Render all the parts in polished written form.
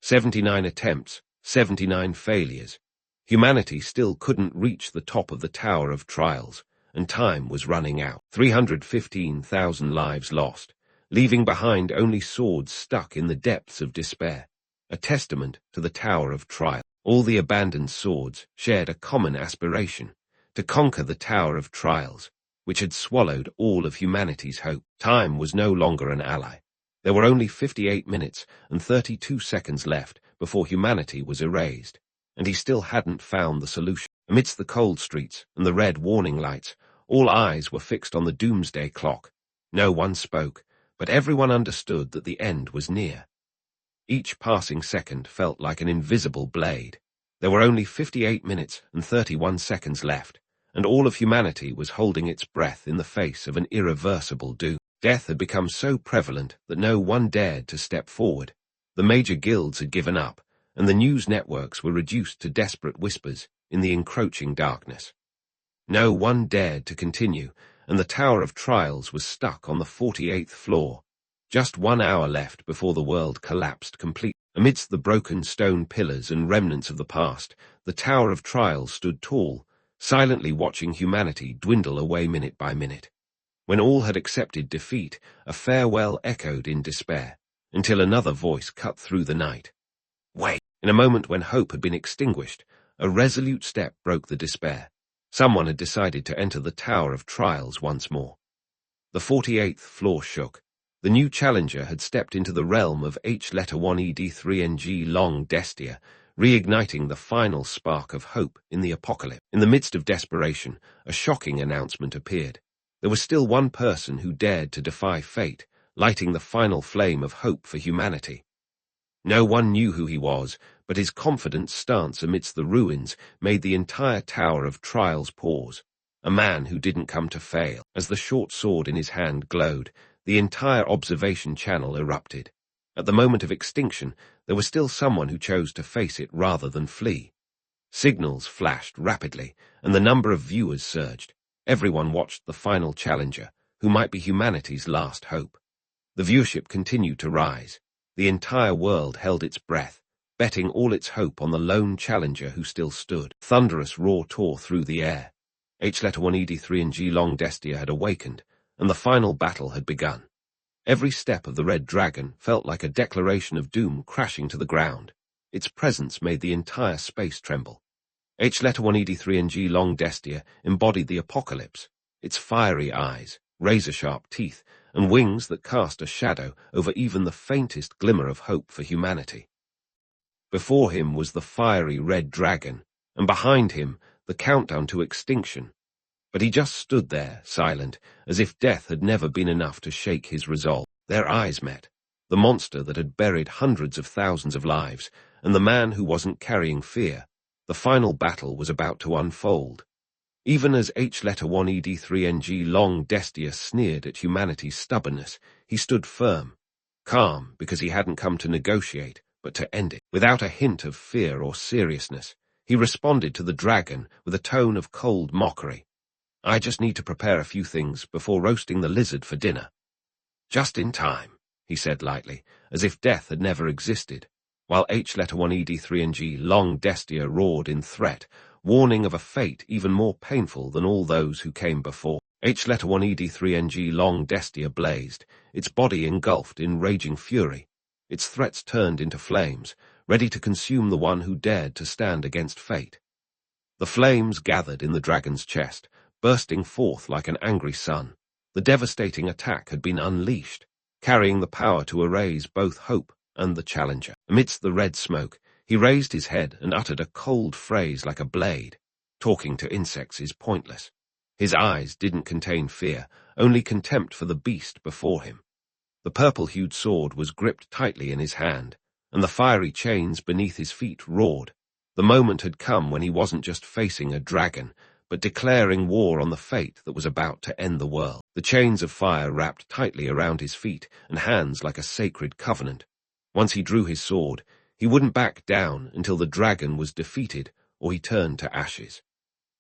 79 attempts, 79 failures. Humanity still couldn't reach the top of the Tower of Trials, and time was running out. 315,000 lives lost, leaving behind only swords stuck in the depths of despair, a testament to the Tower of Trial. All the abandoned swords shared a common aspiration, to conquer the Tower of Trials, which had swallowed all of humanity's hope. Time was no longer an ally. There were only 58 minutes and 32 seconds left before humanity was erased, and he still hadn't found the solution. Amidst the cold streets and the red warning lights, all eyes were fixed on the doomsday clock. No one spoke, but everyone understood that the end was near. Each passing second felt like an invisible blade. There were only 58 minutes and 31 seconds left, and all of humanity was holding its breath in the face of an irreversible doom. Death had become so prevalent that no one dared to step forward. The major guilds had given up, and the news networks were reduced to desperate whispers in the encroaching darkness. No one dared to continue, and the Tower of Trials was stuck on the 48th floor. Just 1 hour left before the world collapsed completely. Amidst the broken stone pillars and remnants of the past, the Tower of Trials stood tall, silently watching humanity dwindle away minute by minute. When all had accepted defeat, a farewell echoed in despair, until another voice cut through the night. Wait! In a moment when hope had been extinguished, a resolute step broke the despair. Someone had decided to enter the Tower of Trials once more. The 48th floor shook. The new challenger had stepped into the realm of H1ED3NG Long Destia, reigniting the final spark of hope in the apocalypse. In the midst of desperation, a shocking announcement appeared. There was still one person who dared to defy fate, lighting the final flame of hope for humanity. No one knew who he was, but his confident stance amidst the ruins made the entire Tower of Trials pause. A man who didn't come to fail. As the short sword in his hand glowed, the entire observation channel erupted. At the moment of extinction, there was still someone who chose to face it rather than flee. Signals flashed rapidly, and the number of viewers surged. Everyone watched the final challenger, who might be humanity's last hope. The viewership continued to rise. The entire world held its breath, betting all its hope on the lone challenger who still stood. Thunderous roar tore through the air. H1ED3NG Long Destia had awakened, and the final battle had begun. Every step of the Red Dragon felt like a declaration of doom crashing to the ground. Its presence made the entire space tremble. H1ED3NG Long Destia embodied the apocalypse, its fiery eyes, razor-sharp teeth, and wings that cast a shadow over even the faintest glimmer of hope for humanity. Before him was the fiery Red Dragon, and behind him the countdown to extinction. But he just stood there, silent, as if death had never been enough to shake his resolve. Their eyes met, the monster that had buried hundreds of thousands of lives, and the man who wasn't carrying fear. The final battle was about to unfold. Even as H1ED3NG Long Destia sneered at humanity's stubbornness, he stood firm, calm because he hadn't come to negotiate, but to end it. Without a hint of fear or seriousness, he responded to the dragon with a tone of cold mockery. I just need to prepare a few things before roasting the lizard for dinner. Just in time, he said lightly, as if death had never existed, while H1ED3NG Long Destia roared in threat, warning of a fate even more painful than all those who came before. H1ED3NG Long Destia blazed, its body engulfed in raging fury. Its threats turned into flames, ready to consume the one who dared to stand against fate. The flames gathered in the dragon's chest, bursting forth like an angry sun. The devastating attack had been unleashed, carrying the power to erase both hope and the challenger. Amidst the red smoke, he raised his head and uttered a cold phrase like a blade. Talking to insects is pointless. His eyes didn't contain fear, only contempt for the beast before him. The purple-hued sword was gripped tightly in his hand, and the fiery chains beneath his feet roared. The moment had come when he wasn't just facing a dragon, but declaring war on the fate that was about to end the world. The chains of fire wrapped tightly around his feet and hands like a sacred covenant. Once he drew his sword, he wouldn't back down until the dragon was defeated or he turned to ashes.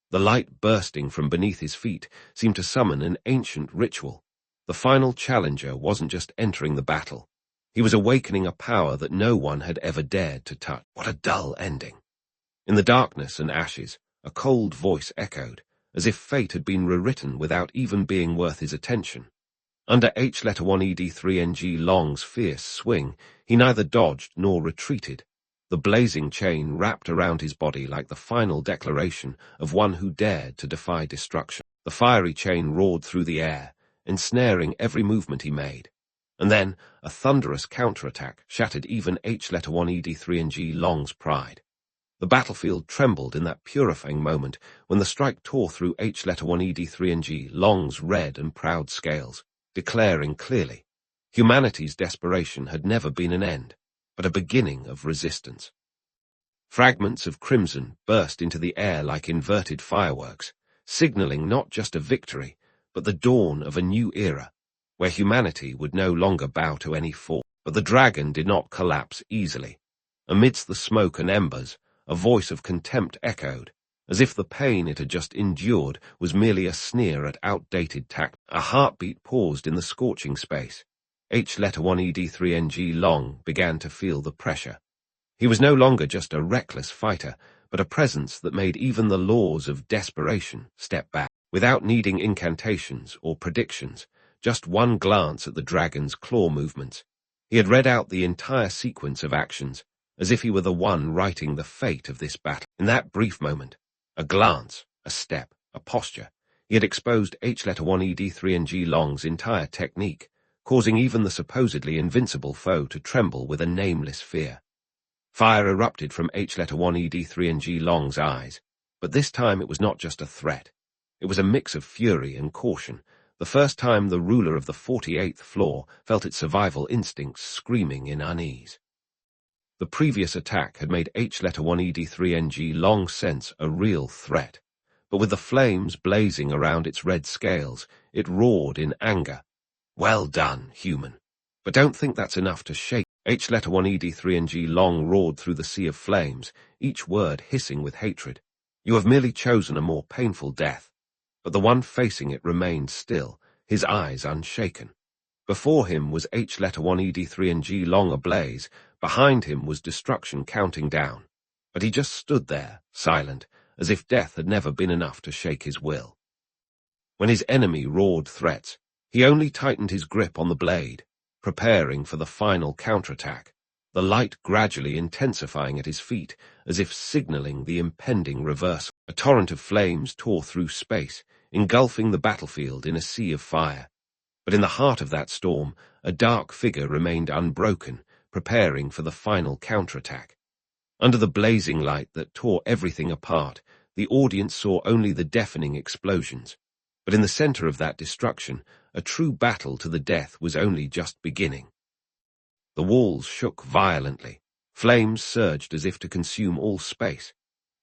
The light bursting from beneath his feet seemed to summon an ancient ritual. The final challenger wasn't just entering the battle. He was awakening a power that no one had ever dared to touch. What a dull ending. In the darkness and ashes, a cold voice echoed, as if fate had been rewritten without even being worth his attention. Under H1ED3NG Long's fierce swing, he neither dodged nor retreated. The blazing chain wrapped around his body like the final declaration of one who dared to defy destruction. The fiery chain roared through the air, ensnaring every movement he made. And then, a thunderous counterattack shattered even H1ED3NG Long's pride. The battlefield trembled in that purifying moment when the strike tore through H1ED3NG Long's red and proud scales, declaring clearly, humanity's desperation had never been an end, but a beginning of resistance. Fragments of crimson burst into the air like inverted fireworks, signaling not just a victory, but the dawn of a new era, where humanity would no longer bow to any force. But the dragon did not collapse easily. Amidst the smoke and embers, a voice of contempt echoed, as if the pain it had just endured was merely a sneer at outdated tact. A heartbeat paused in the scorching space. H1ED3NG Long began to feel the pressure. He was no longer just a reckless fighter, but a presence that made even the laws of desperation step back. Without needing incantations or predictions, just one glance at the dragon's claw movements, he had read out the entire sequence of actions, as if he were the one writing the fate of this battle. In that brief moment, a glance, a step, a posture, he had exposed H1ED3NG Long's entire technique, causing even the supposedly invincible foe to tremble with a nameless fear. Fire erupted from H1ED3NG Long's eyes, but this time it was not just a threat. It was a mix of fury and caution, the first time the ruler of the 48th floor felt its survival instincts screaming in unease. The previous attack had made H1ED3NG Long sense a real threat, but with the flames blazing around its red scales, it roared in anger. Well done, human. But don't think that's enough to shake. H1ED3NG Long roared through the sea of flames, each word hissing with hatred. You have merely chosen a more painful death. But the one facing it remained still, his eyes unshaken. Before him was H1ED3NG Long ablaze, behind him was destruction counting down. But he just stood there, silent, as if death had never been enough to shake his will. When his enemy roared threats, he only tightened his grip on the blade, preparing for the final counterattack, the light gradually intensifying at his feet, as if signaling the impending reversal. A torrent of flames tore through space, engulfing the battlefield in a sea of fire. But in the heart of that storm, a dark figure remained unbroken, preparing for the final counterattack. Under the blazing light that tore everything apart, the audience saw only the deafening explosions. But in the center of that destruction, a true battle to the death was only just beginning. The walls shook violently. Flames surged as if to consume all space.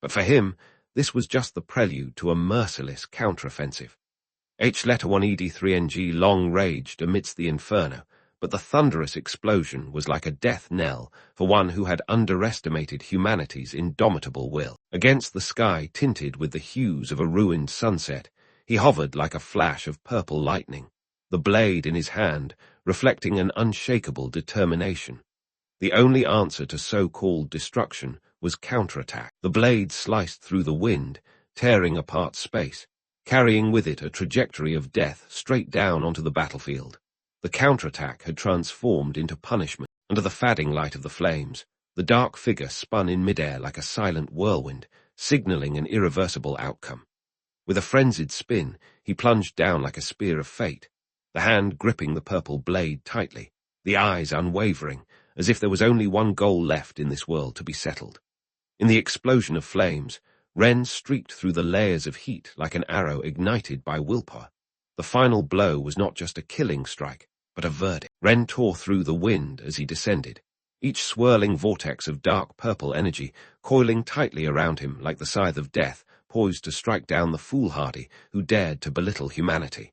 But for him, this was just the prelude to a merciless counteroffensive. H1ED3NG Long raged amidst the inferno, but the thunderous explosion was like a death knell for one who had underestimated humanity's indomitable will. Against the sky tinted with the hues of a ruined sunset, he hovered like a flash of purple lightning, the blade in his hand reflecting an unshakable determination. The only answer to so-called destruction was counterattack. The blade sliced through the wind, tearing apart space, carrying with it a trajectory of death straight down onto the battlefield. The counterattack had transformed into punishment. Under the fading light of the flames, the dark figure spun in midair like a silent whirlwind, signaling an irreversible outcome. With a frenzied spin, he plunged down like a spear of fate, the hand gripping the purple blade tightly, the eyes unwavering, as if there was only one goal left in this world to be settled. In the explosion of flames, Ren streaked through the layers of heat like an arrow ignited by willpower. The final blow was not just a killing strike, but a verdict. Ren tore through the wind as he descended, each swirling vortex of dark purple energy coiling tightly around him like the scythe of death, poised to strike down the foolhardy who dared to belittle humanity.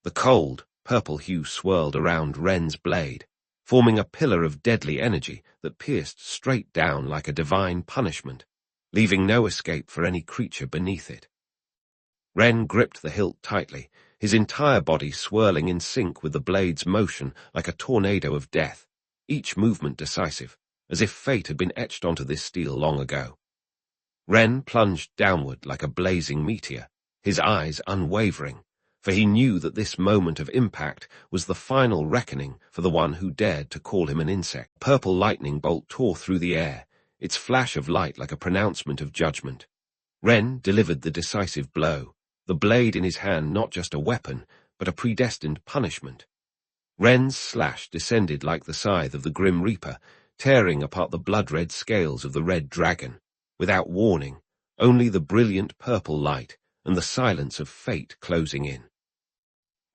The cold, purple hue swirled around Ren's blade, forming a pillar of deadly energy that pierced straight down like a divine punishment, leaving no escape for any creature beneath it. Ren gripped the hilt tightly, his entire body swirling in sync with the blade's motion like a tornado of death, each movement decisive, as if fate had been etched onto this steel long ago. Ren plunged downward like a blazing meteor, his eyes unwavering, for he knew that this moment of impact was the final reckoning for the one who dared to call him an insect. Purple lightning bolt tore through the air, its flash of light like a pronouncement of judgment. Ren delivered the decisive blow, the blade in his hand not just a weapon, but a predestined punishment. Ren's slash descended like the scythe of the Grim Reaper, tearing apart the blood-red scales of the red dragon. Without warning, only the brilliant purple light and the silence of fate closing in.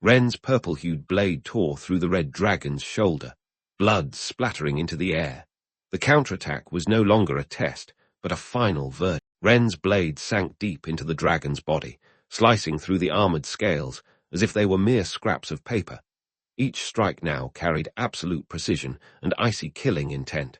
Ren's purple-hued blade tore through the red dragon's shoulder, blood splattering into the air. The counterattack was no longer a test, but a final verdict. Ren's blade sank deep into the dragon's body, slicing through the armored scales as if they were mere scraps of paper. Each strike now carried absolute precision and icy killing intent.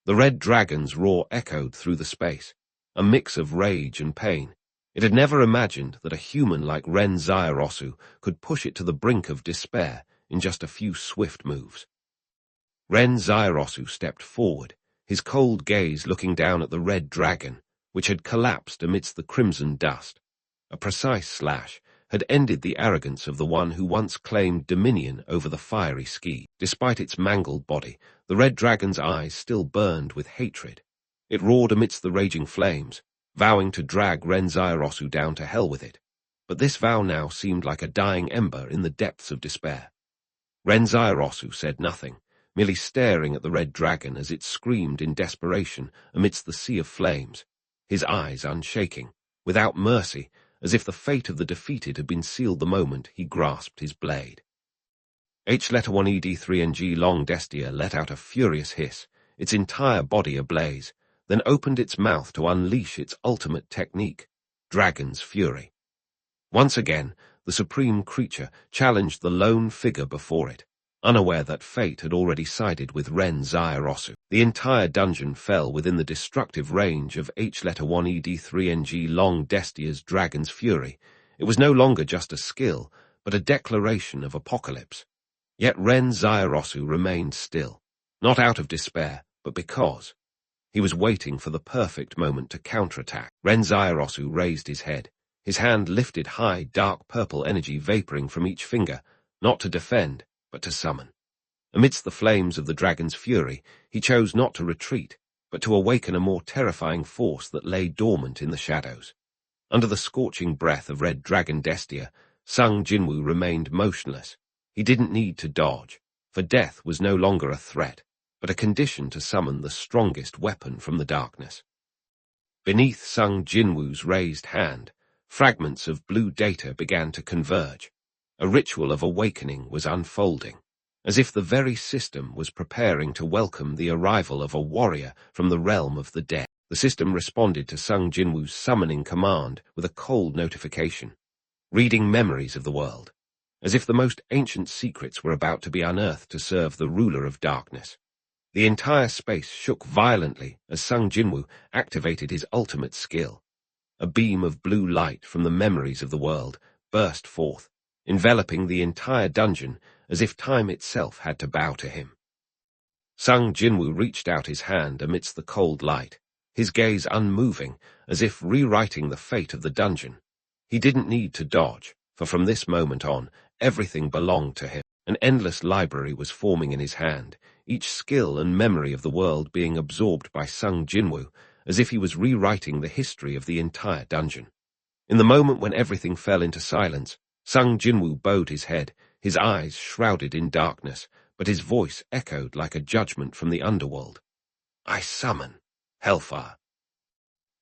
The red dragon's roar echoed through the space, a mix of rage and pain. It had never imagined that a human like Ren Zairosu could push it to the brink of despair in just a few swift moves. Ren Zairosu stepped forward, his cold gaze looking down at the red dragon, which had collapsed amidst the crimson dust. A precise slash had ended the arrogance of the one who once claimed dominion over the fiery ski. Despite its mangled body, the red dragon's eyes still burned with hatred. It roared amidst the raging flames, vowing to drag Ren Zairosu down to hell with it. But this vow now seemed like a dying ember in the depths of despair. Ren Zairosu said nothing, merely staring at the red dragon as it screamed in desperation amidst the sea of flames, his eyes unshaking, without mercy, as if the fate of the defeated had been sealed the moment he grasped his blade. H-1ED3NG Long Destia let out a furious hiss, its entire body ablaze, then opened its mouth to unleash its ultimate technique, Dragon's Fury. Once again, the supreme creature challenged the lone figure before it, unaware that fate had already sided with Ren Zairosu. The entire dungeon fell within the destructive range of H-1ED3NG Long Destia's Dragon's Fury. It was no longer just a skill, but a declaration of apocalypse. Yet Ren Zairosu remained still, not out of despair, but because he was waiting for the perfect moment to counterattack. Ren Zairosu raised his head, his hand lifted high, dark purple energy vaporing from each finger, not to defend, but to summon. Amidst the flames of the dragon's fury, he chose not to retreat, but to awaken a more terrifying force that lay dormant in the shadows. Under the scorching breath of Red Dragon Destia, Sung Jinwoo remained motionless. He didn't need to dodge, for death was no longer a threat, but a condition to summon the strongest weapon from the darkness. Beneath Sung Jinwoo's raised hand, fragments of blue data began to converge. A ritual of awakening was unfolding, as if the very system was preparing to welcome the arrival of a warrior from the realm of the dead. The system responded to Sung Jinwoo's summoning command with a cold notification, reading memories of the world, as if the most ancient secrets were about to be unearthed to serve the ruler of darkness. The entire space shook violently as Sung Jinwoo activated his ultimate skill. A beam of blue light from the memories of the world burst forth, enveloping the entire dungeon as if time itself had to bow to him. Sung Jinwoo reached out his hand amidst the cold light, his gaze unmoving, as if rewriting the fate of the dungeon. He didn't need to dodge, for from this moment on, everything belonged to him. An endless library was forming in his hand, each skill and memory of the world being absorbed by Sung Jinwoo, as if he was rewriting the history of the entire dungeon. In the moment when everything fell into silence, Sung Jinwoo bowed his head, his eyes shrouded in darkness, but his voice echoed like a judgment from the underworld. "I summon Hellfire."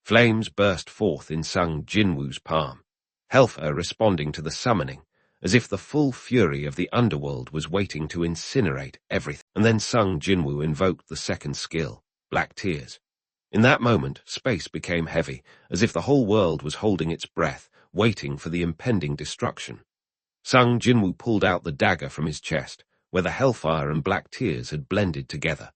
Flames burst forth in Sung Jinwoo's palm, Hellfire responding to the summoning, as if the full fury of the underworld was waiting to incinerate everything. And then Sung Jinwoo invoked the second skill, Black Tears. In that moment, space became heavy, as if the whole world was holding its breath, waiting for the impending destruction. Sung Jinwoo pulled out the dagger from his chest, where the hellfire and black tears had blended together.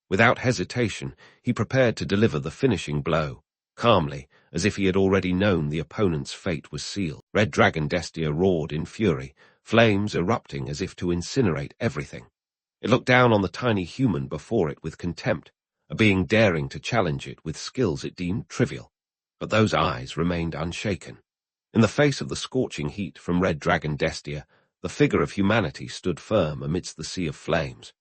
Without hesitation, he prepared to deliver the finishing blow, calmly, as if he had already known the opponent's fate was sealed. Red Dragon Destia roared in fury, flames erupting as if to incinerate everything. It looked down on the tiny human before it with contempt, a being daring to challenge it with skills it deemed trivial. But those eyes remained unshaken. In the face of the scorching heat from Red Dragon Destia, the figure of humanity stood firm amidst the sea of flames.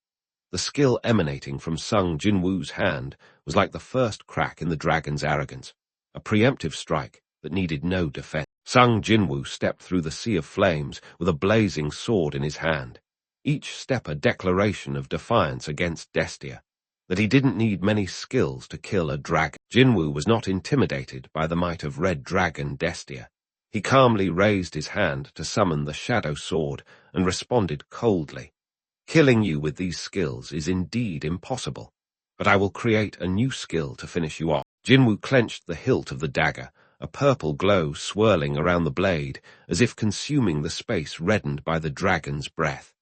The skill emanating from Sung Jinwoo's hand was like the first crack in the dragon's arrogance, a preemptive strike that needed no defense. Sung Jinwoo stepped through the sea of flames with a blazing sword in his hand, each step a declaration of defiance against Destia, that he didn't need many skills to kill a dragon. Jinwoo was not intimidated by the might of Red Dragon Destia. He calmly raised his hand to summon the Shadow Sword and responded coldly. Killing you with these skills is indeed impossible, but I will create a new skill to finish you off. Jinwoo clenched the hilt of the dagger, a purple glow swirling around the blade, as if consuming the space reddened by the dragon's breath.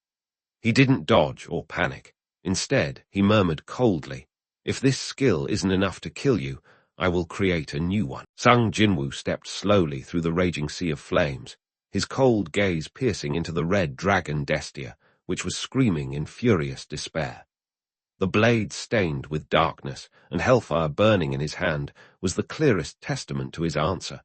He didn't dodge or panic. Instead, he murmured coldly, "If this skill isn't enough to kill you, I will create a new one." Sung Jinwoo stepped slowly through the raging sea of flames, his cold gaze piercing into the Red Dragon Destia, which was screaming in furious despair. The blade stained with darkness and hellfire burning in his hand was the clearest testament to his answer.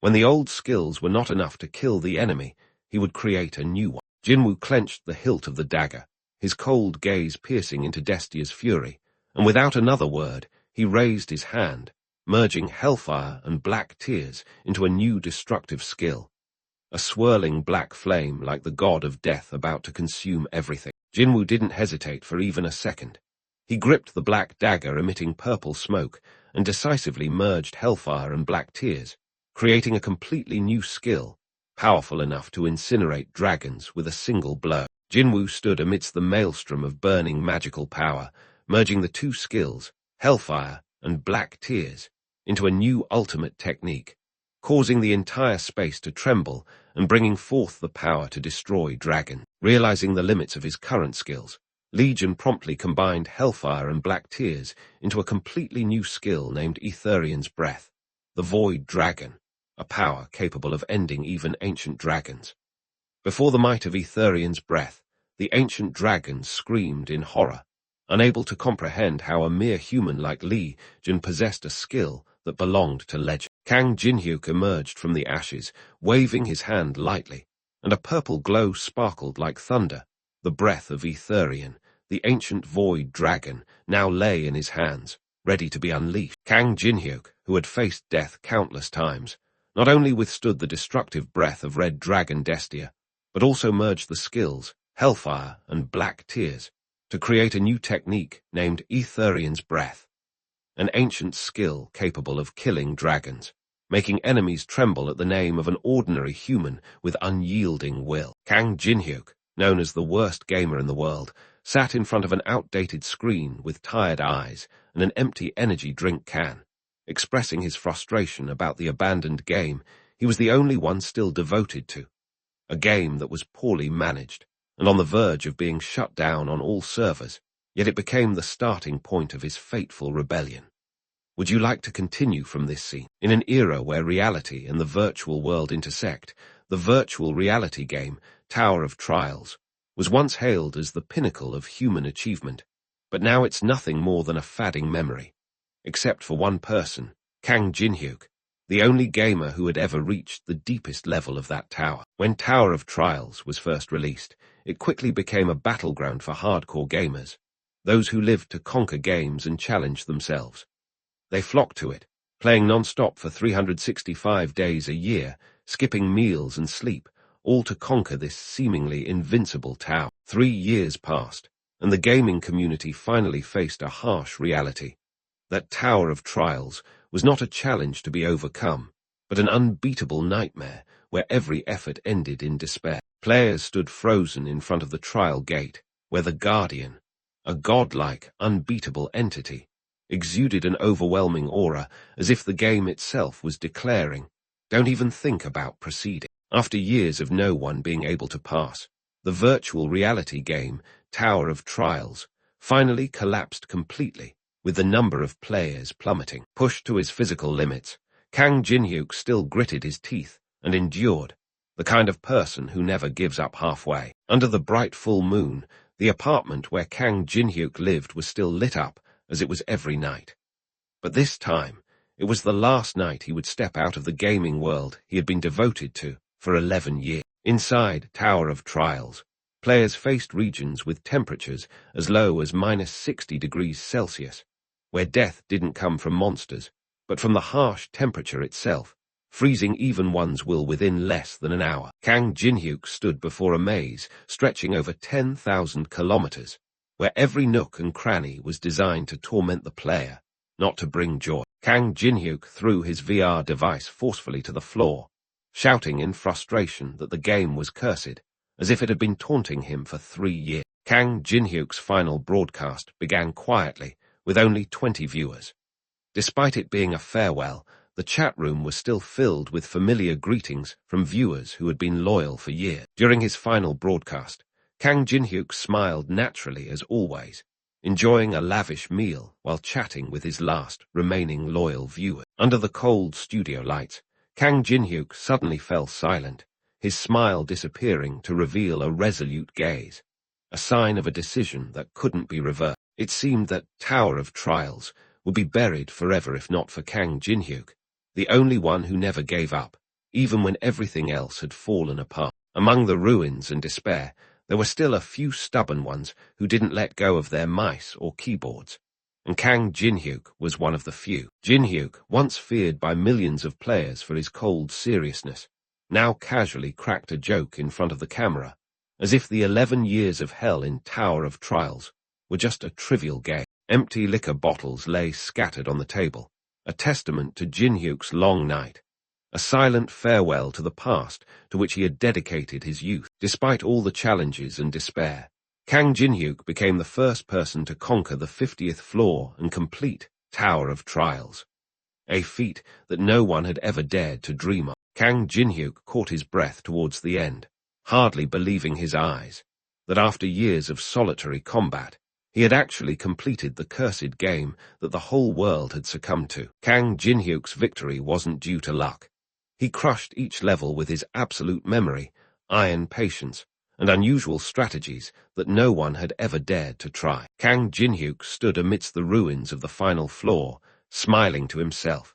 When the old skills were not enough to kill the enemy, he would create a new one. Jinwoo clenched the hilt of the dagger, his cold gaze piercing into Destia's fury, and without another word, he raised his hand, merging hellfire and black tears into a new destructive skill. A swirling black flame like the god of death about to consume everything. Jinwoo didn't hesitate for even a second. He gripped the black dagger emitting purple smoke and decisively merged hellfire and black tears, creating a completely new skill, powerful enough to incinerate dragons with a single blow. Jinwoo stood amidst the maelstrom of burning magical power, merging the two skills, hellfire and black tears, into a new ultimate technique, causing the entire space to tremble and bringing forth the power to destroy dragons. Realizing the limits of his current skills, Legion promptly combined hellfire and black tears into a completely new skill named Etherian's Breath, the Void Dragon, a power capable of ending even ancient dragons. Before the might of Etherian's Breath, the ancient dragons screamed in horror, unable to comprehend how a mere human like Li Jin possessed a skill that belonged to legend. Kang Jinhyuk emerged from the ashes, waving his hand lightly, and a purple glow sparkled like thunder. The breath of Etherian, the ancient void dragon, now lay in his hands, ready to be unleashed. Kang Jinhyuk, who had faced death countless times, not only withstood the destructive breath of Red Dragon Destia, but also merged the skills, hellfire and black tears, to create a new technique named Etherian's Breath, an ancient skill capable of killing dragons, making enemies tremble at the name of an ordinary human with unyielding will. Kang Jinhyuk, known as the worst gamer in the world, sat in front of an outdated screen with tired eyes and an empty energy drink can. Expressing his frustration about the abandoned game he was the only one still devoted to, a game that was poorly managed and on the verge of being shut down on all servers, yet it became the starting point of his fateful rebellion. Would you like to continue from this scene? In an era where reality and the virtual world intersect, the virtual reality game, Tower of Trials, was once hailed as the pinnacle of human achievement, but now it's nothing more than a fading memory. Except for one person, Kang Jinhyuk, the only gamer who had ever reached the deepest level of that tower. When Tower of Trials was first released, it quickly became a battleground for hardcore gamers, those who lived to conquer games and challenge themselves. They flocked to it, playing non-stop for 365 days a year, skipping meals and sleep, all to conquer this seemingly invincible tower. 3 years passed, and the gaming community finally faced a harsh reality. That Tower of Trials was not a challenge to be overcome, but an unbeatable nightmare where every effort ended in despair. Players stood frozen in front of the trial gate, where the Guardian, a godlike, unbeatable entity, exuded an overwhelming aura as if the game itself was declaring, "Don't even think about proceeding." After years of no one being able to pass, the virtual reality game, Tower of Trials, finally collapsed completely, with the number of players plummeting. Pushed to his physical limits, Kang Jinhyuk still gritted his teeth and endured, the kind of person who never gives up halfway. Under the bright full moon, The apartment where Kang Jinhyuk lived was still lit up as it was every night. But this time, it was the last night he would step out of the gaming world he had been devoted to for 11 years. Inside Tower of Trials, players faced regions with temperatures as low as -60 degrees Celsius, where death didn't come from monsters, but from the harsh temperature itself, freezing even one's will within less than an hour. Kang Jinhyuk stood before a maze stretching over 10,000 kilometers, where every nook and cranny was designed to torment the player, not to bring joy. Kang Jinhyuk threw his VR device forcefully to the floor, shouting in frustration that the game was cursed, as if it had been taunting him for 3 years. Kang Jinhyuk's final broadcast began quietly, with only 20 viewers. Despite it being a farewell, the chat room was still filled with familiar greetings from viewers who had been loyal for years. During his final broadcast, Kang Jinhyuk smiled naturally as always, enjoying a lavish meal while chatting with his last remaining loyal viewer. Under the cold studio lights, Kang Jinhyuk suddenly fell silent, his smile disappearing to reveal a resolute gaze, a sign of a decision that couldn't be reversed. It seemed that Tower of Trials would be buried forever if not for Kang Jinhyuk, the only one who never gave up, even when everything else had fallen apart. Among the ruins and despair, there were still a few stubborn ones who didn't let go of their mice or keyboards, and Kang Jinhyuk was one of the few. Jinhyuk, once feared by millions of players for his cold seriousness, now casually cracked a joke in front of the camera, as if the 11 years of hell in Tower of Trials were just a trivial game. Empty liquor bottles lay scattered on the table, a testament to Jinhyuk's long night, a silent farewell to the past to which he had dedicated his youth. Despite all the challenges and despair, Kang Jinhyuk became the first person to conquer the 50th floor and complete Tower of Trials, a feat that no one had ever dared to dream of. Kang Jinhyuk caught his breath towards the end, hardly believing his eyes, that after years of solitary combat, he had actually completed the cursed game that the whole world had succumbed to. Kang Jinhyuk's victory wasn't due to luck. He crushed each level with his absolute memory, iron patience, and unusual strategies that no one had ever dared to try. Kang Jinhyuk stood amidst the ruins of the final floor, smiling to himself.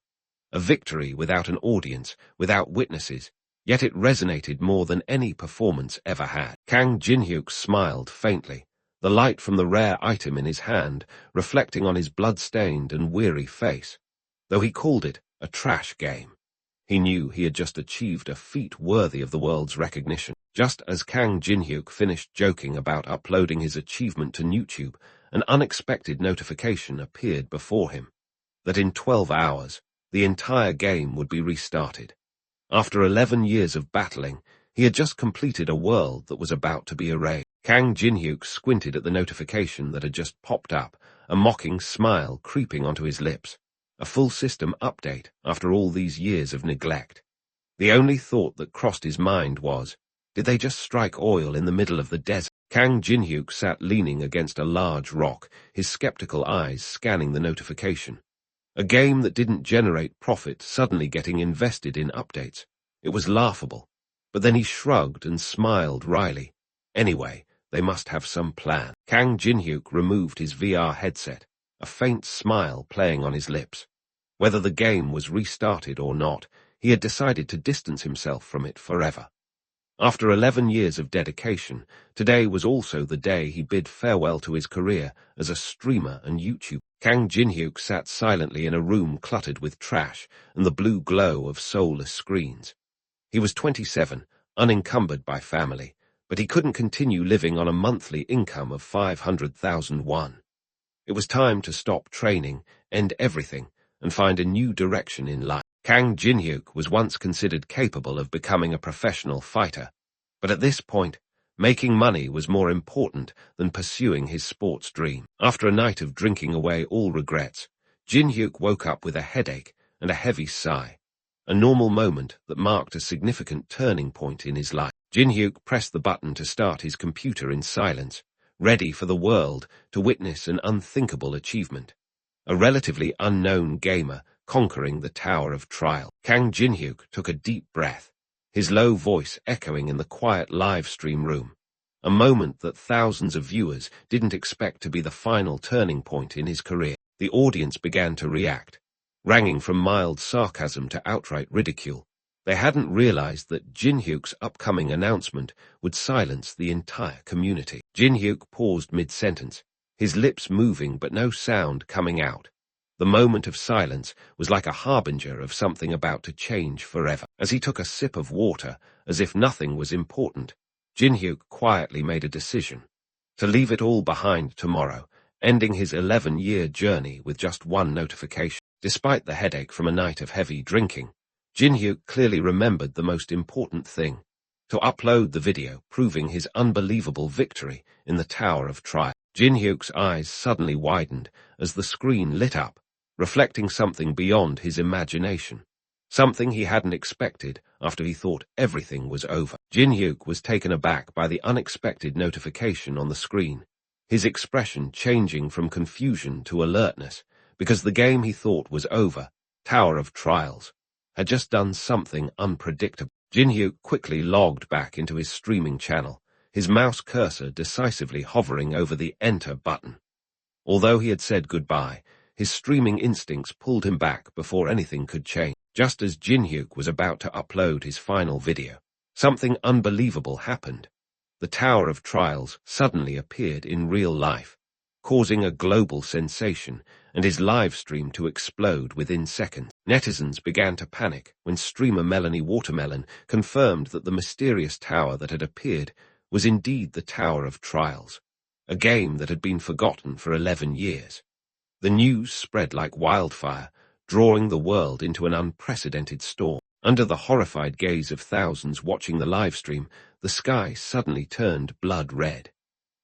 A victory without an audience, without witnesses, yet it resonated more than any performance ever had. Kang Jinhyuk smiled faintly, the light from the rare item in his hand reflecting on his blood-stained and weary face. Though he called it a trash game, he knew he had just achieved a feat worthy of the world's recognition. Just as Kang Jinhyuk finished joking about uploading his achievement to YouTube, an unexpected notification appeared before him, that in 12 hours, the entire game would be restarted. After 11 years of battling, he had just completed a world that was about to be erased. Kang Jinhyuk squinted at the notification that had just popped up, a mocking smile creeping onto his lips. A full system update after all these years of neglect. The only thought that crossed his mind was, did they just strike oil in the middle of the desert? Kang Jinhyuk sat leaning against a large rock, his skeptical eyes scanning the notification. A game that didn't generate profit suddenly getting invested in updates. It was laughable. But then he shrugged and smiled wryly. Anyway, they must have some plan. Kang Jinhyuk removed his VR headset, a faint smile playing on his lips. Whether the game was restarted or not, he had decided to distance himself from it forever. After 11 years of dedication, today was also the day he bid farewell to his career as a streamer and YouTuber. Kang Jinhyuk sat silently in a room cluttered with trash and the blue glow of soulless screens. He was 27, unencumbered by family, but he couldn't continue living on a monthly income of 500,000 won. It was time to stop training, end everything, and find a new direction in life. Kang Jinhyuk was once considered capable of becoming a professional fighter, but at this point, making money was more important than pursuing his sports dream. After a night of drinking away all regrets, Jinhyuk woke up with a headache and a heavy sigh, a normal moment that marked a significant turning point in his life. Jinhyuk pressed the button to start his computer in silence, ready for the world to witness an unthinkable achievement. A relatively unknown gamer conquering the Tower of Trial. Kang Jinhyuk took a deep breath, his low voice echoing in the quiet live stream room. a moment that thousands of viewers didn't expect to be the final turning point in his career. The audience began to react, ranging from mild sarcasm to outright ridicule. They hadn't realized that Jin-hyuk's upcoming announcement would silence the entire community. Jin-hyuk paused mid-sentence, his lips moving but no sound coming out. The moment of silence was like a harbinger of something about to change forever. As he took a sip of water, as if nothing was important, Jin-hyuk quietly made a decision to leave it all behind tomorrow, ending his 11-year journey with just one notification. Despite the headache from a night of heavy drinking, Jin-hyuk clearly remembered the most important thing: to upload the video proving his unbelievable victory in the Tower of Trial. Jin-hyuk's eyes suddenly widened as the screen lit up, reflecting something beyond his imagination, something he hadn't expected after he thought everything was over. Jin-hyuk was taken aback by the unexpected notification on the screen, his expression changing from confusion to alertness, because the game he thought was over, Tower of Trials, had just done something unpredictable. Jin-hyuk quickly logged back into his streaming channel, his mouse cursor decisively hovering over the Enter button. Although he had said goodbye, his streaming instincts pulled him back before anything could change. Just as Jin-hyuk was about to upload his final video, something unbelievable happened. The Tower of Trials suddenly appeared in real life, causing a global sensation and his live stream to explode within seconds. Netizens began to panic when streamer Melanie Watermelon confirmed that the mysterious tower that had appeared was indeed the Tower of Trials, a game that had been forgotten for 11 years. The news spread like wildfire, drawing the world into an unprecedented storm. Under the horrified gaze of thousands watching the livestream, the sky suddenly turned blood red.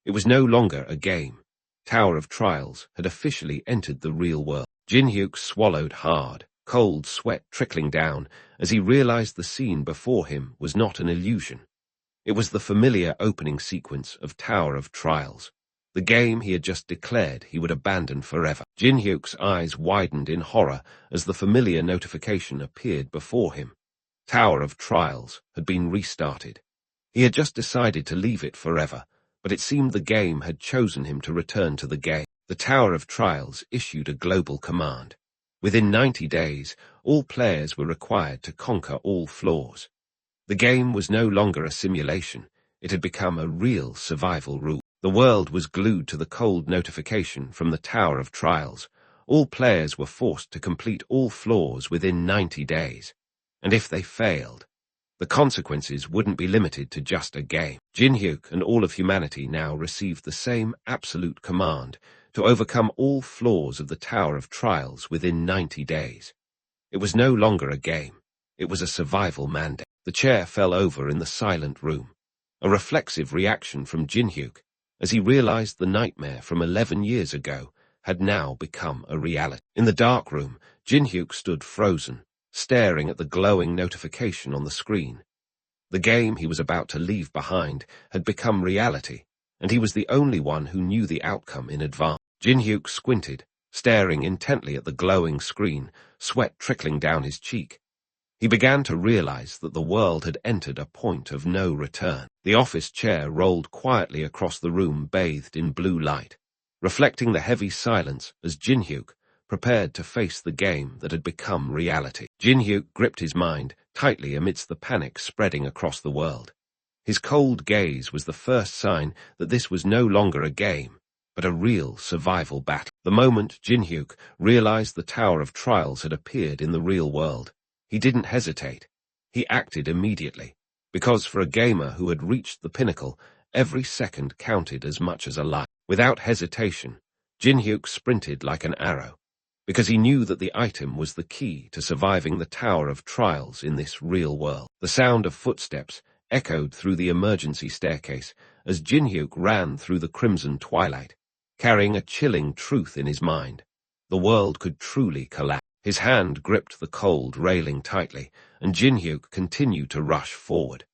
It was no longer a game. Tower of Trials had officially entered the real world. Jin-hyuk swallowed hard, cold sweat trickling down as he realized the scene before him was not an illusion. It was the familiar opening sequence of Tower of Trials, the game he had just declared he would abandon forever. Jin-hyuk's eyes widened in horror as the familiar notification appeared before him. Tower of Trials had been restarted. He had just decided to leave it forever, but it seemed the game had chosen him to return to the game. The Tower of Trials issued a global command. Within 90 days, all players were required to conquer all floors. The game was no longer a simulation. It had become a real survival rule. The world was glued to the cold notification from the Tower of Trials. All players were forced to complete all floors within 90 days. And if they failed, the consequences wouldn't be limited to just a game. Jin-hyuk and all of humanity now received the same absolute command to overcome all floors of the Tower of Trials within 90 days. It was no longer a game. It was a survival mandate. The chair fell over in the silent room, a reflexive reaction from Jin-hyuk, as he realized the nightmare from 11 years ago had now become a reality. In the dark room, Jin-hyuk stood frozen, staring at the glowing notification on the screen. The game he was about to leave behind had become reality, and he was the only one who knew the outcome in advance. Jin-hyuk squinted, staring intently at the glowing screen, sweat trickling down his cheek. He began to realize that the world had entered a point of no return. The office chair rolled quietly across the room bathed in blue light, reflecting the heavy silence as Jin-hyuk prepared to face the game that had become reality. Jin-hyuk gripped his mind tightly amidst the panic spreading across the world. His cold gaze was the first sign that this was no longer a game, but a real survival battle. The moment Jin-hyuk realized the Tower of Trials had appeared in the real world, he didn't hesitate. He acted immediately, because for a gamer who had reached the pinnacle, every second counted as much as a life. Without hesitation, Jin-hyuk sprinted like an arrow, because he knew that the item was the key to surviving the Tower of Trials in this real world. The sound of footsteps echoed through the emergency staircase as Jin-hyuk ran through the crimson twilight, carrying a chilling truth in his mind. The world could truly collapse. His hand gripped the cold railing tightly, and Jin-hyuk continued to rush forward,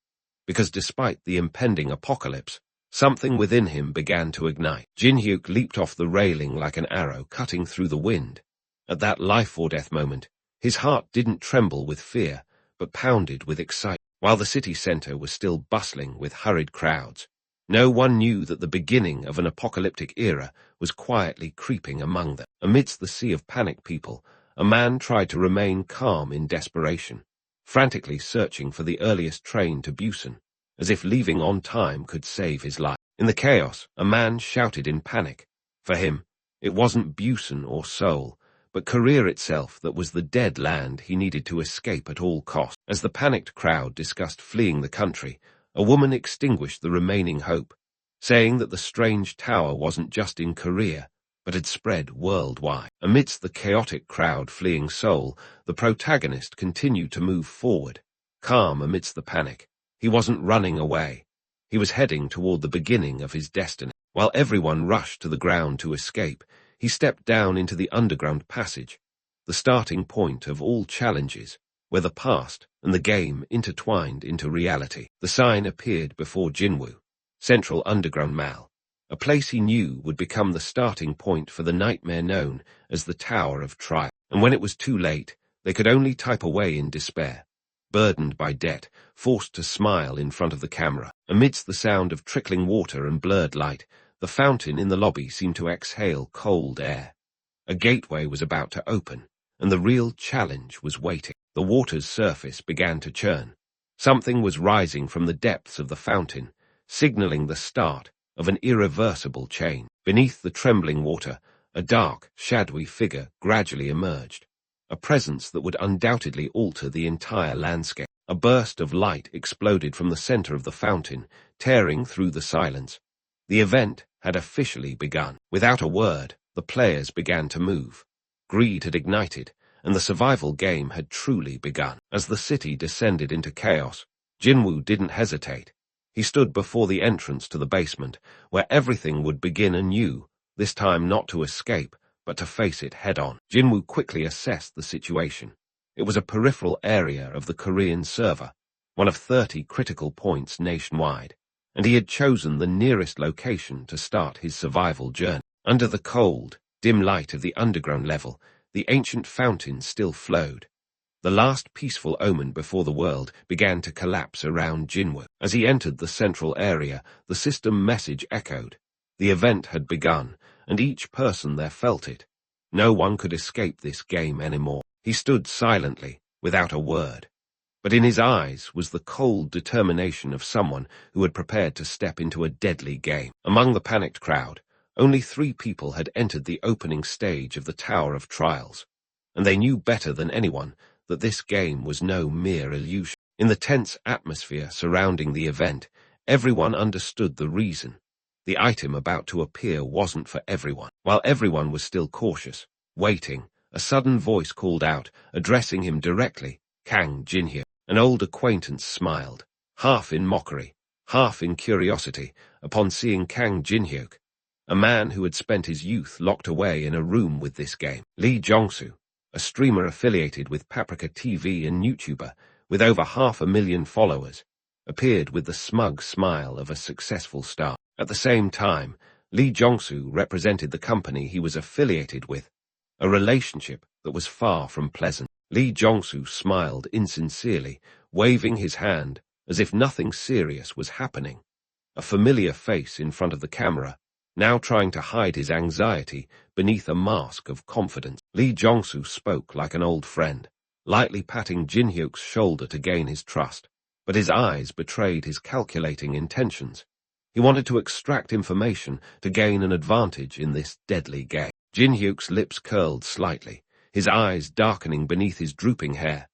because despite the impending apocalypse, something within him began to ignite. Jin-hyuk leaped off the railing like an arrow cutting through the wind. At that life-or-death moment, his heart didn't tremble with fear, but pounded with excitement. While the city center was still bustling with hurried crowds, No one knew that the beginning of an apocalyptic era was quietly creeping among them. Amidst the sea of panicked people, a man tried to remain calm in desperation, frantically searching for the earliest train to Busan, as if leaving on time could save his life. In the chaos, a man shouted in panic. For him, it wasn't Busan or Seoul, but Korea itself that was the dead land he needed to escape at all costs. As the panicked crowd discussed fleeing the country, a woman extinguished the remaining hope, saying that the strange tower wasn't just in Korea, but had spread worldwide. Amidst the chaotic crowd fleeing Seoul, the protagonist continued to move forward, calm amidst the panic. He wasn't running away. He was heading toward the beginning of his destiny. While everyone rushed to the ground to escape, he stepped down into the underground passage, the starting point of all challenges, where the past and the game intertwined into reality. The sign appeared before Jinwoo, Central Underground Mall, a place he knew would become the starting point for the nightmare known as the Tower of Trial. And when it was too late, they could only type away in despair, burdened by debt, forced to smile in front of the camera. Amidst the sound of trickling water and blurred light, the fountain in the lobby seemed to exhale cold air. A gateway was about to open, and the real challenge was waiting. The water's surface began to churn. Something was rising from the depths of the fountain, signaling the start of an irreversible change. Beneath the trembling water, a dark, shadowy figure gradually emerged, a presence that would undoubtedly alter the entire landscape. A burst of light exploded from the center of the fountain, tearing through the silence. The event had officially begun. Without a word, the players began to move. Greed had ignited, and the survival game had truly begun. As the city descended into chaos, Jinwoo didn't hesitate. He stood before the entrance to the basement, where everything would begin anew, this time not to escape, but to face it head-on. Jinwoo quickly assessed the situation. It was a peripheral area of the Korean server, one of 30 critical points nationwide, and he had chosen the nearest location to start his survival journey. Under the cold, dim light of the underground level, the ancient fountain still flowed. The last peaceful omen before the world began to collapse around Jinwoo. As he entered the central area, the system message echoed. The event had begun, and each person there felt it. No one could escape this game anymore. He stood silently, without a word. But in his eyes was the cold determination of someone who had prepared to step into a deadly game. Among the panicked crowd, only 3 people had entered the opening stage of the Tower of Trials, and they knew better than anyone that this game was no mere illusion. In the tense atmosphere surrounding the event, everyone understood the reason. The item about to appear wasn't for everyone. While everyone was still cautious, waiting, a sudden voice called out, addressing him directly. Kang Jinhyuk. An old acquaintance smiled, half in mockery, half in curiosity, upon seeing Kang Jinhyuk, a man who had spent his youth locked away in a room with this game. Lee Jongsu, a streamer affiliated with Paprika TV and YouTuber, with over 500,000 followers, appeared with the smug smile of a successful star. At the same time, Lee Jongsu represented the company he was affiliated with, a relationship that was far from pleasant. Lee Jongsu smiled insincerely, waving his hand as if nothing serious was happening. A familiar face in front of the camera, now trying to hide his anxiety beneath a mask of confidence. Lee Jongsu spoke like an old friend, lightly patting Jinhyuk's shoulder to gain his trust, but his eyes betrayed his calculating intentions. He wanted to extract information to gain an advantage in this deadly game. Jinhyuk's lips curled slightly, his eyes darkening beneath his drooping hair.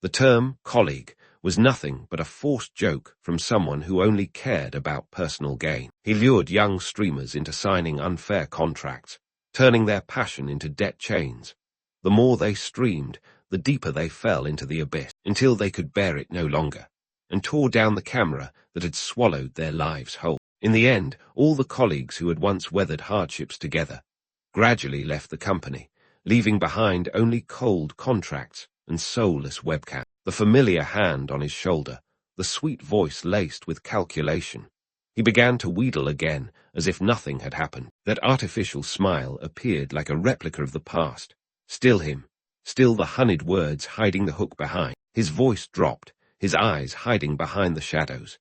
The term colleague was nothing but a forced joke from someone who only cared about personal gain. He lured young streamers into signing unfair contracts, turning their passion into debt chains. The more they streamed, the deeper they fell into the abyss, until they could bear it no longer, and tore down the camera that had swallowed their lives whole. In the end, all the colleagues who had once weathered hardships together gradually left the company, leaving behind only cold contracts and soulless webcams. The familiar hand on his shoulder, the sweet voice laced with calculation. He began to wheedle again, as if nothing had happened. That artificial smile appeared like a replica of the past. Still him, still the honeyed words hiding the hook behind. His voice dropped, his eyes hiding behind the shadows.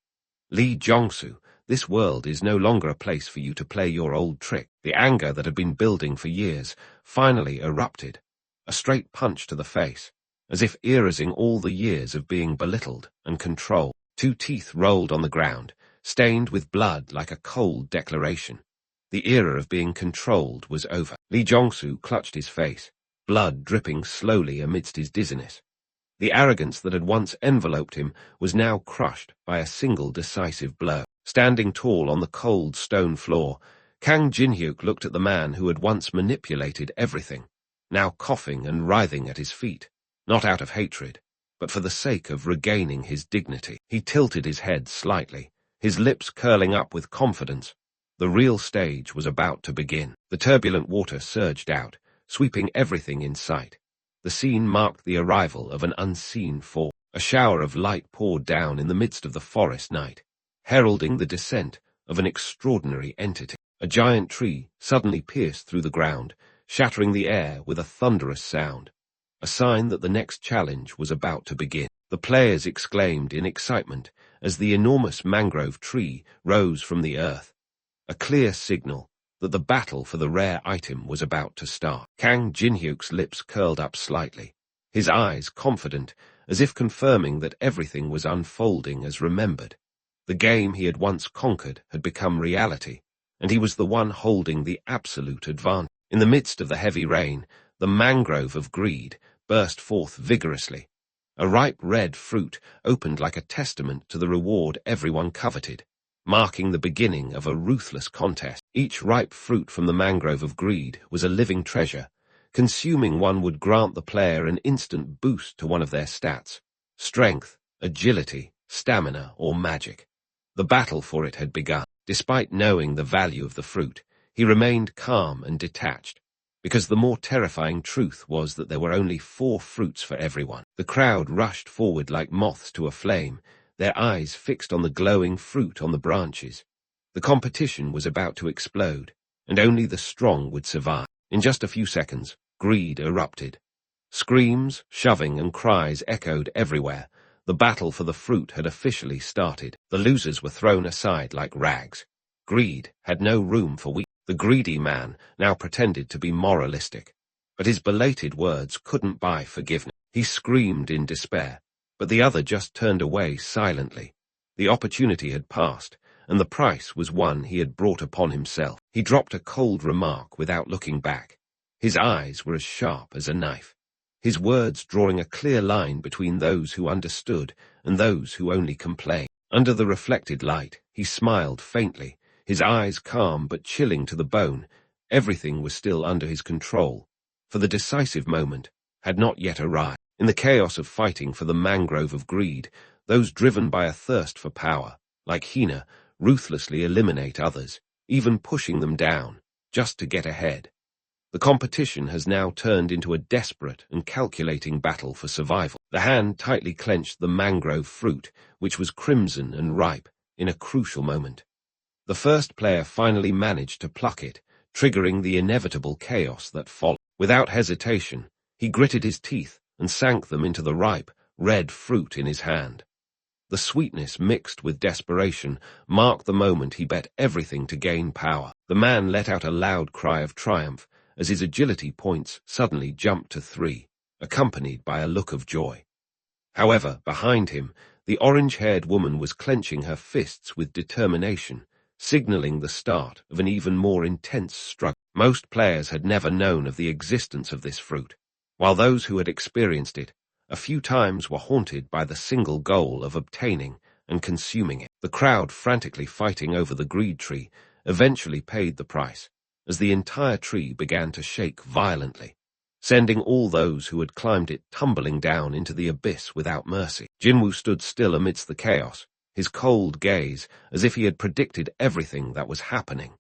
Lee Jongsu, This world is no longer a place for you to play your old trick. The anger that had been building for years finally erupted. A straight punch to the face, as if erasing all the years of being belittled and controlled. Two teeth rolled on the ground, stained with blood like a cold declaration. The era of being controlled was over. Lee Jong-soo clutched his face, blood dripping slowly amidst his dizziness. The arrogance that had once enveloped him was now crushed by a single decisive blow. Standing tall on the cold stone floor, Kang Jin-hyuk looked at the man who had once manipulated everything, now coughing and writhing at his feet, not out of hatred, but for the sake of regaining his dignity. He tilted his head slightly, his lips curling up with confidence. The real stage was about to begin. The turbulent water surged out, sweeping everything in sight. The scene marked the arrival of an unseen force. A shower of light poured down in the midst of the forest night, heralding the descent of an extraordinary entity. A giant tree suddenly pierced through the ground, shattering the air with a thunderous sound, a sign that the next challenge was about to begin. The players exclaimed in excitement as the enormous mangrove tree rose from the earth, a clear signal that the battle for the rare item was about to start. Kang Jin-hyuk's lips curled up slightly, his eyes confident, as if confirming that everything was unfolding as remembered. The game he had once conquered had become reality, and he was the one holding the absolute advantage. In the midst of the heavy rain, the mangrove of greed burst forth vigorously. A ripe red fruit opened like a testament to the reward everyone coveted, marking the beginning of a ruthless contest. Each ripe fruit from the mangrove of greed was a living treasure. Consuming one would grant the player an instant boost to one of their stats: strength, agility, stamina, or magic. The battle for it had begun. Despite knowing the value of the fruit, he remained calm and detached, because the more terrifying truth was that there were only 4 fruits for everyone. The crowd rushed forward like moths to a flame, their eyes fixed on the glowing fruit on the branches. The competition was about to explode, and only the strong would survive. In just a few seconds, greed erupted. Screams, shoving, and cries echoed everywhere. The battle for the fruit had officially started. The losers were thrown aside like rags. Greed had no room for weak. The greedy man now pretended to be moralistic, but his belated words couldn't buy forgiveness. He screamed in despair, but the other just turned away silently. The opportunity had passed, and the price was one he had brought upon himself. He dropped a cold remark without looking back. His eyes were as sharp as a knife, his words drawing a clear line between those who understood and those who only complained. Under the reflected light, he smiled faintly, his eyes calm but chilling to the bone. Everything was still under his control, for the decisive moment had not yet arrived. In the chaos of fighting for the mangrove of greed, those driven by a thirst for power, like Hina, ruthlessly eliminate others, even pushing them down, just to get ahead. The competition has now turned into a desperate and calculating battle for survival. The hand tightly clenched the mangrove fruit, which was crimson and ripe, in a crucial moment. The first player finally managed to pluck it, triggering the inevitable chaos that followed. Without hesitation, he gritted his teeth and sank them into the ripe, red fruit in his hand. The sweetness mixed with desperation marked the moment he bet everything to gain power. The man let out a loud cry of triumph as his agility points suddenly jumped to 3, accompanied by a look of joy. However, behind him, the orange-haired woman was clenching her fists with determination, signaling the start of an even more intense struggle. Most players had never known of the existence of this fruit, while those who had experienced it a few times were haunted by the single goal of obtaining and consuming it. The crowd, frantically fighting over the greed tree, eventually paid the price, as the entire tree began to shake violently, sending all those who had climbed it tumbling down into the abyss without mercy. Jinwoo stood still amidst the chaos, his cold gaze as if he had predicted everything that was happening.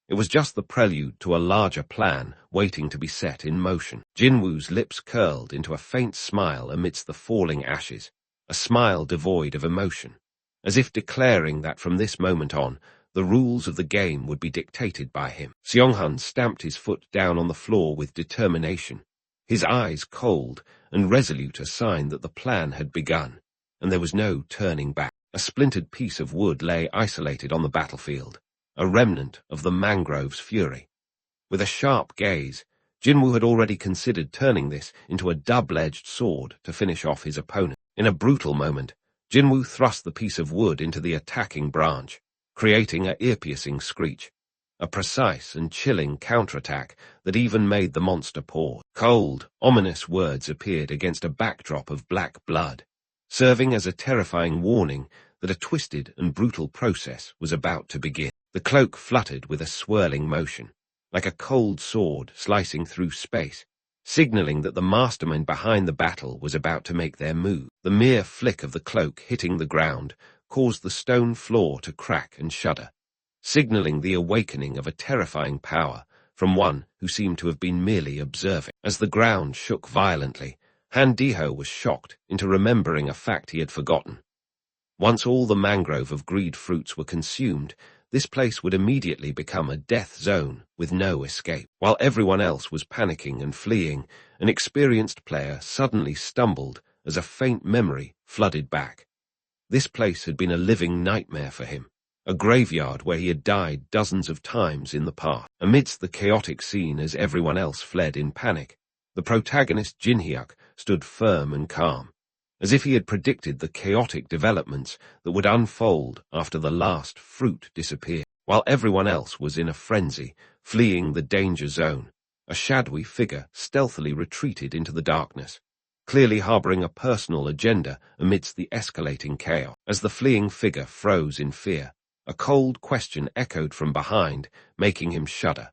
It was just the prelude to a larger plan waiting to be set in motion. Jinwoo's lips curled into a faint smile amidst the falling ashes, a smile devoid of emotion, as if declaring that from this moment on, the rules of the game would be dictated by him. Seonghun stamped his foot down on the floor with determination, his eyes cold and resolute, a sign that the plan had begun, and there was no turning back. A splintered piece of wood lay isolated on the battlefield, a remnant of the mangrove's fury. With a sharp gaze, Jinwoo had already considered turning this into a double-edged sword to finish off his opponent. In a brutal moment, Jinwoo thrust the piece of wood into the attacking branch, creating an ear-piercing screech, a precise and chilling counterattack that even made the monster pause. Cold, ominous words appeared against a backdrop of black blood, serving as a terrifying warning that a twisted and brutal process was about to begin. The cloak fluttered with a swirling motion, like a cold sword slicing through space, signaling that the mastermind behind the battle was about to make their move. The mere flick of the cloak hitting the ground caused the stone floor to crack and shudder, signaling the awakening of a terrifying power from one who seemed to have been merely observing. As the ground shook violently, Han Diho was shocked into remembering a fact he had forgotten. Once all the mangrove of greed fruits were consumed, this place would immediately become a death zone with no escape. While everyone else was panicking and fleeing, an experienced player suddenly stumbled as a faint memory flooded back. This place had been a living nightmare for him, a graveyard where he had died dozens of times in the past. Amidst the chaotic scene as everyone else fled in panic, the protagonist Jinhyuk stood firm and calm, as if he had predicted the chaotic developments that would unfold after the last fruit disappeared. While everyone else was in a frenzy, fleeing the danger zone, a shadowy figure stealthily retreated into the darkness, clearly harboring a personal agenda amidst the escalating chaos. As the fleeing figure froze in fear, a cold question echoed from behind, making him shudder.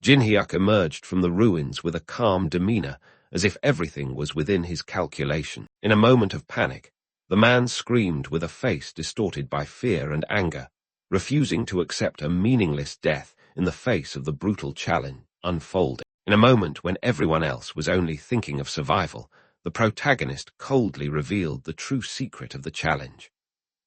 Jinhyuk emerged from the ruins with a calm demeanor, as if everything was within his calculation. In a moment of panic, the man screamed with a face distorted by fear and anger, refusing to accept a meaningless death in the face of the brutal challenge unfolding. In a moment when everyone else was only thinking of survival, the protagonist coldly revealed the true secret of the challenge.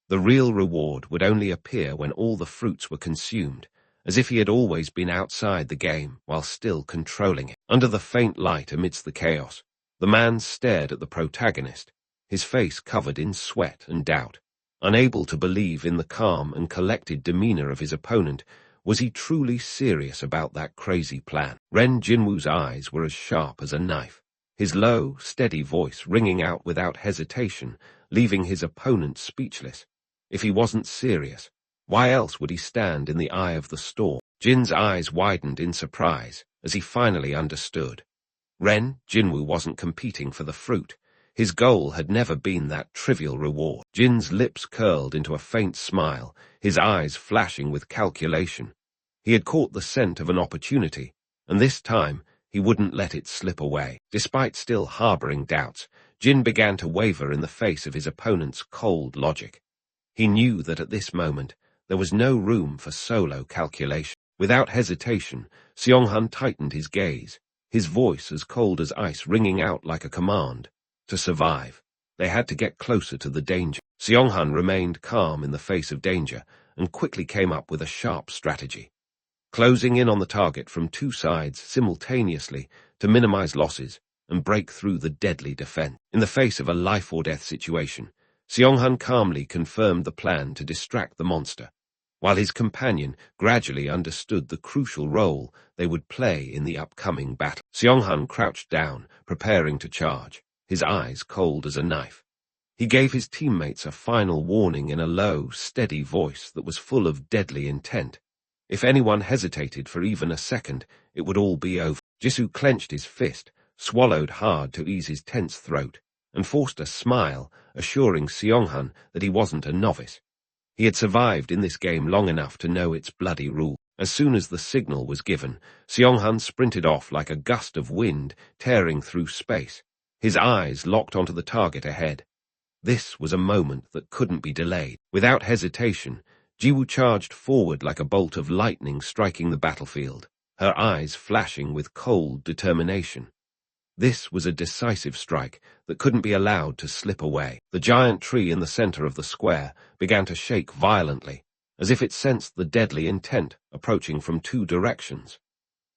The real reward would only appear when all the fruits were consumed, as if he had always been outside the game while still controlling it. Under the faint light amidst the chaos, the man stared at the protagonist, his face covered in sweat and doubt. Unable to believe in the calm and collected demeanor of his opponent, was he truly serious about that crazy plan? Ren Jinwoo's eyes were as sharp as a knife, his low, steady voice ringing out without hesitation, leaving his opponent speechless. If he wasn't serious, why else would he stand in the eye of the storm? Jin's eyes widened in surprise as he finally understood. Ren Jinwoo wasn't competing for the fruit. His goal had never been that trivial reward. Jin's lips curled into a faint smile, his eyes flashing with calculation. He had caught the scent of an opportunity, and this time he wouldn't let it slip away. Despite still harboring doubts, Jin began to waver in the face of his opponent's cold logic. He knew that at this moment, there was no room for solo calculation. Without hesitation, Seonghun tightened his gaze, his voice as cold as ice ringing out like a command. To survive, they had to get closer to the danger. Seonghun remained calm in the face of danger and quickly came up with a sharp strategy, closing in on the target from two sides simultaneously to minimize losses and break through the deadly defense. In the face of a life-or-death situation, Seonghun calmly confirmed the plan to distract the monster, while his companion gradually understood the crucial role they would play in the upcoming battle. Seonghun crouched down, preparing to charge, his eyes cold as a knife. He gave his teammates a final warning in a low, steady voice that was full of deadly intent. If anyone hesitated for even a second, it would all be over. Jisoo clenched his fist, swallowed hard to ease his tense throat, and forced a smile, assuring Seonghun that he wasn't a novice. He had survived in this game long enough to know its bloody rule. As soon as the signal was given, Seonghun sprinted off like a gust of wind tearing through space, his eyes locked onto the target ahead. This was a moment that couldn't be delayed. Without hesitation, Jiwoo charged forward like a bolt of lightning striking the battlefield, her eyes flashing with cold determination. This was a decisive strike that couldn't be allowed to slip away. The giant tree in the center of the square began to shake violently, as if it sensed the deadly intent approaching from two directions.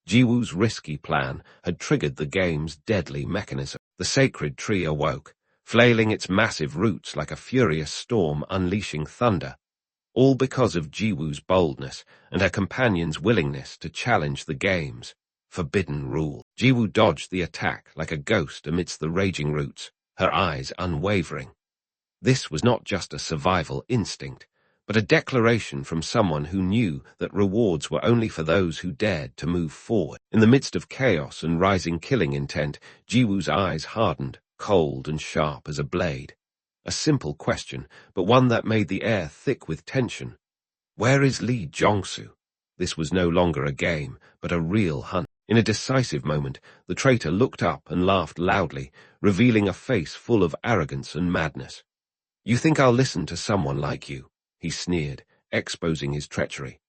Jiwoo's risky plan had triggered the game's deadly mechanism. The sacred tree awoke, flailing its massive roots like a furious storm unleashing thunder, all because of Jiwoo's boldness and her companion's willingness to challenge the game's forbidden rule. Jiwoo dodged the attack like a ghost amidst the raging roots, her eyes unwavering. This was not just a survival instinct, but a declaration from someone who knew that rewards were only for those who dared to move forward. In the midst of chaos and rising killing intent, Jiwoo's eyes hardened, cold and sharp as a blade. A simple question, but one that made the air thick with tension. Where is Lee Jong-soo? This was no longer a game, but a real hunt. In a decisive moment, the traitor looked up and laughed loudly, revealing a face full of arrogance and madness. "You think I'll listen to someone like you?" he sneered, exposing his treachery.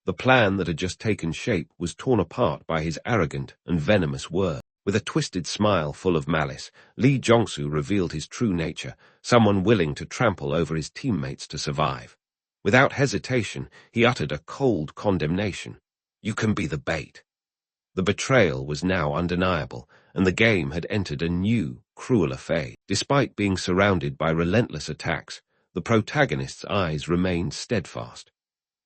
The plan that had just taken shape was torn apart by his arrogant and venomous words. With a twisted smile full of malice, Lee Jong-soo revealed his true nature, someone willing to trample over his teammates to survive. Without hesitation, he uttered a cold condemnation. "You can be the bait." The betrayal was now undeniable, and the game had entered a new, crueler phase. Despite being surrounded by relentless attacks, the protagonist's eyes remained steadfast.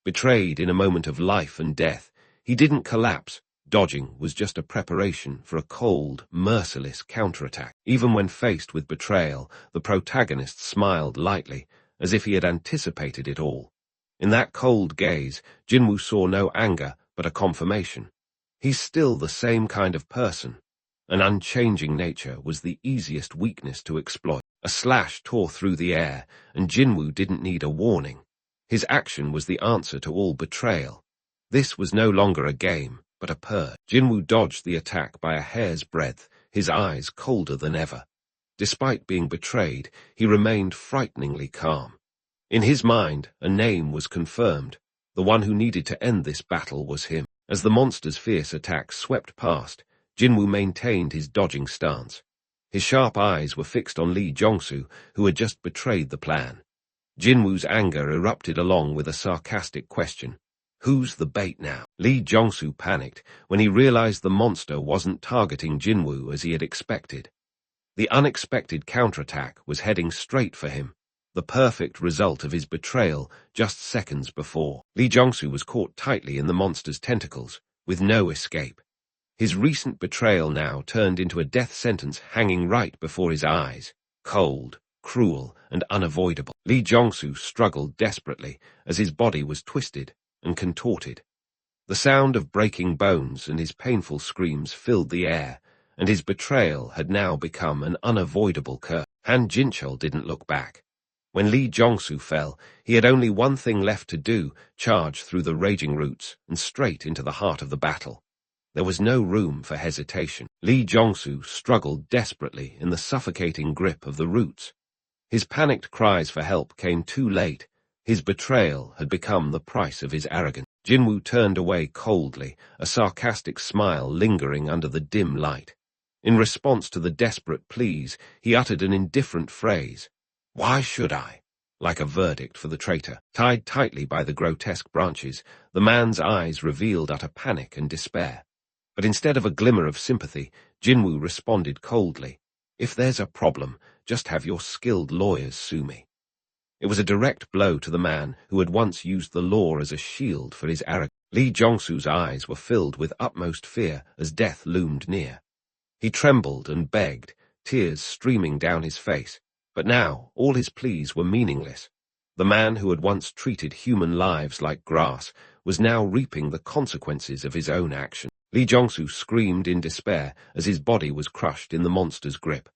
Betrayed in a moment of life and death, he didn't collapse. Dodging was just a preparation for a cold, merciless counterattack. Even when faced with betrayal, the protagonist smiled lightly, as if he had anticipated it all. In that cold gaze, Jinwoo saw no anger, but a confirmation. He's still the same kind of person. An unchanging nature was the easiest weakness to exploit. A slash tore through the air, and Jinwoo didn't need a warning. His action was the answer to all betrayal. This was no longer a game, but a purge. Jinwoo dodged the attack by a hair's breadth, his eyes colder than ever. Despite being betrayed, he remained frighteningly calm. In his mind, a name was confirmed. The one who needed to end this battle was him. As the monster's fierce attack swept past, Jinwoo maintained his dodging stance. His sharp eyes were fixed on Lee Jong-soo, who had just betrayed the plan. Jinwoo's anger erupted along with a sarcastic question. Who's the bait now? Lee Jong-soo panicked when he realized the monster wasn't targeting Jinwoo as he had expected. The unexpected counterattack was heading straight for him, the perfect result of his betrayal just seconds before. Lee Jong-soo was caught tightly in the monster's tentacles, with no escape. His recent betrayal now turned into a death sentence hanging right before his eyes, cold, cruel, and unavoidable. Lee Jong-soo struggled desperately as his body was twisted and contorted. The sound of breaking bones and his painful screams filled the air, and his betrayal had now become an unavoidable curse. Han Jinchul didn't look back. When Lee Jong-soo fell, he had only one thing left to do, charge through the raging roots and straight into the heart of the battle. There was no room for hesitation. Lee Jong-soo struggled desperately in the suffocating grip of the roots. His panicked cries for help came too late. His betrayal had become the price of his arrogance. Jinwoo turned away coldly, a sarcastic smile lingering under the dim light. In response to the desperate pleas, he uttered an indifferent phrase. "Why should I?" Like a verdict for the traitor. Tied tightly by the grotesque branches, the man's eyes revealed utter panic and despair. But instead of a glimmer of sympathy, Jinwoo responded coldly. "If there's a problem, just have your skilled lawyers sue me." It was a direct blow to the man who had once used the law as a shield for his arrogance. Lee Jong-soo's eyes were filled with utmost fear as death loomed near. He trembled and begged, tears streaming down his face. But now all his pleas were meaningless. The man who had once treated human lives like grass was now reaping the consequences of his own action. Lee Jong-soo screamed in despair as his body was crushed in the monster's grip.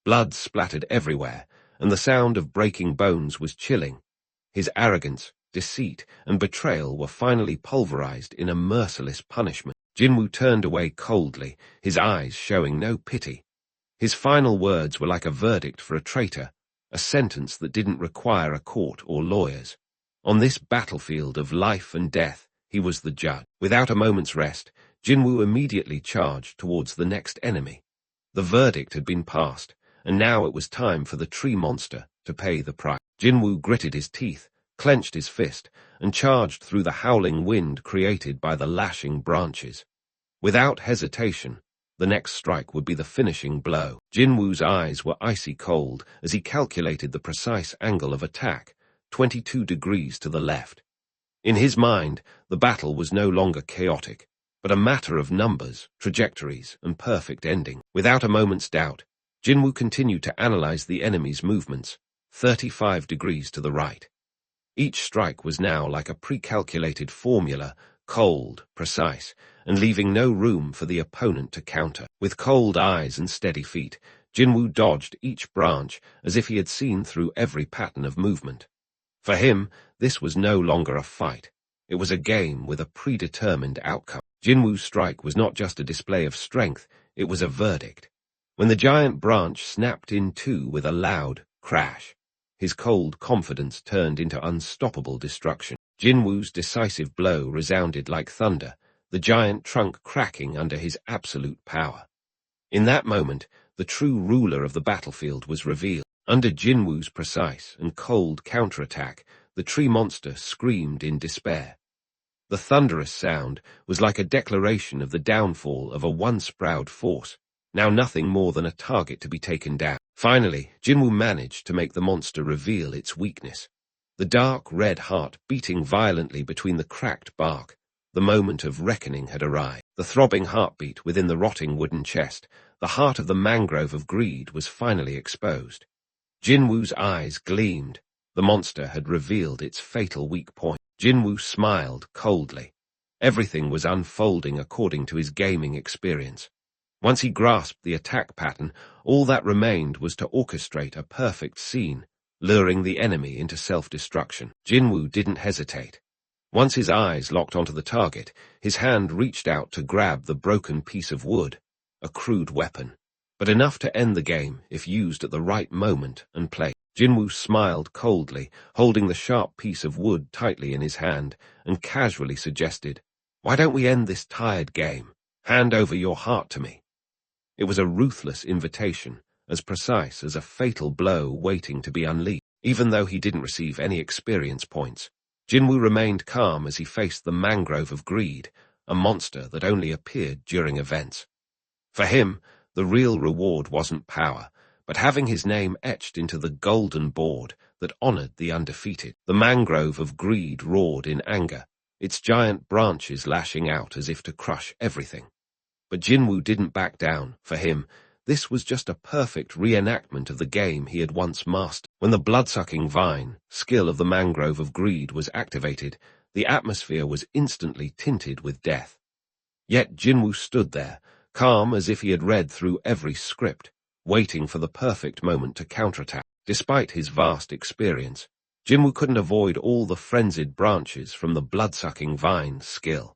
Blood splattered everywhere, and the sound of breaking bones was chilling. His arrogance, deceit, and betrayal were finally pulverized in a merciless punishment. Jinwoo turned away coldly, his eyes showing no pity. His final words were like a verdict for a traitor, a sentence that didn't require a court or lawyers. On this battlefield of life and death, he was the judge. Without a moment's rest, Jinwoo immediately charged towards the next enemy. The verdict had been passed, and now it was time for the tree monster to pay the price. Jinwoo gritted his teeth, clenched his fist, and charged through the howling wind created by the lashing branches. Without hesitation, The next strike would be the finishing blow. Jinwoo's eyes were icy cold as he calculated the precise angle of attack, 22 degrees to the left. In his mind, the battle was no longer chaotic, but a matter of numbers, trajectories, and perfect ending. Without a moment's doubt, Jinwoo continued to analyze the enemy's movements, 35 degrees to the right. Each strike was now like a pre-calculated formula, cold, precise, and leaving no room for the opponent to counter. With cold eyes and steady feet, Jinwoo dodged each branch as if he had seen through every pattern of movement. For him, this was no longer a fight. It was a game with a predetermined outcome. Jinwoo's strike was not just a display of strength, it was a verdict. When the giant branch snapped in two with a loud crash, his cold confidence turned into unstoppable destruction. Jinwoo's decisive blow resounded like thunder, the giant trunk cracking under his absolute power. In that moment, the true ruler of the battlefield was revealed. Under Jinwoo's precise and cold counterattack, the tree monster screamed in despair. The thunderous sound was like a declaration of the downfall of a once proud force, now nothing more than a target to be taken down. Finally, Jinwoo managed to make the monster reveal its weakness. The dark red heart beating violently between the cracked bark. The moment of reckoning had arrived. The throbbing heartbeat within the rotting wooden chest, the heart of the mangrove of greed, was finally exposed. Jinwoo's eyes gleamed. The monster had revealed its fatal weak point. Jinwoo smiled coldly. Everything was unfolding according to his gaming experience. Once he grasped the attack pattern, all that remained was to orchestrate a perfect scene, luring the enemy into self-destruction. Jinwoo didn't hesitate. Once his eyes locked onto the target, his hand reached out to grab the broken piece of wood, a crude weapon, but enough to end the game if used at the right moment and place. Jinwoo smiled coldly, holding the sharp piece of wood tightly in his hand, and casually suggested, "Why don't we end this tired game? Hand over your heart to me." It was a ruthless invitation, as precise as a fatal blow waiting to be unleashed. Even though he didn't receive any experience points, Jinwoo remained calm as he faced the mangrove of greed, a monster that only appeared during events. For him, the real reward wasn't power, but having his name etched into the golden board that honored the undefeated. The mangrove of greed roared in anger, its giant branches lashing out as if to crush everything. But Jinwoo didn't back down. For him, this was just a perfect reenactment of the game he had once mastered. When the blood-sucking vine, skill of the mangrove of greed, was activated, the atmosphere was instantly tinted with death. Yet Jinwoo stood there, calm as if he had read through every script, waiting for the perfect moment to counterattack. Despite his vast experience, Jinwoo couldn't avoid all the frenzied branches from the blood-sucking vine's skill.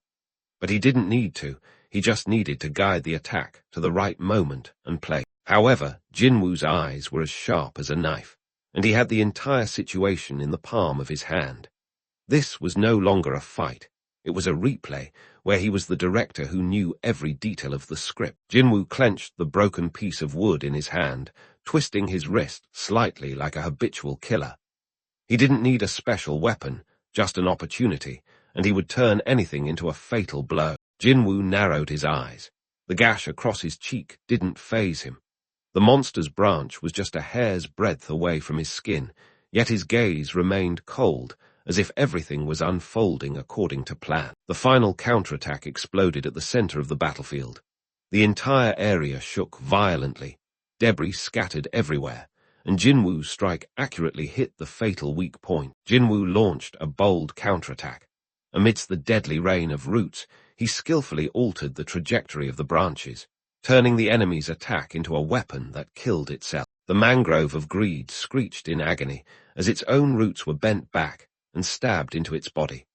But he didn't need to. He just needed to guide the attack to the right moment and play. However, Jinwoo's eyes were as sharp as a knife, and he had the entire situation in the palm of his hand. This was no longer a fight. It was a replay, where he was the director who knew every detail of the script. Jinwoo clenched the broken piece of wood in his hand, twisting his wrist slightly like a habitual killer. He didn't need a special weapon, just an opportunity, and he would turn anything into a fatal blow. Jinwoo narrowed his eyes. The gash across his cheek didn't faze him. The monster's branch was just a hair's breadth away from his skin, yet his gaze remained cold, as if everything was unfolding according to plan. The final counterattack exploded at the center of the battlefield. The entire area shook violently, debris scattered everywhere, and Jinwoo's strike accurately hit the fatal weak point. Jinwoo launched a bold counterattack. Amidst the deadly rain of roots, he skillfully altered the trajectory of the branches, turning the enemy's attack into a weapon that killed itself. The mangrove of greed screeched in agony as its own roots were bent back and stabbed into its body.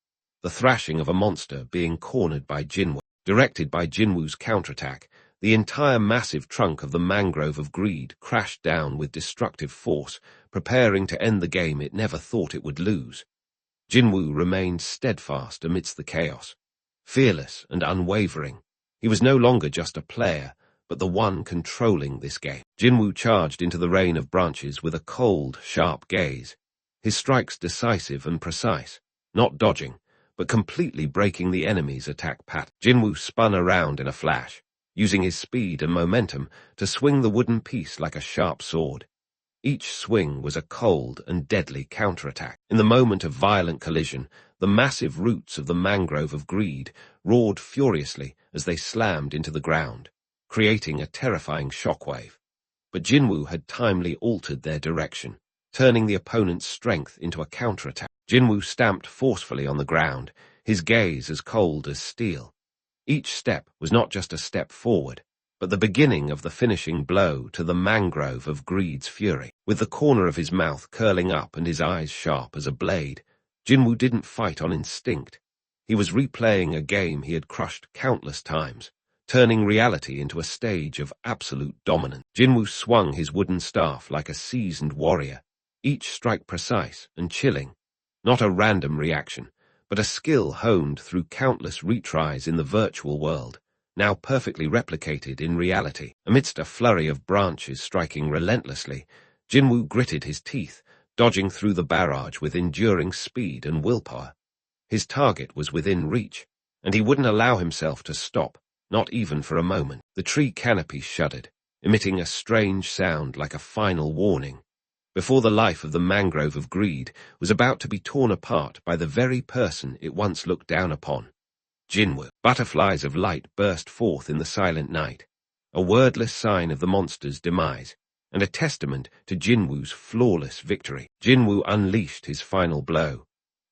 The thrashing of a monster being cornered by Jinwoo. Directed by Jinwoo's counterattack, the entire massive trunk of the mangrove of greed crashed down with destructive force, preparing to end the game it never thought it would lose. Jinwoo remained steadfast amidst the chaos, fearless and unwavering. He was no longer just a player, but the one controlling this game. Jinwoo charged into the rain of branches with a cold, sharp gaze, his strikes decisive and precise, not dodging, but completely breaking the enemy's attack pattern. Jinwoo spun around in a flash, using his speed and momentum to swing the wooden piece like a sharp sword. Each swing was a cold and deadly counterattack. In the moment of violent collision, the massive roots of the mangrove of greed roared furiously as they slammed into the ground, creating a terrifying shockwave. But Jinwoo had timely altered their direction, turning the opponent's strength into a counterattack. Jinwoo stamped forcefully on the ground, his gaze as cold as steel. Each step was not just a step forward, but the beginning of the finishing blow to the mangrove of greed's fury. With the corner of his mouth curling up and his eyes sharp as a blade, Jinwoo didn't fight on instinct. He was replaying a game he had crushed countless times, turning reality into a stage of absolute dominance. Jinwoo swung his wooden staff like a seasoned warrior, each strike precise and chilling, not a random reaction, but a skill honed through countless retries in the virtual world, now perfectly replicated in reality. Amidst a flurry of branches striking relentlessly, Jinwoo gritted his teeth, dodging through the barrage with enduring speed and willpower. His target was within reach, and he wouldn't allow himself to stop, not even for a moment. The tree canopy shuddered, emitting a strange sound like a final warning, before the life of the mangrove of greed was about to be torn apart by the very person it once looked down upon. Jinwoo. Butterflies of light burst forth in the silent night, a wordless sign of the monster's demise, and a testament to Jinwoo's flawless victory. Jinwoo unleashed his final blow.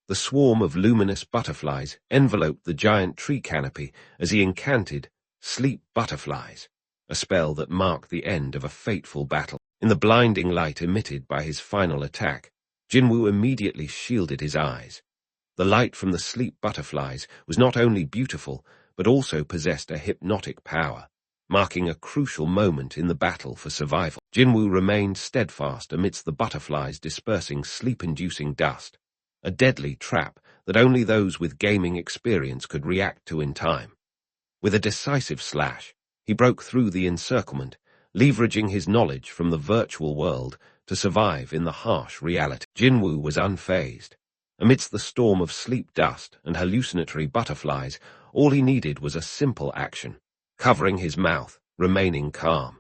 The swarm of luminous butterflies enveloped the giant tree canopy as he incanted, "Sleep, butterflies," a spell that marked the end of a fateful battle. In the blinding light emitted by his final attack, Jinwoo immediately shielded his eyes. The light from the sleep butterflies was not only beautiful, but also possessed a hypnotic power, marking a crucial moment in the battle for survival. Jinwoo remained steadfast amidst the butterflies dispersing sleep-inducing dust, a deadly trap that only those with gaming experience could react to in time. With a decisive slash, he broke through the encirclement, leveraging his knowledge from the virtual world to survive in the harsh reality. Jinwoo was unfazed. Amidst the storm of sleep dust and hallucinatory butterflies, all he needed was a simple action: covering his mouth, remaining calm.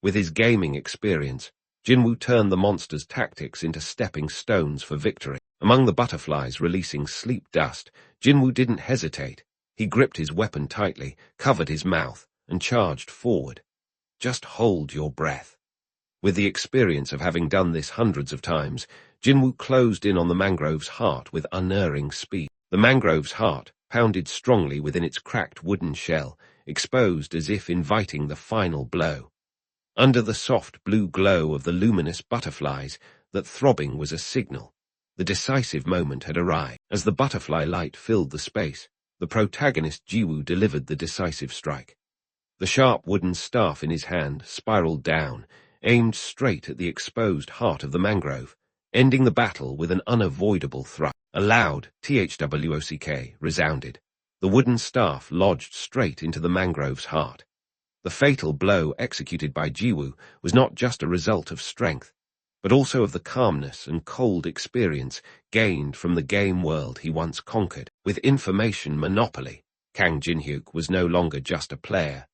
With his gaming experience, Jinwoo turned the monster's tactics into stepping stones for victory. Among the butterflies releasing sleep dust, Jinwoo didn't hesitate. He gripped his weapon tightly, covered his mouth, and charged forward. Just hold your breath. With the experience of having done this hundreds of times, Jinwoo closed in on the mangrove's heart with unerring speed. The mangrove's heart pounded strongly within its cracked wooden shell, exposed as if inviting the final blow. Under the soft blue glow of the luminous butterflies, that throbbing was a signal. The decisive moment had arrived. As the butterfly light filled the space, the protagonist Jinwoo delivered the decisive strike. The sharp wooden staff in his hand spiraled down, aimed straight at the exposed heart of the mangrove, ending the battle with an unavoidable thrust. A loud thwock resounded. The wooden staff lodged straight into the mangrove's heart. The fatal blow executed by Jinwoo was not just a result of strength, but also of the calmness and cold experience gained from the game world he once conquered. With information monopoly, Kang Jinhyuk was no longer just a player.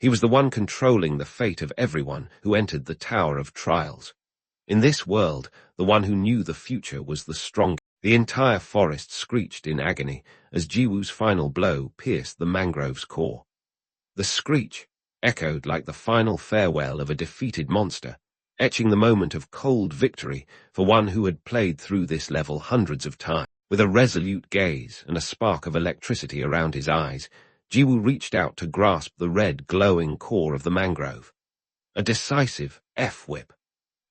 He was the one controlling the fate of everyone who entered the Tower of Trials. In this world, the one who knew the future was the strongest. The entire forest screeched in agony as Jinwoo's final blow pierced the mangrove's core. The screech echoed like the final farewell of a defeated monster, etching the moment of cold victory for one who had played through this level hundreds of times. With a resolute gaze and a spark of electricity around his eyes, Jinwoo reached out to grasp the red, glowing core of the mangrove. A decisive F-whip.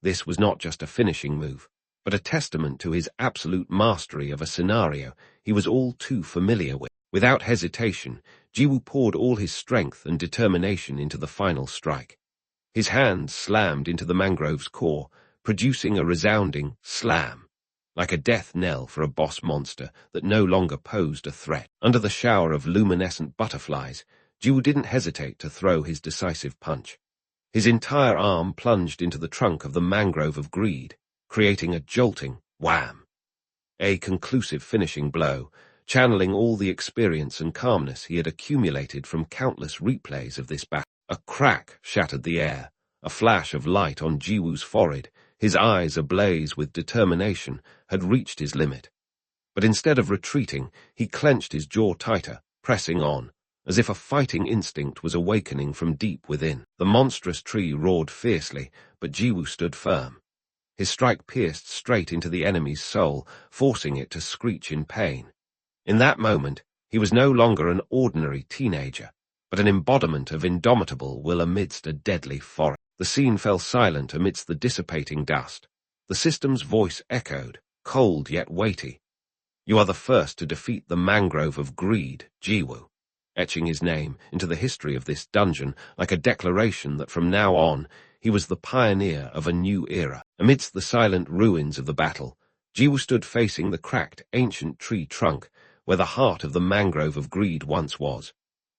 This was not just a finishing move, but a testament to his absolute mastery of a scenario he was all too familiar with. Without hesitation, Jinwoo poured all his strength and determination into the final strike. His hand slammed into the mangrove's core, producing a resounding slam, like a death knell for a boss monster that no longer posed a threat. Under the shower of luminescent butterflies, Jinwoo didn't hesitate to throw his decisive punch. His entire arm plunged into the trunk of the mangrove of greed, creating a jolting wham. A conclusive finishing blow, channeling all the experience and calmness he had accumulated from countless replays of this battle. A crack shattered the air, a flash of light on Jiwoo's forehead, his eyes ablaze with determination, had reached his limit. But instead of retreating, he clenched his jaw tighter, pressing on, as if a fighting instinct was awakening from deep within. The monstrous tree roared fiercely, but Jiwoo stood firm. His strike pierced straight into the enemy's soul, forcing it to screech in pain. In that moment, he was no longer an ordinary teenager, but an embodiment of indomitable will amidst a deadly forest. The scene fell silent amidst the dissipating dust. The system's voice echoed, cold yet weighty. "You are the first to defeat the mangrove of greed, Jiwoo," etching his name into the history of this dungeon like a declaration that from now on he was the pioneer of a new era. Amidst the silent ruins of the battle, Jiwoo stood facing the cracked ancient tree trunk where the heart of the mangrove of greed once was.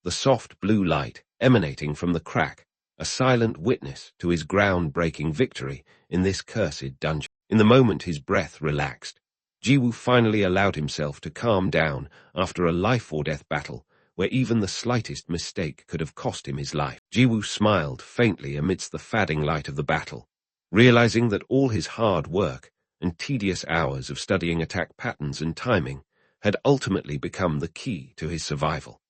The soft blue light emanating from the crack, a silent witness to his ground-breaking victory in this cursed dungeon. In the moment his breath relaxed, Jiwoo finally allowed himself to calm down after a life-or-death battle where even the slightest mistake could have cost him his life. Jiwoo smiled faintly amidst the fading light of the battle, realizing that all his hard work and tedious hours of studying attack patterns and timing had ultimately become the key to his survival.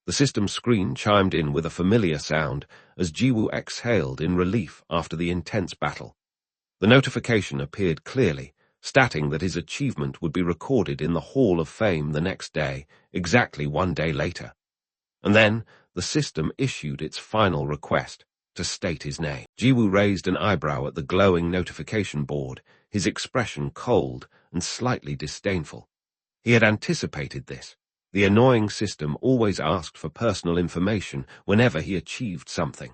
The system screen chimed in with a familiar sound as Jiwoo exhaled in relief after the intense battle. The notification appeared clearly, stating that his achievement would be recorded in the Hall of Fame the next day, exactly 1 day later. And then, the system issued its final request, to state his name. Jiwoo raised an eyebrow at the glowing notification board, his expression cold and slightly disdainful. He had anticipated this. The annoying system always asked for personal information whenever he achieved something.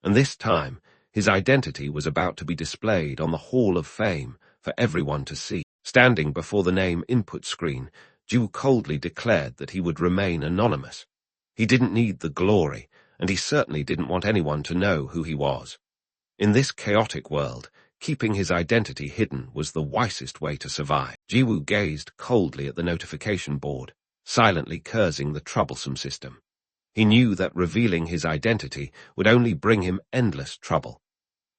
And this time, his identity was about to be displayed on the Hall of Fame for everyone to see. Standing before the name input screen, Jiwoo coldly declared that he would remain anonymous. He didn't need the glory, and he certainly didn't want anyone to know who he was. In this chaotic world, keeping his identity hidden was the wisest way to survive. Jiwoo gazed coldly at the notification board, silently cursing the troublesome system. He knew that revealing his identity would only bring him endless trouble.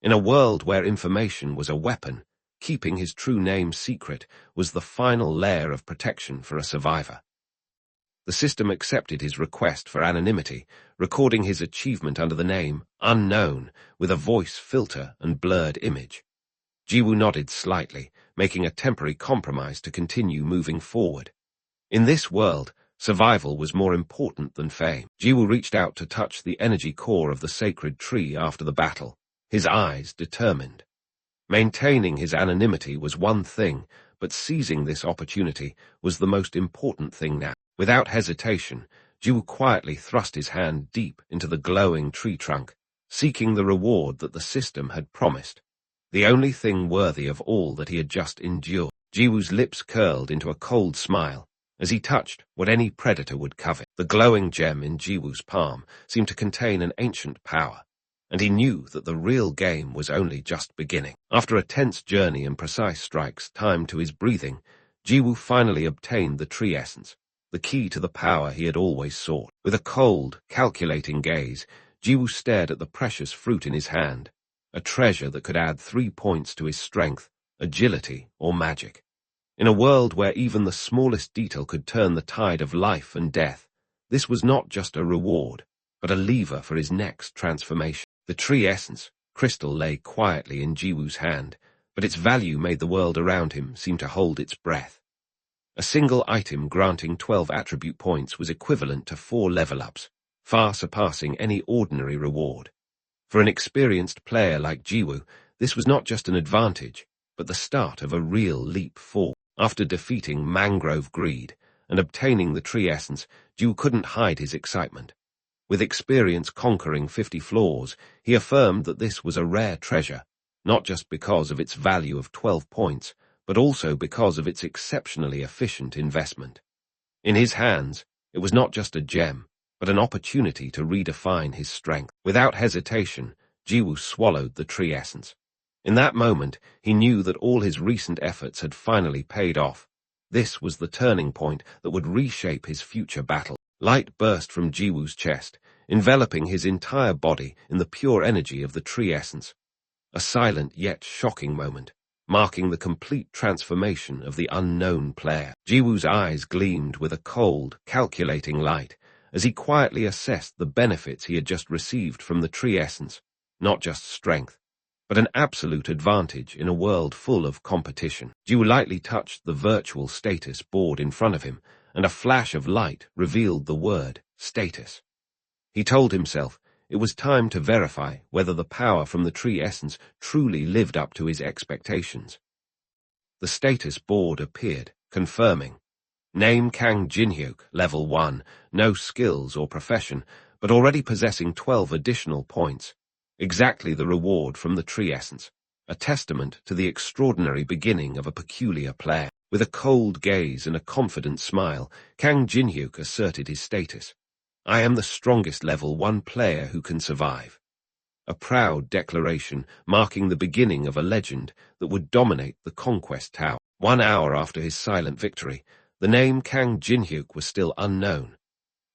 In a world where information was a weapon, keeping his true name secret was the final layer of protection for a survivor. The system accepted his request for anonymity, recording his achievement under the name Unknown with a voice filter and blurred image. Jiwoo nodded slightly, making a temporary compromise to continue moving forward. In this world, survival was more important than fame. Jiwoo reached out to touch the energy core of the sacred tree after the battle, his eyes determined. Maintaining his anonymity was one thing, but seizing this opportunity was the most important thing now. Without hesitation, Jiwoo quietly thrust his hand deep into the glowing tree trunk, seeking the reward that the system had promised, the only thing worthy of all that he had just endured. Jiwoo's lips curled into a cold smile as he touched what any predator would covet. The glowing gem in Jiwoo's palm seemed to contain an ancient power, and he knew that the real game was only just beginning. After a tense journey and precise strikes timed to his breathing, Jiwoo finally obtained the tree essence, the key to the power he had always sought. With a cold, calculating gaze, Jiwoo stared at the precious fruit in his hand, a treasure that could add 3 points to his strength, agility, or magic. In a world where even the smallest detail could turn the tide of life and death, this was not just a reward, but a lever for his next transformation. The tree essence, crystal, lay quietly in Jiwoo's hand, but its value made the world around him seem to hold its breath. A single item granting 12 attribute points was equivalent to 4 level-ups, far surpassing any ordinary reward. For an experienced player like Jiwoo, this was not just an advantage, but the start of a real leap forward. After defeating Mangrove Greed and obtaining the tree essence, Jiwoo couldn't hide his excitement. With experience conquering 50 floors, he affirmed that this was a rare treasure, not just because of its value of 12 points, but also because of its exceptionally efficient investment. In his hands, it was not just a gem, but an opportunity to redefine his strength. Without hesitation, Jiwoo swallowed the tree essence. In that moment, he knew that all his recent efforts had finally paid off. This was the turning point that would reshape his future battle. Light burst from Jiwoo's chest, enveloping his entire body in the pure energy of the tree essence. A silent yet shocking moment, marking the complete transformation of the unknown player. Jiwoo's eyes gleamed with a cold, calculating light as he quietly assessed the benefits he had just received from the tree essence. Not just strength, but an absolute advantage in a world full of competition. Jiwoo lightly touched the virtual status board in front of him, and a flash of light revealed the word status. He told himself it was time to verify whether the power from the tree essence truly lived up to his expectations. The status board appeared, confirming. Name Kang Jinhyuk, level 1, no skills or profession, but already possessing 12 additional points. Exactly the reward from the tree essence, a testament to the extraordinary beginning of a peculiar player. With a cold gaze and a confident smile, Kang Jinhyuk asserted his status. I am the strongest level 1 player who can survive. A proud declaration marking the beginning of a legend that would dominate the Conquest Tower. 1 hour after his silent victory, the name Kang Jinhyuk was still unknown,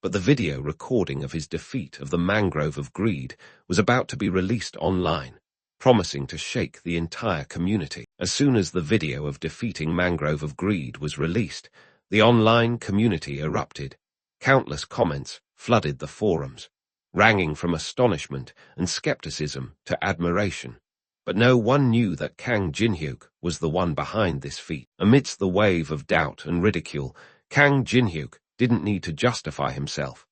but the video recording of his defeat of the Mangrove of Greed was about to be released online, promising to shake the entire community. As soon as the video of defeating Mangrove of Greed was released, the online community erupted. Countless comments flooded the forums, ranging from astonishment and skepticism to admiration. But no one knew that Kang Jinhyuk was the one behind this feat. Amidst the wave of doubt and ridicule, Kang Jinhyuk didn't need to justify himself.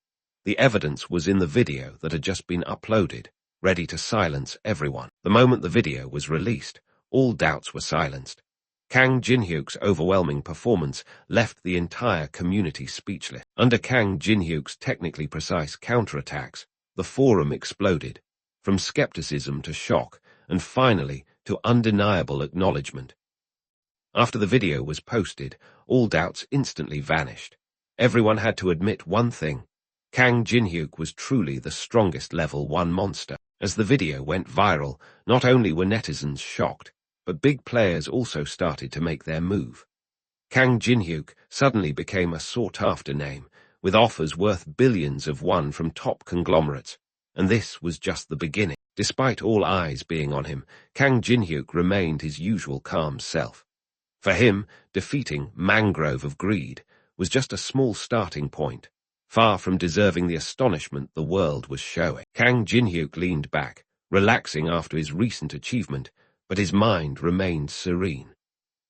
The evidence was in the video that had just been uploaded, ready to silence everyone. The moment the video was released, all doubts were silenced. Kang Jinhyuk's overwhelming performance left the entire community speechless. Under Kang Jinhyuk's technically precise counterattacks, the forum exploded, from skepticism to shock, and finally to undeniable acknowledgement. After the video was posted, all doubts instantly vanished. Everyone had to admit one thing: Kang Jinhyuk was truly the strongest level 1 monster. As the video went viral, not only were netizens shocked, but big players also started to make their move. Kang Jinhyuk suddenly became a sought-after name, with offers worth billions of won from top conglomerates, and this was just the beginning. Despite all eyes being on him, Kang Jinhyuk remained his usual calm self. For him, defeating Mangrove of Greed was just a small starting point, far from deserving the astonishment the world was showing. Kang Jinhyuk leaned back, relaxing after his recent achievement, but his mind remained serene.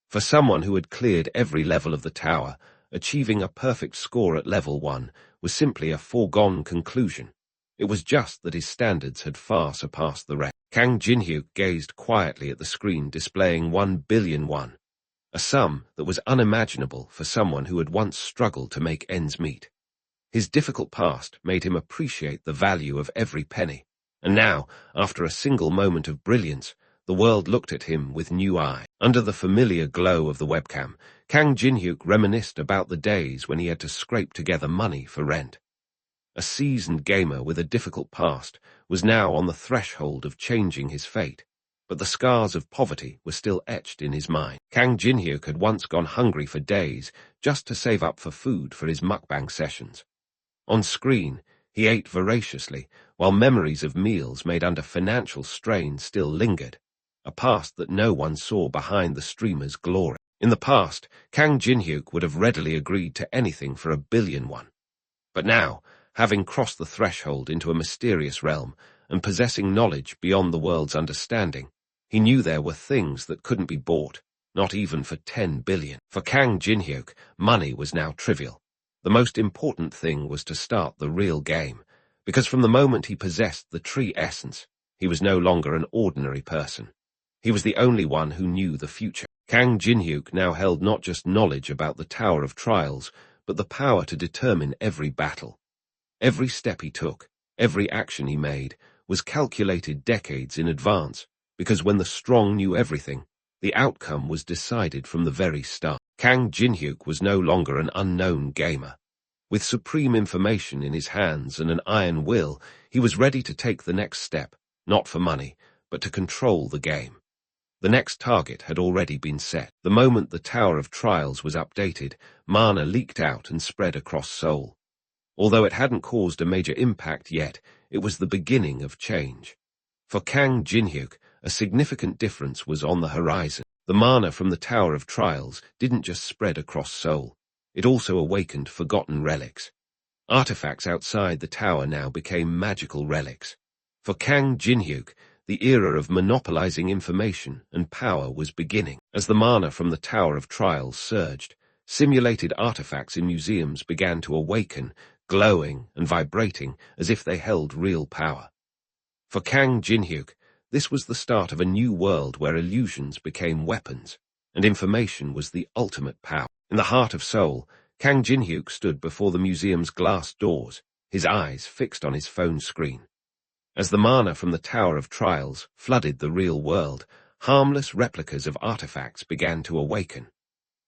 For someone who had cleared every level of the tower, achieving a perfect score at level 1 was simply a foregone conclusion. It was just that his standards had far surpassed the rest. Kang Jinhyuk gazed quietly at the screen displaying 1 billion won, a sum that was unimaginable for someone who had once struggled to make ends meet. His difficult past made him appreciate the value of every penny, and now, after a single moment of brilliance, the world looked at him with new eyes. Under the familiar glow of the webcam, Kang Jinhyuk reminisced about the days when he had to scrape together money for rent. A seasoned gamer with a difficult past was now on the threshold of changing his fate, but the scars of poverty were still etched in his mind. Kang Jinhyuk had once gone hungry for days just to save up for food for his mukbang sessions. On screen, he ate voraciously, while memories of meals made under financial strain still lingered, a past that no one saw behind the streamer's glory. In the past, Kang Jinhyuk would have readily agreed to anything for 1 billion won. But now, having crossed the threshold into a mysterious realm and possessing knowledge beyond the world's understanding, he knew there were things that couldn't be bought, not even for 10 billion. For Kang Jinhyuk, money was now trivial. The most important thing was to start the real game, because from the moment he possessed the tree essence, he was no longer an ordinary person. He was the only one who knew the future. Kang Jinhyuk now held not just knowledge about the Tower of Trials, but the power to determine every battle. Every step he took, every action he made, was calculated decades in advance, because when the strong knew everything, the outcome was decided from the very start. Kang Jinhyuk was no longer an unknown gamer. With supreme information in his hands and an iron will, he was ready to take the next step, not for money, but to control the game. The next target had already been set. The moment the Tower of Trials was updated, mana leaked out and spread across Seoul. Although it hadn't caused a major impact yet, it was the beginning of change. For Kang Jinhyuk, a significant difference was on the horizon. The mana from the Tower of Trials didn't just spread across Seoul. It also awakened forgotten relics. Artifacts outside the tower now became magical relics. For Kang Jinhyuk, the era of monopolizing information and power was beginning. As the mana from the Tower of Trials surged, simulated artifacts in museums began to awaken, glowing and vibrating as if they held real power. For Kang Jinhyuk, this was the start of a new world where illusions became weapons, and information was the ultimate power. In the heart of Seoul, Kang Jinhyuk stood before the museum's glass doors, his eyes fixed on his phone screen. As the mana from the Tower of Trials flooded the real world, harmless replicas of artifacts began to awaken.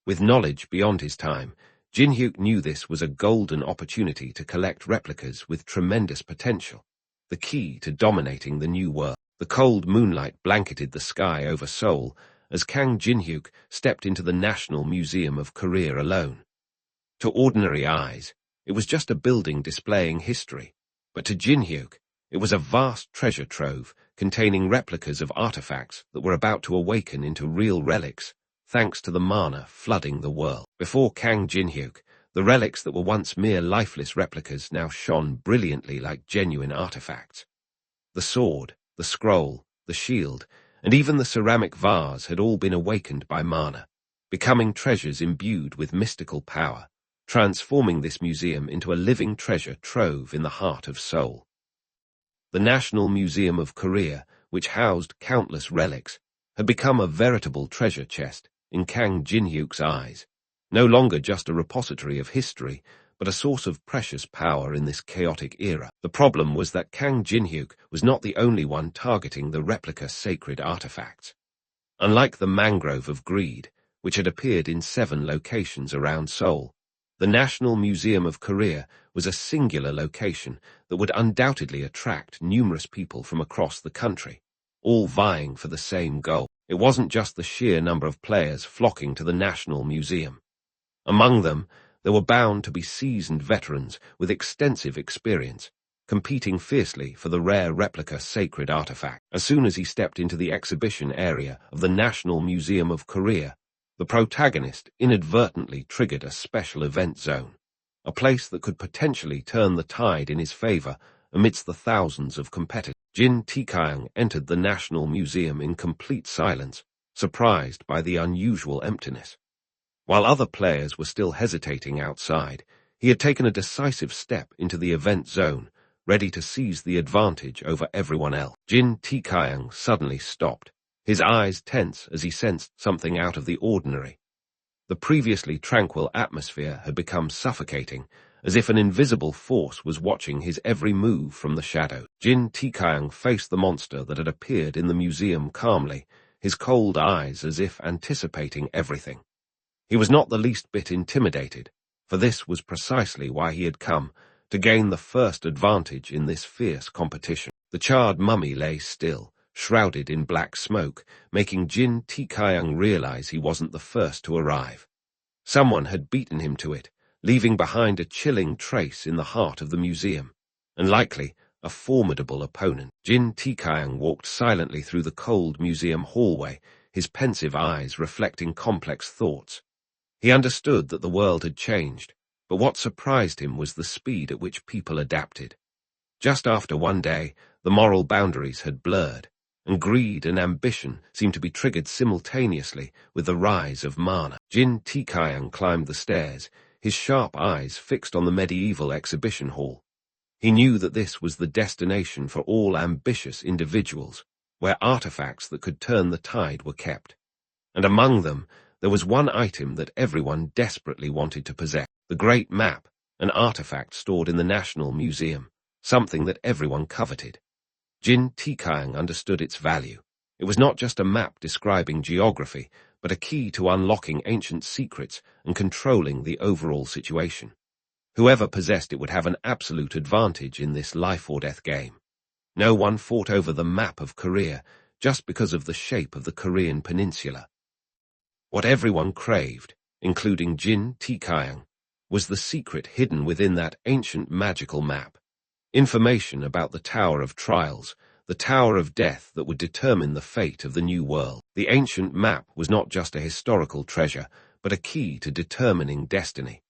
With knowledge beyond his time, Jinhyuk knew this was a golden opportunity to collect replicas with tremendous potential, the key to dominating the new world. The cold moonlight blanketed the sky over Seoul as Kang Jinhyuk stepped into the National Museum of Korea alone. To ordinary eyes, it was just a building displaying history, but to Jinhyuk, it was a vast treasure trove containing replicas of artifacts that were about to awaken into real relics, thanks to the mana flooding the world. Before Kang Jinhyuk, the relics that were once mere lifeless replicas now shone brilliantly like genuine artifacts. The sword, the scroll, the shield, and even the ceramic vase had all been awakened by mana, becoming treasures imbued with mystical power, transforming this museum into a living treasure trove in the heart of Seoul. The National Museum of Korea, which housed countless relics, had become a veritable treasure chest in Kang Jinhyuk's eyes, no longer just a repository of history, but a source of precious power in this chaotic era. The problem was that Kang Jinhyuk was not the only one targeting the replica sacred artifacts. Unlike the Mangrove of Greed, which had appeared in 7 locations around Seoul, the National Museum of Korea was a singular location that would undoubtedly attract numerous people from across the country, all vying for the same goal. It wasn't just the sheer number of players flocking to the National Museum. Among them, there were bound to be seasoned veterans with extensive experience, competing fiercely for the rare replica sacred artifact. As soon as he stepped into the exhibition area of the National Museum of Korea, the protagonist inadvertently triggered a special event zone, a place that could potentially turn the tide in his favor amidst the thousands of competitors. Jin Taekyung entered the National Museum in complete silence, surprised by the unusual emptiness. While other players were still hesitating outside, he had taken a decisive step into the event zone, ready to seize the advantage over everyone else. Jin Taekyung suddenly stopped, his eyes tense as he sensed something out of the ordinary. The previously tranquil atmosphere had become suffocating, as if an invisible force was watching his every move from the shadows. Jin Taekyung faced the monster that had appeared in the museum calmly, his cold eyes as if anticipating everything. He was not the least bit intimidated, for this was precisely why he had come, to gain the first advantage in this fierce competition. The charred mummy lay still, shrouded in black smoke, making Jin Taekyung realize he wasn't the first to arrive. Someone had beaten him to it, leaving behind a chilling trace in the heart of the museum, and likely a formidable opponent. Jin Taekyung walked silently through the cold museum hallway, his pensive eyes reflecting complex thoughts. He understood that the world had changed, but what surprised him was the speed at which people adapted. Just after one day, the moral boundaries had blurred, and greed and ambition seemed to be triggered simultaneously with the rise of mana. Jin Taekyung climbed the stairs, his sharp eyes fixed on the medieval exhibition hall. He knew that this was the destination for all ambitious individuals, where artifacts that could turn the tide were kept. And among them, there was one item that everyone desperately wanted to possess: the Great Map, an artifact stored in the National Museum, something that everyone coveted. Jin Taekyung understood its value. It was not just a map describing geography, but a key to unlocking ancient secrets and controlling the overall situation. Whoever possessed it would have an absolute advantage in this life-or-death game. No one fought over the map of Korea just because of the shape of the Korean peninsula. What everyone craved, including Jin Taekyung, was the secret hidden within that ancient magical map. Information about the Tower of Trials, the Tower of Death that would determine the fate of the new world. The ancient map was not just a historical treasure, but a key to determining destiny.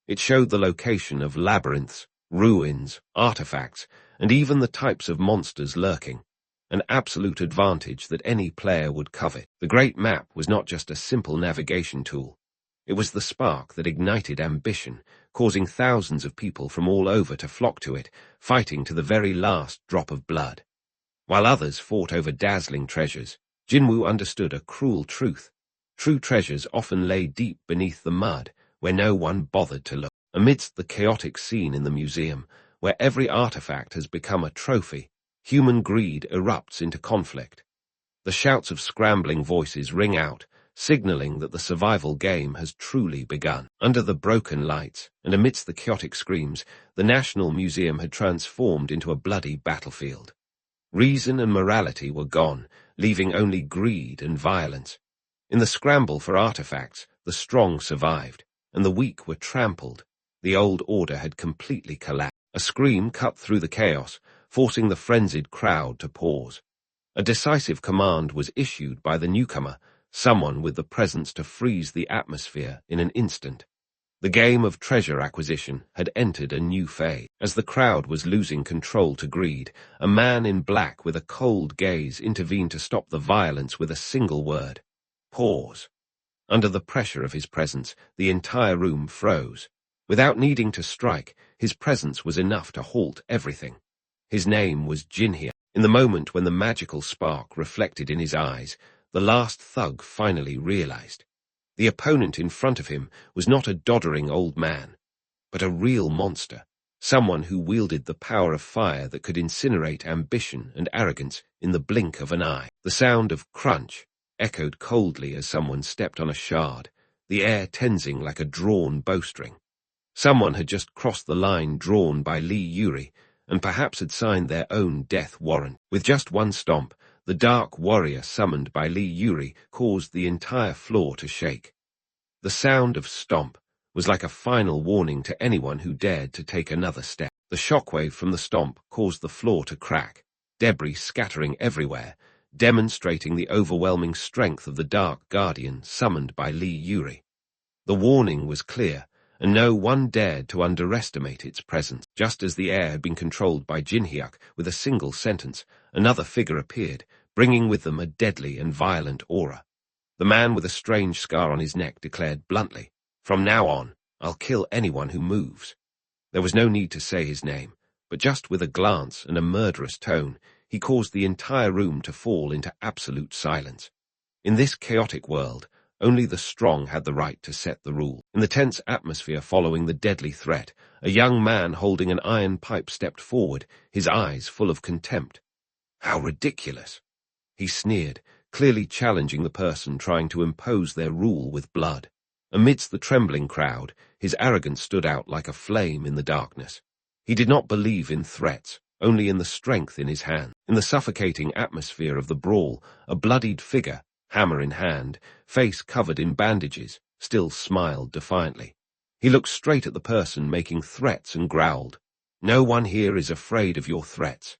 It showed the location of labyrinths, ruins, artifacts, and even the types of monsters lurking, an absolute advantage that any player would covet. The Great Map was not just a simple navigation tool. It was the spark that ignited ambition, causing thousands of people from all over to flock to it, fighting to the very last drop of blood. While others fought over dazzling treasures, Jinwoo understood a cruel truth. True treasures often lay deep beneath the mud, where no one bothered to look. Amidst the chaotic scene in the museum, where every artifact has become a trophy, human greed erupts into conflict. The shouts of scrambling voices ring out, signaling that the survival game has truly begun. Under the broken lights, and amidst the chaotic screams, the National Museum had transformed into a bloody battlefield. Reason and morality were gone, leaving only greed and violence. In the scramble for artifacts, the strong survived, and the weak were trampled. The old order had completely collapsed. A scream cut through the chaos, forcing the frenzied crowd to pause. A decisive command was issued by the newcomer, someone with the presence to freeze the atmosphere in an instant. The game of treasure acquisition had entered a new phase. As the crowd was losing control to greed, a man in black with a cold gaze intervened to stop the violence with a single word: pause. Under the pressure of his presence, the entire room froze. Without needing to strike, his presence was enough to halt everything. His name was Jinhye. In the moment when the magical spark reflected in his eyes, the last thug finally realized. The opponent in front of him was not a doddering old man, but a real monster, someone who wielded the power of fire that could incinerate ambition and arrogance in the blink of an eye. The sound of crunch echoed coldly as someone stepped on a shard, the air tensing like a drawn bowstring. Someone had just crossed the line drawn by Lee Yuri, and perhaps had signed their own death warrant. With just one stomp, the dark warrior summoned by Lee Yuri caused the entire floor to shake. The sound of stomp was like a final warning to anyone who dared to take another step. The shockwave from the stomp caused the floor to crack, debris scattering everywhere, demonstrating the overwhelming strength of the Dark Guardian summoned by Lee Yuri. The warning was clear, and no one dared to underestimate its presence. Just as the air had been controlled by Jinhyuk with a single sentence, another figure appeared, bringing with them a deadly and violent aura. The man with a strange scar on his neck declared bluntly, "From now on, I'll kill anyone who moves." There was no need to say his name, but just with a glance and a murderous tone, he caused the entire room to fall into absolute silence. In this chaotic world, only the strong had the right to set the rule. In the tense atmosphere following the deadly threat, a young man holding an iron pipe stepped forward, his eyes full of contempt. "How ridiculous!" he sneered, clearly challenging the person trying to impose their rule with blood. Amidst the trembling crowd, his arrogance stood out like a flame in the darkness. He did not believe in threats, only in the strength in his hand. In the suffocating atmosphere of the brawl, a bloodied figure, hammer in hand, face covered in bandages, still smiled defiantly. He looked straight at the person making threats and growled, "No one here is afraid of your threats."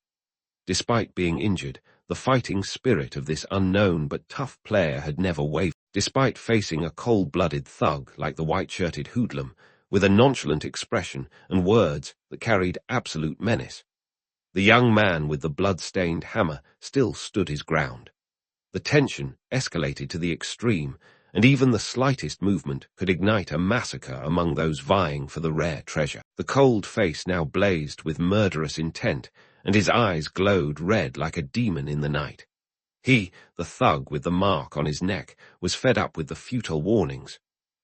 Despite being injured, the fighting spirit of this unknown but tough player had never wavered. Despite facing a cold-blooded thug like the white-shirted hoodlum, with a nonchalant expression and words that carried absolute menace, the young man with the blood-stained hammer still stood his ground. The tension escalated to the extreme, and even the slightest movement could ignite a massacre among those vying for the rare treasure. The cold face now blazed with murderous intent, and his eyes glowed red like a demon in the night. He, the thug with the mark on his neck, was fed up with the futile warnings.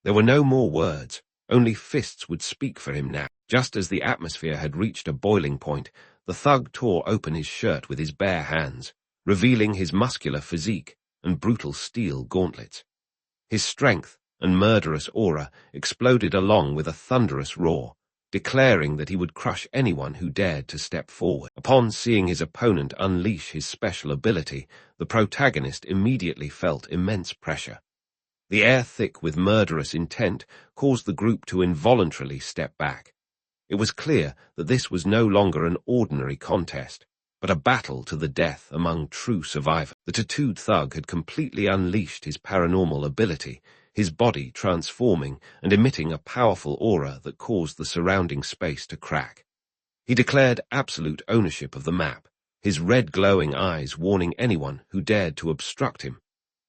There were no more words, only fists would speak for him now. Just as the atmosphere had reached a boiling point, the thug tore open his shirt with his bare hands, revealing his muscular physique and brutal steel gauntlets. His strength and murderous aura exploded along with a thunderous roar, declaring that he would crush anyone who dared to step forward. Upon seeing his opponent unleash his special ability, the protagonist immediately felt immense pressure. The air thick with murderous intent caused the group to involuntarily step back. It was clear that this was no longer an ordinary contest, but a battle to the death among true survivors. The tattooed thug had completely unleashed his paranormal ability, his body transforming and emitting a powerful aura that caused the surrounding space to crack. He declared absolute ownership of the map, his red glowing eyes warning anyone who dared to obstruct him.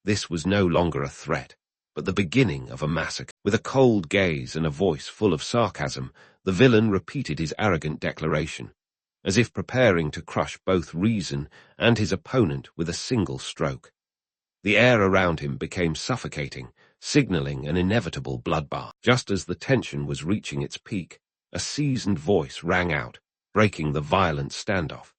This was no longer a threat, but the beginning of a massacre. With a cold gaze and a voice full of sarcasm, the villain repeated his arrogant declaration, as if preparing to crush both reason and his opponent with a single stroke. The air around him became suffocating, signaling an inevitable bloodbath. Just as the tension was reaching its peak, a seasoned voice rang out, breaking the violent standoff.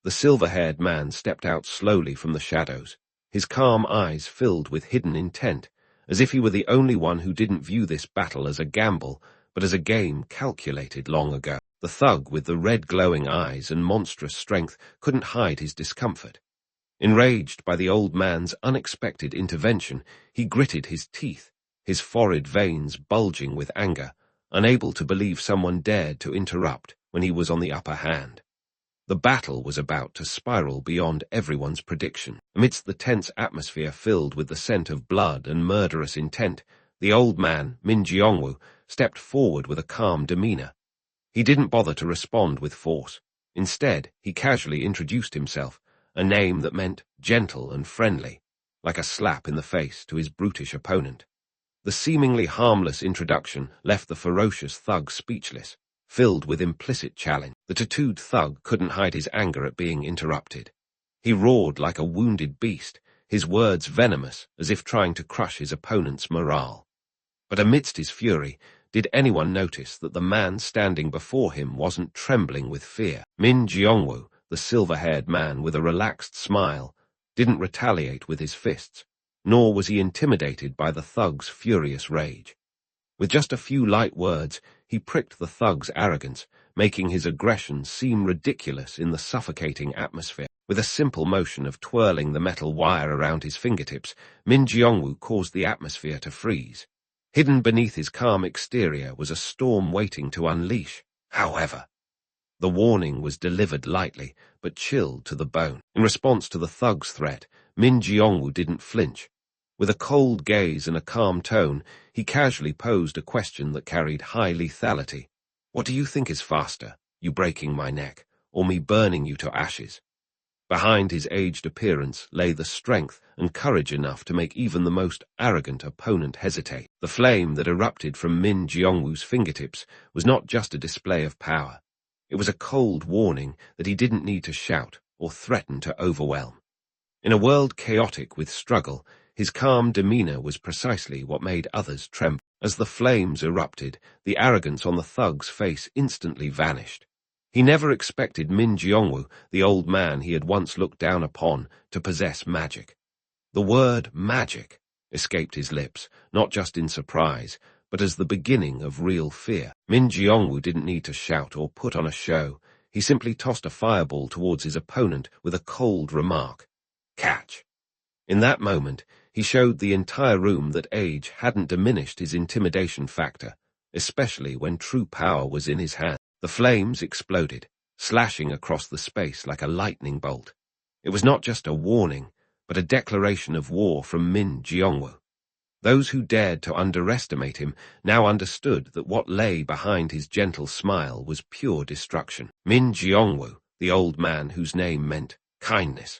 The silver-haired man stepped out slowly from the shadows, his calm eyes filled with hidden intent, as if he were the only one who didn't view this battle as a gamble, but as a game calculated long ago. The thug with the red glowing eyes and monstrous strength couldn't hide his discomfort. Enraged by the old man's unexpected intervention, he gritted his teeth, his forehead veins bulging with anger, unable to believe someone dared to interrupt when he was on the upper hand. The battle was about to spiral beyond everyone's prediction. Amidst the tense atmosphere filled with the scent of blood and murderous intent, the old man, Min Jeongwoo, stepped forward with a calm demeanor. He didn't bother to respond with force. Instead, he casually introduced himself, a name that meant gentle and friendly, like a slap in the face to his brutish opponent. The seemingly harmless introduction left the ferocious thug speechless, filled with implicit challenge. The tattooed thug couldn't hide his anger at being interrupted. He roared like a wounded beast, his words venomous as if trying to crush his opponent's morale. But amidst his fury, did anyone notice that the man standing before him wasn't trembling with fear? Min Jeongwoo, the silver-haired man with a relaxed smile, didn't retaliate with his fists, nor was he intimidated by the thug's furious rage. With just a few light words, he pricked the thug's arrogance, making his aggression seem ridiculous in the suffocating atmosphere. With a simple motion of twirling the metal wire around his fingertips, Min Jeongwoo caused the atmosphere to freeze. Hidden beneath his calm exterior was a storm waiting to unleash. However, the warning was delivered lightly, but chilled to the bone. In response to the thug's threat, Min Jeongwoo didn't flinch. With a cold gaze and a calm tone, he casually posed a question that carried high lethality. What do you think is faster, you breaking my neck, or me burning you to ashes? Behind his aged appearance lay the strength and courage enough to make even the most arrogant opponent hesitate. The flame that erupted from Min Jeongwoo's fingertips was not just a display of power. It was a cold warning that he didn't need to shout or threaten to overwhelm. In a world chaotic with struggle, his calm demeanor was precisely what made others tremble. As the flames erupted, the arrogance on the thug's face instantly vanished. He never expected Min Jeongwoo, the old man he had once looked down upon, to possess magic. The word magic escaped his lips, not just in surprise, but as the beginning of real fear. Min Jeongwoo didn't need to shout or put on a show. He simply tossed a fireball towards his opponent with a cold remark, "Catch." In that moment, he showed the entire room that age hadn't diminished his intimidation factor, especially when true power was in his hand. The flames exploded, slashing across the space like a lightning bolt. It was not just a warning, but a declaration of war from Min Jeongwoo. Those who dared to underestimate him now understood that what lay behind his gentle smile was pure destruction. Min Jeongwoo, the old man whose name meant kindness,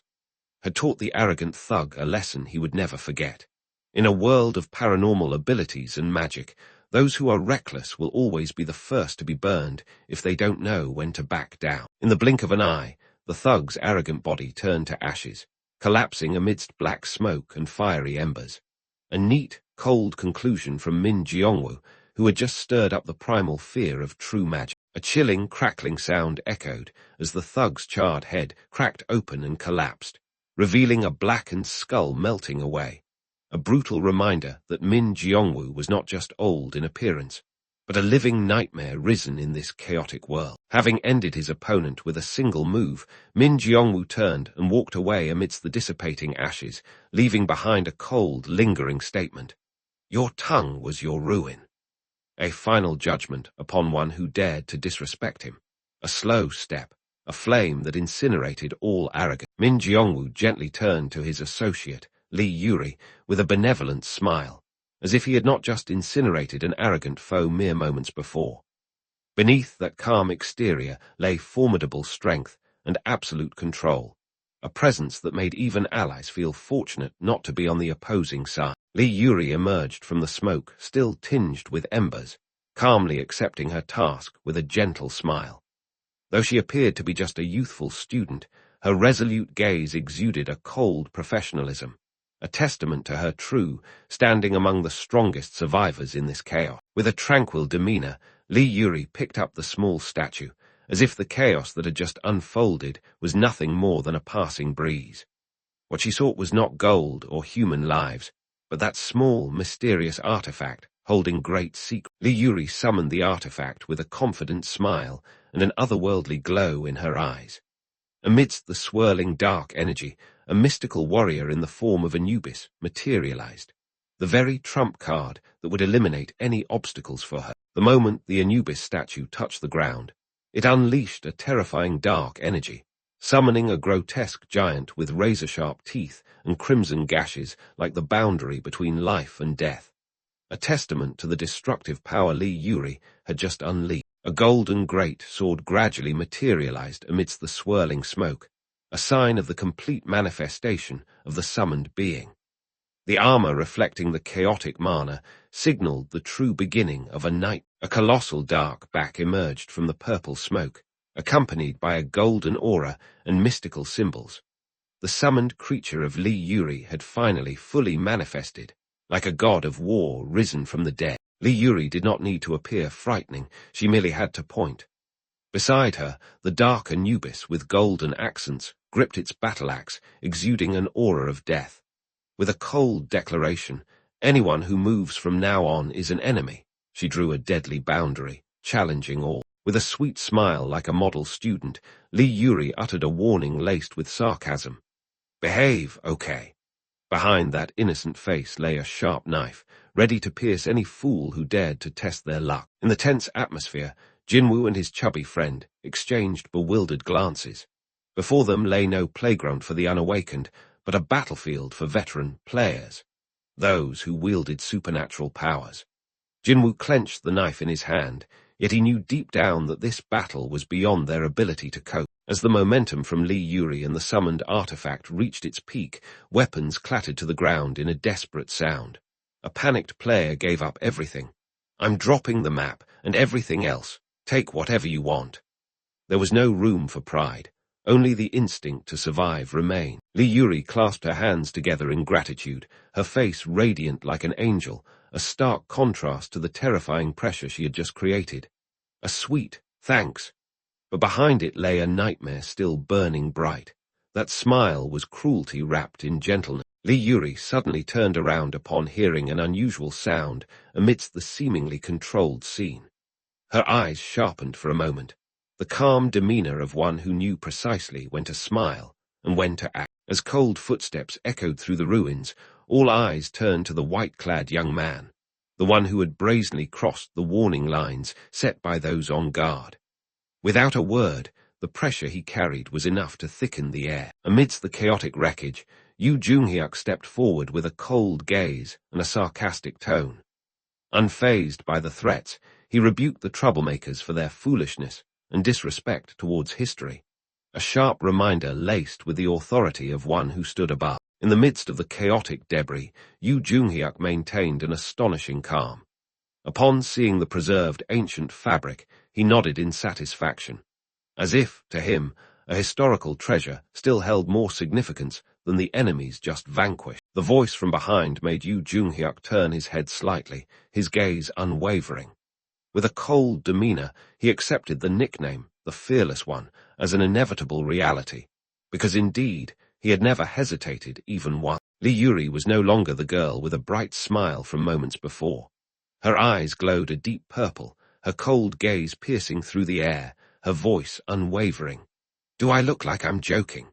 had taught the arrogant thug a lesson he would never forget. In a world of paranormal abilities and magic, those who are reckless will always be the first to be burned if they don't know when to back down. In the blink of an eye, the thug's arrogant body turned to ashes, collapsing amidst black smoke and fiery embers. A neat, cold conclusion from Min Jeongwoo, who had just stirred up the primal fear of true magic. A chilling, crackling sound echoed as the thug's charred head cracked open and collapsed, revealing a blackened skull melting away. A brutal reminder that Min Jeongwoo was not just old in appearance, but a living nightmare risen in this chaotic world. Having ended his opponent with a single move, Min Jeongwoo turned and walked away amidst the dissipating ashes, leaving behind a cold, lingering statement. Your tongue was your ruin. A final judgment upon one who dared to disrespect him. A slow step, a flame that incinerated all arrogance. Min Jiongwoo gently turned to his associate, Li Yuri, with a benevolent smile, as if he had not just incinerated an arrogant foe mere moments before. Beneath that calm exterior lay formidable strength and absolute control, a presence that made even allies feel fortunate not to be on the opposing side. Li Yuri emerged from the smoke, still tinged with embers, calmly accepting her task with a gentle smile. Though she appeared to be just a youthful student, her resolute gaze exuded a cold professionalism, a testament to her true, standing among the strongest survivors in this chaos. With a tranquil demeanor, Li Yuri picked up the small statue, as if the chaos that had just unfolded was nothing more than a passing breeze. What she sought was not gold or human lives, but that small, mysterious artifact holding great secrets. Li Yuri summoned the artifact with a confident smile and an otherworldly glow in her eyes. Amidst the swirling dark energy, a mystical warrior in the form of Anubis materialized, the very trump card that would eliminate any obstacles for her. The moment the Anubis statue touched the ground, it unleashed a terrifying dark energy, summoning a grotesque giant with razor-sharp teeth and crimson gashes like the boundary between life and death, a testament to the destructive power Li Yuri had just unleashed. A golden great sword gradually materialized amidst the swirling smoke, a sign of the complete manifestation of the summoned being. The armor reflecting the chaotic mana signaled the true beginning of a night. A colossal dark back emerged from the purple smoke, accompanied by a golden aura and mystical symbols. The summoned creature of Li Yuri had finally fully manifested, like a god of war risen from the dead. Li Yuri did not need to appear frightening, she merely had to point. Beside her, the dark Anubis with golden accents gripped its battle axe, exuding an aura of death. With a cold declaration, anyone who moves from now on is an enemy, she drew a deadly boundary, challenging all. With a sweet smile like a model student, Li Yuri uttered a warning laced with sarcasm. Behave, okay. Behind that innocent face lay a sharp knife, ready to pierce any fool who dared to test their luck. In the tense atmosphere, Jinwoo and his chubby friend exchanged bewildered glances. Before them lay no playground for the unawakened, but a battlefield for veteran players, those who wielded supernatural powers. Jinwoo clenched the knife in his hand, yet he knew deep down that this battle was beyond their ability to cope. As the momentum from Li Yuri and the summoned artifact reached its peak, weapons clattered to the ground in a desperate sound. A panicked player gave up everything. I'm dropping the map and everything else. Take whatever you want. There was no room for pride. Only the instinct to survive remained. Li Yuri clasped her hands together in gratitude, her face radiant like an angel, a stark contrast to the terrifying pressure she had just created. A sweet thanks. But behind it lay a nightmare still burning bright. That smile was cruelty wrapped in gentleness. Li Yuri suddenly turned around upon hearing an unusual sound amidst the seemingly controlled scene. Her eyes sharpened for a moment, the calm demeanor of one who knew precisely when to smile and when to act. As cold footsteps echoed through the ruins, all eyes turned to the white-clad young man, the one who had brazenly crossed the warning lines set by those on guard. Without a word, the pressure he carried was enough to thicken the air. Amidst the chaotic wreckage, Yu Junghyuk stepped forward with a cold gaze and a sarcastic tone. Unfazed by the threats, he rebuked the troublemakers for their foolishness and disrespect towards history, a sharp reminder laced with the authority of one who stood above. In the midst of the chaotic debris, Yu Junghyuk maintained an astonishing calm. Upon seeing the preserved ancient fabric, he nodded in satisfaction, as if, to him, a historical treasure still held more significance than the enemies just vanquished. The voice from behind made Yu Junghyuk turn his head slightly, his gaze unwavering. With a cold demeanor, he accepted the nickname, the Fearless One, as an inevitable reality, because indeed, he had never hesitated even once. Li Yuri was no longer the girl with a bright smile from moments before. Her eyes glowed a deep purple, her cold gaze piercing through the air, her voice unwavering. Do I look like I'm joking?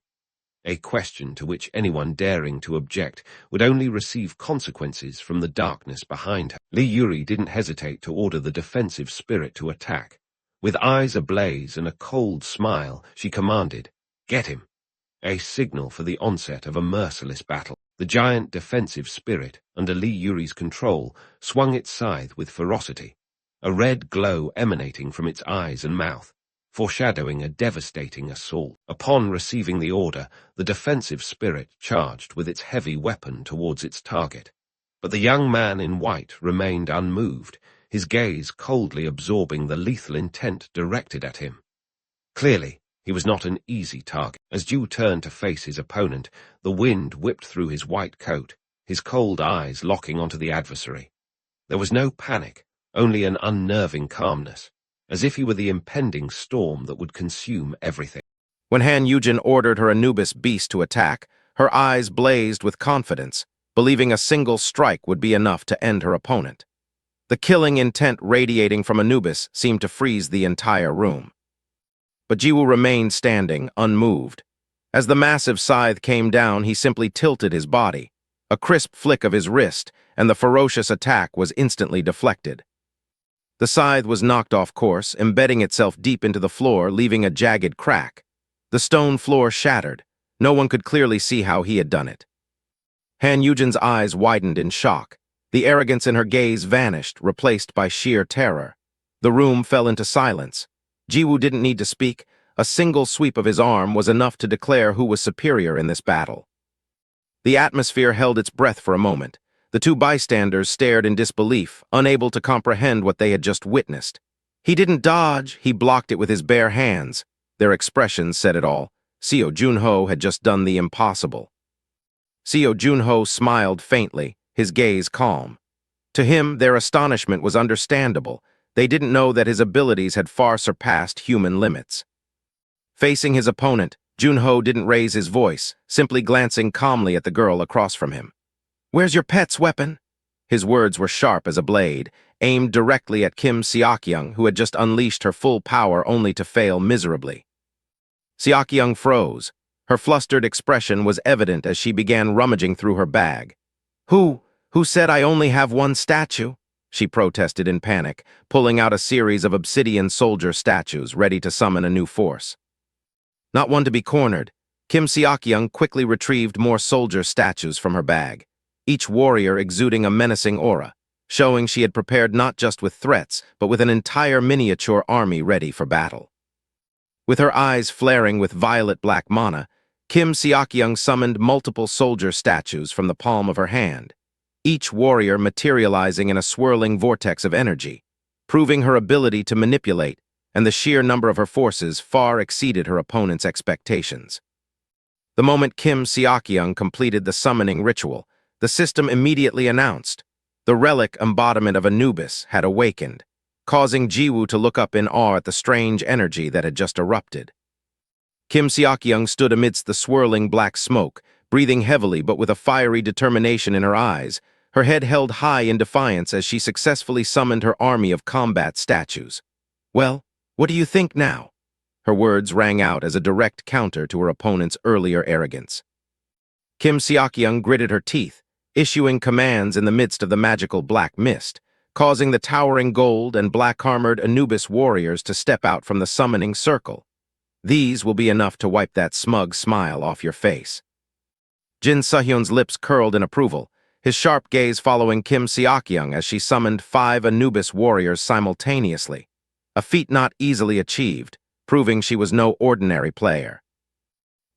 a question to which anyone daring to object would only receive consequences from the darkness behind her. Li Yuri didn't hesitate to order the defensive spirit to attack. With eyes ablaze and a cold smile, she commanded, "Get him!" a signal for the onset of a merciless battle. The giant defensive spirit, under Li Yuri's control, swung its scythe with ferocity, a red glow emanating from its eyes and mouth, foreshadowing a devastating assault. Upon receiving the order, the defensive spirit charged with its heavy weapon towards its target. But the young man in white remained unmoved, his gaze coldly absorbing the lethal intent directed at him. Clearly, he was not an easy target. As Ju turned to face his opponent, the wind whipped through his white coat, his cold eyes locking onto the adversary. There was no panic, only an unnerving calmness, as if he were the impending storm that would consume everything. When Han Yujin ordered her Anubis beast to attack, her eyes blazed with confidence, believing a single strike would be enough to end her opponent. The killing intent radiating from Anubis seemed to freeze the entire room. But Jiwoo remained standing, unmoved. As the massive scythe came down, he simply tilted his body. A crisp flick of his wrist, and the ferocious attack was instantly deflected. The scythe was knocked off course, embedding itself deep into the floor, leaving a jagged crack. The stone floor shattered. No one could clearly see how he had done it. Han Yujin's eyes widened in shock. The arrogance in her gaze vanished, replaced by sheer terror. The room fell into silence. Jiwoo didn't need to speak. A single sweep of his arm was enough to declare who was superior in this battle. The atmosphere held its breath for a moment. The two bystanders stared in disbelief, unable to comprehend what they had just witnessed. He didn't dodge, he blocked it with his bare hands. Their expressions said it all. Seo Junho had just done the impossible. Seo Junho smiled faintly, his gaze calm. To him, their astonishment was understandable. They didn't know that his abilities had far surpassed human limits. Facing his opponent, Junho didn't raise his voice, simply glancing calmly at the girl across from him. "Where's your pet's weapon?" His words were sharp as a blade, aimed directly at Kim Seok-young, who had just unleashed her full power only to fail miserably. Seok-young froze. Her flustered expression was evident as she began rummaging through her bag. Who said I only have one statue?" she protested in panic, pulling out a series of obsidian soldier statues ready to summon a new force. Not one to be cornered, Kim Seok-young quickly retrieved more soldier statues from her bag, each warrior exuding a menacing aura, showing she had prepared not just with threats, but with an entire miniature army ready for battle. With her eyes flaring with violet-black mana, Kim Seok-young summoned multiple soldier statues from the palm of her hand, each warrior materializing in a swirling vortex of energy, proving her ability to manipulate, and the sheer number of her forces far exceeded her opponent's expectations. The moment Kim Seok-young completed the summoning ritual, the system immediately announced the relic embodiment of Anubis had awakened, causing Jiwoo to look up in awe at the strange energy that had just erupted. Kim Seok-young stood amidst the swirling black smoke, breathing heavily but with a fiery determination in her eyes, her head held high in defiance as she successfully summoned her army of combat statues. "Well, what do you think now?" Her words rang out as a direct counter to her opponent's earlier arrogance. Kim Seok-young gritted her teeth, issuing commands in the midst of the magical black mist, causing the towering gold and black-armored Anubis warriors to step out from the summoning circle. "These will be enough to wipe that smug smile off your face." Jin Sehyun's lips curled in approval, his sharp gaze following Kim Seok-young as she summoned 5 Anubis warriors simultaneously, a feat not easily achieved, proving she was no ordinary player.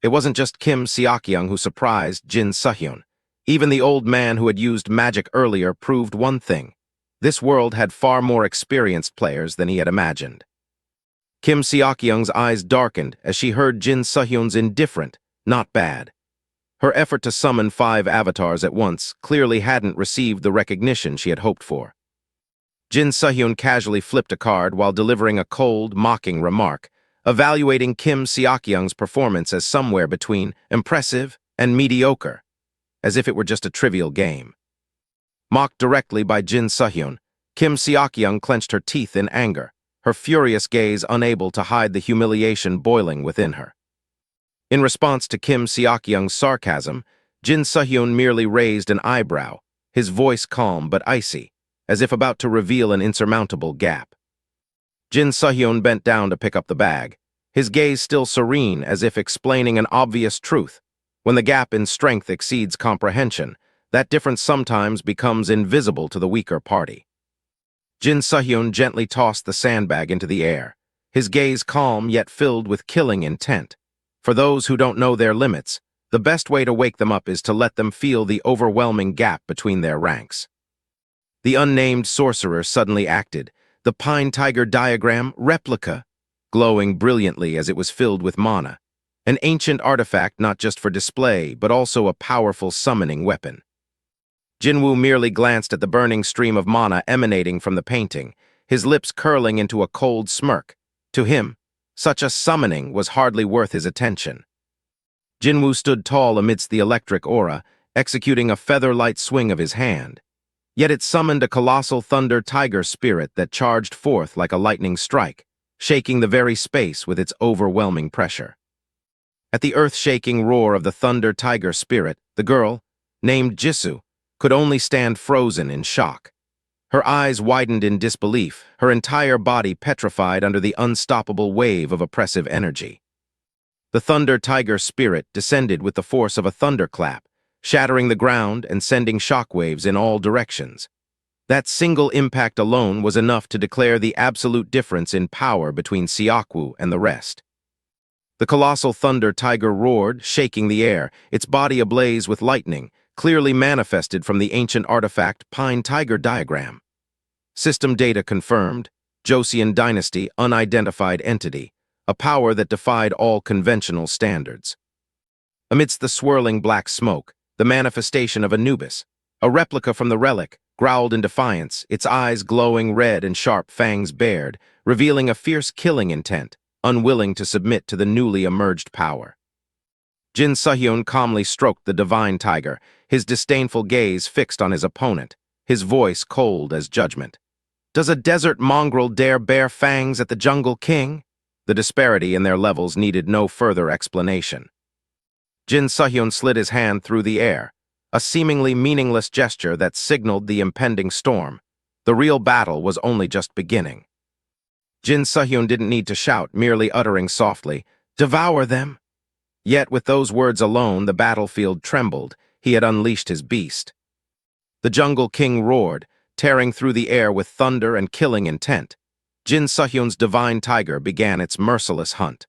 It wasn't just Kim Seok-young who surprised Jin Sehyun. Even the old man who had used magic earlier proved one thing. This world had far more experienced players than he had imagined. Kim Seok-young's eyes darkened as she heard Jin Sehyun's indifferent, "not bad." Her effort to summon 5 avatars at once clearly hadn't received the recognition she had hoped for. Jin Sehyun casually flipped a card while delivering a cold, mocking remark, evaluating Kim Seok-young's performance as somewhere between impressive and mediocre, as if it were just a trivial game. Mocked directly by Jin Sehyun, Kim Seok-young clenched her teeth in anger, her furious gaze unable to hide the humiliation boiling within her. In response to Kim Seok-young's sarcasm, Jin Sehyun merely raised an eyebrow, his voice calm but icy, as if about to reveal an insurmountable gap. Jin Sehyun bent down to pick up the bag, his gaze still serene as if explaining an obvious truth. When the gap in strength exceeds comprehension, that difference sometimes becomes invisible to the weaker party. Jin Sehyun gently tossed the sandbag into the air, his gaze calm yet filled with killing intent. For those who don't know their limits, the best way to wake them up is to let them feel the overwhelming gap between their ranks. The unnamed sorcerer suddenly acted, the pine tiger diagram replica, glowing brilliantly as it was filled with mana, an ancient artifact not just for display but also a powerful summoning weapon. Jinwoo merely glanced at the burning stream of mana emanating from the painting, his lips curling into a cold smirk. To him, such a summoning was hardly worth his attention. Jinwoo stood tall amidst the electric aura, executing a feather-light swing of his hand. Yet it summoned a colossal thunder tiger spirit that charged forth like a lightning strike, shaking the very space with its overwhelming pressure. At the earth-shaking roar of the thunder tiger spirit, the girl, named Jisoo, could only stand frozen in shock. Her eyes widened in disbelief, her entire body petrified under the unstoppable wave of oppressive energy. The thunder tiger spirit descended with the force of a thunderclap, shattering the ground and sending shockwaves in all directions. That single impact alone was enough to declare the absolute difference in power between Seok-woo and the rest. The colossal thunder tiger roared, shaking the air, its body ablaze with lightning, clearly manifested from the ancient artifact Pine Tiger diagram. System data confirmed, Joseon Dynasty unidentified entity, a power that defied all conventional standards. Amidst the swirling black smoke, the manifestation of Anubis, a replica from the relic, growled in defiance, its eyes glowing red and sharp fangs bared, revealing a fierce killing intent, unwilling to submit to the newly emerged power. Jin Sehyun calmly stroked the divine tiger, his disdainful gaze fixed on his opponent, his voice cold as judgment. Does a desert mongrel dare bare fangs at the jungle king? The disparity in their levels needed no further explanation. Jin Sehyun slid his hand through the air, a seemingly meaningless gesture that signaled the impending storm. The real battle was only just beginning. Jin Sehyun didn't need to shout, merely uttering softly, "Devour them!" Yet with those words alone, the battlefield trembled. He had unleashed his beast. The jungle king roared, tearing through the air with thunder and killing intent. Jin Sehyun's divine tiger began its merciless hunt.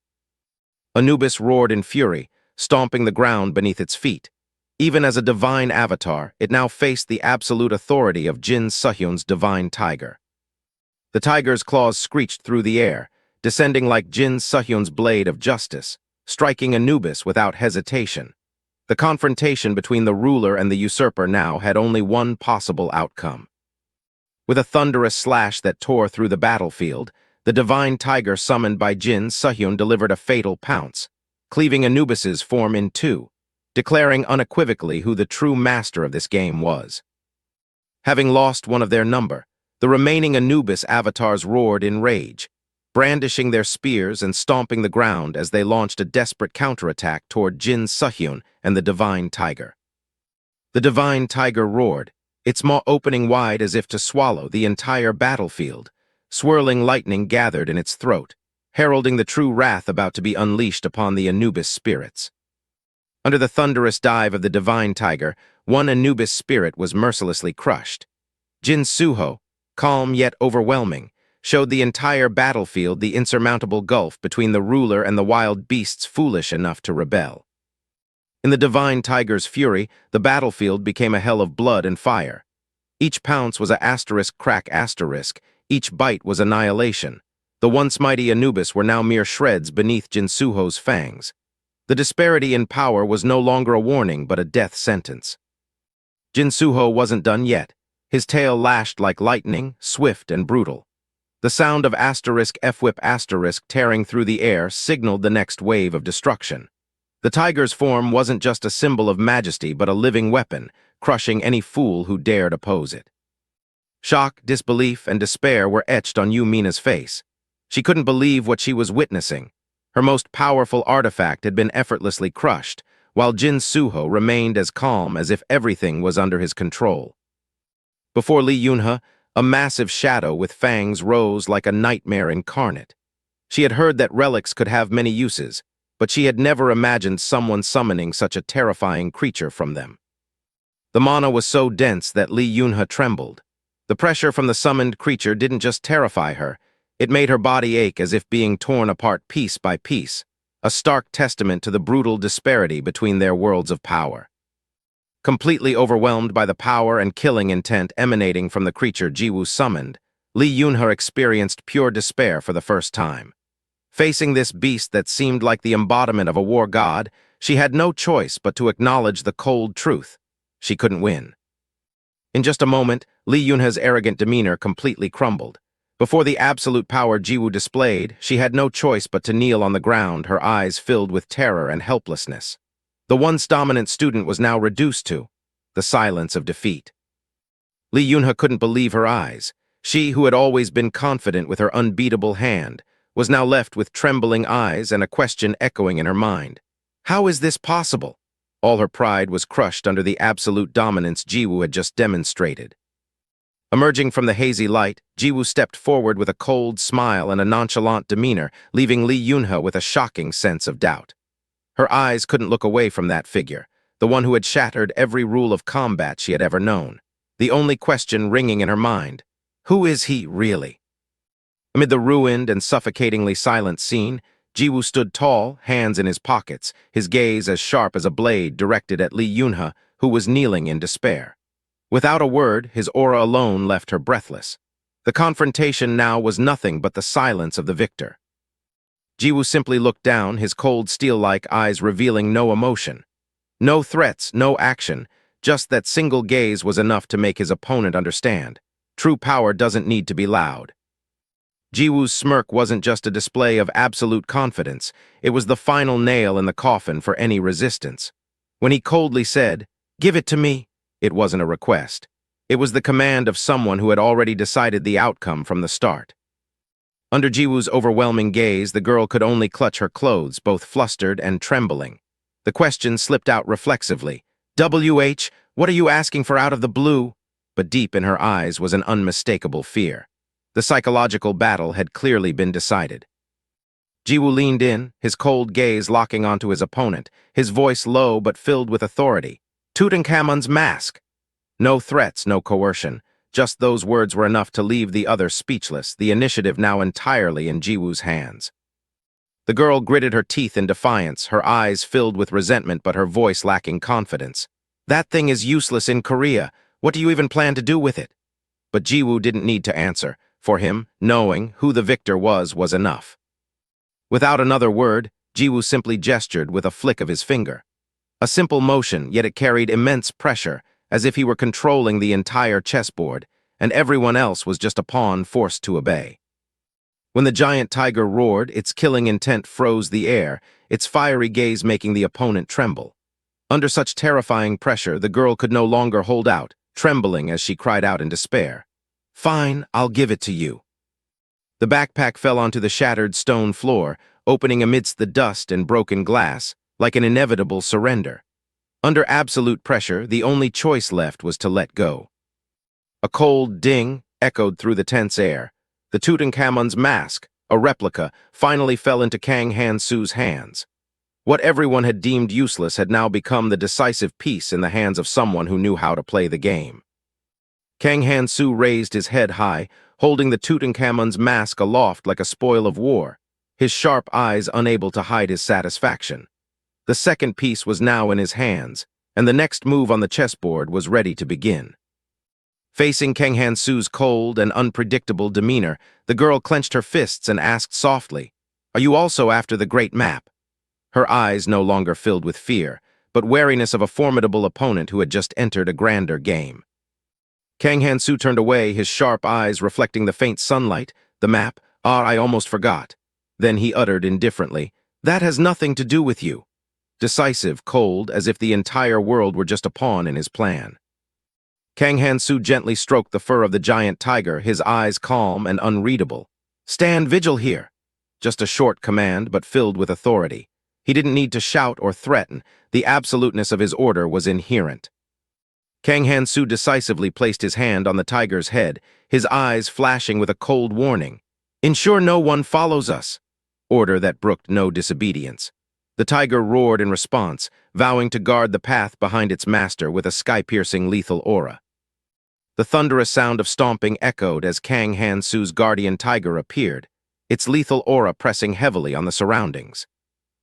Anubis roared in fury, stomping the ground beneath its feet. Even as a divine avatar, it now faced the absolute authority of Jin Sehyun's divine tiger. The tiger's claws screeched through the air, descending like Jin Sehyun's blade of justice, striking Anubis without hesitation. The confrontation between the ruler and the usurper now had only one possible outcome. With a thunderous slash that tore through the battlefield, the divine tiger summoned by Jin Sehyun delivered a fatal pounce, cleaving Anubis's form in two, declaring unequivocally who the true master of this game was. Having lost one of their number, the remaining Anubis avatars roared in rage, brandishing their spears and stomping the ground as they launched a desperate counterattack toward Jin Sehyun and the divine tiger. The divine tiger roared, its maw opening wide as if to swallow the entire battlefield. Swirling lightning gathered in its throat, heralding the true wrath about to be unleashed upon the Anubis spirits. Under the thunderous dive of the divine tiger, one Anubis spirit was mercilessly crushed. Jin Suho, calm yet overwhelming, showed the entire battlefield the insurmountable gulf between the ruler and the wild beasts foolish enough to rebel. In the divine tiger's fury, the battlefield became a hell of blood and fire. Each pounce was a asterisk crack asterisk, each bite was annihilation. The once mighty Anubis were now mere shreds beneath Jin Suho's fangs. The disparity in power was no longer a warning but a death sentence. Jin Suho wasn't done yet. His tail lashed like lightning, swift and brutal. The sound of asterisk F-whip asterisk tearing through the air signaled the next wave of destruction. The tiger's form wasn't just a symbol of majesty but a living weapon, crushing any fool who dared oppose it. Shock, disbelief, and despair were etched on Yu Mina's face. She couldn't believe what she was witnessing. Her most powerful artifact had been effortlessly crushed, while Jin Suho remained as calm as if everything was under his control. Before Lee Yunhe, a massive shadow with fangs rose like a nightmare incarnate. She had heard that relics could have many uses, but she had never imagined someone summoning such a terrifying creature from them. The mana was so dense that Lee Yunhe trembled. The pressure from the summoned creature didn't just terrify her, it made her body ache as if being torn apart piece by piece, a stark testament to the brutal disparity between their worlds of power. Completely overwhelmed by the power and killing intent emanating from the creature Jiwoo summoned, Lee Yunhe experienced pure despair for the first time. Facing this beast that seemed like the embodiment of a war god, she had no choice but to acknowledge the cold truth. She couldn't win. In just a moment, Lee Yunhe's arrogant demeanor completely crumbled. Before the absolute power Jiwoo displayed, she had no choice but to kneel on the ground, her eyes filled with terror and helplessness. The once dominant student was now reduced to the silence of defeat. Lee Yunhe couldn't believe her eyes. She, who had always been confident with her unbeatable hand, was now left with trembling eyes and a question echoing in her mind. How is this possible? All her pride was crushed under the absolute dominance Jiwoo had just demonstrated. Emerging from the hazy light, Jiwoo stepped forward with a cold smile and a nonchalant demeanor, leaving Lee Yunhe with a shocking sense of doubt. Her eyes couldn't look away from that figure, the one who had shattered every rule of combat she had ever known. The only question ringing in her mind: who is he really? Amid the ruined and suffocatingly silent scene, Jiwoo stood tall, hands in his pockets, his gaze as sharp as a blade directed at Lee Yunhe, who was kneeling in despair. Without a word, his aura alone left her breathless. The confrontation now was nothing but the silence of the victor. Jiwoo simply looked down, his cold steel-like eyes revealing no emotion. No threats, no action, just that single gaze was enough to make his opponent understand. True power doesn't need to be loud. Jiwoo's smirk wasn't just a display of absolute confidence, it was the final nail in the coffin for any resistance. When he coldly said, "Give it to me," it wasn't a request. It was the command of someone who had already decided the outcome from the start. Under Jiwoo's overwhelming gaze, the girl could only clutch her clothes, both flustered and trembling. The question slipped out reflexively. "WH, what are you asking for out of the blue?" But deep in her eyes was an unmistakable fear. The psychological battle had clearly been decided. Jiwoo leaned in, his cold gaze locking onto his opponent, his voice low but filled with authority. "Tutankhamun's mask!" No threats, no coercion. Just those words were enough to leave the other speechless, the initiative now entirely in Jiwoo's hands. The girl gritted her teeth in defiance, her eyes filled with resentment but her voice lacking confidence. "That thing is useless in Korea. What do you even plan to do with it?" But Jiwoo didn't need to answer. For him, knowing who the victor was enough. Without another word, Jiwoo simply gestured with a flick of his finger. A simple motion, yet it carried immense pressure, as if he were controlling the entire chessboard, and everyone else was just a pawn forced to obey. When the giant tiger roared, its killing intent froze the air, its fiery gaze making the opponent tremble. Under such terrifying pressure, the girl could no longer hold out, trembling as she cried out in despair. "Fine, I'll give it to you." The backpack fell onto the shattered stone floor, opening amidst the dust and broken glass, like an inevitable surrender. Under absolute pressure, the only choice left was to let go. A cold ding echoed through the tense air. The Tutankhamun's mask, a replica, finally fell into Kang Han-soo's hands. What everyone had deemed useless had now become the decisive piece in the hands of someone who knew how to play the game. Kang Han-soo raised his head high, holding the Tutankhamun's mask aloft like a spoil of war, his sharp eyes unable to hide his satisfaction. The second piece was now in his hands, and the next move on the chessboard was ready to begin. Facing Kang Han-soo's cold and unpredictable demeanor, the girl clenched her fists and asked softly, "Are you also after the great map?" Her eyes no longer filled with fear, but wariness of a formidable opponent who had just entered a grander game. Kang Han-soo turned away, his sharp eyes reflecting the faint sunlight. "The map? Ah, I almost forgot." Then he uttered indifferently, "That has nothing to do with you." Decisive, cold, as if the entire world were just a pawn in his plan. Kang Han-soo gently stroked the fur of the giant tiger, his eyes calm and unreadable. "Stand vigil here." just a short command but filled with authority. He didn't need to shout or threaten. The absoluteness of his order was inherent. Kang Han-soo decisively placed his hand on the tiger's head, his eyes flashing with a cold warning. "Ensure no one follows us." Order that brooked no disobedience. The tiger roared in response, vowing to guard the path behind its master with a sky-piercing lethal aura. The thunderous sound of stomping echoed as Kang Han-soo's guardian tiger appeared, its lethal aura pressing heavily on the surroundings.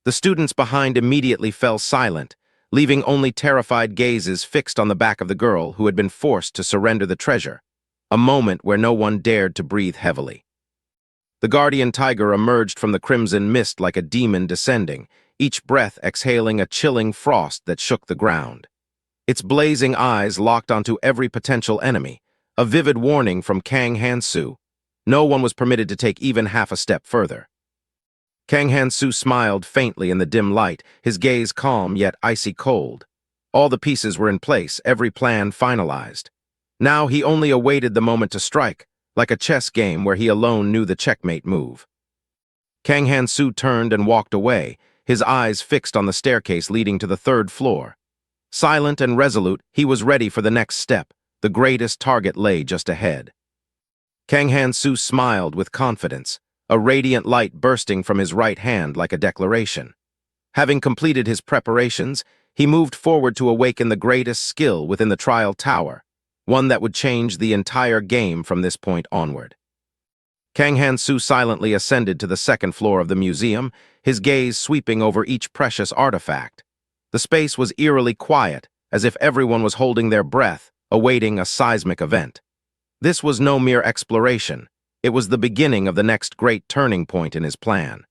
The students behind immediately fell silent, leaving only terrified gazes fixed on the back of the girl who had been forced to surrender the treasure, a moment where no one dared to breathe heavily. The guardian tiger emerged from the crimson mist like a demon descending, each breath exhaling a chilling frost that shook the ground. Its blazing eyes locked onto every potential enemy, a vivid warning from Kang Han-soo. No one was permitted to take even half a step further. Kang Han-soo smiled faintly in the dim light, his gaze calm yet icy cold. All the pieces were in place, every plan finalized. Now he only awaited the moment to strike, like a chess game where he alone knew the checkmate move. Kang Han-soo turned and walked away, his eyes fixed on the staircase leading to the third floor. Silent and resolute, he was ready for the next step. The greatest target lay just ahead. Kang Han-soo smiled with confidence, a radiant light bursting from his right hand like a declaration. Having completed his preparations, he moved forward to awaken the greatest skill within the trial tower, one that would change the entire game from this point onward. Kang Han-soo silently ascended to the second floor of the museum, his gaze sweeping over each precious artifact. The space was eerily quiet, as if everyone was holding their breath, awaiting a seismic event. This was no mere exploration. It was the beginning of the next great turning point in his plan.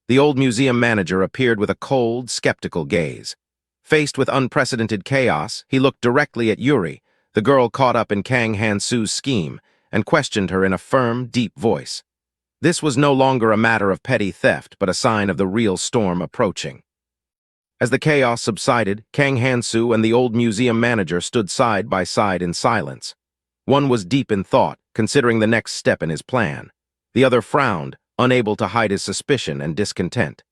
The old museum manager appeared with a cold, skeptical gaze. Faced with unprecedented chaos, he looked directly at Yuri, the girl caught up in Kang Han-soo's scheme, and questioned her in a firm, deep voice. This was no longer a matter of petty theft, but a sign of the real storm approaching. As the chaos subsided, Kang Han-soo and the old museum manager stood side by side in silence. One was deep in thought, considering the next step in his plan. The other frowned, unable to hide his suspicion and discontent.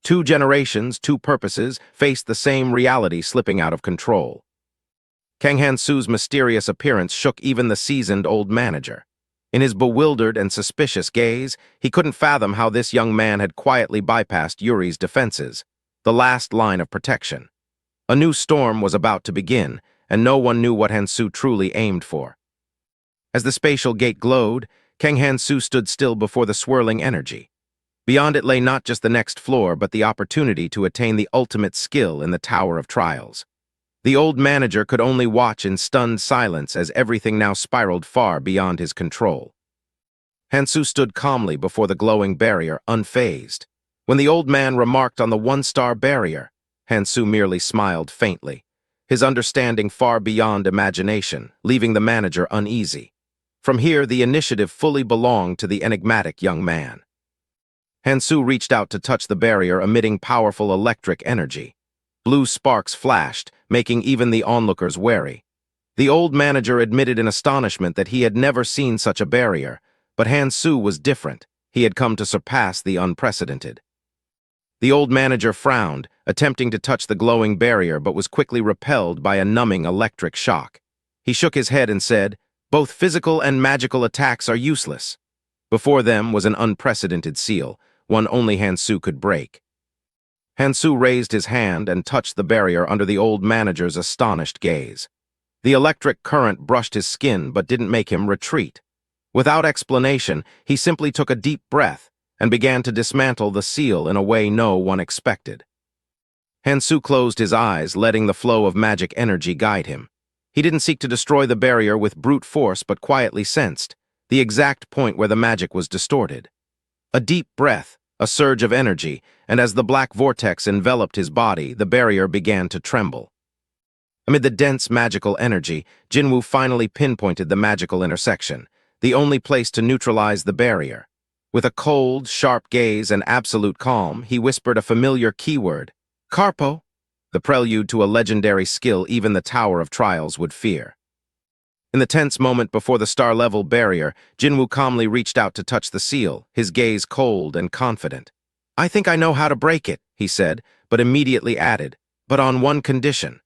Two generations, two purposes, faced the same reality slipping out of control. Kang Han-soo's mysterious appearance shook even the seasoned old manager. In his bewildered and suspicious gaze, he couldn't fathom how this young man had quietly bypassed Yuri's defenses, the last line of protection. A new storm was about to begin, and no one knew what Han-soo truly aimed for. As the spatial gate glowed, Kang Han-soo stood still before the swirling energy. Beyond it lay not just the next floor, but the opportunity to attain the ultimate skill in the Tower of Trials. The old manager could only watch in stunned silence as everything now spiraled far beyond his control. Han-soo stood calmly before the glowing barrier, unfazed. When the old man remarked on the one-star barrier, Han-soo merely smiled faintly, his understanding far beyond imagination, leaving the manager uneasy. From here, the initiative fully belonged to the enigmatic young man. Han-soo reached out to touch the barrier, emitting powerful electric energy. Blue sparks flashed, making even the onlookers wary. The old manager admitted in astonishment that he had never seen such a barrier, but Han-soo was different. He had come to surpass the unprecedented. The old manager frowned, attempting to touch the glowing barrier, but was quickly repelled by a numbing electric shock. He shook his head and said, "Both physical and magical attacks are useless." Before them was an unprecedented seal, one only Han-soo could break. Han-soo raised his hand and touched the barrier under the old manager's astonished gaze. The electric current brushed his skin but didn't make him retreat. Without explanation, he simply took a deep breath and began to dismantle the seal in a way no one expected. Han-soo closed his eyes, letting the flow of magic energy guide him. He didn't seek to destroy the barrier with brute force, but quietly sensed the exact point where the magic was distorted. A deep breath, a surge of energy, and as the black vortex enveloped his body, the barrier began to tremble. Amid the dense magical energy, Jinwoo finally pinpointed the magical intersection, the only place to neutralize the barrier. With a cold, sharp gaze and absolute calm, he whispered a familiar keyword, "Carpo," the prelude to a legendary skill even the Tower of Trials would fear. In the tense moment before the star-level barrier, Jinwoo calmly reached out to touch the seal, his gaze cold and confident. "I think I know how to break it," he said, but immediately added, "but on one condition."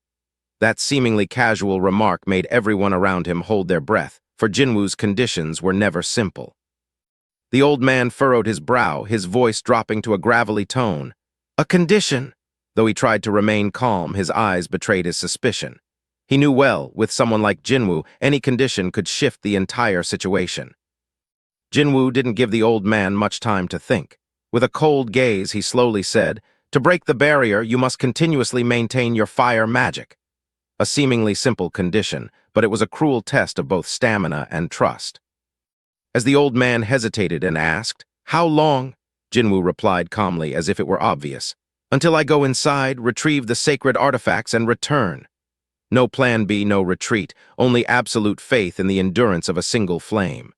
That seemingly casual remark made everyone around him hold their breath, for Jinwoo's conditions were never simple. The old man furrowed his brow, his voice dropping to a gravelly tone. "A condition?" Though he tried to remain calm, his eyes betrayed his suspicion. He knew well, with someone like Jinwoo, any condition could shift the entire situation. Jinwoo didn't give the old man much time to think. With a cold gaze, he slowly said, "To break the barrier, you must continuously maintain your fire magic." A seemingly simple condition, but it was a cruel test of both stamina and trust. As the old man hesitated and asked, "How long?" Jinwoo replied calmly, as if it were obvious. "Until I go inside, retrieve the sacred artifacts, and return." No plan B, no retreat, only absolute faith in the endurance of a single flame.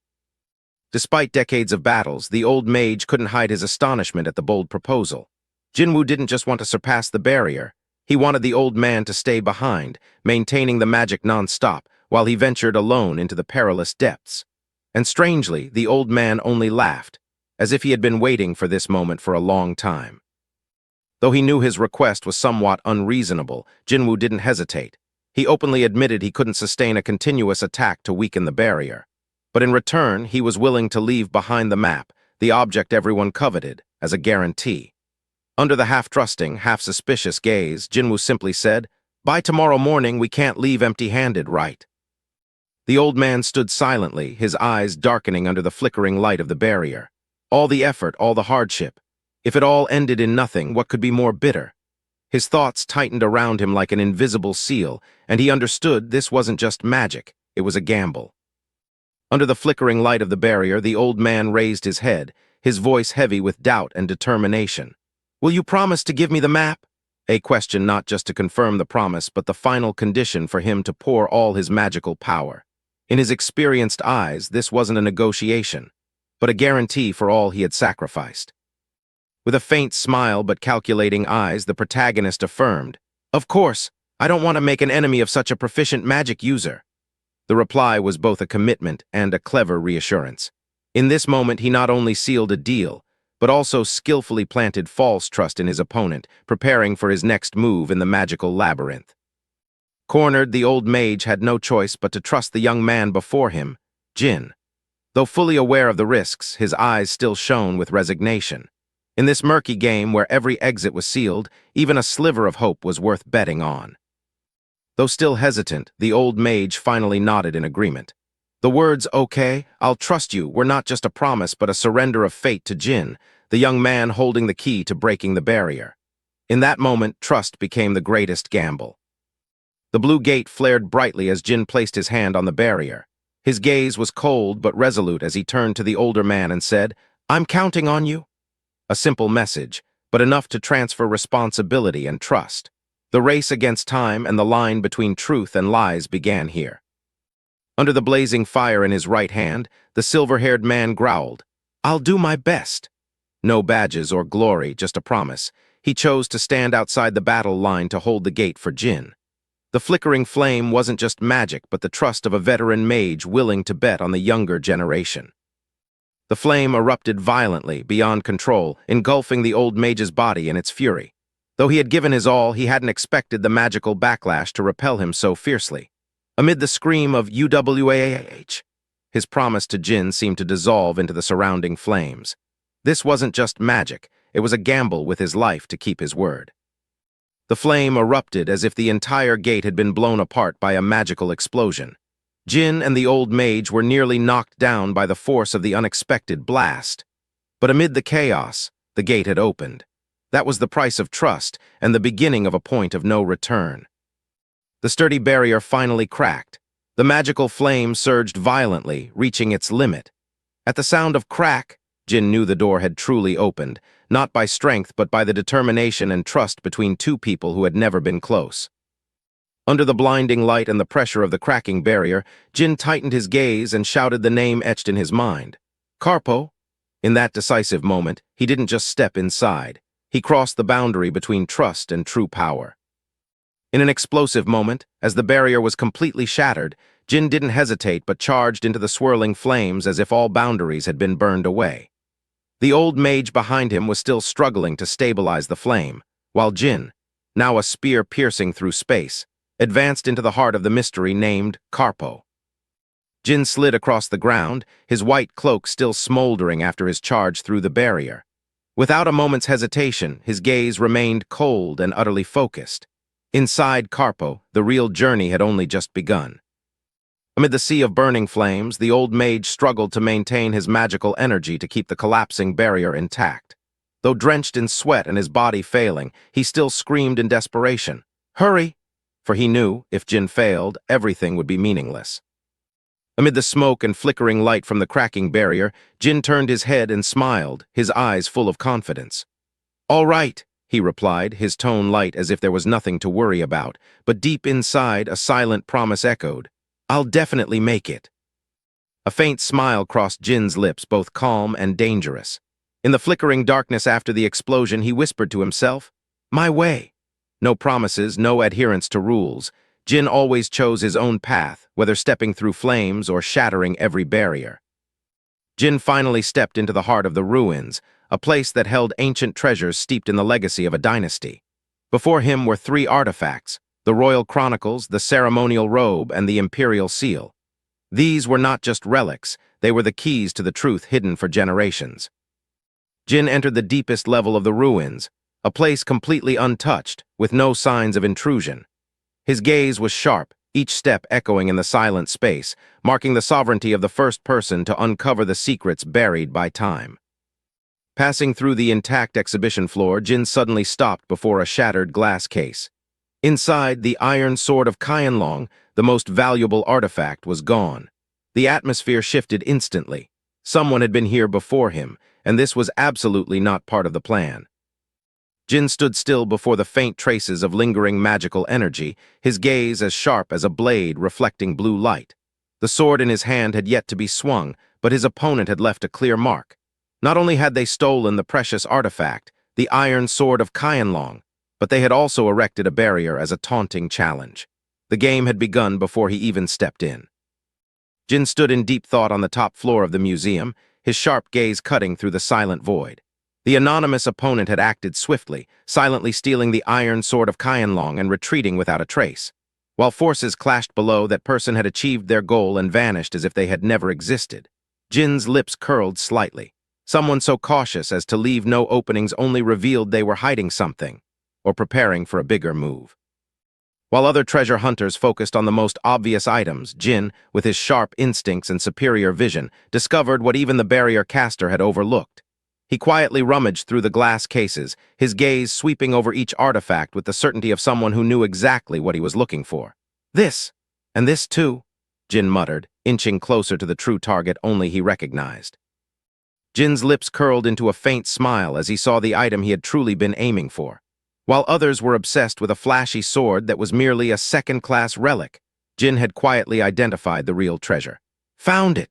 Despite decades of battles, the old mage couldn't hide his astonishment at the bold proposal. Jinwoo didn't just want to surpass the barrier. He wanted the old man to stay behind, maintaining the magic non-stop, while he ventured alone into the perilous depths. And strangely, the old man only laughed, as if he had been waiting for this moment for a long time. Though he knew his request was somewhat unreasonable, Jinwoo didn't hesitate. He openly admitted he couldn't sustain a continuous attack to weaken the barrier. But in return, he was willing to leave behind the map, the object everyone coveted, as a guarantee. Under the half-trusting, half-suspicious gaze, Jinwoo simply said, "By tomorrow morning, we can't leave empty-handed, right?" The old man stood silently, his eyes darkening under the flickering light of the barrier. All the effort, all the hardship. If it all ended in nothing, what could be more bitter? His thoughts tightened around him like an invisible seal, and he understood this wasn't just magic, it was a gamble. Under the flickering light of the barrier, the old man raised his head, his voice heavy with doubt and determination. "Will you promise to give me the map?" A question not just to confirm the promise, but the final condition for him to pour all his magical power. In his experienced eyes, this wasn't a negotiation, but a guarantee for all he had sacrificed. With a faint smile but calculating eyes, the protagonist affirmed, "Of course, I don't want to make an enemy of such a proficient magic user." The reply was both a commitment and a clever reassurance. In this moment, he not only sealed a deal, but also skillfully planted false trust in his opponent, preparing for his next move in the magical labyrinth. Cornered, the old mage had no choice but to trust the young man before him, Jin. Though fully aware of the risks, his eyes still shone with resignation. In this murky game where every exit was sealed, even a sliver of hope was worth betting on. Though still hesitant, the old mage finally nodded in agreement. The words, "Okay, I'll trust you," were not just a promise but a surrender of fate to Jin, the young man holding the key to breaking the barrier. In that moment, trust became the greatest gamble. The blue gate flared brightly as Jin placed his hand on the barrier. His gaze was cold but resolute as he turned to the older man and said, "I'm counting on you." A simple message, but enough to transfer responsibility and trust. The race against time and the line between truth and lies began here. Under the blazing fire in his right hand, the silver-haired man growled, "I'll do my best." No badges or glory, just a promise. He chose to stand outside the battle line to hold the gate for Jin. The flickering flame wasn't just magic, but the trust of a veteran mage willing to bet on the younger generation. The flame erupted violently, beyond control, engulfing the old mage's body in its fury. Though he had given his all, he hadn't expected the magical backlash to repel him so fiercely. Amid the scream of "UWAH," his promise to Jin seemed to dissolve into the surrounding flames. This wasn't just magic, it was a gamble with his life to keep his word. The flame erupted as if the entire gate had been blown apart by a magical explosion. Jin and the old mage were nearly knocked down by the force of the unexpected blast. But amid the chaos, the gate had opened. That was the price of trust and the beginning of a point of no return. The sturdy barrier finally cracked. The magical flame surged violently, reaching its limit. At the sound of crack, Jin knew the door had truly opened, not by strength but by the determination and trust between two people who had never been close. Under the blinding light and the pressure of the cracking barrier, Jin tightened his gaze and shouted the name etched in his mind. "Carpo." In that decisive moment, he didn't just step inside. He crossed the boundary between trust and true power. In an explosive moment, as the barrier was completely shattered, Jin didn't hesitate but charged into the swirling flames as if all boundaries had been burned away. The old mage behind him was still struggling to stabilize the flame, while Jin, now a spear piercing through space, advanced into the heart of the mystery named Karpo. Jin slid across the ground, his white cloak still smoldering after his charge through the barrier. Without a moment's hesitation, his gaze remained cold and utterly focused. Inside Karpo, the real journey had only just begun. Amid the sea of burning flames, the old mage struggled to maintain his magical energy to keep the collapsing barrier intact. Though drenched in sweat and his body failing, he still screamed in desperation, "Hurry!" For he knew, if Jin failed, everything would be meaningless. Amid the smoke and flickering light from the cracking barrier, Jin turned his head and smiled, his eyes full of confidence. "All right," he replied, his tone light as if there was nothing to worry about, but deep inside a silent promise echoed, "I'll definitely make it." A faint smile crossed Jin's lips, both calm and dangerous. In the flickering darkness after the explosion, he whispered to himself, "My way." No promises, no adherence to rules. Jin always chose his own path, whether stepping through flames or shattering every barrier. Jin finally stepped into the heart of the ruins, a place that held ancient treasures steeped in the legacy of a dynasty. Before him were 3 artifacts, the royal chronicles, the ceremonial robe, and the imperial seal. These were not just relics, they were the keys to the truth hidden for generations. Jin entered the deepest level of the ruins, a place completely untouched, with no signs of intrusion. His gaze was sharp, each step echoing in the silent space, marking the sovereignty of the first person to uncover the secrets buried by time. Passing through the intact exhibition floor, Jin suddenly stopped before a shattered glass case. Inside, the iron sword of Qianlong, the most valuable artifact, was gone. The atmosphere shifted instantly. Someone had been here before him, and this was absolutely not part of the plan. Jin stood still before the faint traces of lingering magical energy, his gaze as sharp as a blade reflecting blue light. The sword in his hand had yet to be swung, but his opponent had left a clear mark. Not only had they stolen the precious artifact, the iron sword of Qianlong, but they had also erected a barrier as a taunting challenge. The game had begun before he even stepped in. Jin stood in deep thought on the top floor of the museum, his sharp gaze cutting through the silent void. The anonymous opponent had acted swiftly, silently stealing the iron sword of Qianlong and retreating without a trace. While forces clashed below, that person had achieved their goal and vanished as if they had never existed. Jin's lips curled slightly. Someone so cautious as to leave no openings only revealed they were hiding something, or preparing for a bigger move. While other treasure hunters focused on the most obvious items, Jin, with his sharp instincts and superior vision, discovered what even the barrier caster had overlooked. He quietly rummaged through the glass cases, his gaze sweeping over each artifact with the certainty of someone who knew exactly what he was looking for. "This, and this too," Jin muttered, inching closer to the true target only he recognized. Jin's lips curled into a faint smile as he saw the item he had truly been aiming for. While others were obsessed with a flashy sword that was merely a second-class relic, Jin had quietly identified the real treasure. "Found it!"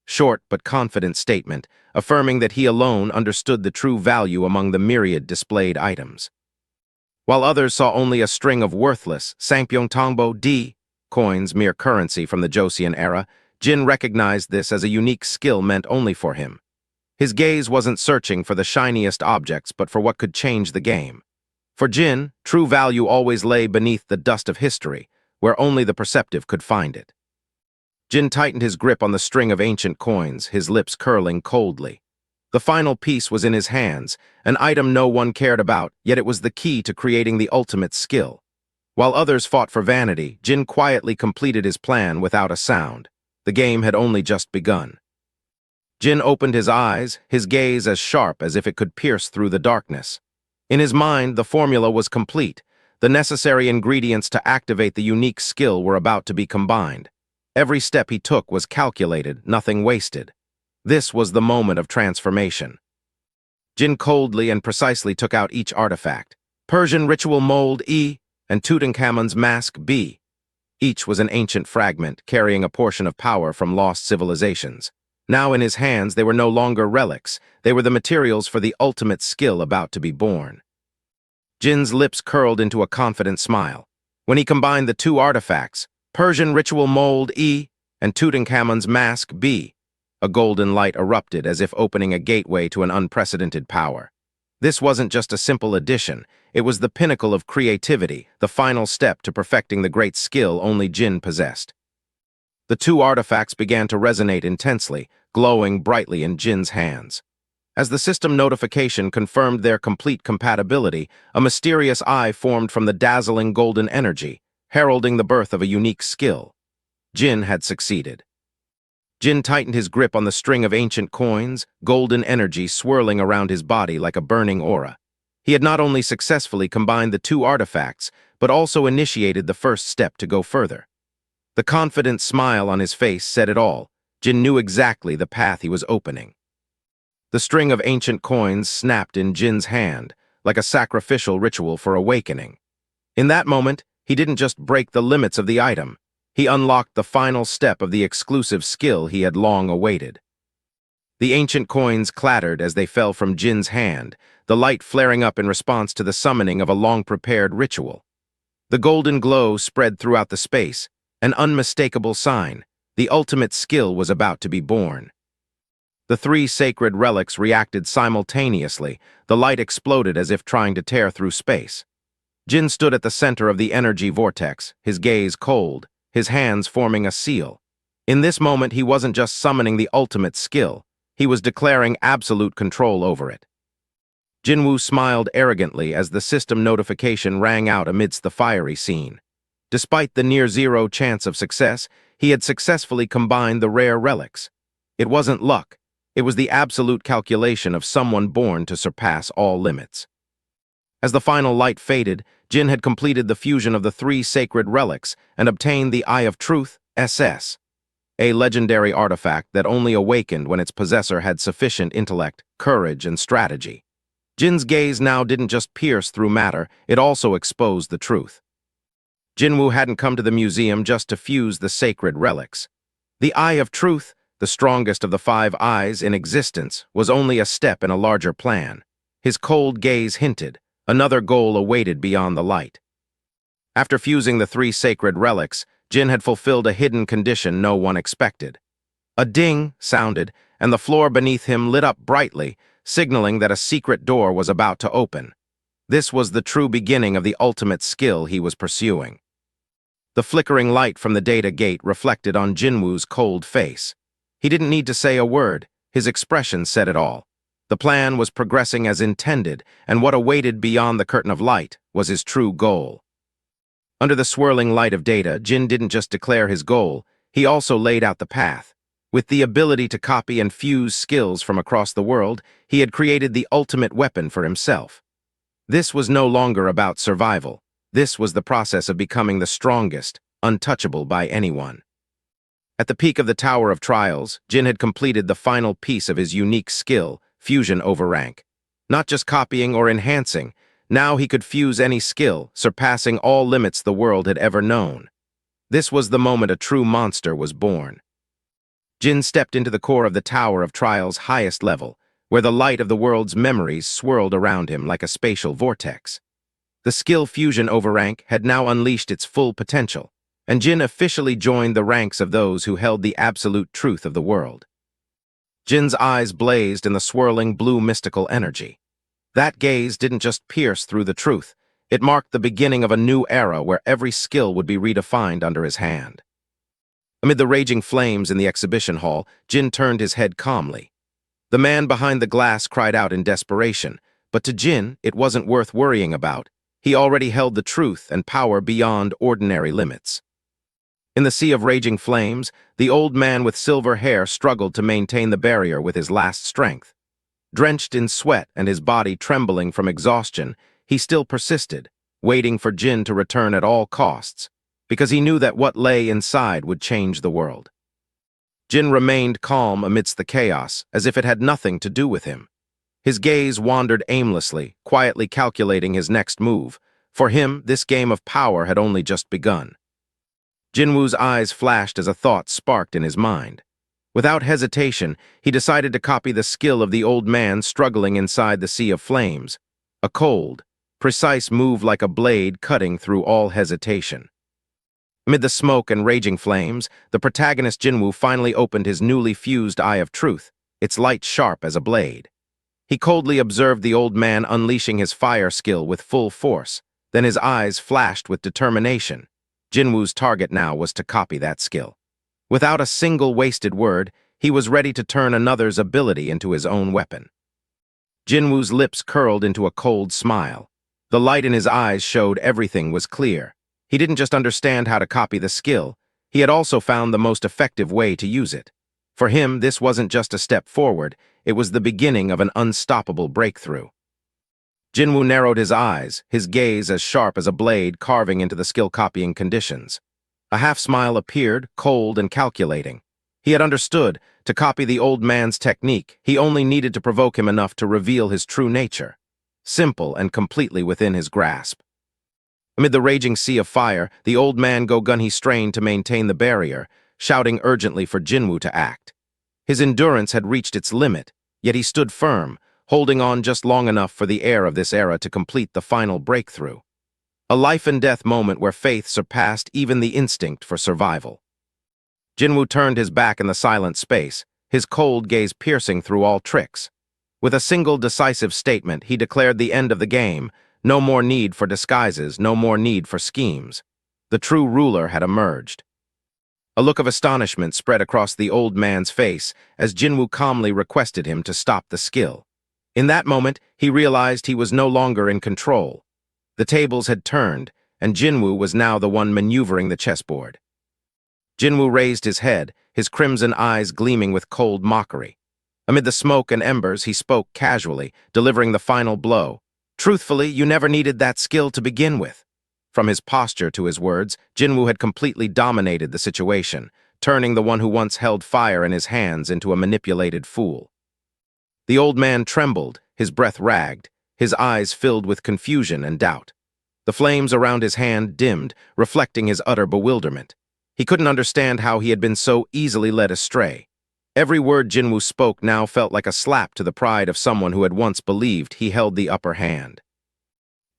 Short but confident statement, affirming that he alone understood the true value among the myriad displayed items. While others saw only a string of worthless Sangpyeong D coins, mere currency from the Joseon era, Jin recognized this as a unique skill meant only for him. His gaze wasn't searching for the shiniest objects, but for what could change the game. For Jin, true value always lay beneath the dust of history, where only the perceptive could find it. Jin tightened his grip on the string of ancient coins, his lips curling coldly. The final piece was in his hands, an item no one cared about, yet it was the key to creating the ultimate skill. While others fought for vanity, Jin quietly completed his plan without a sound. The game had only just begun. Jin opened his eyes, his gaze as sharp as if it could pierce through the darkness. In his mind, the formula was complete. The necessary ingredients to activate the unique skill were about to be combined. Every step he took was calculated, nothing wasted. This was the moment of transformation. Jin coldly and precisely took out each artifact. Persian ritual mold E and Tutankhamun's mask B. Each was an ancient fragment, carrying a portion of power from lost civilizations. Now in his hands, they were no longer relics. They were the materials for the ultimate skill about to be born. Jin's lips curled into a confident smile. When he combined the 2 artifacts, Persian ritual mold E, and Tutankhamun's mask B. A golden light erupted as if opening a gateway to an unprecedented power. This wasn't just a simple addition, it was the pinnacle of creativity, the final step to perfecting the great skill only Jin possessed. The two artifacts began to resonate intensely, glowing brightly in Jin's hands. As the system notification confirmed their complete compatibility, a mysterious eye formed from the dazzling golden energy, heralding the birth of a unique skill. Jin had succeeded. Jin tightened his grip on the string of ancient coins, golden energy swirling around his body like a burning aura. He had not only successfully combined the two artifacts, but also initiated the first step to go further. The confident smile on his face said it all. Jin knew exactly the path he was opening. The string of ancient coins snapped in Jin's hand, like a sacrificial ritual for awakening. In that moment, he didn't just break the limits of the item. He unlocked the final step of the exclusive skill he had long awaited. The ancient coins clattered as they fell from Jin's hand, the light flaring up in response to the summoning of a long-prepared ritual. The golden glow spread throughout the space, an unmistakable sign. The ultimate skill was about to be born. The three sacred relics reacted simultaneously. The light exploded as if trying to tear through space. Jin stood at the center of the energy vortex, his gaze cold, his hands forming a seal. In this moment, he wasn't just summoning the ultimate skill, he was declaring absolute control over it. Jinwoo smiled arrogantly as the system notification rang out amidst the fiery scene. Despite the near-zero chance of success, he had successfully combined the rare relics. It wasn't luck, it was the absolute calculation of someone born to surpass all limits. As the final light faded, Jin had completed the fusion of the three sacred relics and obtained the Eye of Truth, SS, a legendary artifact that only awakened when its possessor had sufficient intellect, courage, and strategy. Jin's gaze now didn't just pierce through matter, it also exposed the truth. Jinwoo hadn't come to the museum just to fuse the sacred relics. The Eye of Truth, the strongest of the 5 eyes in existence, was only a step in a larger plan. His cold gaze hinted, another goal awaited beyond the light. After fusing the 3 sacred relics, Jin had fulfilled a hidden condition no one expected. A ding sounded, and the floor beneath him lit up brightly, signaling that a secret door was about to open. This was the true beginning of the ultimate skill he was pursuing. The flickering light from the data gate reflected on Jinwoo's cold face. He didn't need to say a word, his expression said it all. The plan was progressing as intended, and what awaited beyond the curtain of light was his true goal. Under the swirling light of data, Jin didn't just declare his goal, he also laid out the path. With the ability to copy and fuse skills from across the world, he had created the ultimate weapon for himself. This was no longer about survival. This was the process of becoming the strongest, untouchable by anyone. At the peak of the Tower of Trials, Jin had completed the final piece of his unique skill, Fusion over rank. Not just copying or enhancing, now he could fuse any skill, surpassing all limits the world had ever known. This was the moment a true monster was born. Jin stepped into the core of the Tower of Trials' highest level, where the light of the world's memories swirled around him like a spatial vortex. The skill Fusion over rank had now unleashed its full potential, and Jin officially joined the ranks of those who held the absolute truth of the world. Jin's eyes blazed in the swirling blue mystical energy. That gaze didn't just pierce through the truth, it marked the beginning of a new era where every skill would be redefined under his hand. Amid the raging flames in the exhibition hall, Jin turned his head calmly. The man behind the glass cried out in desperation, but to Jin, it wasn't worth worrying about. He already held the truth and power beyond ordinary limits. In the sea of raging flames, the old man with silver hair struggled to maintain the barrier with his last strength. Drenched in sweat and his body trembling from exhaustion, he still persisted, waiting for Jin to return at all costs, because he knew that what lay inside would change the world. Jin remained calm amidst the chaos, as if it had nothing to do with him. His gaze wandered aimlessly, quietly calculating his next move. For him, this game of power had only just begun. Jinwoo's eyes flashed as a thought sparked in his mind. Without hesitation, he decided to copy the skill of the old man struggling inside the sea of flames. A cold, precise move like a blade cutting through all hesitation. Amid the smoke and raging flames, the protagonist Jinwoo finally opened his newly fused eye of truth, its light sharp as a blade. He coldly observed the old man unleashing his fire skill with full force. Then his eyes flashed with determination. Jinwoo's target now was to copy that skill. Without a single wasted word, he was ready to turn another's ability into his own weapon. Jinwoo's lips curled into a cold smile. The light in his eyes showed everything was clear. He didn't just understand how to copy the skill, he had also found the most effective way to use it. For him, this wasn't just a step forward, it was the beginning of an unstoppable breakthrough. Jinwoo narrowed his eyes, his gaze as sharp as a blade carving into the skill-copying conditions. A half-smile appeared, cold and calculating. He had understood, to copy the old man's technique, he only needed to provoke him enough to reveal his true nature. Simple and completely within his grasp. Amid the raging sea of fire, the old man Go-gun strained to maintain the barrier, shouting urgently for Jinwoo to act. His endurance had reached its limit, yet he stood firm, holding on just long enough for the heir of this era to complete the final breakthrough. A life-and-death moment where faith surpassed even the instinct for survival. Jinwoo turned his back in the silent space, his cold gaze piercing through all tricks. With a single decisive statement, he declared the end of the game. No more need for disguises, no more need for schemes. The true ruler had emerged. A look of astonishment spread across the old man's face as Jinwoo calmly requested him to stop the skill. In that moment, he realized he was no longer in control. The tables had turned, and Jinwoo was now the one maneuvering the chessboard. Jinwoo raised his head, his crimson eyes gleaming with cold mockery. Amid the smoke and embers, he spoke casually, delivering the final blow. Truthfully, you never needed that skill to begin with. From his posture to his words, Jinwoo had completely dominated the situation, turning the one who once held fire in his hands into a manipulated fool. The old man trembled, his breath ragged, his eyes filled with confusion and doubt. The flames around his hand dimmed, reflecting his utter bewilderment. He couldn't understand how he had been so easily led astray. Every word Jinwoo spoke now felt like a slap to the pride of someone who had once believed he held the upper hand.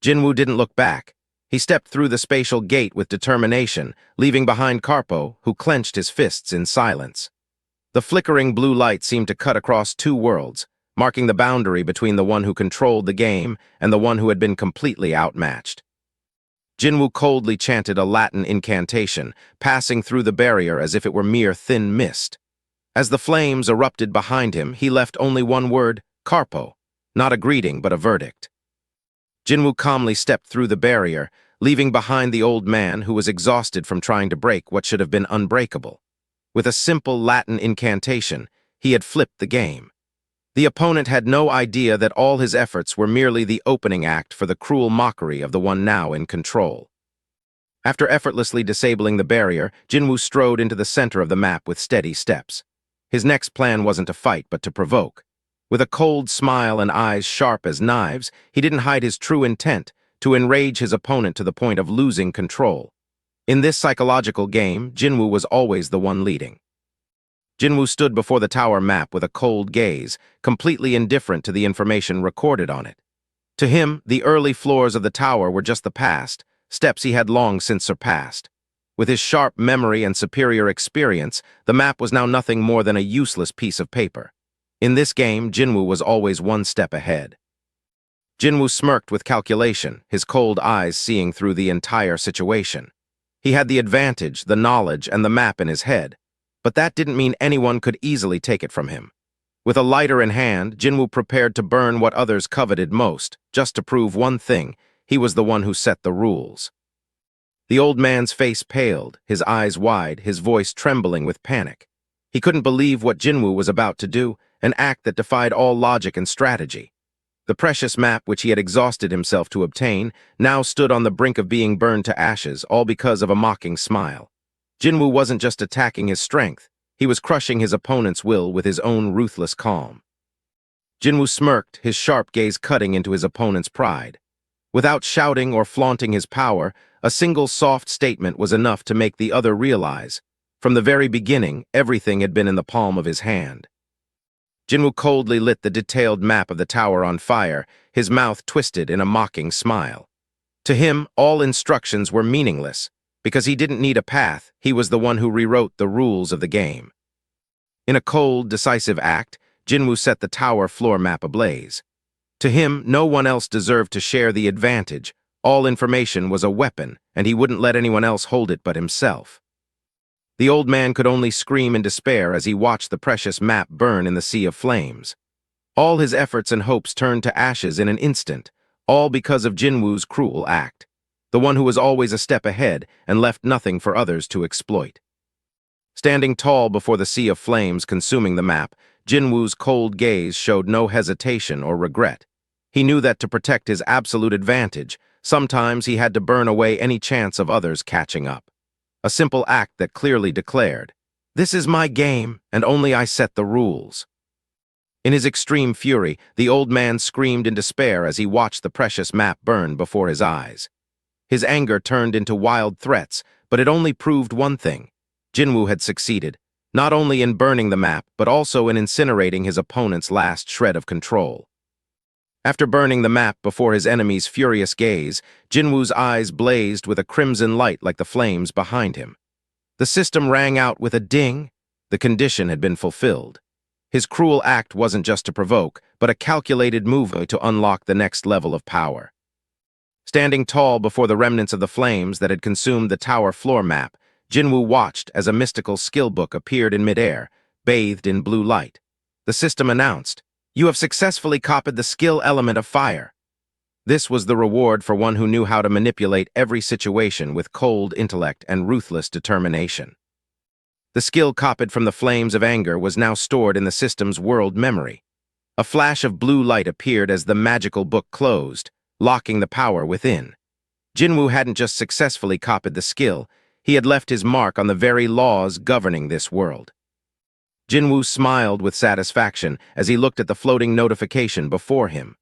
Jinwoo didn't look back. He stepped through the spatial gate with determination, leaving behind Karpo, who clenched his fists in silence. The flickering blue light seemed to cut across two worlds, marking the boundary between the one who controlled the game and the one who had been completely outmatched. Jinwoo coldly chanted a Latin incantation, passing through the barrier as if it were mere thin mist. As the flames erupted behind him, he left only one word, Karpo, not a greeting but a verdict. Jinwoo calmly stepped through the barrier, leaving behind the old man who was exhausted from trying to break what should have been unbreakable. With a simple Latin incantation, he had flipped the game. The opponent had no idea that all his efforts were merely the opening act for the cruel mockery of the one now in control. After effortlessly disabling the barrier, Jinwoo strode into the center of the map with steady steps. His next plan wasn't to fight, but to provoke. With a cold smile and eyes sharp as knives, he didn't hide his true intent, to enrage his opponent to the point of losing control. In this psychological game, Jinwoo was always the one leading. Jinwoo stood before the tower map with a cold gaze, completely indifferent to the information recorded on it. To him, the early floors of the tower were just the past, steps he had long since surpassed. With his sharp memory and superior experience, the map was now nothing more than a useless piece of paper. In this game, Jinwoo was always one step ahead. Jinwoo smirked with calculation, his cold eyes seeing through the entire situation. He had the advantage, the knowledge, and the map in his head. But that didn't mean anyone could easily take it from him. With a lighter in hand, Jinwoo prepared to burn what others coveted most, just to prove one thing: he was the one who set the rules. The old man's face paled, his eyes wide, his voice trembling with panic. He couldn't believe what Jinwoo was about to do, an act that defied all logic and strategy. The precious map which he had exhausted himself to obtain now stood on the brink of being burned to ashes, all because of a mocking smile. Jinwoo wasn't just attacking his strength, he was crushing his opponent's will with his own ruthless calm. Jinwoo smirked, his sharp gaze cutting into his opponent's pride. Without shouting or flaunting his power, a single soft statement was enough to make the other realize. From the very beginning, everything had been in the palm of his hand. Jinwoo coldly lit the detailed map of the tower on fire, his mouth twisted in a mocking smile. To him, all instructions were meaningless, Because he didn't need a path, he was the one who rewrote the rules of the game. In a cold, decisive act, Jinwoo set the tower floor map ablaze. To him, no one else deserved to share the advantage. All information was a weapon, and he wouldn't let anyone else hold it but himself. The old man could only scream in despair as he watched the precious map burn in the sea of flames. All his efforts and hopes turned to ashes in an instant, all because of Jinwoo's cruel act, the one who was always a step ahead and left nothing for others to exploit. Standing tall before the sea of flames consuming the map, Jinwoo's cold gaze showed no hesitation or regret. He knew that to protect his absolute advantage, sometimes he had to burn away any chance of others catching up. A simple act that clearly declared, "This is my game, and only I set the rules." In his extreme fury, the old man screamed in despair as he watched the precious map burn before his eyes. His anger turned into wild threats, but it only proved one thing. Jinwoo had succeeded, not only in burning the map, but also in incinerating his opponent's last shred of control. After burning the map before his enemy's furious gaze, Jinwoo's eyes blazed with a crimson light like the flames behind him. The system rang out with a ding. The condition had been fulfilled. His cruel act wasn't just to provoke, but a calculated move to unlock the next level of power. Standing tall before the remnants of the flames that had consumed the tower floor map, Jinwoo watched as a mystical skill book appeared in midair, bathed in blue light. The system announced, "You have successfully copied the skill element of fire." This was the reward for one who knew how to manipulate every situation with cold intellect and ruthless determination. The skill copied from the flames of anger was now stored in the system's world memory. A flash of blue light appeared as the magical book closed, locking the power within. Jinwoo hadn't just successfully copied the skill, he had left his mark on the very laws governing this world. Jinwoo smiled with satisfaction as he looked at the floating notification before him.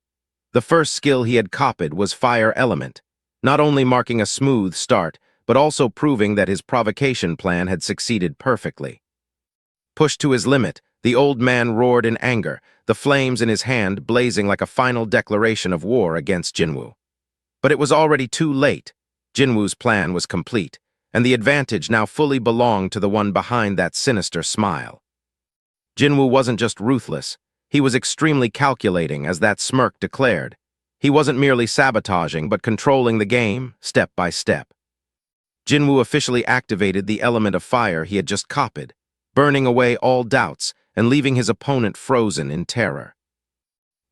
The first skill he had copied was Fire Element, not only marking a smooth start, but also proving that his provocation plan had succeeded perfectly. Pushed to his limit, the old man roared in anger, the flames in his hand blazing like a final declaration of war against Jinwoo. But it was already too late. Jinwoo's plan was complete, and the advantage now fully belonged to the one behind that sinister smile. Jinwoo wasn't just ruthless, he was extremely calculating, as that smirk declared. He wasn't merely sabotaging, but controlling the game, step by step. Jinwoo officially activated the element of fire he had just copied, burning away all doubts and leaving his opponent frozen in terror.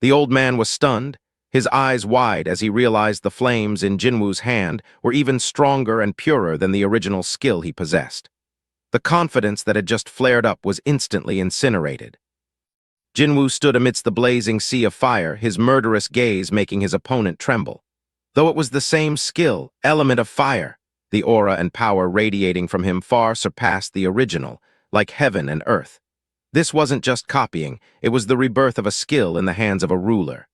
The old man was stunned, his eyes wide as he realized the flames in Jinwoo's hand were even stronger and purer than the original skill he possessed. The confidence that had just flared up was instantly incinerated. Jinwoo stood amidst the blazing sea of fire, his murderous gaze making his opponent tremble. Though it was the same skill, element of fire, the aura and power radiating from him far surpassed the original, like heaven and earth. This wasn't just copying, it was the rebirth of a skill in the hands of a ruler.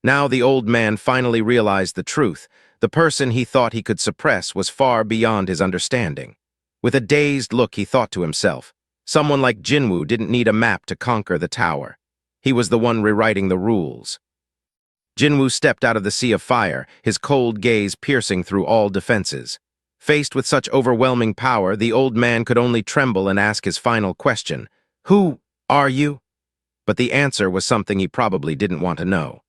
Now the old man finally realized the truth. The person he thought he could suppress was far beyond his understanding. With a dazed look, he thought to himself, someone like Jinwoo didn't need a map to conquer the tower. He was the one rewriting the rules. Jinwoo stepped out of the sea of fire, his cold gaze piercing through all defenses. Faced with such overwhelming power, the old man could only tremble and ask his final question, "Who are you?" But the answer was something he probably didn't want to know.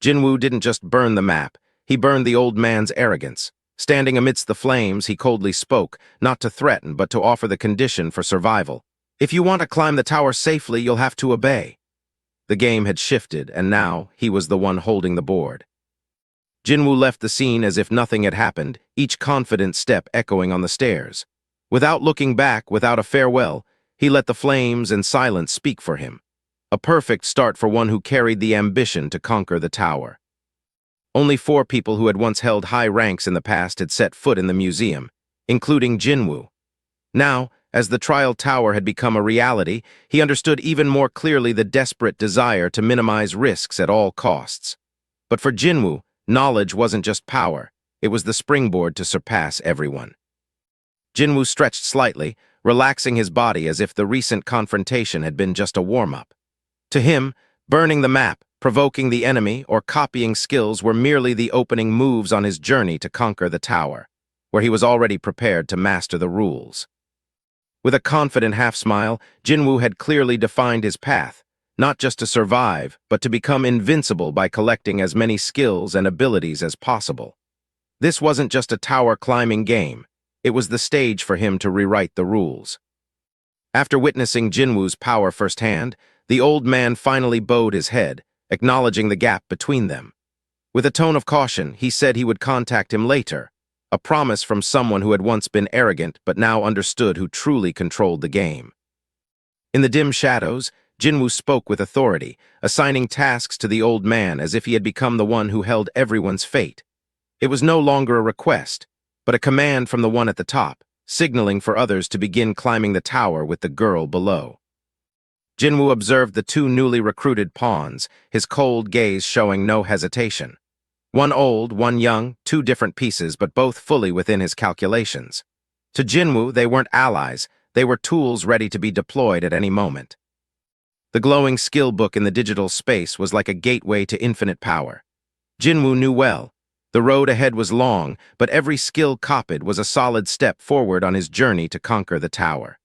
Jinwoo didn't just burn the map, he burned the old man's arrogance. Standing amidst the flames, he coldly spoke, not to threaten, but to offer the condition for survival. "If you want to climb the tower safely, you'll have to obey." The game had shifted, and now he was the one holding the board. Jinwoo left the scene as if nothing had happened, each confident step echoing on the stairs. Without looking back, without a farewell, he let the flames and silence speak for him. A perfect start for one who carried the ambition to conquer the tower. Only 4 people who had once held high ranks in the past had set foot in the museum, including Jinwoo. Now, as the trial tower had become a reality, he understood even more clearly the desperate desire to minimize risks at all costs. But for Jinwoo, knowledge wasn't just power, it was the springboard to surpass everyone. Jinwoo stretched slightly, relaxing his body as if the recent confrontation had been just a warm-up. To him, burning the map, provoking the enemy, or copying skills were merely the opening moves on his journey to conquer the tower. where he was already prepared to master the rules. With a confident half-smile, Jinwoo had clearly defined his path, not just to survive, but to become invincible by collecting as many skills and abilities as possible. This wasn't just a tower-climbing game. It was the stage for him to rewrite the rules. After witnessing Jinwoo's power firsthand, the old man finally bowed his head, acknowledging the gap between them. With a tone of caution, he said he would contact him later, a promise from someone who had once been arrogant but now understood who truly controlled the game. In the dim shadows, Jinwoo spoke with authority, assigning tasks to the old man as if he had become the one who held everyone's fate. It was no longer a request, but a command from the one at the top, signaling for others to begin climbing the tower with the girl below. Jinwoo observed the two newly recruited pawns, his cold gaze showing no hesitation. One old, one young, two different pieces, but both fully within his calculations. To Jinwoo, they weren't allies, they were tools ready to be deployed at any moment. The glowing skill book in the digital space was like a gateway to infinite power. Jinwoo knew well. The road ahead was long, but every skill copied was a solid step forward on his journey to conquer the tower.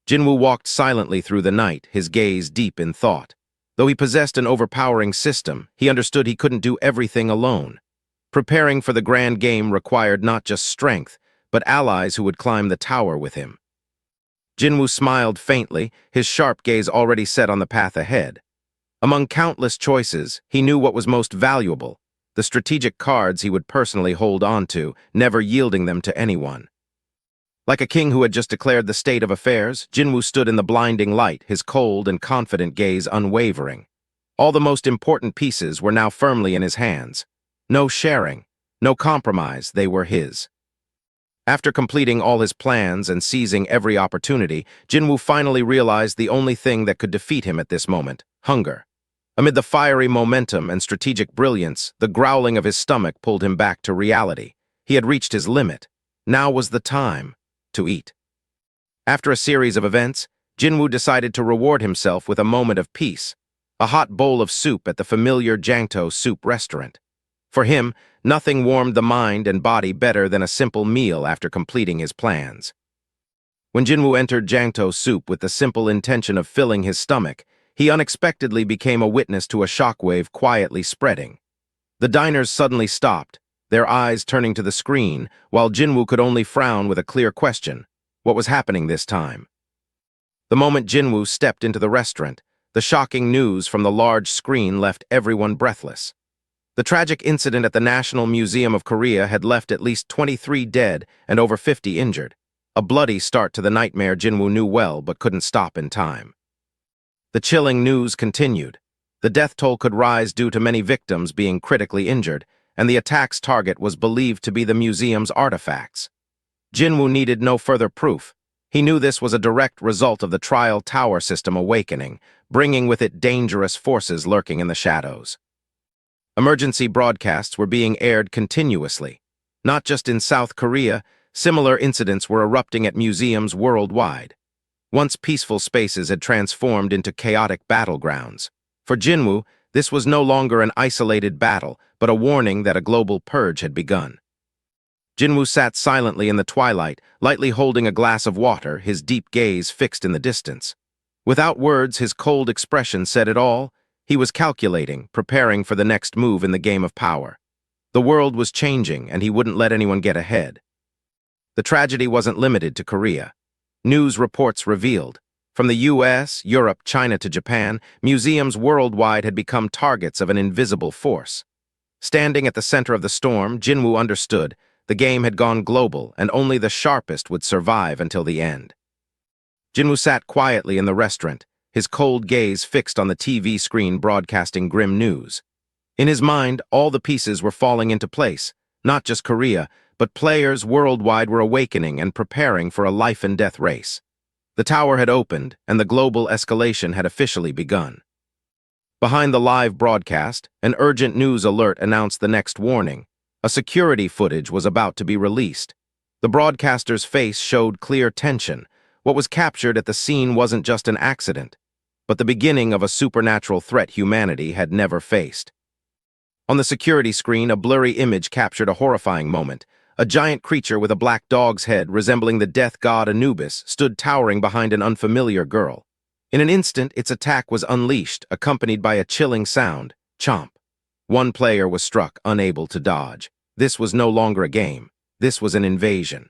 Jinwoo walked silently through the night, his gaze deep in thought. Though he possessed an overpowering system, he understood he couldn't do everything alone. Preparing for the grand game required not just strength, but allies who would climb the tower with him. Jinwoo smiled faintly, his sharp gaze already set on the path ahead. Among countless choices, he knew what was most valuable, the strategic cards he would personally hold on to, never yielding them to anyone. Like a king who had just declared the state of affairs, Jinwoo stood in the blinding light, his cold and confident gaze unwavering. All the most important pieces were now firmly in his hands. No sharing, no compromise, they were his. After completing all his plans and seizing every opportunity, Jinwoo finally realized the only thing that could defeat him at this moment: hunger. Amid the fiery momentum and strategic brilliance, the growling of his stomach pulled him back to reality. He had reached his limit. Now was the time to eat. After a series of events, Jinwoo decided to reward himself with a moment of peace, a hot bowl of soup at the familiar Jangto soup restaurant. For him, nothing warmed the mind and body better than a simple meal after completing his plans. When Jinwoo entered Jangto soup with the simple intention of filling his stomach, he unexpectedly became a witness to a shockwave quietly spreading. The diners suddenly stopped, their eyes turning to the screen, while Jinwoo could only frown with a clear question: what was happening this time? The moment Jinwoo stepped into the restaurant, the shocking news from the large screen left everyone breathless. The tragic incident at the National Museum of Korea had left at least 23 dead and over 50 injured, a bloody start to the nightmare Jinwoo knew well but couldn't stop in time. The chilling news continued. The death toll could rise due to many victims being critically injured, and the attack's target was believed to be the museum's artifacts. Jinwoo needed no further proof. He knew this was a direct result of the trial tower system awakening, bringing with it dangerous forces lurking in the shadows. Emergency broadcasts were being aired continuously. Not just in South Korea, similar incidents were erupting at museums worldwide. Once peaceful spaces had transformed into chaotic battlegrounds. For Jinwoo, this was no longer an isolated battle, but a warning that a global purge had begun. Jinwoo sat silently in the twilight, lightly holding a glass of water, his deep gaze fixed in the distance. Without words, his cold expression said it all. He was calculating, preparing for the next move in the game of power. The world was changing, and he wouldn't let anyone get ahead. The tragedy wasn't limited to Korea. News reports revealed, from the US, Europe, China to Japan, museums worldwide had become targets of an invisible force. Standing at the center of the storm, Jinwoo understood the game had gone global and only the sharpest would survive until the end. Jinwoo sat quietly in the restaurant, his cold gaze fixed on the TV screen broadcasting grim news. In his mind, all the pieces were falling into place. Not just Korea, but players worldwide were awakening and preparing for a life-and-death race. The tower had opened, and the global escalation had officially begun. Behind the live broadcast, an urgent news alert announced the next warning. A security footage was about to be released. The broadcaster's face showed clear tension. What was captured at the scene wasn't just an accident, but the beginning of a supernatural threat humanity had never faced. On the security screen, a blurry image captured a horrifying moment. A giant creature with a black dog's head resembling the death god Anubis stood towering behind an unfamiliar girl. In an instant, its attack was unleashed, accompanied by a chilling sound, chomp. One player was struck, unable to dodge. This was no longer a game. This was an invasion.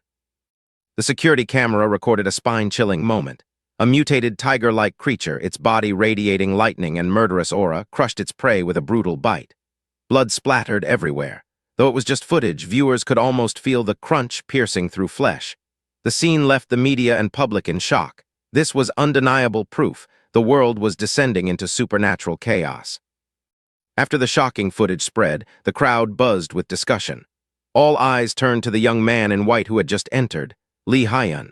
The security camera recorded a spine-chilling moment. A mutated tiger-like creature, its body radiating lightning and murderous aura, crushed its prey with a brutal bite. Blood splattered everywhere. Though it was just footage, viewers could almost feel the crunch piercing through flesh. The scene left the media and public in shock. This was undeniable proof the world was descending into supernatural chaos. After the shocking footage spread, the crowd buzzed with discussion. All eyes turned to the young man in white who had just entered, Lee Hyun.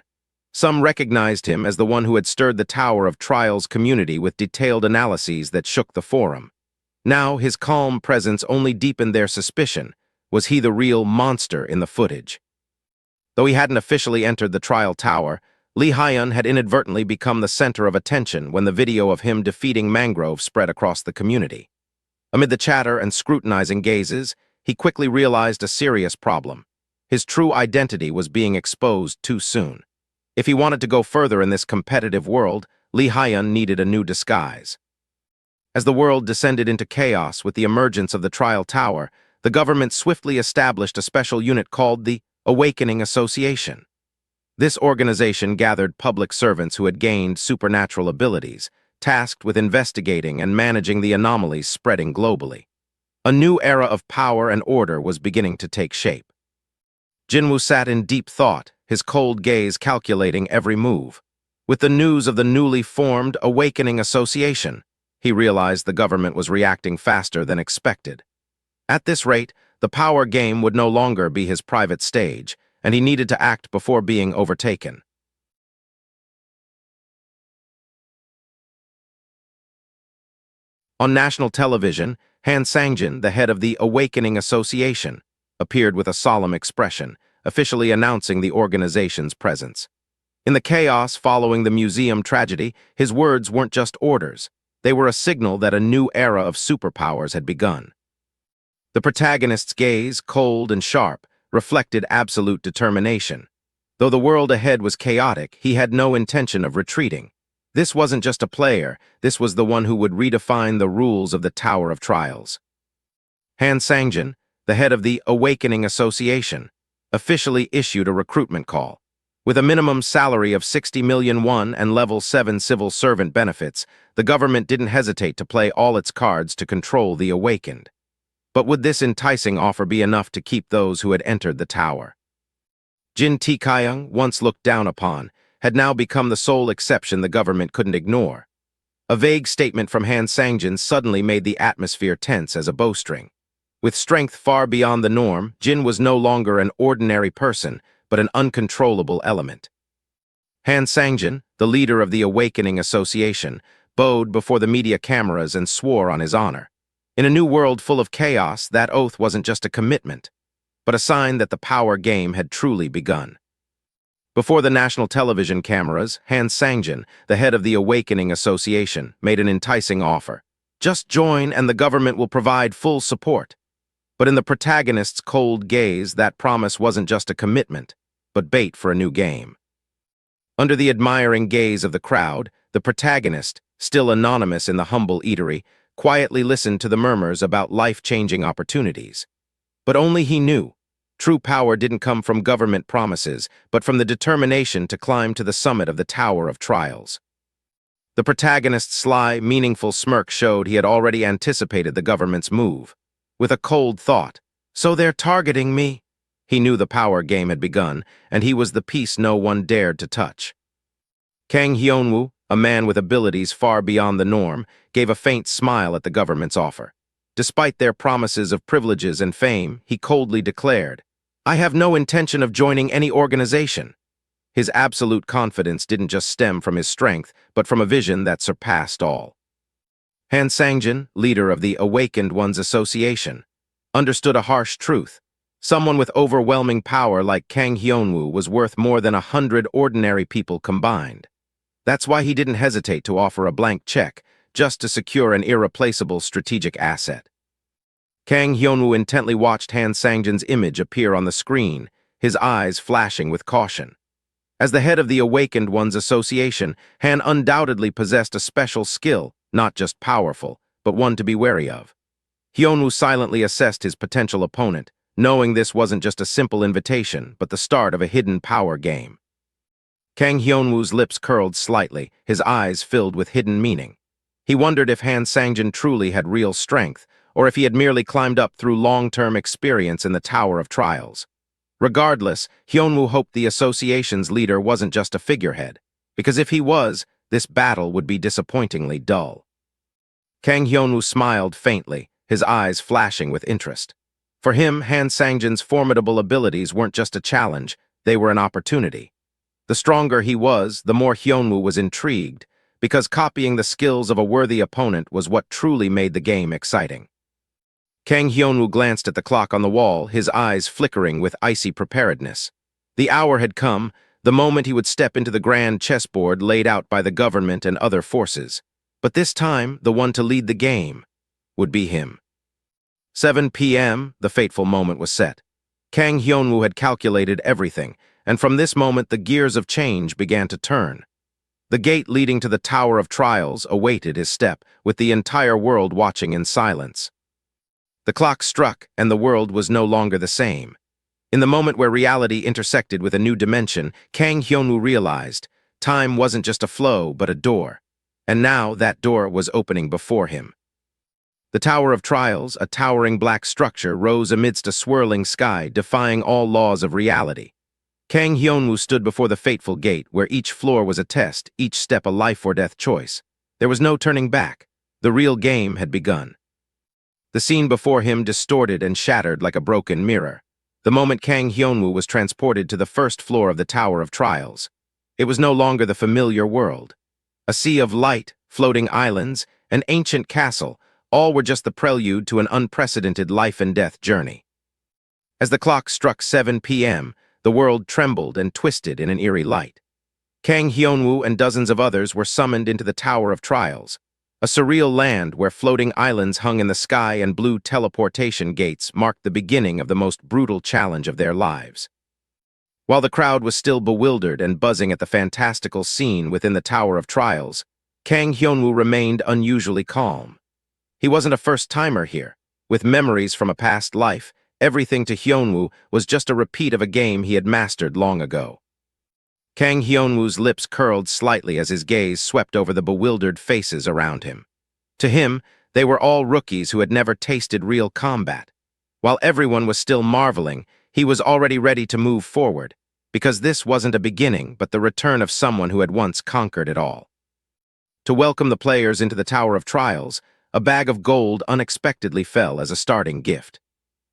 Some recognized him as the one who had stirred the Tower of Trials community with detailed analyses that shook the forum. Now, his calm presence only deepened their suspicion. Was he the real monster in the footage? Though he hadn't officially entered the trial tower, Lee Hyun had inadvertently become the center of attention when the video of him defeating Mangrove spread across the community. Amid the chatter and scrutinizing gazes, he quickly realized a serious problem. His true identity was being exposed too soon. If he wanted to go further in this competitive world, Lee Hyun needed a new disguise. As the world descended into chaos with the emergence of the trial tower, the government swiftly established a special unit called the Awakening Association. This organization gathered public servants who had gained supernatural abilities, tasked with investigating and managing the anomalies spreading globally. A new era of power and order was beginning to take shape. Jinwoo sat in deep thought, his cold gaze calculating every move. With the news of the newly formed Awakening Association, he realized the government was reacting faster than expected. At this rate, the power game would no longer be his private stage, and he needed to act before being overtaken. On national television, Han Sang-jin, the head of the Awakening Association, appeared with a solemn expression, officially announcing the organization's presence. In the chaos following the museum tragedy, his words weren't just orders. They were a signal that a new era of superpowers had begun. The protagonist's gaze, cold and sharp, reflected absolute determination. Though the world ahead was chaotic, he had no intention of retreating. This wasn't just a player, this was the one who would redefine the rules of the Tower of Trials. Han Sang-jin, the head of the Awakening Association, officially issued a recruitment call. With a minimum salary of 60 million won and level 7 civil servant benefits, the government didn't hesitate to play all its cards to control the awakened. But would this enticing offer be enough to keep those who had entered the tower? Jin Tae-kyung, once looked down upon, had now become the sole exception the government couldn't ignore. A vague statement from Han Sang-jin suddenly made the atmosphere tense as a bowstring. With strength far beyond the norm, Jin was no longer an ordinary person, but an uncontrollable element. Han Sang-jin, the leader of the Awakening Association, bowed before the media cameras and swore on his honor. In a new world full of chaos, that oath wasn't just a commitment, but a sign that the power game had truly begun. Before the national television cameras, Han Sang-jin, the head of the Awakening Association, made an enticing offer. Just join and the government will provide full support. But in the protagonist's cold gaze, that promise wasn't just a commitment, but bait for a new game. Under the admiring gaze of the crowd, the protagonist, still anonymous in the humble eatery, quietly listened to the murmurs about life-changing opportunities. But only he knew. True power didn't come from government promises, but from the determination to climb to the summit of the Tower of Trials. The protagonist's sly, meaningful smirk showed he had already anticipated the government's move. With a cold thought, "So they're targeting me." He knew the power game had begun, and he was the piece no one dared to touch. Kang Hyun-woo, a man with abilities far beyond the norm, gave a faint smile at the government's offer. Despite their promises of privileges and fame, he coldly declared, "I have no intention of joining any organization." His absolute confidence didn't just stem from his strength, but from a vision that surpassed all. Han Sang-jin, leader of the Awakened Ones Association, understood a harsh truth. Someone with overwhelming power like Kang Hyun-woo was worth more than 100 ordinary people combined. That's why he didn't hesitate to offer a blank check, just to secure an irreplaceable strategic asset. Kang Hyun-woo intently watched Han Sang-jin's image appear on the screen, his eyes flashing with caution. As the head of the Awakened Ones Association, Han undoubtedly possessed a special skill, not just powerful, but one to be wary of. Hyunwoo silently assessed his potential opponent, knowing this wasn't just a simple invitation, but the start of a hidden power game. Kang Hyunwoo's lips curled slightly, his eyes filled with hidden meaning. He wondered if Han Sangjin truly had real strength, or if he had merely climbed up through long-term experience in the Tower of Trials. Regardless, Hyunwoo hoped the association's leader wasn't just a figurehead, because if he was, this battle would be disappointingly dull. Kang Hyunwoo smiled faintly, his eyes flashing with interest. For him, Han Sangjin's formidable abilities weren't just a challenge, they were an opportunity. The stronger he was, the more Hyunwoo was intrigued, because copying the skills of a worthy opponent was what truly made the game exciting. Kang Hyunwoo glanced at the clock on the wall, his eyes flickering with icy preparedness. The hour had come, the moment he would step into the grand chessboard laid out by the government and other forces. But this time, the one to lead the game would be him. 7 p.m., the fateful moment was set. Kang Hyunwoo had calculated everything, and from this moment the gears of change began to turn. The gate leading to the Tower of Trials awaited his step, with the entire world watching in silence. The clock struck, and the world was no longer the same. In the moment where reality intersected with a new dimension, Kang Hyunwoo realized time wasn't just a flow, but a door. And now that door was opening before him. The Tower of Trials, a towering black structure, rose amidst a swirling sky, defying all laws of reality. Kang Hyunwoo stood before the fateful gate, where each floor was a test, each step a life-or-death choice. There was no turning back. The real game had begun. The scene before him distorted and shattered like a broken mirror. The moment Kang Hyunwoo was transported to the first floor of the Tower of Trials. It was no longer the familiar world. A sea of light, floating islands, an ancient castle, all were just the prelude to an unprecedented life-and-death journey. As the clock struck 7 p.m., the world trembled and twisted in an eerie light. Kang Hyunwoo and dozens of others were summoned into the Tower of Trials, a surreal land where floating islands hung in the sky and blue teleportation gates marked the beginning of the most brutal challenge of their lives. While the crowd was still bewildered and buzzing at the fantastical scene within the Tower of Trials, Kang Hyunwoo remained unusually calm. He wasn't a first-timer here. With memories from a past life, everything to Hyunwoo was just a repeat of a game he had mastered long ago. Kang Hyunwoo's lips curled slightly as his gaze swept over the bewildered faces around him. To him, they were all rookies who had never tasted real combat. While everyone was still marveling, he was already ready to move forward, because this wasn't a beginning but the return of someone who had once conquered it all. To welcome the players into the Tower of Trials, a bag of gold unexpectedly fell as a starting gift.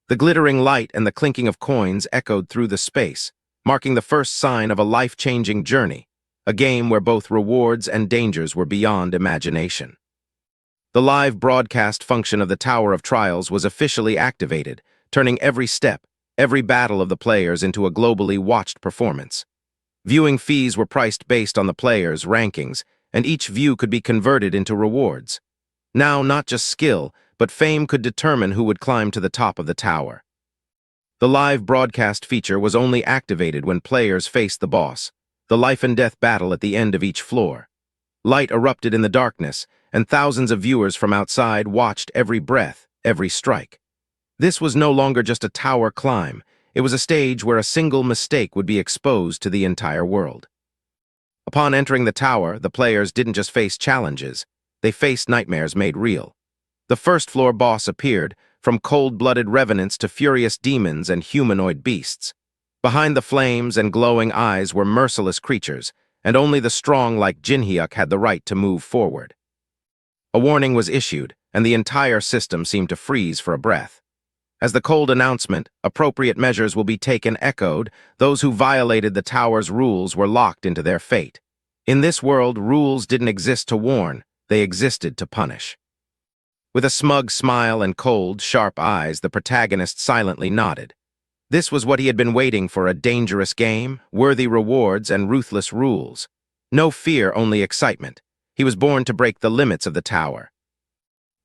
The glittering light and the clinking of coins echoed through the space, marking the first sign of a life-changing journey, a game where both rewards and dangers were beyond imagination. The live broadcast function of the Tower of Trials was officially activated, turning every step, every battle of the players into a globally watched performance. Viewing fees were priced based on the players' rankings, and each view could be converted into rewards. Now, not just skill, but fame could determine who would climb to the top of the tower. The live broadcast feature was only activated when players faced the boss, the life-and-death battle at the end of each floor. Light erupted in the darkness, and thousands of viewers from outside watched every breath, every strike. This was no longer just a tower climb, it was a stage where a single mistake would be exposed to the entire world. Upon entering the tower, the players didn't just face challenges, they faced nightmares made real. The first-floor boss appeared, from cold-blooded revenants to furious demons and humanoid beasts. Behind the flames and glowing eyes were merciless creatures, and only the strong like Jinhyuk had the right to move forward. A warning was issued, and the entire system seemed to freeze for a breath. As the cold announcement, "Appropriate measures will be taken," echoed, those who violated the tower's rules were locked into their fate. In this world, rules didn't exist to warn, they existed to punish. With a smug smile and cold, sharp eyes, the protagonist silently nodded. This was what he had been waiting for, a dangerous game, worthy rewards, and ruthless rules. No fear, only excitement. He was born to break the limits of the tower.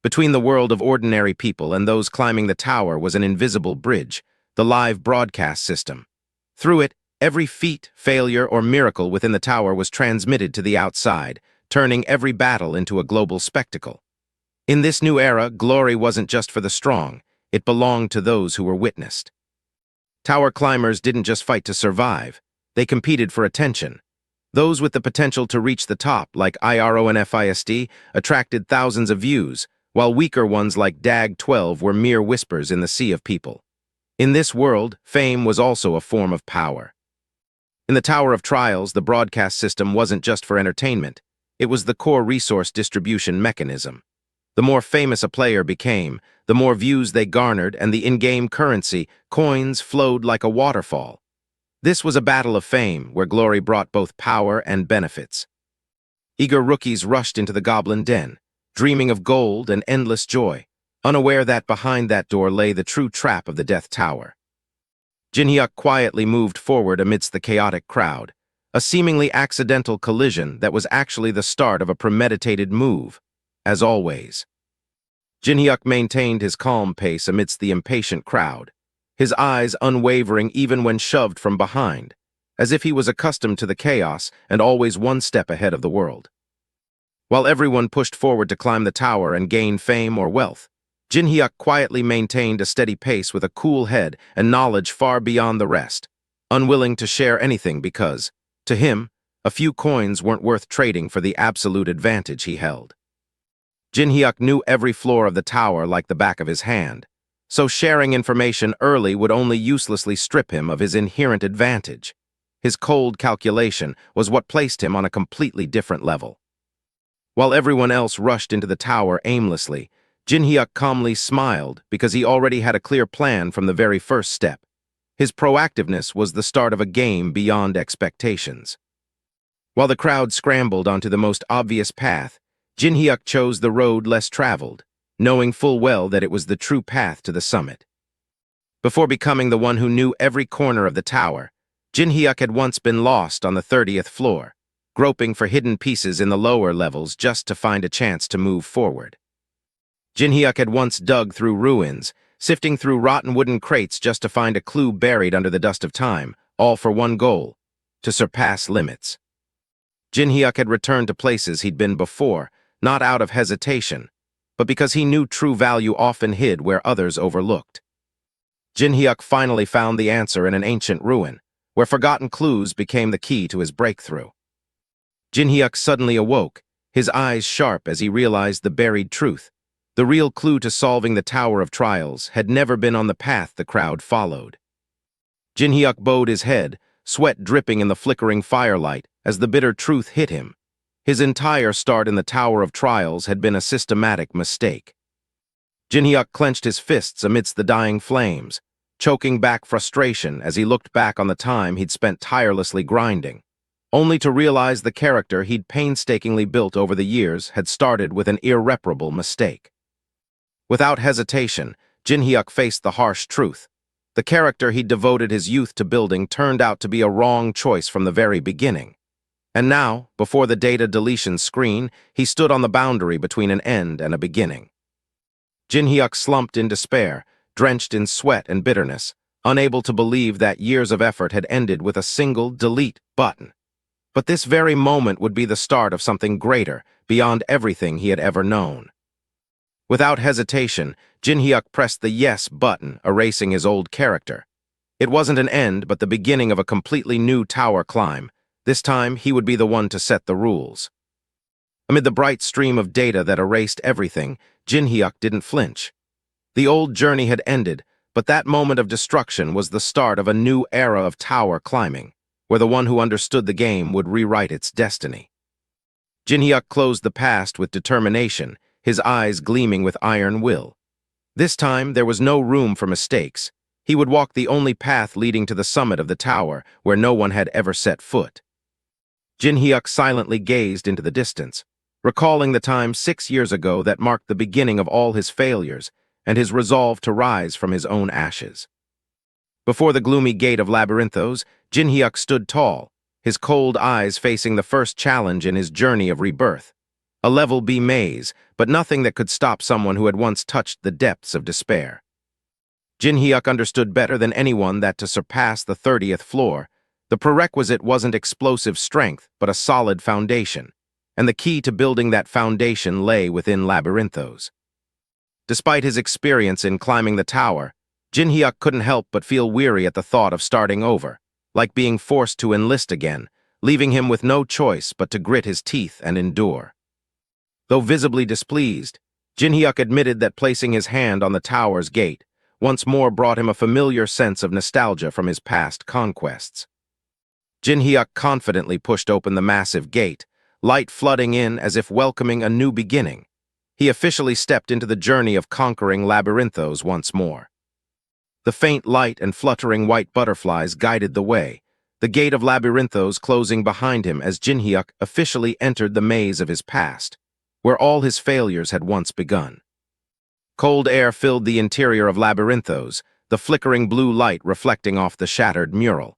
Between the world of ordinary people and those climbing the tower was an invisible bridge, the live broadcast system. Through it, every feat, failure, or miracle within the tower was transmitted to the outside, turning every battle into a global spectacle. In this new era, glory wasn't just for the strong, it belonged to those who were witnessed. Tower climbers didn't just fight to survive, they competed for attention. Those with the potential to reach the top, like IRO and FISD, attracted thousands of views, while weaker ones like DAG-12 were mere whispers in the sea of people. In this world, fame was also a form of power. In the Tower of Trials, the broadcast system wasn't just for entertainment, it was the core resource distribution mechanism. The more famous a player became, the more views they garnered, and the in-game currency, coins, flowed like a waterfall. This was a battle of fame, where glory brought both power and benefits. Eager rookies rushed into the Goblin Den, dreaming of gold and endless joy, unaware that behind that door lay the true trap of the Death Tower. Jinhyuk quietly moved forward amidst the chaotic crowd, a seemingly accidental collision that was actually the start of a premeditated move, as always. Jinhyuk maintained his calm pace amidst the impatient crowd, his eyes unwavering even when shoved from behind, as if he was accustomed to the chaos and always one step ahead of the world. While everyone pushed forward to climb the tower and gain fame or wealth, Jinhyuk quietly maintained a steady pace with a cool head and knowledge far beyond the rest, unwilling to share anything because, to him, a few coins weren't worth trading for the absolute advantage he held. Jinhyuk knew every floor of the tower like the back of his hand, so sharing information early would only uselessly strip him of his inherent advantage. His cold calculation was what placed him on a completely different level. While everyone else rushed into the tower aimlessly, Jinhyuk calmly smiled because he already had a clear plan from the very first step. His proactiveness was the start of a game beyond expectations. While the crowd scrambled onto the most obvious path, Jinhyuk chose the road less traveled, knowing full well that it was the true path to the summit. Before becoming the one who knew every corner of the tower, Jinhyuk had once been lost on the 30th floor, groping for hidden pieces in the lower levels just to find a chance to move forward. Jinhyuk had once dug through ruins, sifting through rotten wooden crates just to find a clue buried under the dust of time, all for one goal: to surpass limits. Jinhyuk had returned to places he'd been before, not out of hesitation, but because he knew true value often hid where others overlooked. Jinhyuk finally found the answer in an ancient ruin, where forgotten clues became the key to his breakthrough. Jinhyuk suddenly awoke, his eyes sharp as he realized the buried truth. The real clue to solving the Tower of Trials had never been on the path the crowd followed. Jinhyuk bowed his head, sweat dripping in the flickering firelight as the bitter truth hit him. His entire start in the Tower of Trials had been a systematic mistake. Jinhyuk clenched his fists amidst the dying flames, choking back frustration as he looked back on the time he'd spent tirelessly grinding, only to realize the character he'd painstakingly built over the years had started with an irreparable mistake. Without hesitation, Jinhyuk faced the harsh truth. The character he'd devoted his youth to building turned out to be a wrong choice from the very beginning. And now, before the data deletion screen, he stood on the boundary between an end and a beginning. Jinhyuk slumped in despair, drenched in sweat and bitterness, unable to believe that years of effort had ended with a single delete button. But this very moment would be the start of something greater, beyond everything he had ever known. Without hesitation, Jinhyuk pressed the yes button, erasing his old character. It wasn't an end, but the beginning of a completely new tower climb. This time, he would be the one to set the rules. Amid the bright stream of data that erased everything, Jinhyuk didn't flinch. The old journey had ended, but that moment of destruction was the start of a new era of tower climbing, where the one who understood the game would rewrite its destiny. Jinhyuk closed the past with determination, his eyes gleaming with iron will. This time, there was no room for mistakes. He would walk the only path leading to the summit of the tower, where no one had ever set foot. Jinhyuk silently gazed into the distance, recalling the time 6 years ago that marked the beginning of all his failures and his resolve to rise from his own ashes. Before the gloomy gate of Labyrinthos, Jinhyuk stood tall, his cold eyes facing the first challenge in his journey of rebirth. A level B maze, but nothing that could stop someone who had once touched the depths of despair. Jin Hyuk understood better than anyone that to surpass the 30th floor, the prerequisite wasn't explosive strength, but a solid foundation, and the key to building that foundation lay within labyrinthos. Despite his experience in climbing the tower, Jin Hyuk couldn't help but feel weary at the thought of starting over, like being forced to enlist again, leaving him with no choice but to grit his teeth and endure. Though visibly displeased, Jin Hyuk admitted that placing his hand on the tower's gate once more brought him a familiar sense of nostalgia from his past conquests. Jin Hyuk confidently pushed open the massive gate, light flooding in as if welcoming a new beginning. He officially stepped into the journey of conquering labyrinthos once more. The faint light and fluttering white butterflies guided the way, the gate of labyrinthos closing behind him as Jin Hyuk officially entered the maze of his past, where all his failures had once begun. Cold air filled the interior of labyrinthos, the flickering blue light reflecting off the shattered mural.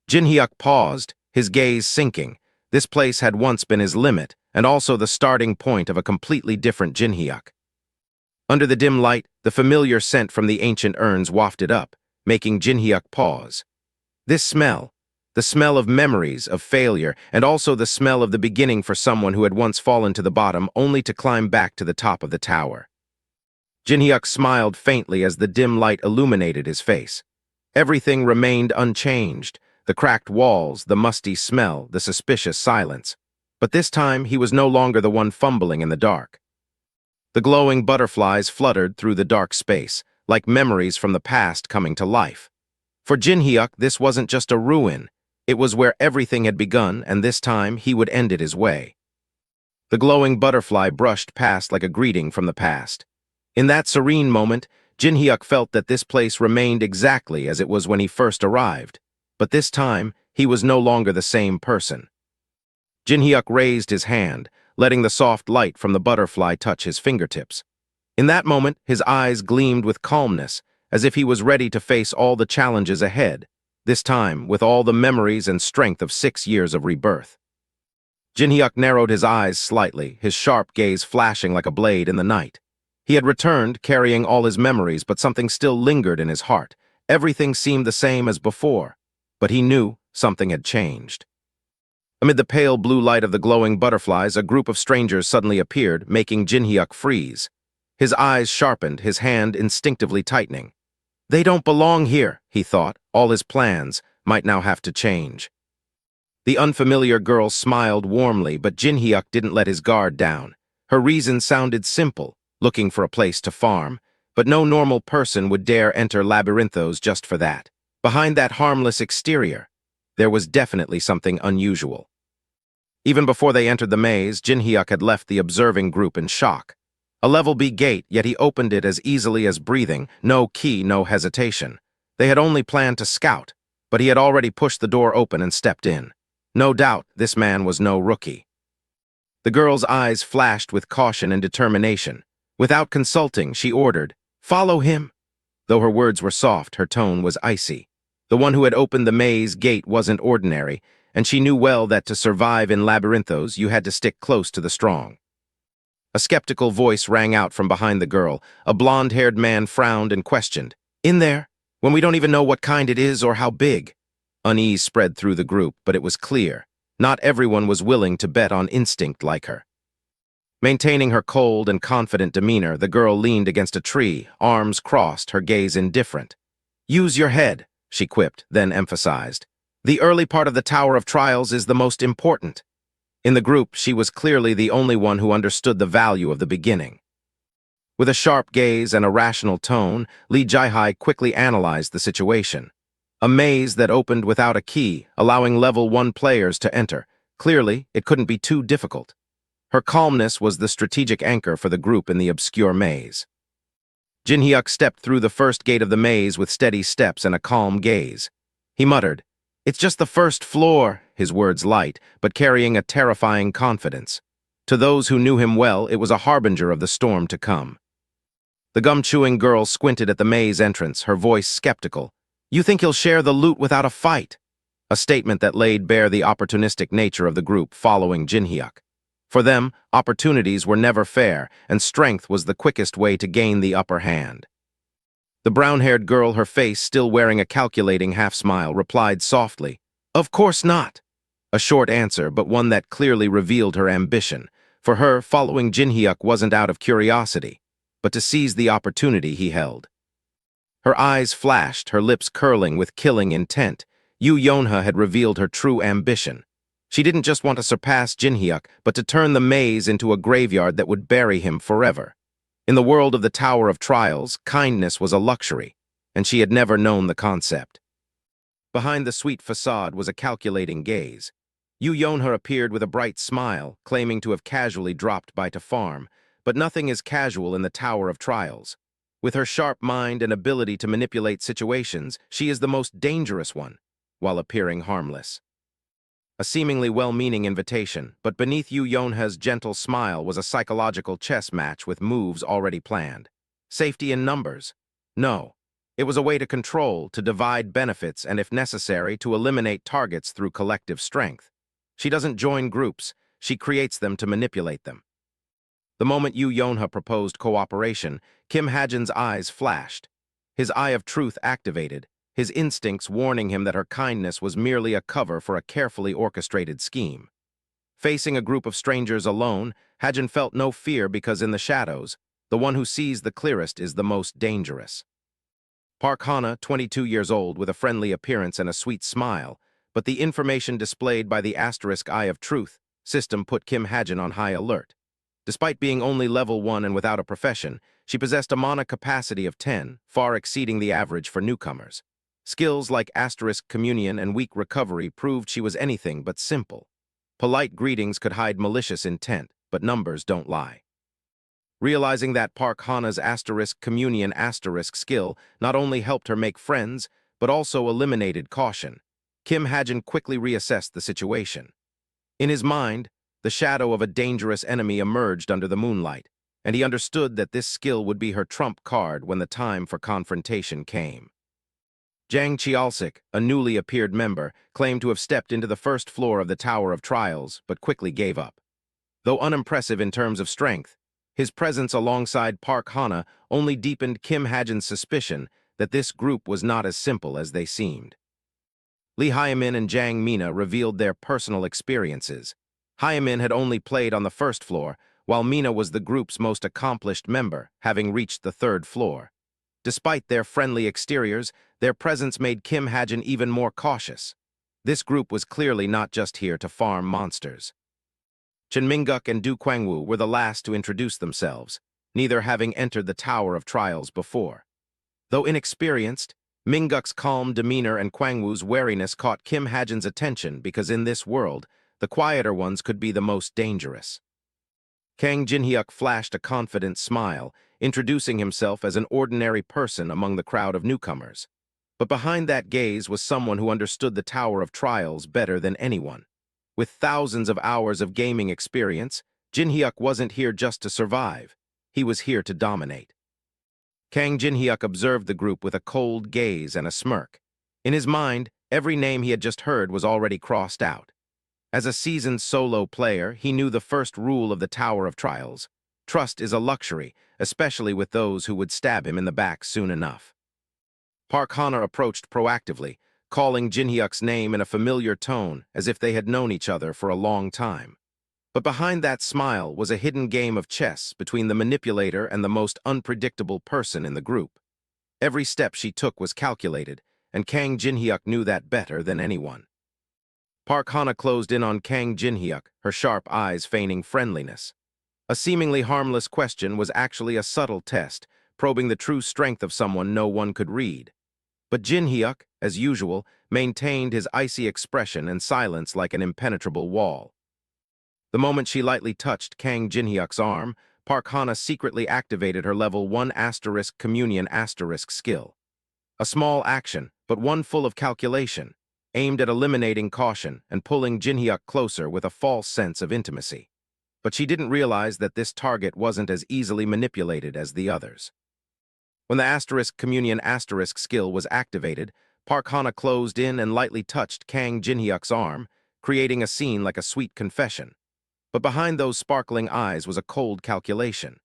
Jin Hyuk paused, his gaze sinking. This place had once been his limit, and also the starting point of a completely different Jin Hyuk. Under the dim light, the familiar scent from the ancient urns wafted up, making Jin Hyuk pause. This smell, the smell of memories, of failure, and also the smell of the beginning for someone who had once fallen to the bottom only to climb back to the top of the tower. Jin Hyuk smiled faintly as the dim light illuminated his face. Everything remained unchanged, the cracked walls, the musty smell, the suspicious silence. But this time he was no longer the one fumbling in the dark. The glowing butterflies fluttered through the dark space, like memories from the past coming to life. For Jin Hyuk, this wasn't just a ruin. It was where everything had begun, and this time he would end it his way. The glowing butterfly brushed past like a greeting from the past. In that serene moment, Jin Hyuk felt that this place remained exactly as it was when he first arrived. But this time, he was no longer the same person. Jin Hyuk raised his hand, letting the soft light from the butterfly touch his fingertips. In that moment, his eyes gleamed with calmness, as if he was ready to face all the challenges ahead, this time with all the memories and strength of 6 years of rebirth. Jin Hyuk narrowed his eyes slightly, his sharp gaze flashing like a blade in the night. He had returned, carrying all his memories, but something still lingered in his heart. Everything seemed the same as before, but he knew something had changed. Amid the pale blue light of the glowing butterflies, a group of strangers suddenly appeared, making Jin Hyuk freeze. His eyes sharpened, his hand instinctively tightening. They don't belong here, he thought. All his plans might now have to change. The unfamiliar girl smiled warmly, but Jin Hyuk didn't let his guard down. Her reason sounded simple, looking for a place to farm, but no normal person would dare enter labyrinthos just for that. Behind that harmless exterior, there was definitely something unusual. Even before they entered the maze, Jin Hyuk had left the observing group in shock. A level B gate, yet he opened it as easily as breathing, no key, no hesitation. They had only planned to scout, but he had already pushed the door open and stepped in. No doubt, this man was no rookie. The girl's eyes flashed with caution and determination. Without consulting, she ordered, "Follow him." Though her words were soft, her tone was icy. The one who had opened the maze gate wasn't ordinary, and she knew well that to survive in labyrinthos, you had to stick close to the strong. A skeptical voice rang out from behind the girl. A blonde-haired man frowned and questioned, "In there? When we don't even know what kind it is or how big?" Unease spread through the group, but it was clear. Not everyone was willing to bet on instinct like her. Maintaining her cold and confident demeanor, the girl leaned against a tree, arms crossed, her gaze indifferent. "Use your head," she quipped, then emphasized. "The early part of the Tower of Trials is the most important." In the group, she was clearly the only one who understood the value of the beginning. With a sharp gaze and a rational tone, Lee Jae-hai quickly analyzed the situation. A maze that opened without a key, allowing level 1 players to enter. Clearly, it couldn't be too difficult. Her calmness was the strategic anchor for the group in the obscure maze. Jin Hyuk stepped through the first gate of the maze with steady steps and a calm gaze. He muttered, "It's just the first floor," his words light, but carrying a terrifying confidence. To those who knew him well, it was a harbinger of the storm to come. The gum-chewing girl squinted at the maze entrance, her voice skeptical. "You think he'll share the loot without a fight?" A statement that laid bare the opportunistic nature of the group following Jin Hyuk. For them, opportunities were never fair, and strength was the quickest way to gain the upper hand. The brown-haired girl, her face still wearing a calculating half-smile, replied softly, "Of course not." A short answer, but one that clearly revealed her ambition. For her, following Jinhyuk wasn't out of curiosity, but to seize the opportunity he held. Her eyes flashed, her lips curling with killing intent. Yu Yonha had revealed her true ambition. She didn't just want to surpass Jinhyuk, but to turn the maze into a graveyard that would bury him forever. In the world of the Tower of Trials, kindness was a luxury, and she had never known the concept. Behind the sweet facade was a calculating gaze. Yu Yonha appeared with a bright smile, claiming to have casually dropped by to farm, but nothing is casual in the Tower of Trials. With her sharp mind and ability to manipulate situations, she is the most dangerous one, while appearing harmless. A seemingly well-meaning invitation, but beneath Yu Yonha's gentle smile was a psychological chess match with moves already planned. Safety in numbers? No. It was a way to control, to divide benefits, and if necessary, to eliminate targets through collective strength. She doesn't join groups, she creates them to manipulate them. The moment Yu Yonha proposed cooperation, Kim Hajin's eyes flashed. His eye of truth activated, his instincts warning him that her kindness was merely a cover for a carefully orchestrated scheme. Facing a group of strangers alone, Hajin felt no fear because in the shadows, the one who sees the clearest is the most dangerous. Park Hana, 22 years old, with a friendly appearance and a sweet smile, but the information displayed by the asterisk eye of truth system put Kim Hajin on high alert. Despite being only level 1 and without a profession, she possessed a mana capacity of 10, far exceeding the average for newcomers. Skills like asterisk communion and weak recovery proved she was anything but simple. Polite greetings could hide malicious intent, but numbers don't lie. Realizing that Park Hana's asterisk communion asterisk skill not only helped her make friends, but also eliminated caution, Kim Hajin quickly reassessed the situation. In his mind, the shadow of a dangerous enemy emerged under the moonlight, and he understood that this skill would be her trump card when the time for confrontation came. Jang Chialsik, a newly appeared member, claimed to have stepped into the first floor of the Tower of Trials, but quickly gave up. Though unimpressive in terms of strength, his presence alongside Park Hana only deepened Kim Hajin's suspicion that this group was not as simple as they seemed. Lee Hyamin and Jang Mina revealed their personal experiences. Hyamin had only played on the first floor, while Mina was the group's most accomplished member, having reached the third floor. Despite their friendly exteriors, their presence made Kim Hajin even more cautious. This group was clearly not just here to farm monsters. Chen Mingguk and Du Kwangwu were the last to introduce themselves, neither having entered the Tower of Trials before. Though inexperienced, Mingguk's calm demeanor and Kwangwu's wariness caught Kim Hajin's attention because in this world, the quieter ones could be the most dangerous. Kang Jinhyuk flashed a confident smile, introducing himself as an ordinary person among the crowd of newcomers. But behind that gaze was someone who understood the Tower of Trials better than anyone. With thousands of hours of gaming experience, Jinhyuk wasn't here just to survive. He was here to dominate. Kang Jinhyuk observed the group with a cold gaze and a smirk. In his mind, every name he had just heard was already crossed out. As a seasoned solo player, he knew the first rule of the Tower of Trials. Trust is a luxury, especially with those who would stab him in the back soon enough. Park Hana approached proactively, calling Jinhyuk's name in a familiar tone as if they had known each other for a long time. But behind that smile was a hidden game of chess between the manipulator and the most unpredictable person in the group. Every step she took was calculated, and Kang Jinhyuk knew that better than anyone. Park Hana closed in on Kang Jinhyuk, her sharp eyes feigning friendliness. A seemingly harmless question was actually a subtle test, probing the true strength of someone no one could read. But Jinhyuk, as usual, maintained his icy expression and silence like an impenetrable wall. The moment she lightly touched Kang Jinhyuk's arm, Park Hana secretly activated her level 1 asterisk communion asterisk skill. A small action, but one full of calculation, aimed at eliminating caution and pulling Jinhyuk closer with a false sense of intimacy. But she didn't realize that this target wasn't as easily manipulated as the others. When the asterisk communion asterisk skill was activated, Park Hana closed in and lightly touched Kang Jinhyuk's arm, creating a scene like a sweet confession. But behind those sparkling eyes was a cold calculation.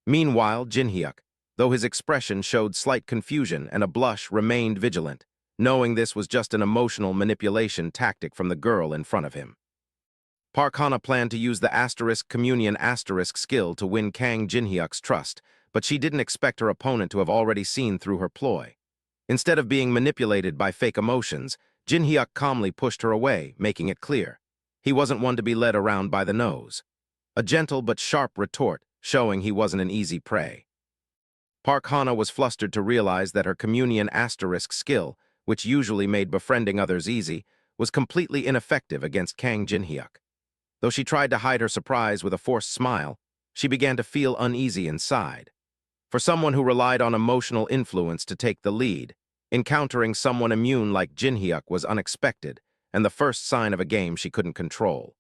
Meanwhile, Jinhyuk, though his expression showed slight confusion and a blush remained vigilant, knowing this was just an emotional manipulation tactic from the girl in front of him. Park Hana planned to use the communion skill to win Kang Jinhyuk's trust, but she didn't expect her opponent to have already seen through her ploy. Instead of being manipulated by fake emotions, Jinhyuk calmly pushed her away, making it clear. He wasn't one to be led around by the nose. A gentle but sharp retort, showing he wasn't an easy prey. Park Hana was flustered to realize that her communion skill, which usually made befriending others easy, was completely ineffective against Kang Jinhyuk. Though she tried to hide her surprise with a forced smile, she began to feel uneasy inside. For someone who relied on emotional influence to take the lead, encountering someone immune like Jinhyuk was unexpected and the first sign of a game she couldn't control.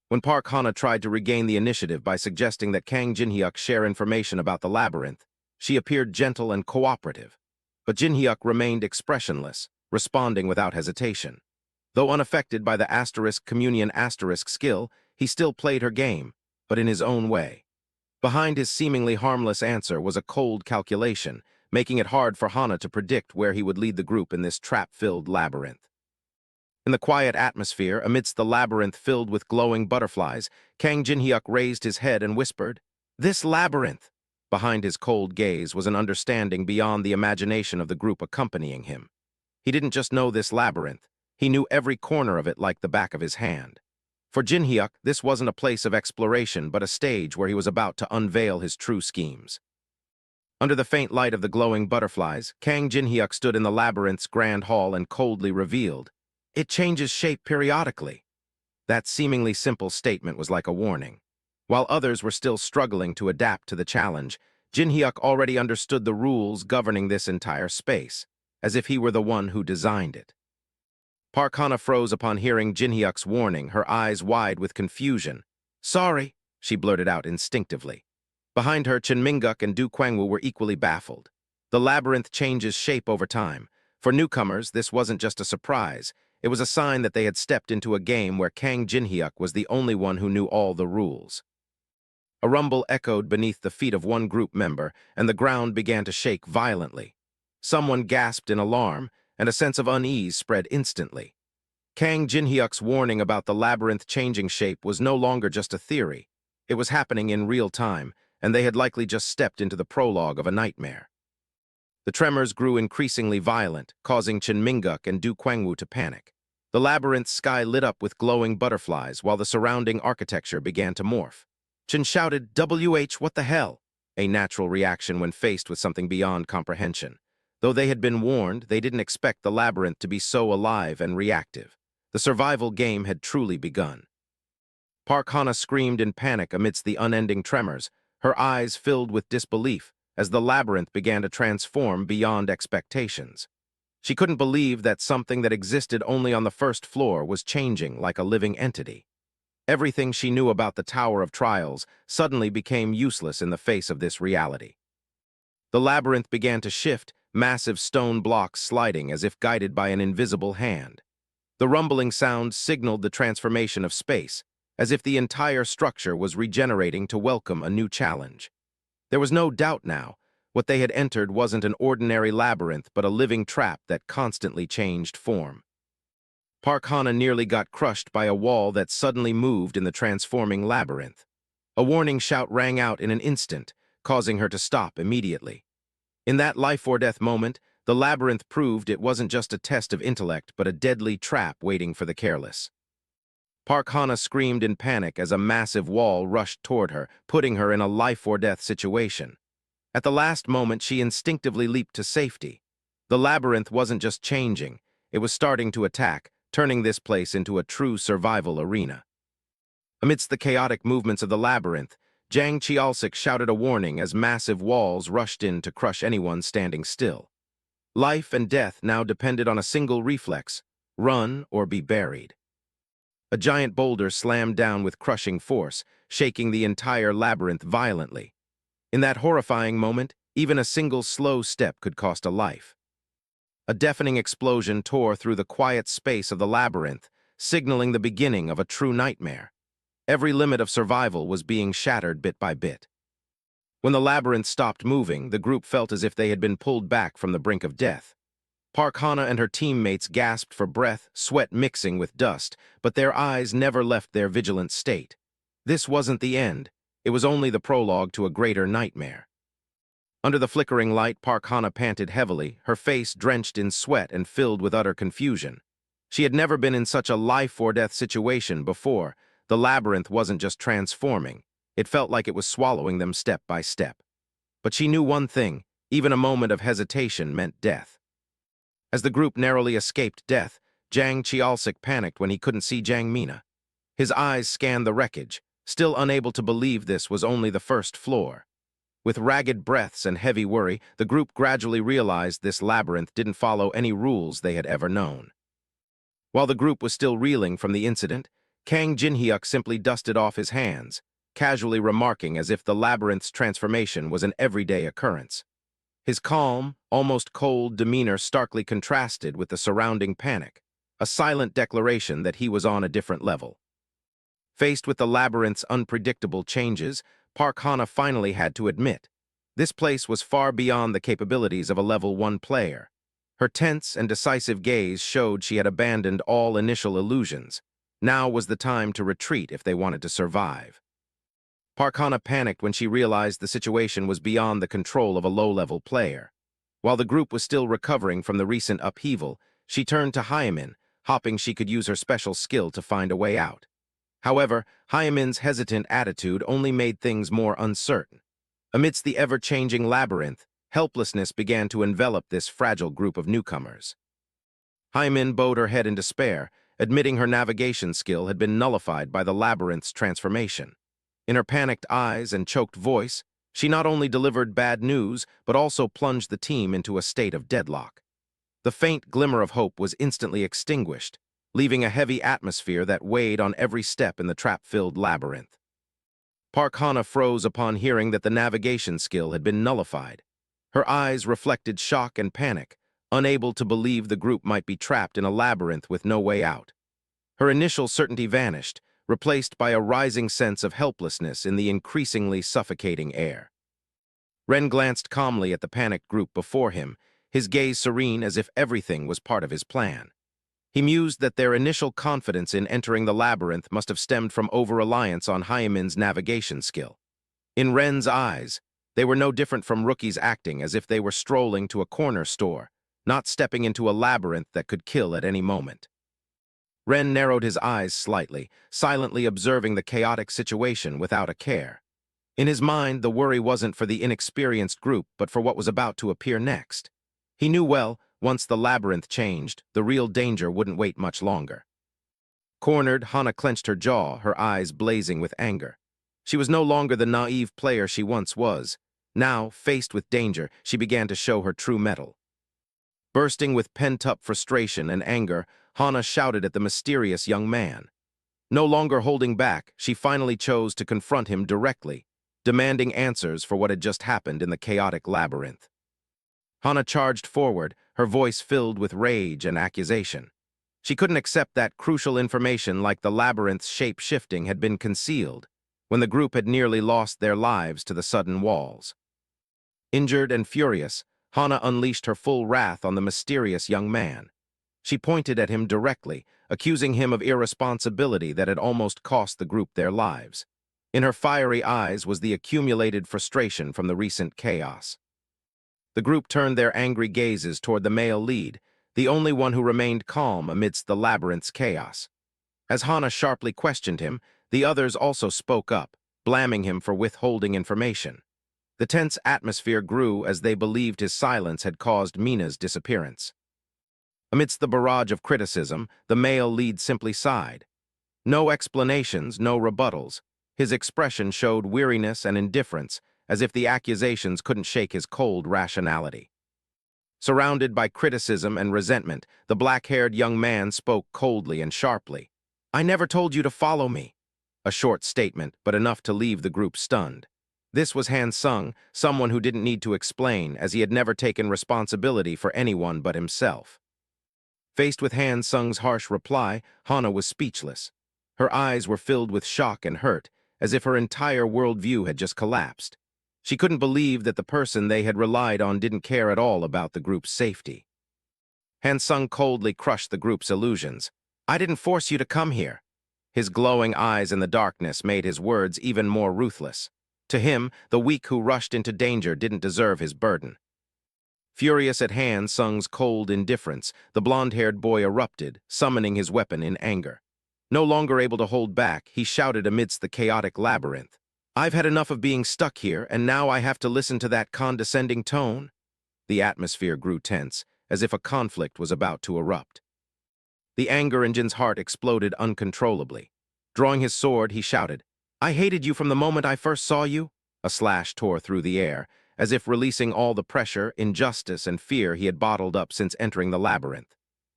When Park Hana tried to regain the initiative by suggesting that Kang Jinhyuk share information about the labyrinth, she appeared gentle and cooperative. But Jinhyuk remained expressionless, responding without hesitation. Though unaffected by the communion skill, he still played her game, but in his own way. Behind his seemingly harmless answer was a cold calculation, making it hard for Hana to predict where he would lead the group in this trap-filled labyrinth. In the quiet atmosphere, amidst the labyrinth filled with glowing butterflies, Kang Jinhyuk raised his head and whispered, "This labyrinth!" Behind his cold gaze was an understanding beyond the imagination of the group accompanying him. He didn't just know this labyrinth, he knew every corner of it like the back of his hand. For Jinhyuk, this wasn't a place of exploration, but a stage where he was about to unveil his true schemes. Under the faint light of the glowing butterflies, Kang Jinhyuk stood in the labyrinth's grand hall and coldly revealed, "It changes shape periodically." That seemingly simple statement was like a warning. While others were still struggling to adapt to the challenge, Jinhyuk already understood the rules governing this entire space, as if he were the one who designed it. Park Hana froze upon hearing Jinhyuk's warning, her eyes wide with confusion. "Sorry," she blurted out instinctively. Behind her, Chen Mingguk and Du Kwangwu were equally baffled. The labyrinth changes shape over time. For newcomers, this wasn't just a surprise. It was a sign that they had stepped into a game where Kang Jinhyuk was the only one who knew all the rules. A rumble echoed beneath the feet of one group member, and the ground began to shake violently. Someone gasped in alarm, and a sense of unease spread instantly. Kang Jinhyuk's warning about the labyrinth changing shape was no longer just a theory. It was happening in real time, and they had likely just stepped into the prologue of a nightmare. The tremors grew increasingly violent, causing Chen Mingguk and Du Kwangwu to panic. The labyrinth's sky lit up with glowing butterflies while the surrounding architecture began to morph. Chen shouted, "WH, what the hell?" A natural reaction when faced with something beyond comprehension. Though they had been warned, they didn't expect the labyrinth to be so alive and reactive. The survival game had truly begun. Park Hana screamed in panic amidst the unending tremors, her eyes filled with disbelief as the labyrinth began to transform beyond expectations. She couldn't believe that something that existed only on the first floor was changing like a living entity. Everything she knew about the Tower of Trials suddenly became useless in the face of this reality. The labyrinth began to shift, massive stone blocks sliding as if guided by an invisible hand. The rumbling sound signaled the transformation of space, as if the entire structure was regenerating to welcome a new challenge. There was no doubt now, what they had entered wasn't an ordinary labyrinth but a living trap that constantly changed form. Park Hana nearly got crushed by a wall that suddenly moved in the transforming labyrinth. A warning shout rang out in an instant, causing her to stop immediately. In that life-or-death moment, the labyrinth proved it wasn't just a test of intellect but a deadly trap waiting for the careless. Park Hana screamed in panic as a massive wall rushed toward her, putting her in a life-or-death situation. At the last moment, she instinctively leaped to safety. The labyrinth wasn't just changing, it was starting to attack, turning this place into a true survival arena. Amidst the chaotic movements of the labyrinth, Jang Chialsik shouted a warning as massive walls rushed in to crush anyone standing still. Life and death now depended on a single reflex: run or be buried. A giant boulder slammed down with crushing force, shaking the entire labyrinth violently. In that horrifying moment, even a single slow step could cost a life. A deafening explosion tore through the quiet space of the labyrinth, signaling the beginning of a true nightmare. Every limit of survival was being shattered bit by bit. When the labyrinth stopped moving, the group felt as if they had been pulled back from the brink of death. Park Hana and her teammates gasped for breath, sweat mixing with dust, but their eyes never left their vigilant state. This wasn't the end. It was only the prologue to a greater nightmare. Under the flickering light, Park Hana panted heavily, her face drenched in sweat and filled with utter confusion. She had never been in such a life-or-death situation before. The labyrinth wasn't just transforming. It felt like it was swallowing them step by step. But she knew one thing: even a moment of hesitation meant death. As the group narrowly escaped death, Jang Chialsik panicked when he couldn't see Jang Mina. His eyes scanned the wreckage, still unable to believe this was only the first floor. With ragged breaths and heavy worry, the group gradually realized this labyrinth didn't follow any rules they had ever known. While the group was still reeling from the incident, Kang Jinhyuk simply dusted off his hands, casually remarking as if the labyrinth's transformation was an everyday occurrence. His calm, almost cold demeanor starkly contrasted with the surrounding panic, a silent declaration that he was on a different level. Faced with the labyrinth's unpredictable changes, Park Hana finally had to admit, this place was far beyond the capabilities of a level 1 player. Her tense and decisive gaze showed she had abandoned all initial illusions. Now was the time to retreat if they wanted to survive. Park Hana panicked when she realized the situation was beyond the control of a low-level player. While the group was still recovering from the recent upheaval, she turned to Hyamin, hoping she could use her special skill to find a way out. However, Hyamin's hesitant attitude only made things more uncertain. Amidst the ever-changing labyrinth, helplessness began to envelop this fragile group of newcomers. Hyamin bowed her head in despair, admitting her navigation skill had been nullified by the labyrinth's transformation. In her panicked eyes and choked voice, she not only delivered bad news, but also plunged the team into a state of deadlock. The faint glimmer of hope was instantly extinguished, leaving a heavy atmosphere that weighed on every step in the trap-filled labyrinth. Park Hana froze upon hearing that the navigation skill had been nullified. Her eyes reflected shock and panic, unable to believe the group might be trapped in a labyrinth with no way out. Her initial certainty vanished, replaced by a rising sense of helplessness in the increasingly suffocating air. Ren glanced calmly at the panicked group before him, his gaze serene as if everything was part of his plan. He mused that their initial confidence in entering the labyrinth must have stemmed from over-reliance on Hyamin's navigation skill. In Ren's eyes, they were no different from rookies acting as if they were strolling to a corner store, not stepping into a labyrinth that could kill at any moment. Ren narrowed his eyes slightly, silently observing the chaotic situation without a care. In his mind, the worry wasn't for the inexperienced group, but for what was about to appear next. He knew well, once the labyrinth changed, the real danger wouldn't wait much longer. Cornered, Hana clenched her jaw, her eyes blazing with anger. She was no longer the naive player she once was. Now, faced with danger, she began to show her true mettle. Bursting with pent-up frustration and anger, Hana shouted at the mysterious young man. No longer holding back, she finally chose to confront him directly, demanding answers for what had just happened in the chaotic labyrinth. Hana charged forward, her voice filled with rage and accusation. She couldn't accept that crucial information like the labyrinth's shape-shifting had been concealed, when the group had nearly lost their lives to the sudden walls. Injured and furious, Hana unleashed her full wrath on the mysterious young man. She pointed at him directly, accusing him of irresponsibility that had almost cost the group their lives. In her fiery eyes was the accumulated frustration from the recent chaos. The group turned their angry gazes toward the male lead, the only one who remained calm amidst the labyrinth's chaos. As Hana sharply questioned him, the others also spoke up, blaming him for withholding information. The tense atmosphere grew as they believed his silence had caused Mina's disappearance. Amidst the barrage of criticism, the male lead simply sighed. No explanations, no rebuttals. His expression showed weariness and indifference, as if the accusations couldn't shake his cold rationality. Surrounded by criticism and resentment, the black-haired young man spoke coldly and sharply. "I never told you to follow me." A short statement, but enough to leave the group stunned. This was Han Sung, someone who didn't need to explain, as he had never taken responsibility for anyone but himself. Faced with Han Sung's harsh reply, Hana was speechless. Her eyes were filled with shock and hurt, as if her entire worldview had just collapsed. She couldn't believe that the person they had relied on didn't care at all about the group's safety. Hansung coldly crushed the group's illusions. "I didn't force you to come here." His glowing eyes in the darkness made his words even more ruthless. To him, the weak who rushed into danger didn't deserve his burden. Furious at Hansung's cold indifference, the blonde-haired boy erupted, summoning his weapon in anger. No longer able to hold back, he shouted amidst the chaotic labyrinth. "I've had enough of being stuck here, and now I have to listen to that condescending tone." The atmosphere grew tense, as if a conflict was about to erupt. The anger in Jin's heart exploded uncontrollably. Drawing his sword, he shouted, "I hated you from the moment I first saw you." A slash tore through the air, as if releasing all the pressure, injustice, and fear he had bottled up since entering the labyrinth.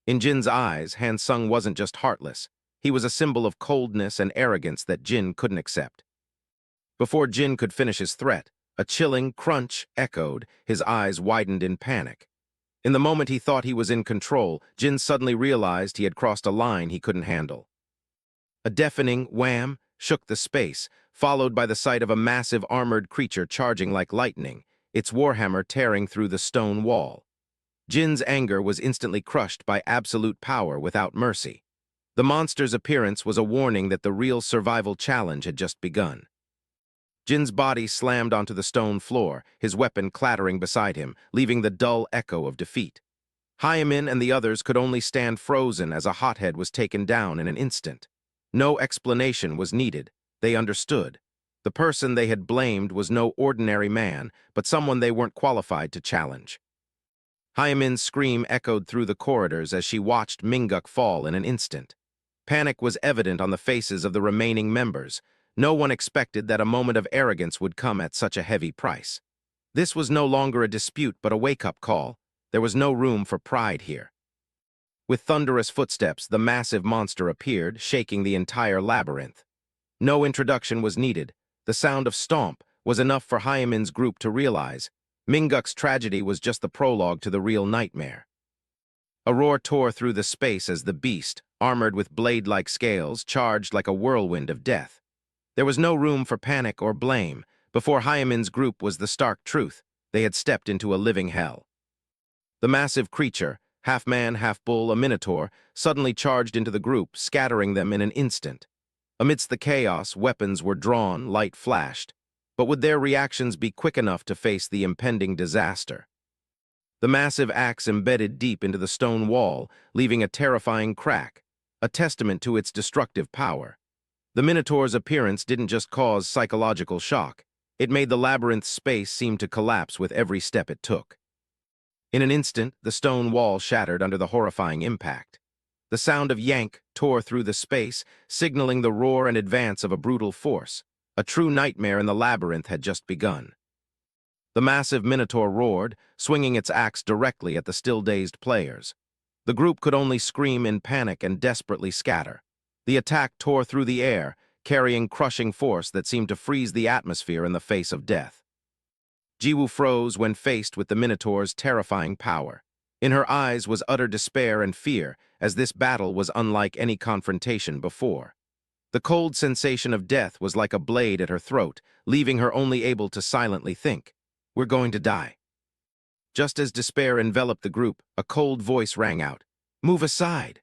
In Jin's eyes, Hansung wasn't just heartless. He was a symbol of coldness and arrogance that Jin couldn't accept. Before Jin could finish his threat, a chilling crunch echoed, his eyes widened in panic. In the moment he thought he was in control, Jin suddenly realized he had crossed a line he couldn't handle. A deafening wham shook the space, followed by the sight of a massive armored creature charging like lightning, its warhammer tearing through the stone wall. Jin's anger was instantly crushed by absolute power without mercy. The monster's appearance was a warning that the real survival challenge had just begun. Jin's body slammed onto the stone floor, his weapon clattering beside him, leaving the dull echo of defeat. Hyamin and the others could only stand frozen as a hothead was taken down in an instant. No explanation was needed. They understood. The person they had blamed was no ordinary man, but someone they weren't qualified to challenge. Hyamin's scream echoed through the corridors as she watched Minguk fall in an instant. Panic was evident on the faces of the remaining members. No one expected that a moment of arrogance would come at such a heavy price. This was no longer a dispute but a wake-up call. There was no room for pride here. With thunderous footsteps, the massive monster appeared, shaking the entire labyrinth. No introduction was needed. The sound of stomp was enough for Hyamin's group to realize Minguk's tragedy was just the prologue to the real nightmare. A roar tore through the space as the beast, armored with blade-like scales, charged like a whirlwind of death. There was no room for panic or blame. Before Hyamin's group was the stark truth. They had stepped into a living hell. The massive creature, half man, half bull, a minotaur, suddenly charged into the group, scattering them in an instant. Amidst the chaos, weapons were drawn, light flashed. But would their reactions be quick enough to face the impending disaster? The massive axe embedded deep into the stone wall, leaving a terrifying crack, a testament to its destructive power. The Minotaur's appearance didn't just cause psychological shock. It made the labyrinth's space seem to collapse with every step it took. In an instant, the stone wall shattered under the horrifying impact. The sound of yank tore through the space, signaling the roar and advance of a brutal force. A true nightmare in the labyrinth had just begun. The massive Minotaur roared, swinging its axe directly at the still-dazed players. The group could only scream in panic and desperately scatter. The attack tore through the air, carrying crushing force that seemed to freeze the atmosphere in the face of death. Jiwoo froze when faced with the Minotaur's terrifying power. In her eyes was utter despair and fear, as this battle was unlike any confrontation before. The cold sensation of death was like a blade at her throat, leaving her only able to silently think, "We're going to die." Just as despair enveloped the group, a cold voice rang out, "Move aside."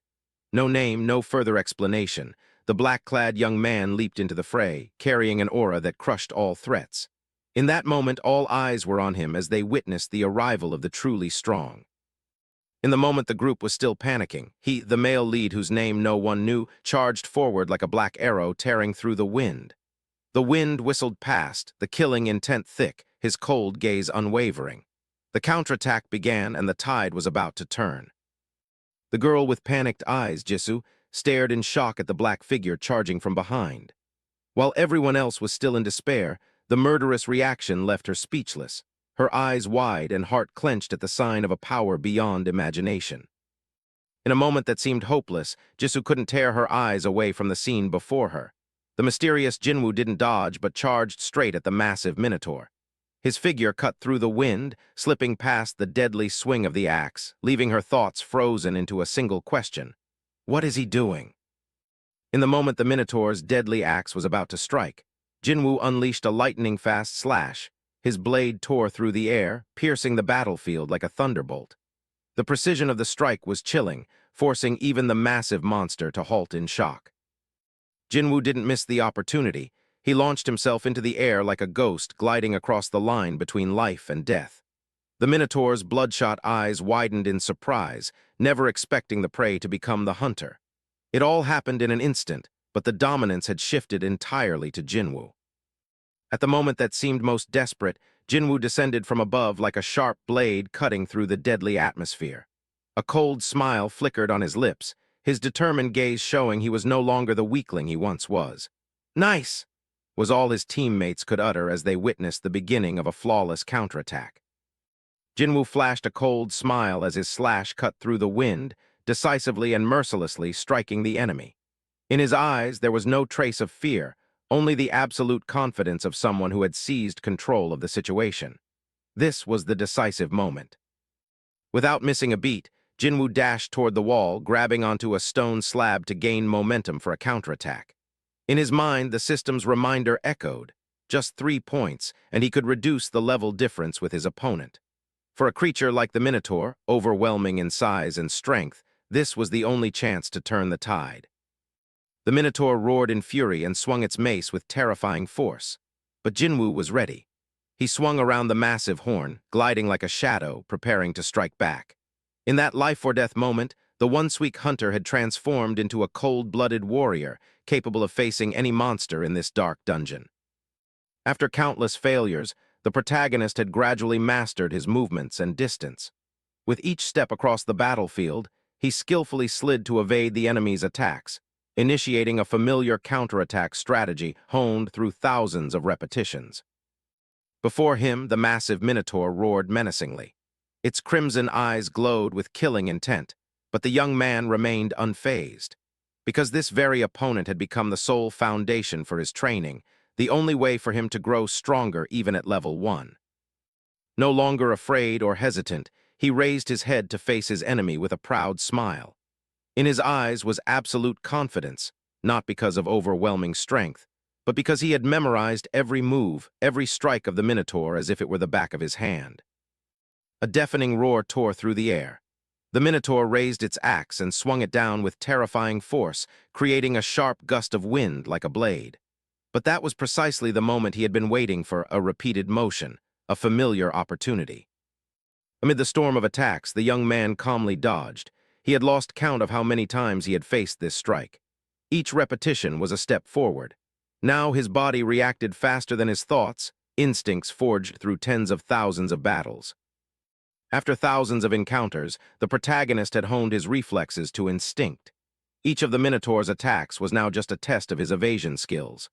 No name, no further explanation. The black-clad young man leaped into the fray, carrying an aura that crushed all threats. In that moment, all eyes were on him as they witnessed the arrival of the truly strong. In the moment the group was still panicking, he, the male lead whose name no one knew, charged forward like a black arrow tearing through the wind. The wind whistled past, the killing intent thick, his cold gaze unwavering. The counterattack began and the tide was about to turn. The girl with panicked eyes, Jisoo, stared in shock at the black figure charging from behind. While everyone else was still in despair, the murderous reaction left her speechless, her eyes wide and heart clenched at the sign of a power beyond imagination. In a moment that seemed hopeless, Jisoo couldn't tear her eyes away from the scene before her. The mysterious Jinwoo didn't dodge but charged straight at the massive Minotaur. His figure cut through the wind, slipping past the deadly swing of the axe, leaving her thoughts frozen into a single question. What is he doing? In the moment the Minotaur's deadly axe was about to strike, Jinwoo unleashed a lightning-fast slash. His blade tore through the air, piercing the battlefield like a thunderbolt. The precision of the strike was chilling, forcing even the massive monster to halt in shock. Jinwoo didn't miss the opportunity. He launched himself into the air like a ghost gliding across the line between life and death. The Minotaur's bloodshot eyes widened in surprise, never expecting the prey to become the hunter. It all happened in an instant, but the dominance had shifted entirely to Jinwoo. At the moment that seemed most desperate, Jinwoo descended from above like a sharp blade cutting through the deadly atmosphere. A cold smile flickered on his lips, his determined gaze showing he was no longer the weakling he once was. "Nice!" was all his teammates could utter as they witnessed the beginning of a flawless counterattack. Jinwoo flashed a cold smile as his slash cut through the wind, decisively and mercilessly striking the enemy. In his eyes, there was no trace of fear, only the absolute confidence of someone who had seized control of the situation. This was the decisive moment. Without missing a beat, Jinwoo dashed toward the wall, grabbing onto a stone slab to gain momentum for a counterattack. In his mind, the system's reminder echoed. Just 3 points, and he could reduce the level difference with his opponent. For a creature like the Minotaur, overwhelming in size and strength, this was the only chance to turn the tide. The Minotaur roared in fury and swung its mace with terrifying force. But Jinwoo was ready. He swung around the massive horn, gliding like a shadow, preparing to strike back. In that life-or-death moment, the once-weak hunter had transformed into a cold-blooded warrior, capable of facing any monster in this dark dungeon. After countless failures, the protagonist had gradually mastered his movements and distance. With each step across the battlefield, he skillfully slid to evade the enemy's attacks, initiating a familiar counterattack strategy honed through thousands of repetitions. Before him, the massive Minotaur roared menacingly. Its crimson eyes glowed with killing intent, but the young man remained unfazed. Because this very opponent had become the sole foundation for his training, the only way for him to grow stronger even at level 1. No longer afraid or hesitant, he raised his head to face his enemy with a proud smile. In his eyes was absolute confidence, not because of overwhelming strength, but because he had memorized every move, every strike of the Minotaur as if it were the back of his hand. A deafening roar tore through the air. The Minotaur raised its axe and swung it down with terrifying force, creating a sharp gust of wind like a blade. But that was precisely the moment he had been waiting for, a repeated motion, a familiar opportunity. Amid the storm of attacks, the young man calmly dodged. He had lost count of how many times he had faced this strike. Each repetition was a step forward. Now his body reacted faster than his thoughts, instincts forged through tens of thousands of battles. After thousands of encounters, the protagonist had honed his reflexes to instinct. Each of the Minotaur's attacks was now just a test of his evasion skills.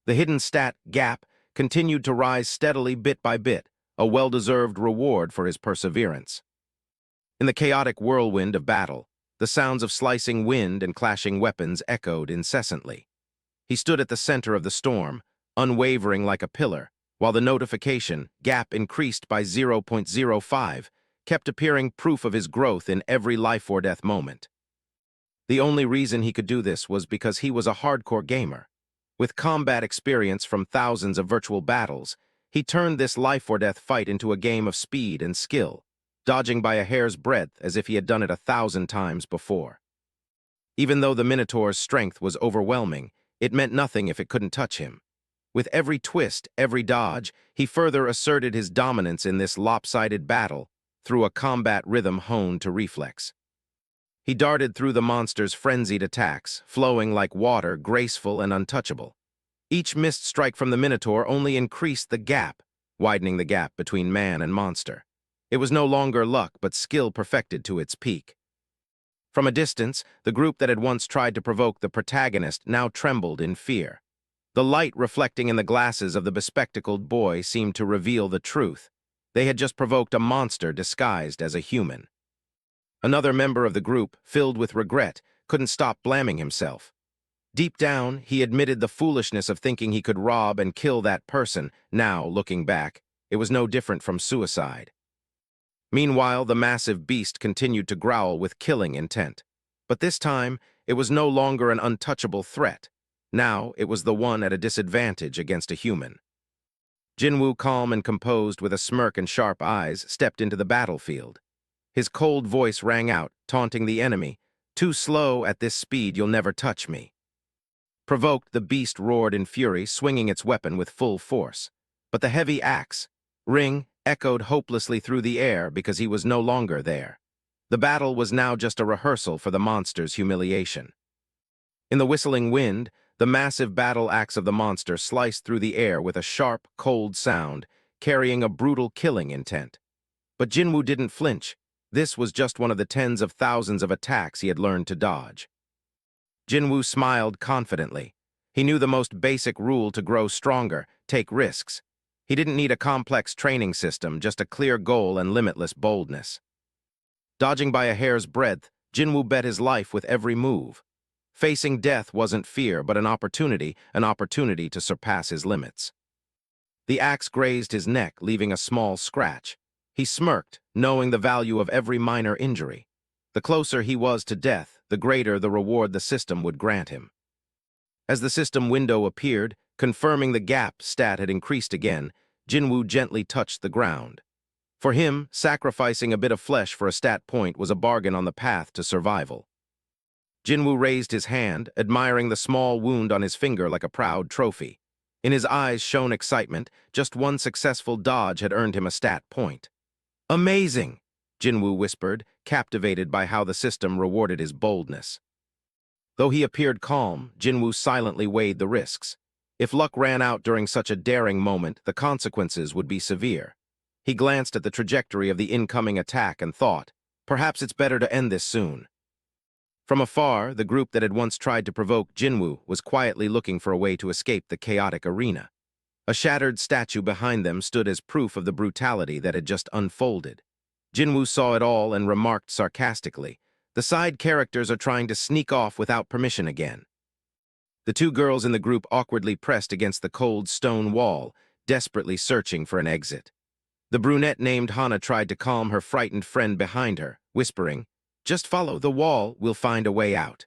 The hidden stat, gap, continued to rise steadily bit by bit, a well-deserved reward for his perseverance. In the chaotic whirlwind of battle, the sounds of slicing wind and clashing weapons echoed incessantly. He stood at the center of the storm, unwavering like a pillar, while the notification, gap increased by 0.05, kept appearing proof of his growth in every life-or-death moment. The only reason he could do this was because he was a hardcore gamer. With combat experience from thousands of virtual battles, he turned this life-or-death fight into a game of speed and skill, dodging by a hair's breadth as if he had done it 1,000 times before. Even though the Minotaur's strength was overwhelming, it meant nothing if it couldn't touch him. With every twist, every dodge, he further asserted his dominance in this lopsided battle through a combat rhythm honed to reflex. He darted through the monster's frenzied attacks, flowing like water, graceful and untouchable. Each missed strike from the Minotaur only increased the gap, widening the gap between man and monster. It was no longer luck, but skill perfected to its peak. From a distance, the group that had once tried to provoke the protagonist now trembled in fear. The light reflecting in the glasses of the bespectacled boy seemed to reveal the truth. They had just provoked a monster disguised as a human. Another member of the group, filled with regret, couldn't stop blaming himself. Deep down, he admitted the foolishness of thinking he could rob and kill that person. Now, looking back, it was no different from suicide. Meanwhile, the massive beast continued to growl with killing intent. But this time, it was no longer an untouchable threat. Now, it was the one at a disadvantage against a human. Jinwoo, calm and composed with a smirk and sharp eyes, stepped into the battlefield. His cold voice rang out, taunting the enemy. "Too slow, at this speed you'll never touch me." Provoked, the beast roared in fury, swinging its weapon with full force. But the heavy axe, ring, echoed hopelessly through the air because he was no longer there. The battle was now just a rehearsal for the monster's humiliation. In the whistling wind, the massive battle axe of the monster sliced through the air with a sharp, cold sound, carrying a brutal killing intent. But Jinwoo didn't flinch. This was just one of the tens of thousands of attacks he had learned to dodge. Jinwoo smiled confidently. He knew the most basic rule to grow stronger: take risks. He didn't need a complex training system, just a clear goal and limitless boldness. Dodging by a hair's breadth, Jinwoo bet his life with every move. Facing death wasn't fear, but an opportunity to surpass his limits. The axe grazed his neck, leaving a small scratch. He smirked, knowing the value of every minor injury. The closer he was to death, the greater the reward the system would grant him. As the system window appeared, confirming the gap stat had increased again, Jinwoo gently touched the ground. For him, sacrificing a bit of flesh for a stat point was a bargain on the path to survival. Jinwoo raised his hand, admiring the small wound on his finger like a proud trophy. In his eyes shone excitement. Just one successful dodge had earned him a stat point. "Amazing!" Jinwoo whispered, captivated by how the system rewarded his boldness. Though he appeared calm, Jinwoo silently weighed the risks. If luck ran out during such a daring moment, the consequences would be severe. He glanced at the trajectory of the incoming attack and thought, perhaps it's better to end this soon. From afar, the group that had once tried to provoke Jinwoo was quietly looking for a way to escape the chaotic arena. A shattered statue behind them stood as proof of the brutality that had just unfolded. Jinwoo saw it all and remarked sarcastically, "The side characters are trying to sneak off without permission again." The two girls in the group awkwardly pressed against the cold stone wall, desperately searching for an exit. The brunette named Hana tried to calm her frightened friend behind her, whispering, "Just follow the wall, we'll find a way out."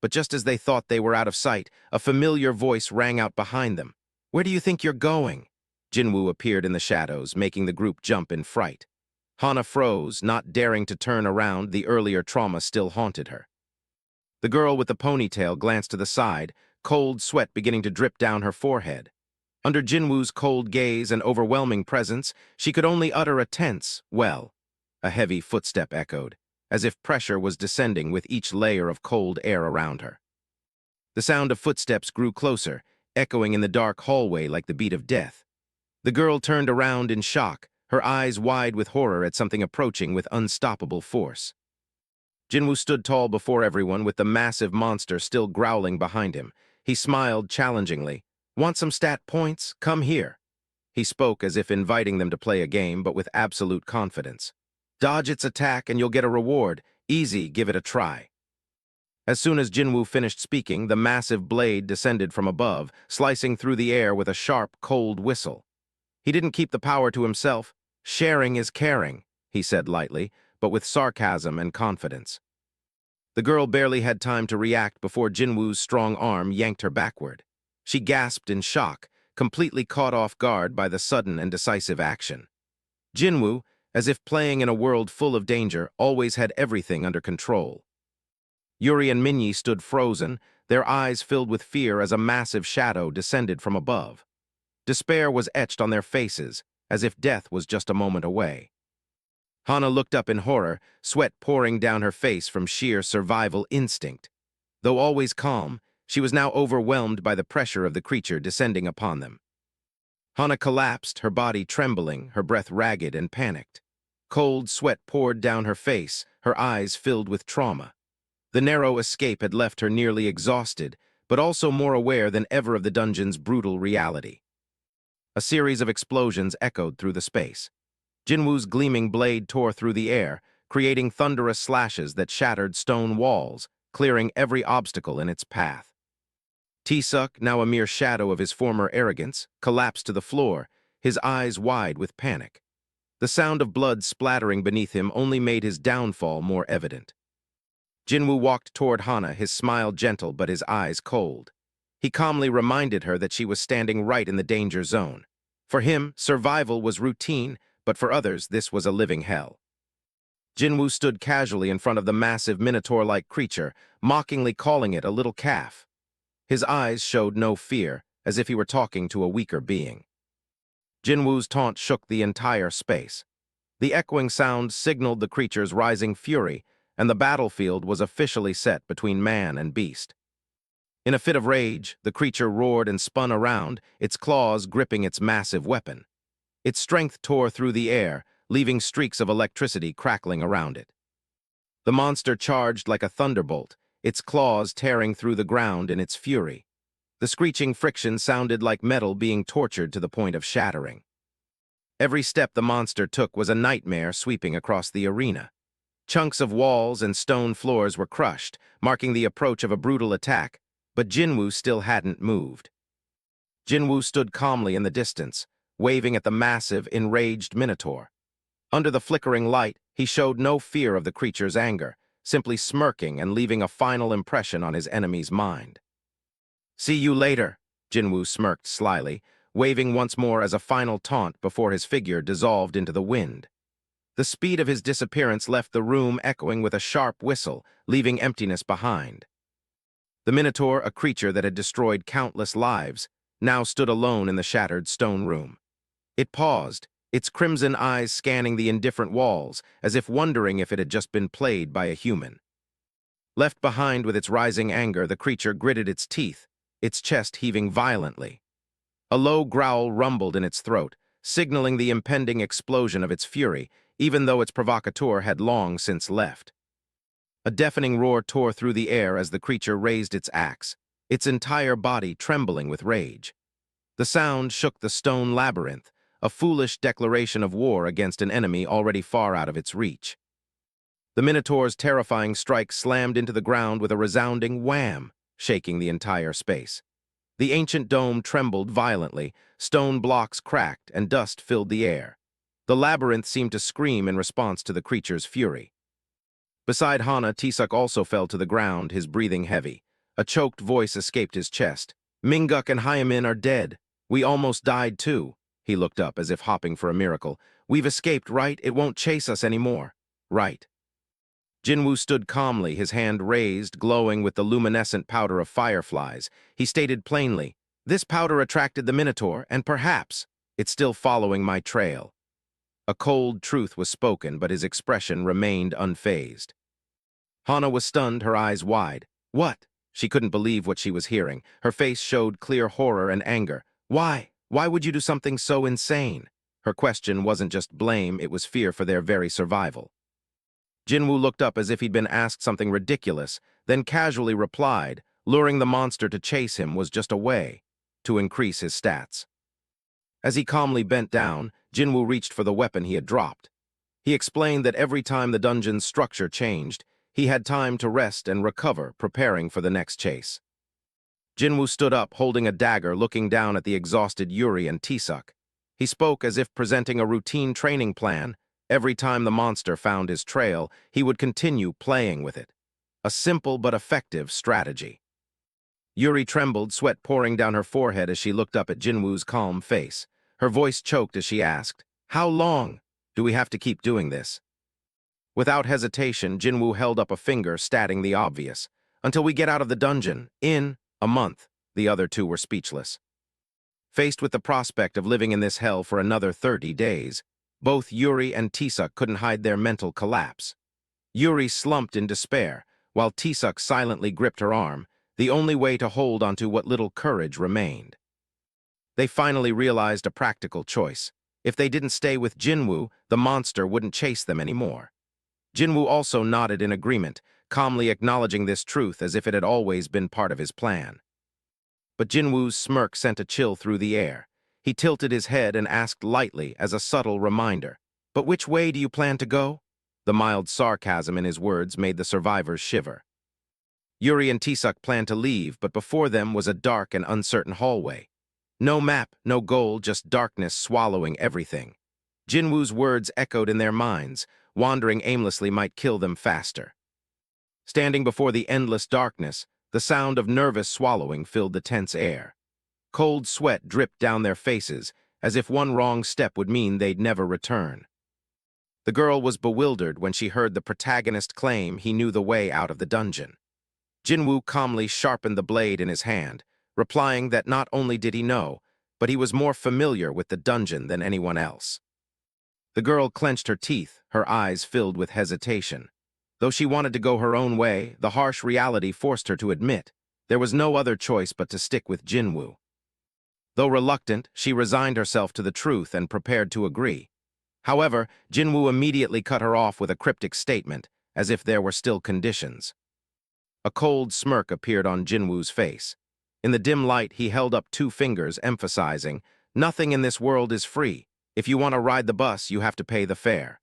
But just as they thought they were out of sight, a familiar voice rang out behind them. "Where do you think you're going?" Jinwoo appeared in the shadows, making the group jump in fright. Hana froze, not daring to turn around. The earlier trauma still haunted her. The girl with the ponytail glanced to the side, cold sweat beginning to drip down her forehead. Under Jinwoo's cold gaze and overwhelming presence, she could only utter a tense, "Well." A heavy footstep echoed, as if pressure was descending with each layer of cold air around her. The sound of footsteps grew closer, echoing in the dark hallway like the beat of death. The girl turned around in shock, her eyes wide with horror at something approaching with unstoppable force. Jinwoo stood tall before everyone with the massive monster still growling behind him. He smiled challengingly. "Want some stat points? Come here." He spoke as if inviting them to play a game, but with absolute confidence. "Dodge its attack and you'll get a reward. Easy, give it a try." As soon as Jinwoo finished speaking, the massive blade descended from above, slicing through the air with a sharp, cold whistle. He didn't keep the power to himself. "Sharing is caring," he said lightly, but with sarcasm and confidence. The girl barely had time to react before Jinwoo's strong arm yanked her backward. She gasped in shock, completely caught off guard by the sudden and decisive action. Jinwoo, as if playing in a world full of danger, always had everything under control. Yuri and Minyi stood frozen, their eyes filled with fear as a massive shadow descended from above. Despair was etched on their faces, as if death was just a moment away. Hana looked up in horror, sweat pouring down her face from sheer survival instinct. Though always calm, she was now overwhelmed by the pressure of the creature descending upon them. Hana collapsed, her body trembling, her breath ragged and panicked. Cold sweat poured down her face, her eyes filled with trauma. The narrow escape had left her nearly exhausted, but also more aware than ever of the dungeon's brutal reality. A series of explosions echoed through the space. Jinwoo's gleaming blade tore through the air, creating thunderous slashes that shattered stone walls, clearing every obstacle in its path. T-Suk, now a mere shadow of his former arrogance, collapsed to the floor, his eyes wide with panic. The sound of blood splattering beneath him only made his downfall more evident. Jinwoo walked toward Hana, his smile gentle but his eyes cold. He calmly reminded her that she was standing right in the danger zone. For him, survival was routine, but for others, this was a living hell. Jinwoo stood casually in front of the massive minotaur-like creature, mockingly calling it a little calf. His eyes showed no fear, as if he were talking to a weaker being. Jinwoo's taunt shook the entire space. The echoing sound signaled the creature's rising fury, and the battlefield was officially set between man and beast. In a fit of rage, the creature roared and spun around, its claws gripping its massive weapon. Its strength tore through the air, leaving streaks of electricity crackling around it. The monster charged like a thunderbolt, its claws tearing through the ground in its fury. The screeching friction sounded like metal being tortured to the point of shattering. Every step the monster took was a nightmare sweeping across the arena. Chunks of walls and stone floors were crushed, marking the approach of a brutal attack, but Jinwoo still hadn't moved. Jinwoo stood calmly in the distance, waving at the massive, enraged minotaur. Under the flickering light, he showed no fear of the creature's anger, simply smirking and leaving a final impression on his enemy's mind. "See you later," Jinwoo smirked slyly, waving once more as a final taunt before his figure dissolved into the wind. The speed of his disappearance left the room echoing with a sharp whistle, leaving emptiness behind. The Minotaur, a creature that had destroyed countless lives, now stood alone in the shattered stone room. It paused, its crimson eyes scanning the indifferent walls, as if wondering if it had just been played by a human. Left behind with its rising anger, the creature gritted its teeth, its chest heaving violently. A low growl rumbled in its throat, signaling the impending explosion of its fury, even though its provocateur had long since left. A deafening roar tore through the air as the creature raised its axe, its entire body trembling with rage. The sound shook the stone labyrinth, a foolish declaration of war against an enemy already far out of its reach. The Minotaur's terrifying strike slammed into the ground with a resounding wham, shaking the entire space. The ancient dome trembled violently, stone blocks cracked, and dust filled the air. The labyrinth seemed to scream in response to the creature's fury. Beside Hana, Tisuk also fell to the ground, his breathing heavy. A choked voice escaped his chest. "Minguk and Hyamin are dead. We almost died too." He looked up as if hopping for a miracle. "We've escaped, right? It won't chase us anymore." "Right." Jinwoo stood calmly, his hand raised, glowing with the luminescent powder of fireflies. He stated plainly, "This powder attracted the Minotaur, and perhaps it's still following my trail." A cold truth was spoken, but his expression remained unfazed. Hana was stunned, her eyes wide. "What?" She couldn't believe what she was hearing. Her face showed clear horror and anger. "Why? Why would you do something so insane?" Her question wasn't just blame, it was fear for their very survival. Jinwoo looked up as if he'd been asked something ridiculous, then casually replied, luring the monster to chase him was just a way to increase his stats. As he calmly bent down, Jinwoo reached for the weapon he had dropped. He explained that every time the dungeon's structure changed, he had time to rest and recover, preparing for the next chase. Jinwoo stood up, holding a dagger, looking down at the exhausted Yuri and Tisuk. He spoke as if presenting a routine training plan. Every time the monster found his trail, he would continue playing with it. A simple but effective strategy. Yuri trembled, sweat pouring down her forehead as she looked up at Jinwoo's calm face. Her voice choked as she asked, "How long do we have to keep doing this?" Without hesitation, Jinwoo held up a finger, stating the obvious. "Until we get out of the dungeon, in a month." The other two were speechless. Faced with the prospect of living in this hell for another 30 days, both Yuri and Tisuk couldn't hide their mental collapse. Yuri slumped in despair, while Tisuk silently gripped her arm, the only way to hold onto what little courage remained. They finally realized a practical choice. If they didn't stay with Jinwoo, the monster wouldn't chase them anymore. Jinwoo also nodded in agreement, calmly acknowledging this truth as if it had always been part of his plan. But Jinwoo's smirk sent a chill through the air. He tilted his head and asked lightly as a subtle reminder, "But which way do you plan to go?" The mild sarcasm in his words made the survivors shiver. Yuri and Tisuk planned to leave, but before them was a dark and uncertain hallway. No map, no goal, just darkness swallowing everything. Jinwoo's words echoed in their minds. Wandering aimlessly might kill them faster. Standing before the endless darkness, the sound of nervous swallowing filled the tense air. Cold sweat dripped down their faces as if one wrong step would mean they'd never return. The girl was bewildered when she heard the protagonist claim he knew the way out of the dungeon. Jinwoo calmly sharpened the blade in his hand, replying that not only did he know, but he was more familiar with the dungeon than anyone else. The girl clenched her teeth, her eyes filled with hesitation. Though she wanted to go her own way, the harsh reality forced her to admit there was no other choice but to stick with Jinwoo. Though reluctant, she resigned herself to the truth and prepared to agree. However, Jinwoo immediately cut her off with a cryptic statement, as if there were still conditions. A cold smirk appeared on Jinwoo's face. In the dim light, he held up 2 fingers, emphasizing, "Nothing in this world is free. If you want to ride the bus, you have to pay the fare."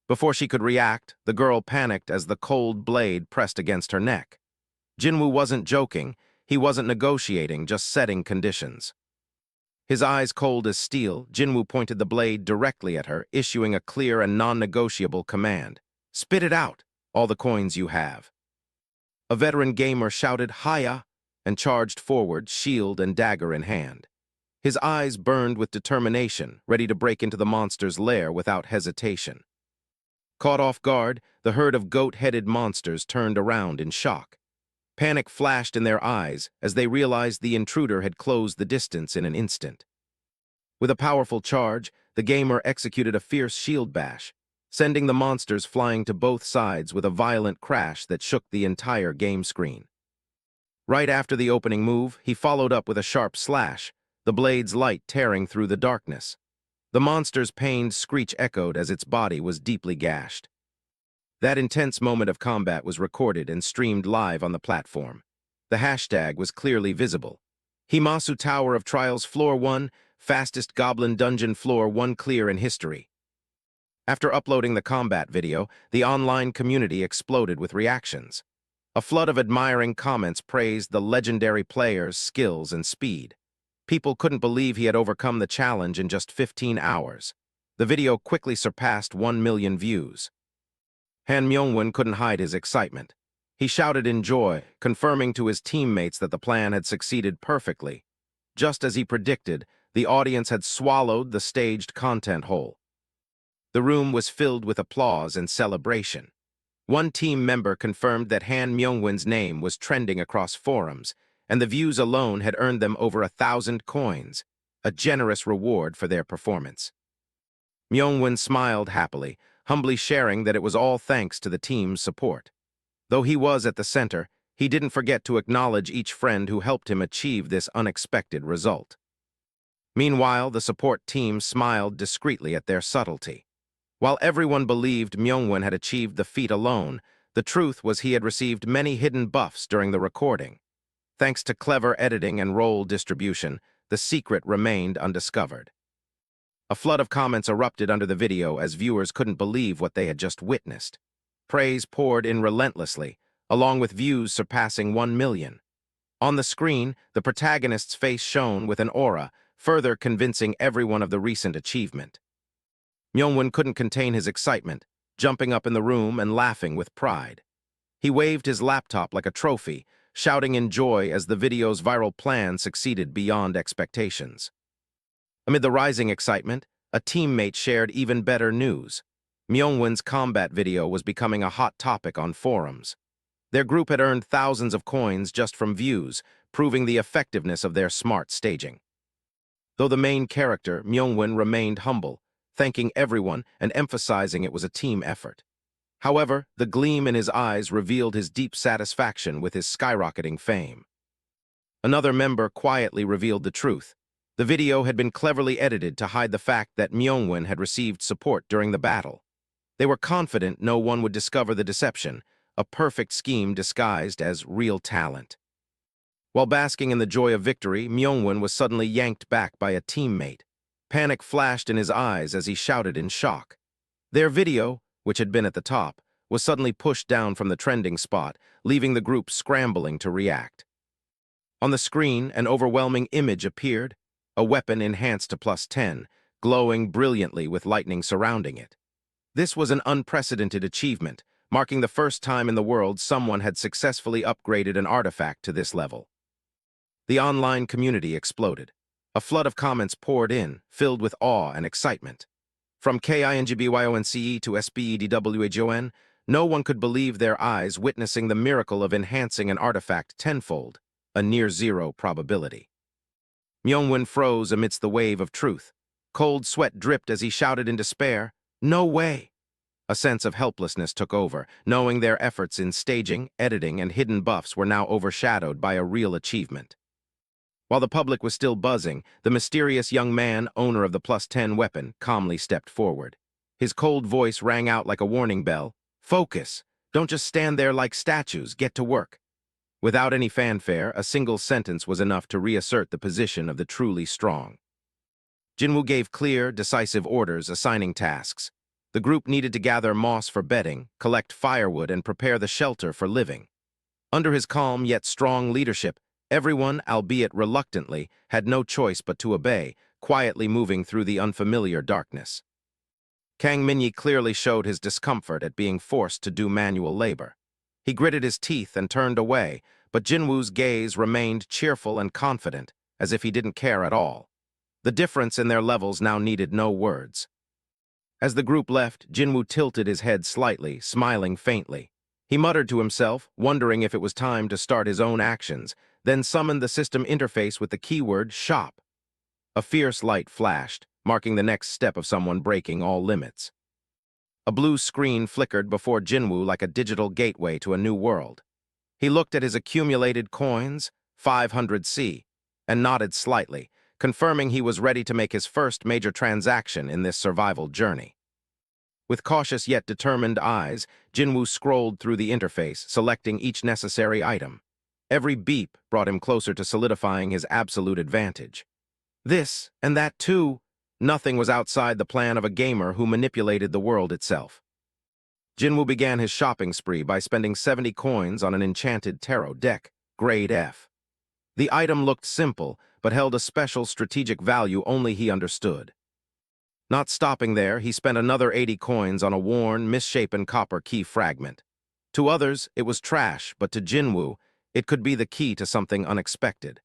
Before she could react, the girl panicked as the cold blade pressed against her neck. Jinwoo wasn't joking, he wasn't negotiating, just setting conditions. His eyes cold as steel, Jinwoo pointed the blade directly at her, issuing a clear and non-negotiable command. "Spit it out, all the coins you have." A veteran gamer shouted, "Hiya!" and charged forward, shield and dagger in hand. His eyes burned with determination, ready to break into the monster's lair without hesitation. Caught off guard, the herd of goat-headed monsters turned around in shock. Panic flashed in their eyes as they realized the intruder had closed the distance in an instant. With a powerful charge, the gamer executed a fierce shield bash, sending the monsters flying to both sides with a violent crash that shook the entire game screen. Right after the opening move, he followed up with a sharp slash, the blade's light tearing through the darkness. The monster's pained screech echoed as its body was deeply gashed. That intense moment of combat was recorded and streamed live on the platform. The hashtag was clearly visible. Himasu Tower of Trials Floor 1, fastest Goblin Dungeon Floor 1 clear in history. After uploading the combat video, the online community exploded with reactions. A flood of admiring comments praised the legendary player's skills and speed. People couldn't believe he had overcome the challenge in just 15 hours. The video quickly surpassed 1 million views. Han Myungwon couldn't hide his excitement. He shouted in joy, confirming to his teammates that the plan had succeeded perfectly. Just as he predicted, the audience had swallowed the staged content whole. The room was filled with applause and celebration. One team member confirmed that Han Myungwon's name was trending across forums, and the views alone had earned them over 1,000 coins, a generous reward for their performance. Myungwon smiled happily, humbly sharing that it was all thanks to the team's support. Though he was at the center, he didn't forget to acknowledge each friend who helped him achieve this unexpected result. Meanwhile, the support team smiled discreetly at their subtlety. While everyone believed Myungwon had achieved the feat alone, the truth was he had received many hidden buffs during the recording. Thanks to clever editing and role distribution, the secret remained undiscovered. A flood of comments erupted under the video as viewers couldn't believe what they had just witnessed. Praise poured in relentlessly, along with views surpassing 1 million. On the screen, the protagonist's face shone with an aura, further convincing everyone of the recent achievement. Myungwon couldn't contain his excitement, jumping up in the room and laughing with pride. He waved his laptop like a trophy, shouting in joy as the video's viral plan succeeded beyond expectations. Amid the rising excitement, a teammate shared even better news. Myungwon's combat video was becoming a hot topic on forums. Their group had earned thousands of coins just from views, proving the effectiveness of their smart staging. Though the main character, Myungwon, remained humble, thanking everyone and emphasizing it was a team effort. However, the gleam in his eyes revealed his deep satisfaction with his skyrocketing fame. Another member quietly revealed the truth. The video had been cleverly edited to hide the fact that Myungwon had received support during the battle. They were confident no one would discover the deception, a perfect scheme disguised as real talent. While basking in the joy of victory, Myungwon was suddenly yanked back by a teammate. Panic flashed in his eyes as he shouted in shock. Their video, which had been at the top, was suddenly pushed down from the trending spot, leaving the group scrambling to react. On the screen, an overwhelming image appeared, a weapon enhanced to +10, glowing brilliantly with lightning surrounding it. This was an unprecedented achievement, marking the first time in the world someone had successfully upgraded an artifact to this level. The online community exploded. A flood of comments poured in, filled with awe and excitement. From KINGBYONCE to SBEDWAGON, no one could believe their eyes witnessing the miracle of enhancing an artifact tenfold, a near-zero probability. Myungwon froze amidst the wave of truth. Cold sweat dripped as he shouted in despair, "No way!" A sense of helplessness took over, knowing their efforts in staging, editing, and hidden buffs were now overshadowed by a real achievement. While the public was still buzzing, the mysterious young man, owner of the +10 weapon, calmly stepped forward. His cold voice rang out like a warning bell. "Focus! Don't just stand there like statues, get to work." Without any fanfare, a single sentence was enough to reassert the position of the truly strong. Jinwoo gave clear, decisive orders assigning tasks. The group needed to gather moss for bedding, collect firewood, and prepare the shelter for living. Under his calm yet strong leadership, everyone, albeit reluctantly, had no choice but to obey, quietly moving through the unfamiliar darkness. Kang Minyi clearly showed his discomfort at being forced to do manual labor. He gritted his teeth and turned away, but Jinwoo's gaze remained cheerful and confident, as if he didn't care at all. The difference in their levels now needed no words. As the group left, Jinwoo tilted his head slightly, smiling faintly. He muttered to himself, wondering if it was time to start his own actions, then summoned the system interface with the keyword SHOP. A fierce light flashed, marking the next step of someone breaking all limits. A blue screen flickered before Jinwoo like a digital gateway to a new world. He looked at his accumulated coins, 500C, and nodded slightly, confirming he was ready to make his first major transaction in this survival journey. With cautious yet determined eyes, Jinwoo scrolled through the interface, selecting each necessary item. Every beep brought him closer to solidifying his absolute advantage. This, and that too, nothing was outside the plan of a gamer who manipulated the world itself. Jinwoo began his shopping spree by spending 70 coins on an enchanted tarot deck, grade F. The item looked simple, but held a special strategic value only he understood. Not stopping there, he spent another 80 coins on a worn, misshapen copper key fragment. To others, it was trash, but to Jinwoo, it could be the key to something unexpected.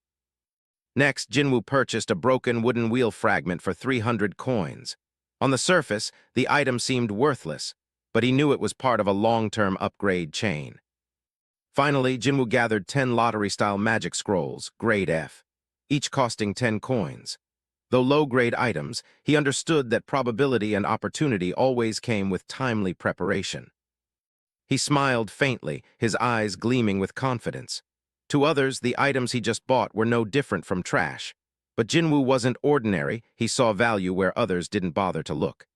Next, Jinwoo purchased a broken wooden wheel fragment for 300 coins. On the surface, the item seemed worthless, but he knew it was part of a long-term upgrade chain. Finally, Jinwoo gathered 10 lottery-style magic scrolls, grade F, each costing 10 coins. Though low-grade items, he understood that probability and opportunity always came with timely preparation. He smiled faintly, his eyes gleaming with confidence. To others, the items he just bought were no different from trash. But Jinwoo wasn't ordinary, he saw value where others didn't bother to look.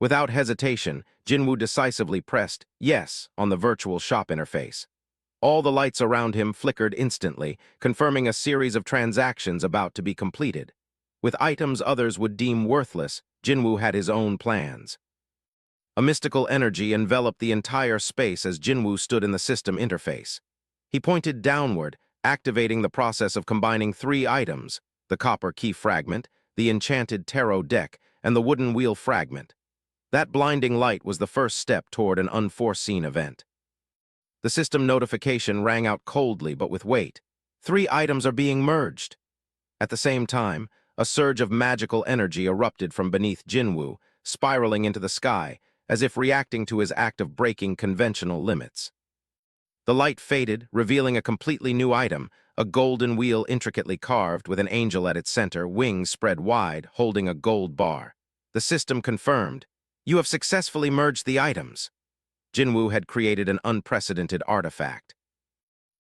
Without hesitation, Jinwoo decisively pressed yes on the virtual shop interface. All the lights around him flickered instantly, confirming a series of transactions about to be completed. With items others would deem worthless, Jinwoo had his own plans. A mystical energy enveloped the entire space as Jinwoo stood in the system interface. He pointed downward, activating the process of combining 3 items, the copper key fragment, the enchanted tarot deck, and the wooden wheel fragment. That blinding light was the first step toward an unforeseen event. The system notification rang out coldly but with weight. 3 items are being merged. At the same time, a surge of magical energy erupted from beneath Jinwoo, spiraling into the sky, as if reacting to his act of breaking conventional limits. The light faded, revealing a completely new item, a golden wheel intricately carved with an angel at its center, wings spread wide, holding a gold bar. The system confirmed, "You have successfully merged the items." Jinwoo had created an unprecedented artifact.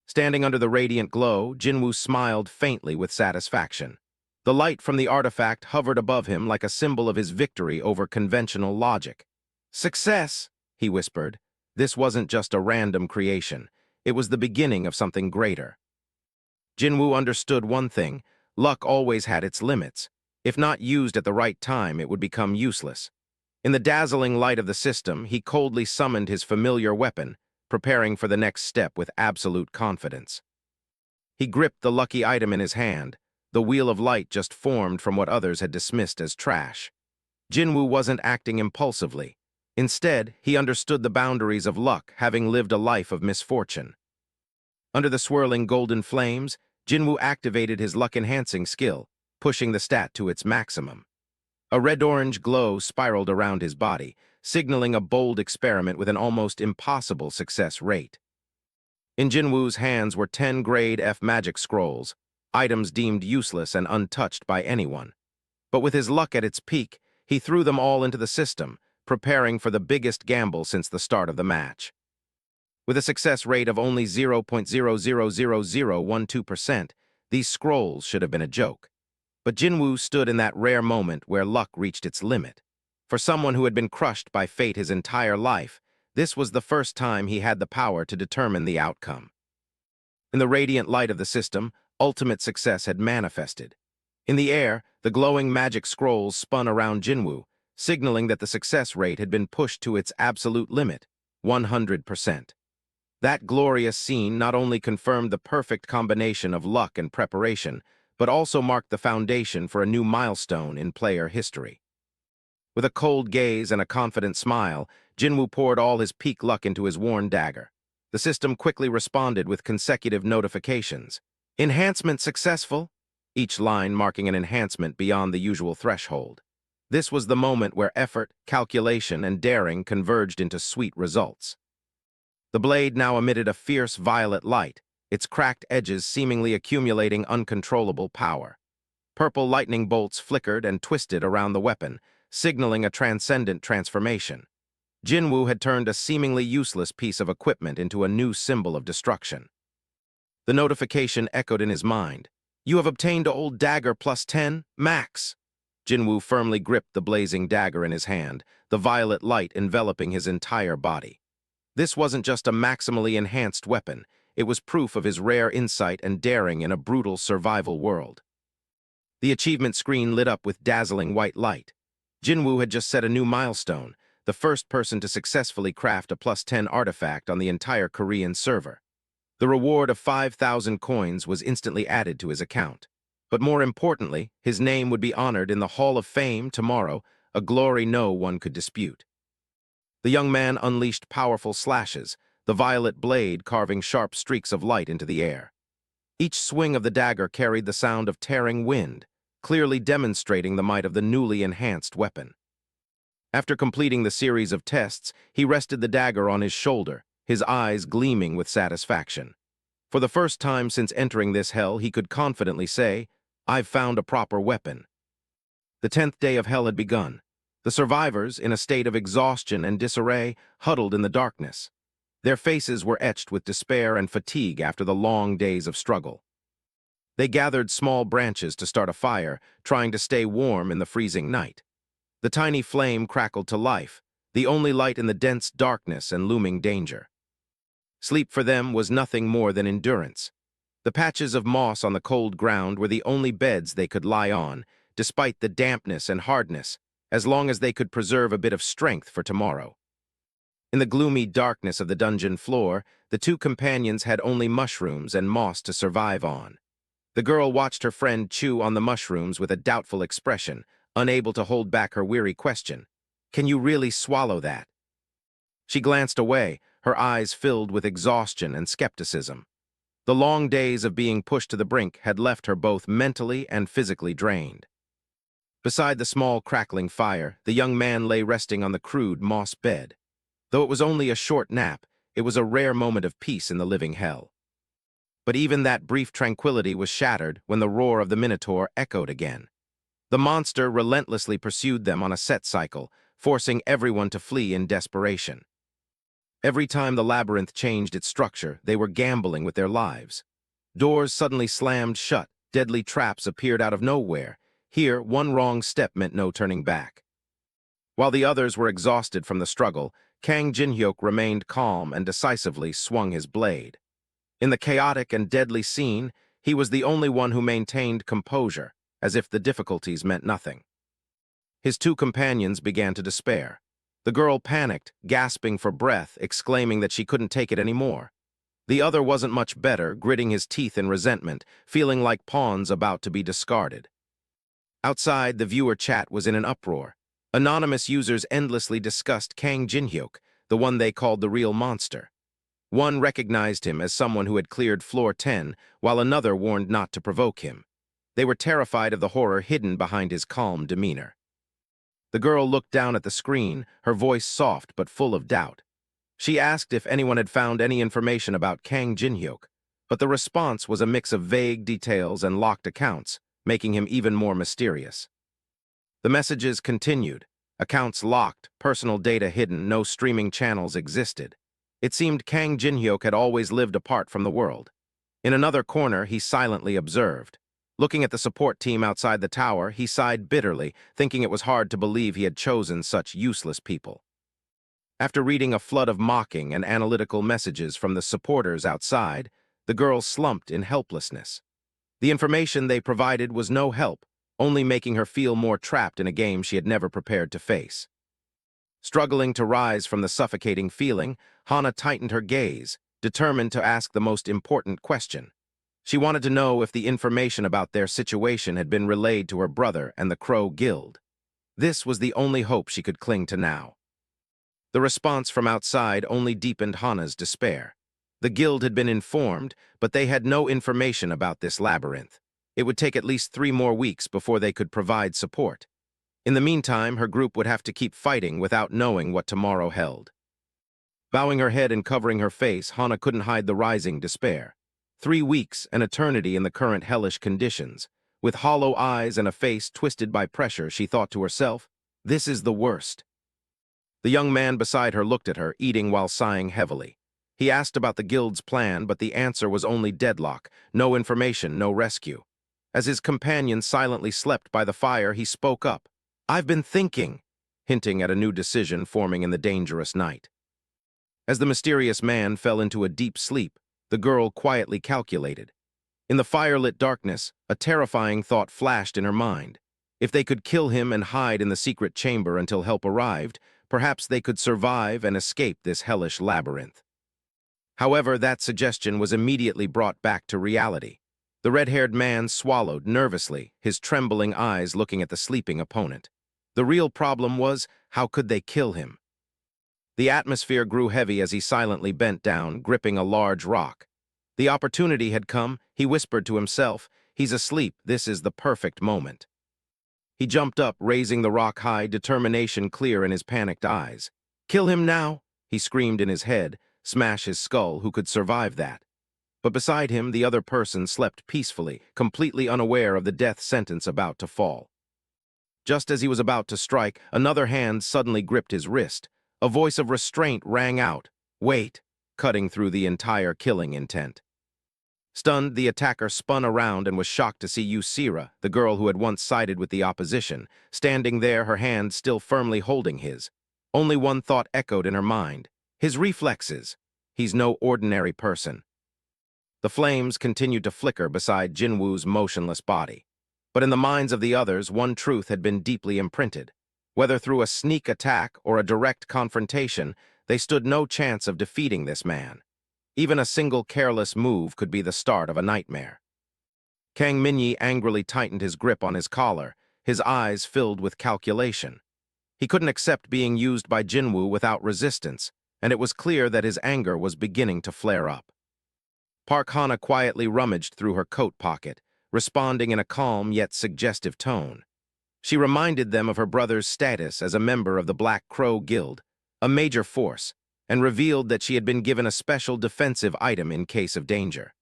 Standing under the radiant glow, Jinwoo smiled faintly with satisfaction. The light from the artifact hovered above him like a symbol of his victory over conventional logic. "Success," he whispered. This wasn't just a random creation. It was the beginning of something greater. Jinwoo understood one thing: luck always had its limits. If not used at the right time, it would become useless. In the dazzling light of the system, he coldly summoned his familiar weapon, preparing for the next step with absolute confidence. He gripped the lucky item in his hand. The wheel of light just formed from what others had dismissed as trash. Jinwoo wasn't acting impulsively. Instead, he understood the boundaries of luck, having lived a life of misfortune. Under the swirling golden flames, Jinwoo activated his luck-enhancing skill, pushing the stat to its maximum. A red-orange glow spiraled around his body, signaling a bold experiment with an almost impossible success rate. In Jinwoo's hands were 10 grade F magic scrolls, items deemed useless and untouched by anyone. But with his luck at its peak, he threw them all into the system, preparing for the biggest gamble since the start of the match. With a success rate of only 0.0000012%, these scrolls should have been a joke. But Jinwoo stood in that rare moment where luck reached its limit. For someone who had been crushed by fate his entire life, this was the first time he had the power to determine the outcome. In the radiant light of the system, ultimate success had manifested. In the air, the glowing magic scrolls spun around Jinwoo, signaling that the success rate had been pushed to its absolute limit, 100%. That glorious scene not only confirmed the perfect combination of luck and preparation, but also marked the foundation for a new milestone in player history. With a cold gaze and a confident smile, Jinwoo poured all his peak luck into his worn dagger. The system quickly responded with consecutive notifications. Enhancement successful, each line marking an enhancement beyond the usual threshold. This was the moment where effort, calculation, and daring converged into sweet results. The blade now emitted a fierce violet light, its cracked edges seemingly accumulating uncontrollable power. Purple lightning bolts flickered and twisted around the weapon, signaling a transcendent transformation. Jinwoo had turned a seemingly useless piece of equipment into a new symbol of destruction. The notification echoed in his mind. "You have obtained old dagger plus 10, max." Jinwoo firmly gripped the blazing dagger in his hand, the violet light enveloping his entire body. This wasn't just a maximally enhanced weapon, it was proof of his rare insight and daring in a brutal survival world. The achievement screen lit up with dazzling white light. Jinwoo had just set a new milestone, the first person to successfully craft a plus 10 artifact on the entire Korean server. The reward of 5,000 coins was instantly added to his account. But more importantly, his name would be honored in the Hall of Fame tomorrow, a glory no one could dispute. The young man unleashed powerful slashes, the violet blade carving sharp streaks of light into the air. Each swing of the dagger carried the sound of tearing wind, clearly demonstrating the might of the newly enhanced weapon. After completing the series of tests, he rested the dagger on his shoulder, his eyes gleaming with satisfaction. For the first time since entering this hell, he could confidently say, "I've found a proper weapon." The 10th day of hell had begun. The survivors, in a state of exhaustion and disarray, huddled in the darkness. Their faces were etched with despair and fatigue after the long days of struggle. They gathered small branches to start a fire, trying to stay warm in the freezing night. The tiny flame crackled to life, the only light in the dense darkness and looming danger. Sleep for them was nothing more than endurance. The patches of moss on the cold ground were the only beds they could lie on, despite the dampness and hardness, as long as they could preserve a bit of strength for tomorrow. In the gloomy darkness of the dungeon floor, the two companions had only mushrooms and moss to survive on. The girl watched her friend chew on the mushrooms with a doubtful expression, unable to hold back her weary question. "Can you really swallow that?" She glanced away, her eyes filled with exhaustion and skepticism. The long days of being pushed to the brink had left her both mentally and physically drained. Beside the small crackling fire, the young man lay resting on the crude moss bed. Though it was only a short nap, it was a rare moment of peace in the living hell. But even that brief tranquility was shattered when the roar of the Minotaur echoed again. The monster relentlessly pursued them on a set cycle, forcing everyone to flee in desperation. Every time the labyrinth changed its structure, they were gambling with their lives. Doors suddenly slammed shut, deadly traps appeared out of nowhere. Here, one wrong step meant no turning back. While the others were exhausted from the struggle, Kang Jinhyuk remained calm and decisively swung his blade. In the chaotic and deadly scene, he was the only one who maintained composure, as if the difficulties meant nothing. His two companions began to despair. The girl panicked, gasping for breath, exclaiming that she couldn't take it anymore. The other wasn't much better, gritting his teeth in resentment, feeling like pawns about to be discarded. Outside, the viewer chat was in an uproar. Anonymous users endlessly discussed Kang Jinhyuk, the one they called the real monster. One recognized him as someone who had cleared floor 10, while another warned not to provoke him. They were terrified of the horror hidden behind his calm demeanor. The girl looked down at the screen, her voice soft but full of doubt. She asked if anyone had found any information about Kang Jinhyuk, but the response was a mix of vague details and locked accounts, making him even more mysterious. The messages continued. Accounts locked, personal data hidden, no streaming channels existed. It seemed Kang Jinhyuk had always lived apart from the world. In another corner, he silently observed. Looking at the support team outside the tower, he sighed bitterly, thinking it was hard to believe he had chosen such useless people. After reading a flood of mocking and analytical messages from the supporters outside, the girl slumped in helplessness. The information they provided was no help, only making her feel more trapped in a game she had never prepared to face. Struggling to rise from the suffocating feeling, Hana tightened her gaze, determined to ask the most important question. She wanted to know if the information about their situation had been relayed to her brother and the Crow Guild. This was the only hope she could cling to now. The response from outside only deepened Hana's despair. The guild had been informed, but they had no information about this labyrinth. It would take at least 3 more weeks before they could provide support. In the meantime, her group would have to keep fighting without knowing what tomorrow held. Bowing her head and covering her face, Hana couldn't hide the rising despair. 3 weeks, an eternity in the current hellish conditions. With hollow eyes and a face twisted by pressure, she thought to herself, "This is the worst." The young man beside her looked at her, eating while sighing heavily. He asked about the guild's plan, but the answer was only deadlock, no information, no rescue. As his companion silently slept by the fire, he spoke up. "I've been thinking," hinting at a new decision forming in the dangerous night. As the mysterious man fell into a deep sleep, the girl quietly calculated. In the firelit darkness, a terrifying thought flashed in her mind. If they could kill him and hide in the secret chamber until help arrived, perhaps they could survive and escape this hellish labyrinth. However, that suggestion was immediately brought back to reality. The red-haired man swallowed nervously, his trembling eyes looking at the sleeping opponent. The real problem was, how could they kill him? The atmosphere grew heavy as he silently bent down, gripping a large rock. The opportunity had come, he whispered to himself. He's asleep, this is the perfect moment. He jumped up, raising the rock high, determination clear in his panicked eyes. "Kill him now," he screamed in his head. Smash his skull, who could survive that? But beside him, the other person slept peacefully, completely unaware of the death sentence about to fall. Just as he was about to strike, another hand suddenly gripped his wrist. A voice of restraint rang out, "Wait," cutting through the entire killing intent. Stunned, the attacker spun around and was shocked to see Asura, the girl who had once sided with the opposition, standing there, her hand still firmly holding his. Only one thought echoed in her mind. His reflexes. He's no ordinary person. The flames continued to flicker beside Jinwoo's motionless body. But in the minds of the others, one truth had been deeply imprinted. Whether through a sneak attack or a direct confrontation, they stood no chance of defeating this man. Even a single careless move could be the start of a nightmare. Kang Minyi angrily tightened his grip on his collar, his eyes filled with calculation. He couldn't accept being used by Jinwoo without resistance, and it was clear that his anger was beginning to flare up. Park Hana quietly rummaged through her coat pocket, responding in a calm yet suggestive tone. She reminded them of her brother's status as a member of the Black Crow Guild, a major force, and revealed that she had been given a special defensive item in case of danger.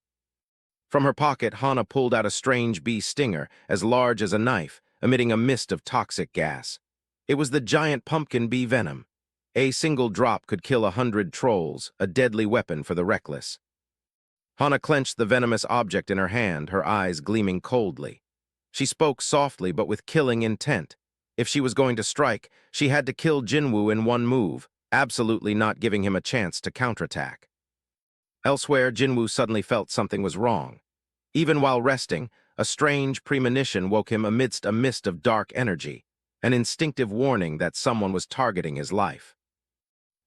From her pocket, Hana pulled out a strange bee stinger, as large as a knife, emitting a mist of toxic gas. It was the giant pumpkin bee venom. A single drop could kill 100 trolls, a deadly weapon for the reckless. Hana clenched the venomous object in her hand, her eyes gleaming coldly. She spoke softly but with killing intent. If she was going to strike, she had to kill Jinwoo in one move, absolutely not giving him a chance to counterattack. Elsewhere, Jinwoo suddenly felt something was wrong. Even while resting, a strange premonition woke him amidst a mist of dark energy, an instinctive warning that someone was targeting his life.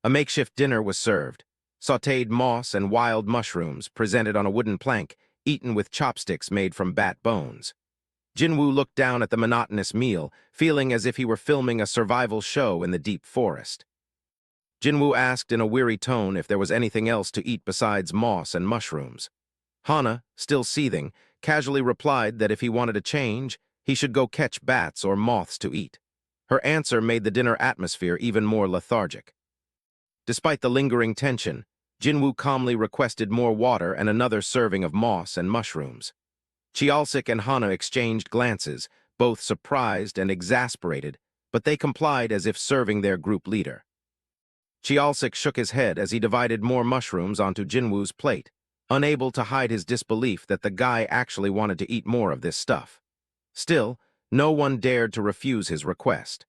A makeshift dinner was served, sautéed moss and wild mushrooms presented on a wooden plank, eaten with chopsticks made from bat bones. Jinwoo looked down at the monotonous meal, feeling as if he were filming a survival show in the deep forest. Jinwoo asked in a weary tone if there was anything else to eat besides moss and mushrooms. Hana, still seething, casually replied that if he wanted a change, he should go catch bats or moths to eat. Her answer made the dinner atmosphere even more lethargic. Despite the lingering tension, Jinwoo calmly requested more water and another serving of moss and mushrooms. Chialsik and Hana exchanged glances, both surprised and exasperated, but they complied as if serving their group leader. Chialsik shook his head as he divided more mushrooms onto Jinwoo's plate, unable to hide his disbelief that the guy actually wanted to eat more of this stuff. Still, no one dared to refuse his request.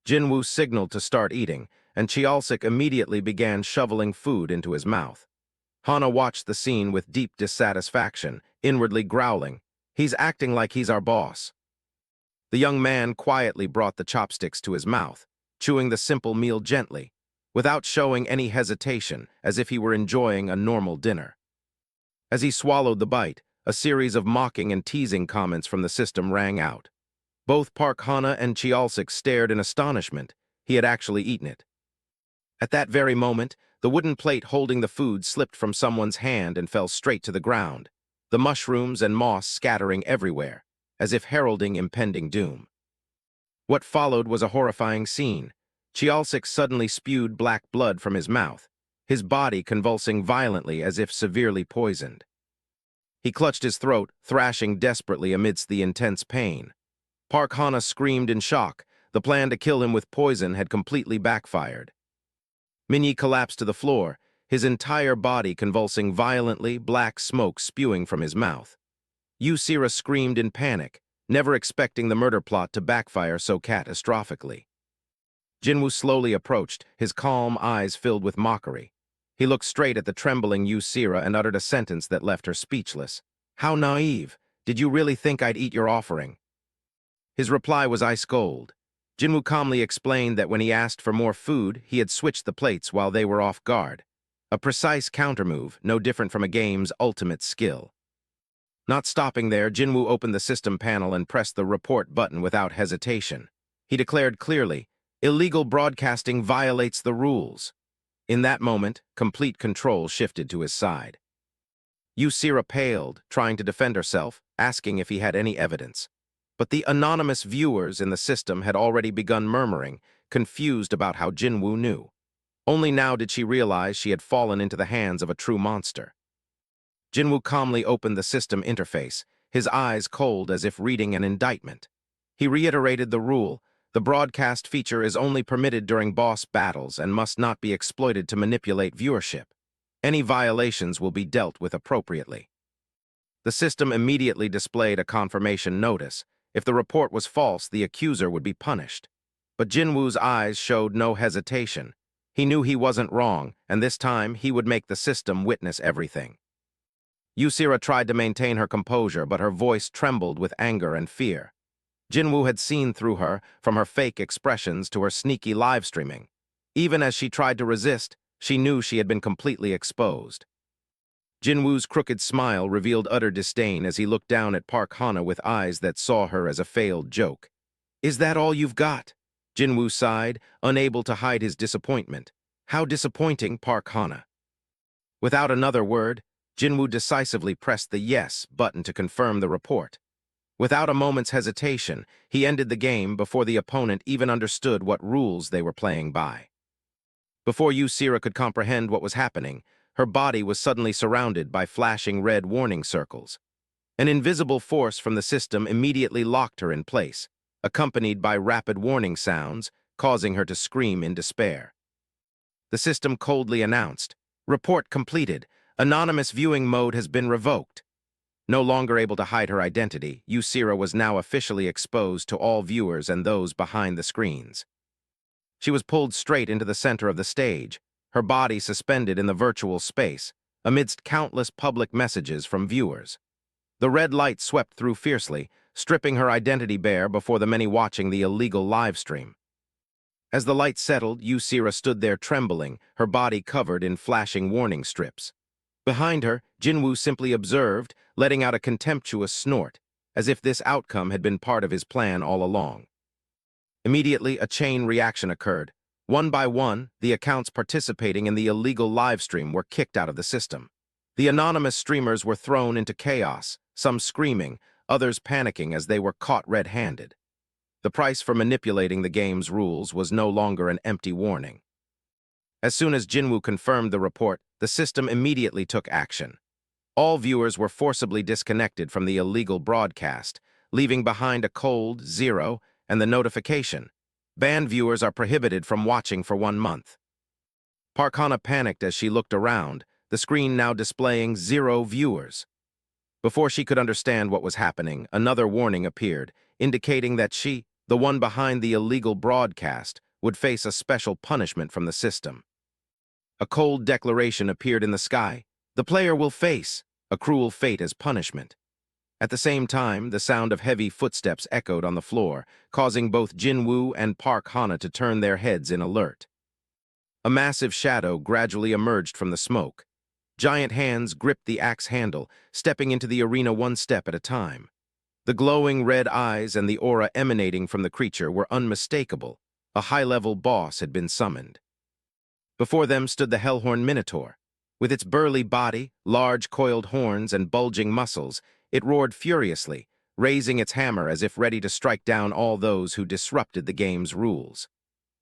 Jinwoo signaled to start eating, and Chialsik immediately began shoveling food into his mouth. Hana watched the scene with deep dissatisfaction, inwardly growling, "He's acting like he's our boss." The young man quietly brought the chopsticks to his mouth, chewing the simple meal gently, without showing any hesitation, as if he were enjoying a normal dinner. As he swallowed the bite, a series of mocking and teasing comments from the system rang out. Both Park Hana and Chialsik stared in astonishment. He had actually eaten it. At that very moment, the wooden plate holding the food slipped from someone's hand and fell straight to the ground, the mushrooms and moss scattering everywhere, as if heralding impending doom. What followed was a horrifying scene. Chialsik suddenly spewed black blood from his mouth, his body convulsing violently as if severely poisoned. He clutched his throat, thrashing desperately amidst the intense pain. Park Hana screamed in shock. The plan to kill him with poison had completely backfired. Minyi collapsed to the floor, his entire body convulsing violently, black smoke spewing from his mouth. Asura screamed in panic, never expecting the murder plot to backfire so catastrophically. Jinwoo slowly approached, his calm eyes filled with mockery. He looked straight at the trembling Asura and uttered a sentence that left her speechless. "How naive! Did you really think I'd eat your offering?" His reply was ice cold. Jinwoo calmly explained that when he asked for more food, he had switched the plates while they were off guard. A precise countermove, no different from a game's ultimate skill. Not stopping there, Jinwoo opened the system panel and pressed the report button without hesitation. He declared clearly, "Illegal broadcasting violates the rules." In that moment, complete control shifted to his side. Asura paled, trying to defend herself, asking if he had any evidence. But the anonymous viewers in the system had already begun murmuring, confused about how Jinwoo knew. Only now did she realize she had fallen into the hands of a true monster. Jinwoo calmly opened the system interface, his eyes cold as if reading an indictment. He reiterated the rule: the broadcast feature is only permitted during boss battles and must not be exploited to manipulate viewership. Any violations will be dealt with appropriately. The system immediately displayed a confirmation notice. If the report was false, the accuser would be punished. But Jinwoo's eyes showed no hesitation. He knew he wasn't wrong, and this time he would make the system witness everything. Asura tried to maintain her composure, but her voice trembled with anger and fear. Jinwoo had seen through her, from her fake expressions to her sneaky live streaming. Even as she tried to resist, she knew she had been completely exposed. Jinwoo's crooked smile revealed utter disdain as he looked down at Park Hana with eyes that saw her as a failed joke. "Is that all you've got?" Jinwoo sighed, unable to hide his disappointment. "How disappointing, Park Hana." Without another word, Jinwoo decisively pressed the yes button to confirm the report. Without a moment's hesitation, he ended the game before the opponent even understood what rules they were playing by. Before Asura could comprehend what was happening, her body was suddenly surrounded by flashing red warning circles. An invisible force from the system immediately locked her in place, accompanied by rapid warning sounds, causing her to scream in despair. The system coldly announced, "Report completed. Anonymous viewing mode has been revoked." No longer able to hide her identity, Asura was now officially exposed to all viewers and those behind the screens. She was pulled straight into the center of the stage, her body suspended in the virtual space, amidst countless public messages from viewers. The red light swept through fiercely, stripping her identity bare before the many watching the illegal live stream. As the light settled, Asura stood there trembling, her body covered in flashing warning strips. Behind her, Jinwoo simply observed, letting out a contemptuous snort, as if this outcome had been part of his plan all along. Immediately, a chain reaction occurred. One by one, the accounts participating in the illegal live stream were kicked out of the system. The anonymous streamers were thrown into chaos, some screaming, others panicking as they were caught red-handed. The price for manipulating the game's rules was no longer an empty warning. As soon as Jinwoo confirmed the report, the system immediately took action. All viewers were forcibly disconnected from the illegal broadcast, leaving behind a cold 0 and the notification. Banned viewers are prohibited from watching for 1 month. Park Hana panicked as she looked around, the screen now displaying 0 viewers. Before she could understand what was happening, another warning appeared, indicating that she, the one behind the illegal broadcast, would face a special punishment from the system. A cold declaration appeared in the sky. The player will face a cruel fate as punishment. At the same time, the sound of heavy footsteps echoed on the floor, causing both Jinwoo and Park Hana to turn their heads in alert. A massive shadow gradually emerged from the smoke. Giant hands gripped the axe handle, stepping into the arena one step at a time. The glowing red eyes and the aura emanating from the creature were unmistakable. A high-level boss had been summoned. Before them stood the Hellhorn Minotaur. With its burly body, large coiled horns, and bulging muscles, it roared furiously, raising its hammer as if ready to strike down all those who disrupted the game's rules.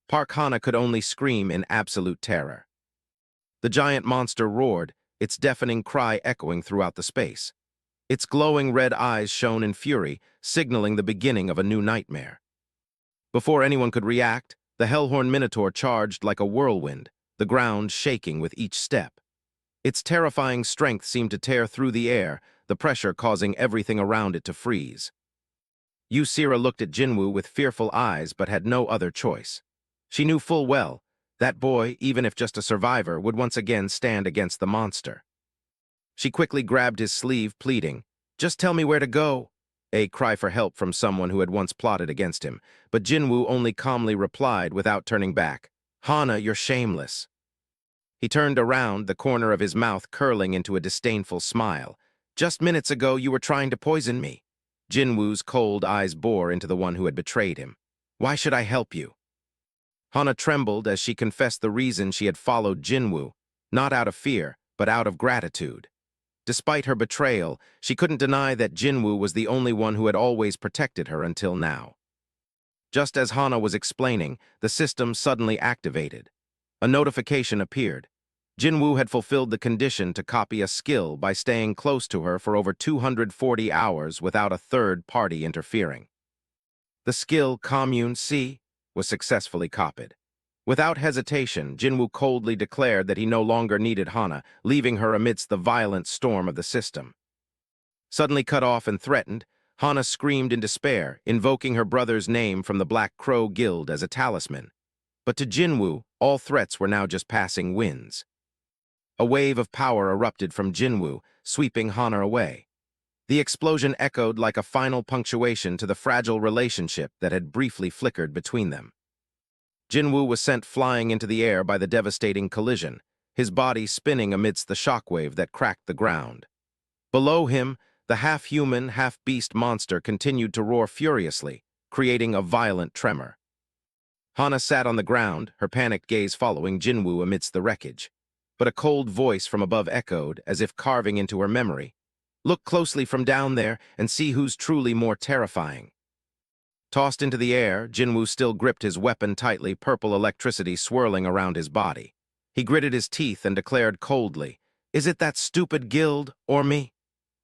Park Hana could only scream in absolute terror. The giant monster roared, its deafening cry echoing throughout the space. Its glowing red eyes shone in fury, signaling the beginning of a new nightmare. Before anyone could react, the Hellhorn Minotaur charged like a whirlwind, the ground shaking with each step. Its terrifying strength seemed to tear through the air, the pressure causing everything around it to freeze. Asura looked at Jinwoo with fearful eyes but had no other choice. She knew full well that boy, even if just a survivor, would once again stand against the monster. She quickly grabbed his sleeve, pleading, "Just tell me where to go," a cry for help from someone who had once plotted against him, but Jinwoo only calmly replied without turning back, "Hana, you're shameless." He turned around, the corner of his mouth curling into a disdainful smile. "Just minutes ago you were trying to poison me." Jinwoo's cold eyes bore into the one who had betrayed him. "Why should I help you?" Hana trembled as she confessed the reason she had followed Jinwoo, not out of fear, but out of gratitude. Despite her betrayal, she couldn't deny that Jinwoo was the only one who had always protected her until now. Just as Hana was explaining, the system suddenly activated. A notification appeared. Jinwoo had fulfilled the condition to copy a skill by staying close to her for over 240 hours without a third party interfering. The skill Commune C was successfully copied. Without hesitation, Jinwoo coldly declared that he no longer needed Hana, leaving her amidst the violent storm of the system. Suddenly cut off and threatened, Hana screamed in despair, invoking her brother's name from the Black Crow Guild as a talisman. But to Jinwoo, all threats were now just passing winds. A wave of power erupted from Jinwoo, sweeping Hana away. The explosion echoed like a final punctuation to the fragile relationship that had briefly flickered between them. Jinwoo was sent flying into the air by the devastating collision, his body spinning amidst the shockwave that cracked the ground. Below him, the half-human, half-beast monster continued to roar furiously, creating a violent tremor. Hana sat on the ground, her panicked gaze following Jinwoo amidst the wreckage. But a cold voice from above echoed, as if carving into her memory. "Look closely from down there and see who's truly more terrifying." Tossed into the air, Jinwoo still gripped his weapon tightly, purple electricity swirling around his body. He gritted his teeth and declared coldly, "Is it that stupid guild, or me?"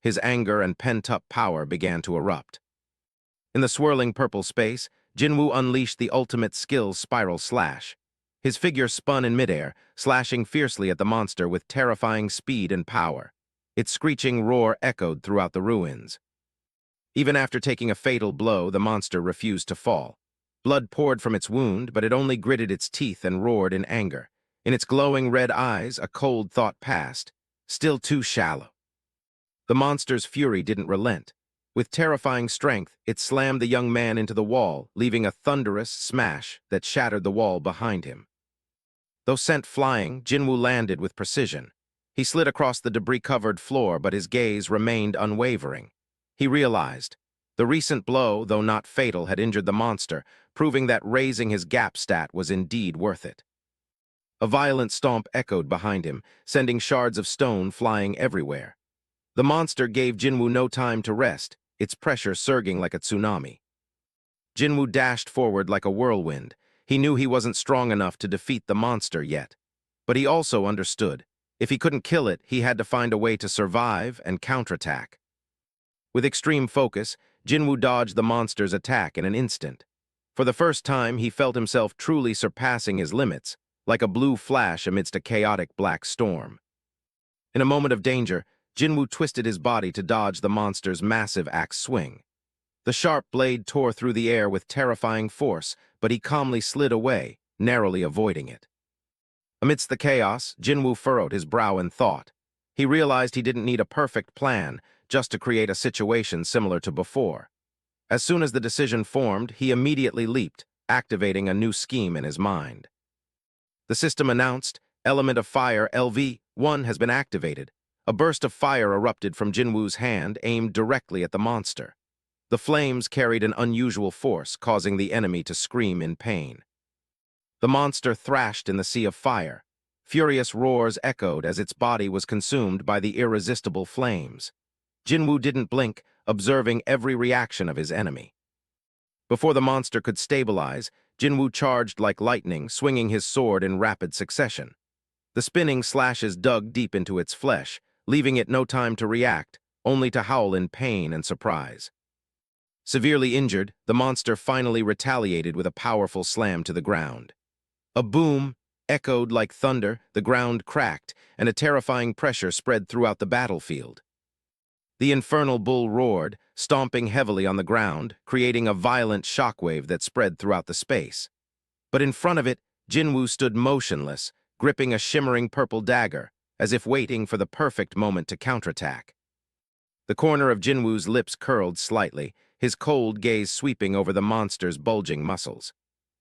His anger and pent-up power began to erupt. In the swirling purple space, Jinwoo unleashed the ultimate skill Spiral Slash. His figure spun in midair, slashing fiercely at the monster with terrifying speed and power. Its screeching roar echoed throughout the ruins. Even after taking a fatal blow, the monster refused to fall. Blood poured from its wound, but it only gritted its teeth and roared in anger. In its glowing red eyes, a cold thought passed. Still too shallow. The monster's fury didn't relent. With terrifying strength, it slammed the young man into the wall, leaving a thunderous smash that shattered the wall behind him. Though sent flying, Jinwoo landed with precision. He slid across the debris-covered floor, but his gaze remained unwavering. He realized the recent blow, though not fatal, had injured the monster, proving that raising his gap stat was indeed worth it. A violent stomp echoed behind him, sending shards of stone flying everywhere. The monster gave Jinwoo no time to rest, its pressure surging like a tsunami. Jinwoo dashed forward like a whirlwind. He knew he wasn't strong enough to defeat the monster yet. But he also understood. If he couldn't kill it, he had to find a way to survive and counterattack. With extreme focus, Jinwoo dodged the monster's attack in an instant. For the first time, he felt himself truly surpassing his limits, like a blue flash amidst a chaotic black storm. In a moment of danger, Jinwoo twisted his body to dodge the monster's massive axe swing. The sharp blade tore through the air with terrifying force, but he calmly slid away, narrowly avoiding it. Amidst the chaos, Jinwoo furrowed his brow in thought. He realized he didn't need a perfect plan just to create a situation similar to before. As soon as the decision formed, he immediately leaped, activating a new scheme in his mind. The system announced, Element of Fire LV-1 has been activated. A burst of fire erupted from Jinwoo's hand, aimed directly at the monster. The flames carried an unusual force, causing the enemy to scream in pain. The monster thrashed in the sea of fire. Furious roars echoed as its body was consumed by the irresistible flames. Jinwoo didn't blink, observing every reaction of his enemy. Before the monster could stabilize, Jinwoo charged like lightning, swinging his sword in rapid succession. The spinning slashes dug deep into its flesh, leaving it no time to react, only to howl in pain and surprise. Severely injured, the monster finally retaliated with a powerful slam to the ground. A boom echoed like thunder, the ground cracked, and a terrifying pressure spread throughout the battlefield. The infernal bull roared, stomping heavily on the ground, creating a violent shockwave that spread throughout the space. But in front of it, Jinwoo stood motionless, gripping a shimmering purple dagger, as if waiting for the perfect moment to counterattack. The corner of Jinwoo's lips curled slightly, his cold gaze sweeping over the monster's bulging muscles.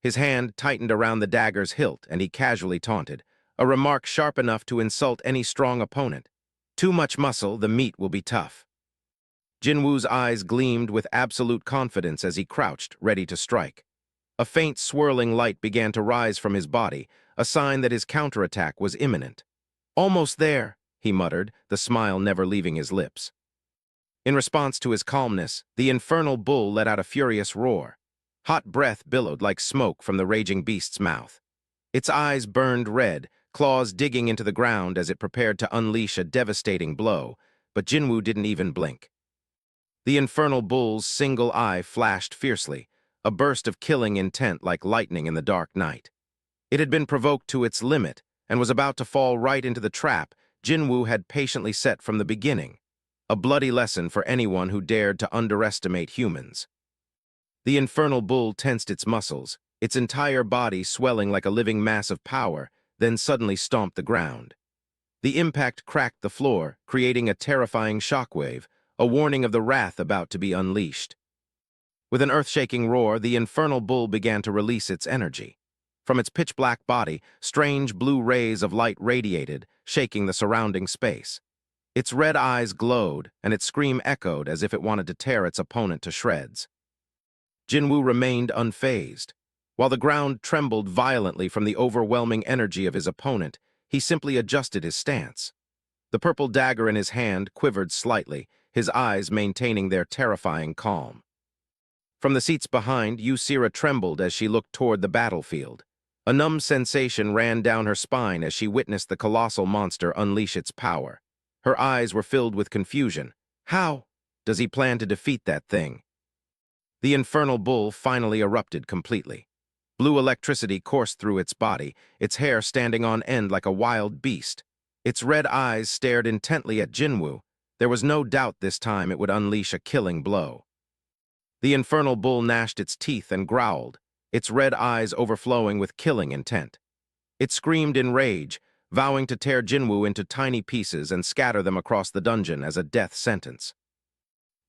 His hand tightened around the dagger's hilt, and he casually taunted, a remark sharp enough to insult any strong opponent. Too much muscle, the meat will be tough. Jinwoo's eyes gleamed with absolute confidence as he crouched, ready to strike. A faint swirling light began to rise from his body, a sign that his counterattack was imminent. "Almost there," he muttered, the smile never leaving his lips. In response to his calmness, the infernal bull let out a furious roar. Hot breath billowed like smoke from the raging beast's mouth. Its eyes burned red, claws digging into the ground as it prepared to unleash a devastating blow, but Jinwoo didn't even blink. The infernal bull's single eye flashed fiercely, a burst of killing intent like lightning in the dark night. It had been provoked to its limit and was about to fall right into the trap Jinwoo had patiently set from the beginning, a bloody lesson for anyone who dared to underestimate humans. The infernal bull tensed its muscles, its entire body swelling like a living mass of power, then suddenly stomped the ground. The impact cracked the floor, creating a terrifying shockwave, a warning of the wrath about to be unleashed. With an earth-shaking roar, the infernal bull began to release its energy. From its pitch-black body, strange blue rays of light radiated, shaking the surrounding space. Its red eyes glowed, and its scream echoed as if it wanted to tear its opponent to shreds. Jinwoo remained unfazed. While the ground trembled violently from the overwhelming energy of his opponent, he simply adjusted his stance. The purple dagger in his hand quivered slightly, his eyes maintaining their terrifying calm. From the seats behind, Asura trembled as she looked toward the battlefield. A numb sensation ran down her spine as she witnessed the colossal monster unleash its power. Her eyes were filled with confusion. How does he plan to defeat that thing? The infernal bull finally erupted completely. Blue electricity coursed through its body, its hair standing on end like a wild beast. Its red eyes stared intently at Jinwoo. There was no doubt this time it would unleash a killing blow. The infernal bull gnashed its teeth and growled, its red eyes overflowing with killing intent. It screamed in rage, vowing to tear Jinwoo into tiny pieces and scatter them across the dungeon as a death sentence.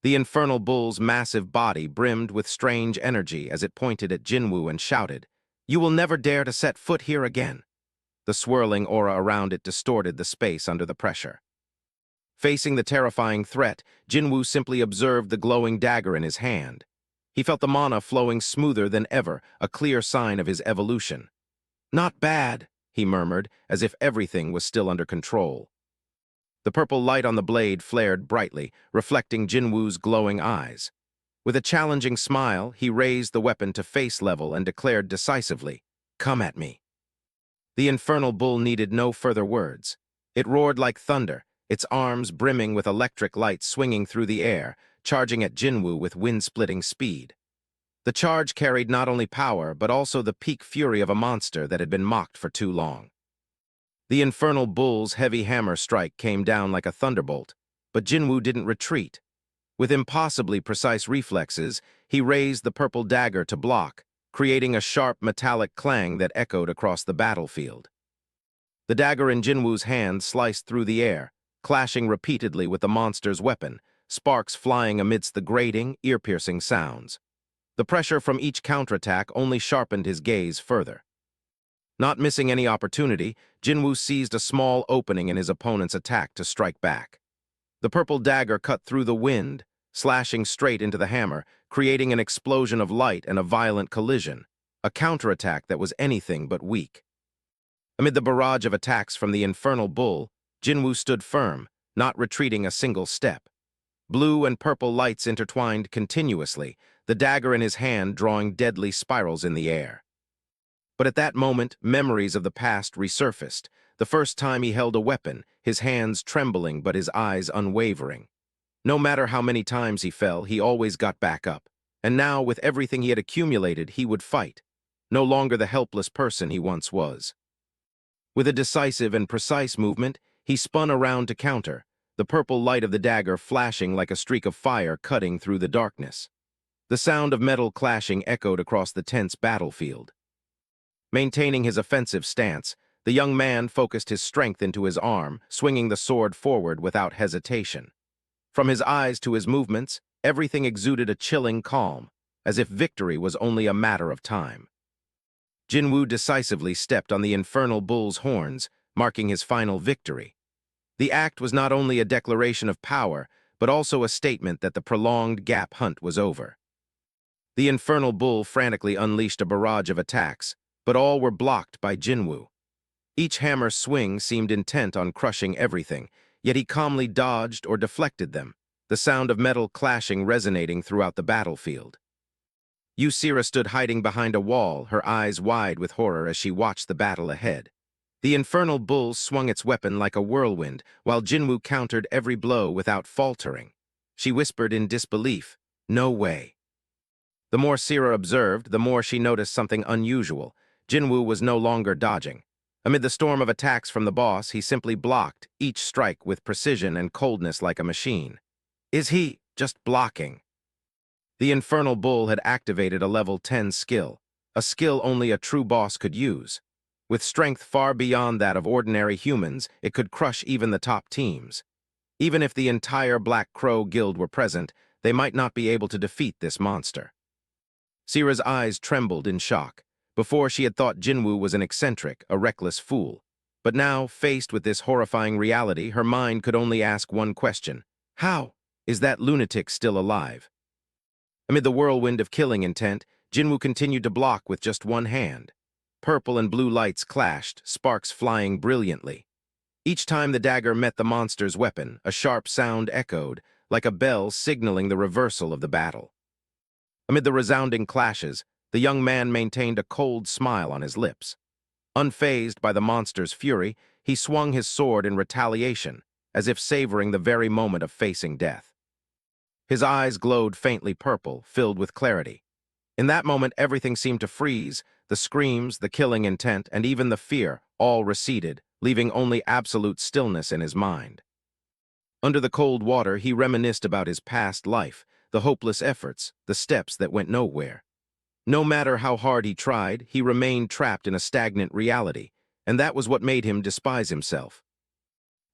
The infernal bull's massive body brimmed with strange energy as it pointed at Jinwoo and shouted, "You will never dare to set foot here again." The swirling aura around it distorted the space under the pressure. Facing the terrifying threat, Jinwoo simply observed the glowing dagger in his hand. He felt the mana flowing smoother than ever, a clear sign of his evolution. "Not bad," he murmured, as if everything was still under control. The purple light on the blade flared brightly, reflecting Jinwoo's glowing eyes. With a challenging smile, he raised the weapon to face level and declared decisively, "Come at me." The infernal bull needed no further words. It roared like thunder, its arms brimming with electric light swinging through the air, charging at Jinwoo with wind-splitting speed. The charge carried not only power, but also the peak fury of a monster that had been mocked for too long. The infernal bull's heavy hammer strike came down like a thunderbolt, but Jinwoo didn't retreat. With impossibly precise reflexes, he raised the purple dagger to block, creating a sharp metallic clang that echoed across the battlefield. The dagger in Jinwoo's hand sliced through the air, clashing repeatedly with the monster's weapon, sparks flying amidst the grating, ear-piercing sounds. The pressure from each counterattack only sharpened his gaze further. Not missing any opportunity, Jinwoo seized a small opening in his opponent's attack to strike back. The purple dagger cut through the wind, slashing straight into the hammer, creating an explosion of light and a violent collision, a counterattack that was anything but weak. Amid the barrage of attacks from the infernal bull, Jinwoo stood firm, not retreating a single step. Blue and purple lights intertwined continuously, the dagger in his hand drawing deadly spirals in the air. But at that moment, memories of the past resurfaced, the first time he held a weapon, his hands trembling but his eyes unwavering. No matter how many times he fell, he always got back up. And now, with everything he had accumulated, he would fight. No longer the helpless person he once was. With a decisive and precise movement, he spun around to counter, the purple light of the dagger flashing like a streak of fire cutting through the darkness. The sound of metal clashing echoed across the tense battlefield. Maintaining his offensive stance, the young man focused his strength into his arm, swinging the sword forward without hesitation. From his eyes to his movements, everything exuded a chilling calm, as if victory was only a matter of time. Jinwoo decisively stepped on the infernal bull's horns, marking his final victory. The act was not only a declaration of power, but also a statement that the prolonged gap hunt was over. The infernal bull frantically unleashed a barrage of attacks, but all were blocked by Jinwoo. Each hammer swing seemed intent on crushing everything, yet he calmly dodged or deflected them, the sound of metal clashing resonating throughout the battlefield. Asura stood hiding behind a wall, her eyes wide with horror as she watched the battle ahead. The infernal bull swung its weapon like a whirlwind, while Jinwoo countered every blow without faltering. She whispered in disbelief, "No way." The more Asura observed, the more she noticed something unusual. Jinwoo was no longer dodging. Amid the storm of attacks from the boss, he simply blocked, each strike with precision and coldness like a machine. Is he just blocking? The infernal bull had activated a level 10 skill, a skill only a true boss could use. With strength far beyond that of ordinary humans, it could crush even the top teams. Even if the entire Black Crow Guild were present, they might not be able to defeat this monster. Sira's eyes trembled in shock. Before, she had thought Jinwoo was an eccentric, a reckless fool. But now, faced with this horrifying reality, her mind could only ask one question. How is that lunatic still alive? Amid the whirlwind of killing intent, Jinwoo continued to block with just one hand. Purple and blue lights clashed, sparks flying brilliantly. Each time the dagger met the monster's weapon, a sharp sound echoed, like a bell signaling the reversal of the battle. Amid the resounding clashes, the young man maintained a cold smile on his lips. Unfazed by the monster's fury, he swung his sword in retaliation, as if savoring the very moment of facing death. His eyes glowed faintly purple, filled with clarity. In that moment, everything seemed to freeze. The screams, the killing intent, and even the fear all receded, leaving only absolute stillness in his mind. Under the cold water, he reminisced about his past life, the hopeless efforts, the steps that went nowhere. No matter how hard he tried, he remained trapped in a stagnant reality, and that was what made him despise himself.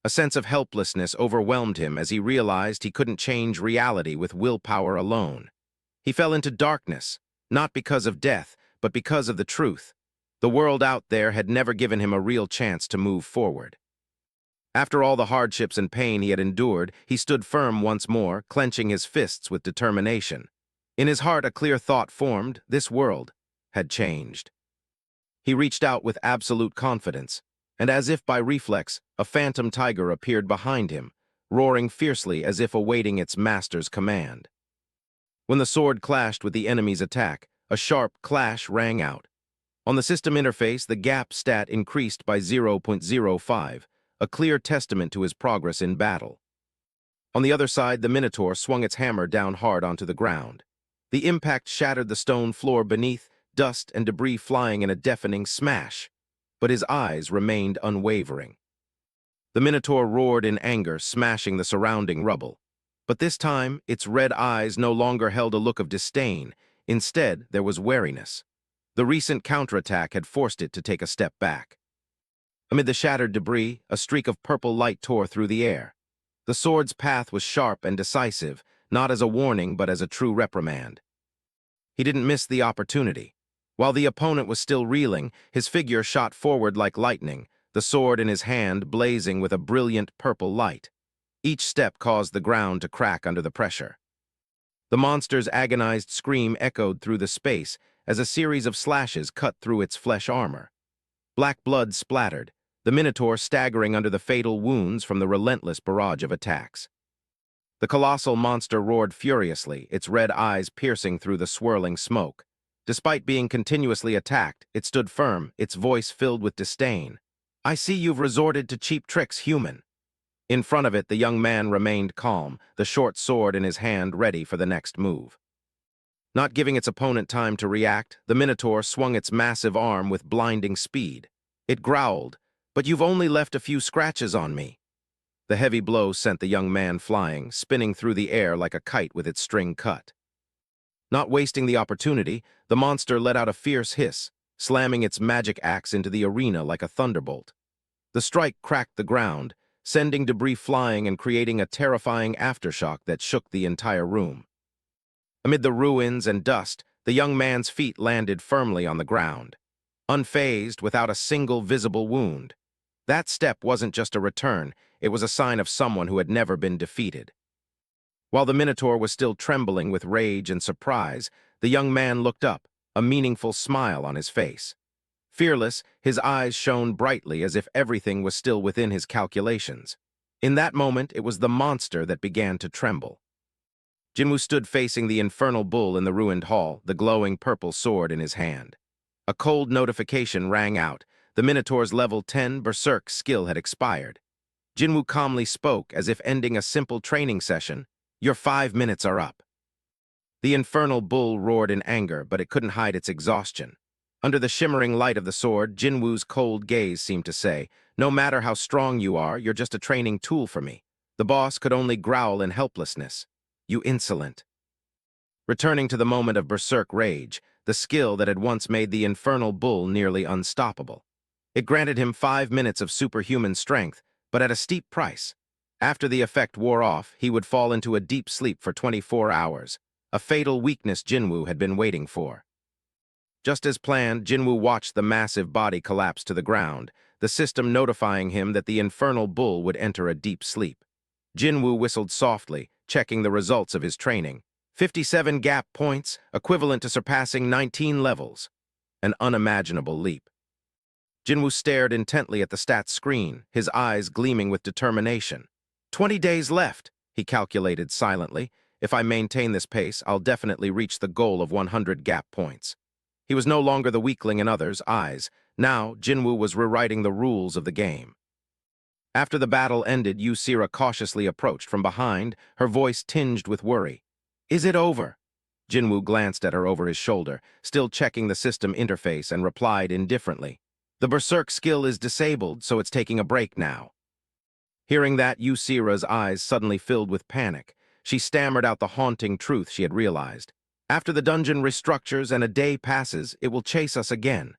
A sense of helplessness overwhelmed him as he realized he couldn't change reality with willpower alone. He fell into darkness, not because of death, but because of the truth. The world out there had never given him a real chance to move forward. After all the hardships and pain he had endured, he stood firm once more, clenching his fists with determination. In his heart, a clear thought formed: this world had changed. He reached out with absolute confidence, and as if by reflex, a phantom tiger appeared behind him, roaring fiercely as if awaiting its master's command. When the sword clashed with the enemy's attack, a sharp clash rang out. On the system interface, the gap stat increased by 0.05, a clear testament to his progress in battle. On the other side, the Minotaur swung its hammer down hard onto the ground. The impact shattered the stone floor beneath, dust and debris flying in a deafening smash, but his eyes remained unwavering. The Minotaur roared in anger, smashing the surrounding rubble. But this time, its red eyes no longer held a look of disdain. Instead, there was wariness. The recent counterattack had forced it to take a step back. Amid the shattered debris, a streak of purple light tore through the air. The sword's path was sharp and decisive, not as a warning but as a true reprimand. He didn't miss the opportunity. While the opponent was still reeling, his figure shot forward like lightning, the sword in his hand blazing with a brilliant purple light. Each step caused the ground to crack under the pressure. The monster's agonized scream echoed through the space as a series of slashes cut through its flesh armor. Black blood splattered, the Minotaur staggering under the fatal wounds from the relentless barrage of attacks. The colossal monster roared furiously, its red eyes piercing through the swirling smoke. Despite being continuously attacked, it stood firm, its voice filled with disdain. "I see you've resorted to cheap tricks, human." In front of it, the young man remained calm, the short sword in his hand ready for the next move. Not giving its opponent time to react, the Minotaur swung its massive arm with blinding speed. It growled, "But you've only left a few scratches on me." The heavy blow sent the young man flying, spinning through the air like a kite with its string cut. Not wasting the opportunity, the monster let out a fierce hiss, slamming its magic axe into the arena like a thunderbolt. The strike cracked the ground, sending debris flying and creating a terrifying aftershock that shook the entire room. Amid the ruins and dust, the young man's feet landed firmly on the ground, unfazed, without a single visible wound. That step wasn't just a return, it was a sign of someone who had never been defeated. While the Minotaur was still trembling with rage and surprise, the young man looked up, a meaningful smile on his face. Fearless, his eyes shone brightly as if everything was still within his calculations. In that moment, it was the monster that began to tremble. Jinwoo stood facing the infernal bull in the ruined hall, the glowing purple sword in his hand. A cold notification rang out. The Minotaur's level 10 berserk skill had expired. Jinwoo calmly spoke, as if ending a simple training session. "Your 5 minutes are up." The infernal bull roared in anger, but it couldn't hide its exhaustion. Under the shimmering light of the sword, Jinwoo's cold gaze seemed to say, "No matter how strong you are, you're just a training tool for me." The boss could only growl in helplessness. "You insolent." Returning to the moment of berserk rage, the skill that had once made the infernal bull nearly unstoppable. It granted him 5 minutes of superhuman strength, but at a steep price. After the effect wore off, he would fall into a deep sleep for 24 hours, a fatal weakness Jinwoo had been waiting for. Just as planned, Jinwoo watched the massive body collapse to the ground, the system notifying him that the infernal bull would enter a deep sleep. Jinwoo whistled softly, checking the results of his training. 57 gap points, equivalent to surpassing 19 levels. An unimaginable leap. Jinwoo stared intently at the stats screen, his eyes gleaming with determination. 20 days left, he calculated silently. If I maintain this pace, I'll definitely reach the goal of 100 gap points. He was no longer the weakling in others' eyes. Now, Jinwoo was rewriting the rules of the game. After the battle ended, Asura cautiously approached from behind, her voice tinged with worry. "Is it over?" Jinwoo glanced at her over his shoulder, still checking the system interface, and replied indifferently. "The berserk skill is disabled, so it's taking a break now." Hearing that, Asura's eyes suddenly filled with panic. She stammered out the haunting truth she had realized. "After the dungeon restructures and a day passes, it will chase us again."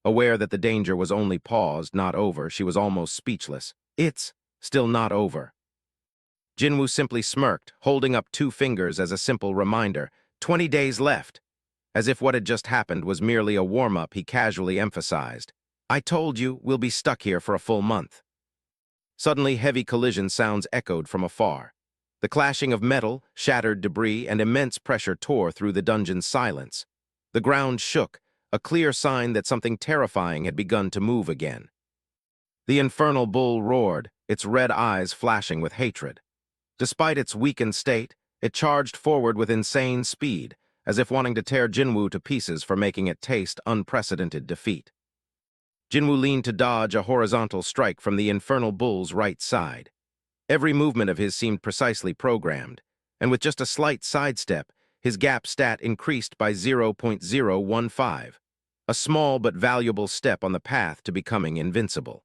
Aware that the danger was only paused, not over, she was almost speechless. "It's still not over." Jinwoo simply smirked, holding up 2 fingers as a simple reminder. 20 days left. As if what had just happened was merely a warm-up, he casually emphasized. "I told you, we'll be stuck here for a full month." Suddenly, heavy collision sounds echoed from afar. The clashing of metal, shattered debris, and immense pressure tore through the dungeon's silence. The ground shook, a clear sign that something terrifying had begun to move again. The infernal bull roared, its red eyes flashing with hatred. Despite its weakened state, it charged forward with insane speed, as if wanting to tear Jinwoo to pieces for making it taste unprecedented defeat. Jinwoo leaned to dodge a horizontal strike from the infernal bull's right side. Every movement of his seemed precisely programmed, and with just a slight sidestep, his gap stat increased by 0.015, a small but valuable step on the path to becoming invincible.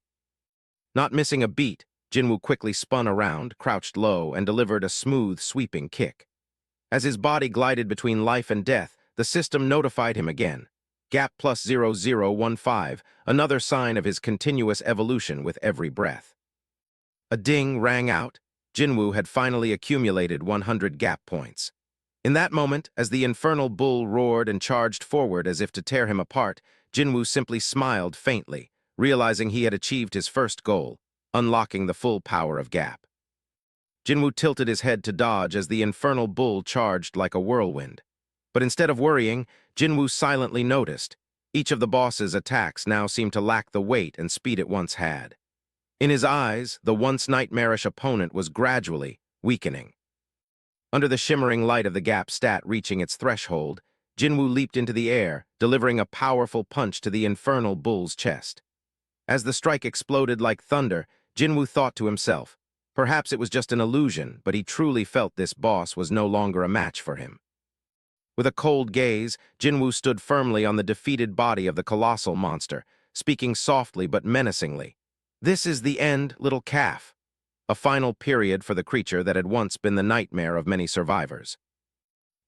Not missing a beat, Jinwoo quickly spun around, crouched low, and delivered a smooth, sweeping kick. As his body glided between life and death, the system notified him again. Gap plus 0015, another sign of his continuous evolution with every breath. A ding rang out. Jinwoo had finally accumulated 100 gap points. In that moment, as the infernal bull roared and charged forward as if to tear him apart, Jinwoo simply smiled faintly, realizing he had achieved his first goal, unlocking the full power of gap. Jinwoo tilted his head to dodge as the infernal bull charged like a whirlwind. But instead of worrying, Jinwoo silently noticed. Each of the boss's attacks now seemed to lack the weight and speed it once had. In his eyes, the once nightmarish opponent was gradually weakening. Under the shimmering light of the gap stat reaching its threshold, Jinwoo leaped into the air, delivering a powerful punch to the infernal bull's chest. As the strike exploded like thunder, Jinwoo thought to himself, perhaps it was just an illusion, but he truly felt this boss was no longer a match for him. With a cold gaze, Jinwoo stood firmly on the defeated body of the colossal monster, speaking softly but menacingly. "This is the end, little calf." A final period for the creature that had once been the nightmare of many survivors.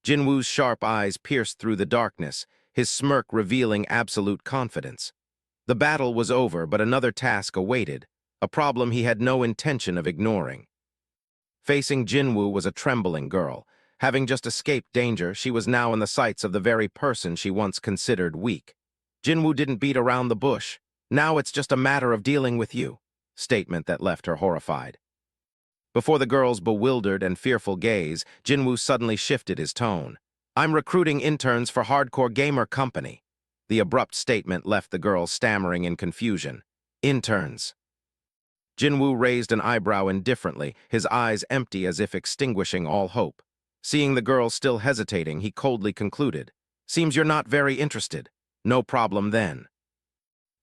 Jinwoo's sharp eyes pierced through the darkness, his smirk revealing absolute confidence. The battle was over, but another task awaited, a problem he had no intention of ignoring. Facing Jinwoo was a trembling girl. Having just escaped danger, she was now in the sights of the very person she once considered weak. Jinwoo didn't beat around the bush. "Now it's just a matter of dealing with you," statement that left her horrified. Before the girl's bewildered and fearful gaze, Jinwoo suddenly shifted his tone. "I'm recruiting interns for Hardcore Gamer Company." The abrupt statement left the girl stammering in confusion. "Interns." Jinwoo raised an eyebrow indifferently, his eyes empty as if extinguishing all hope. Seeing the girl still hesitating, he coldly concluded, "Seems you're not very interested. No problem then."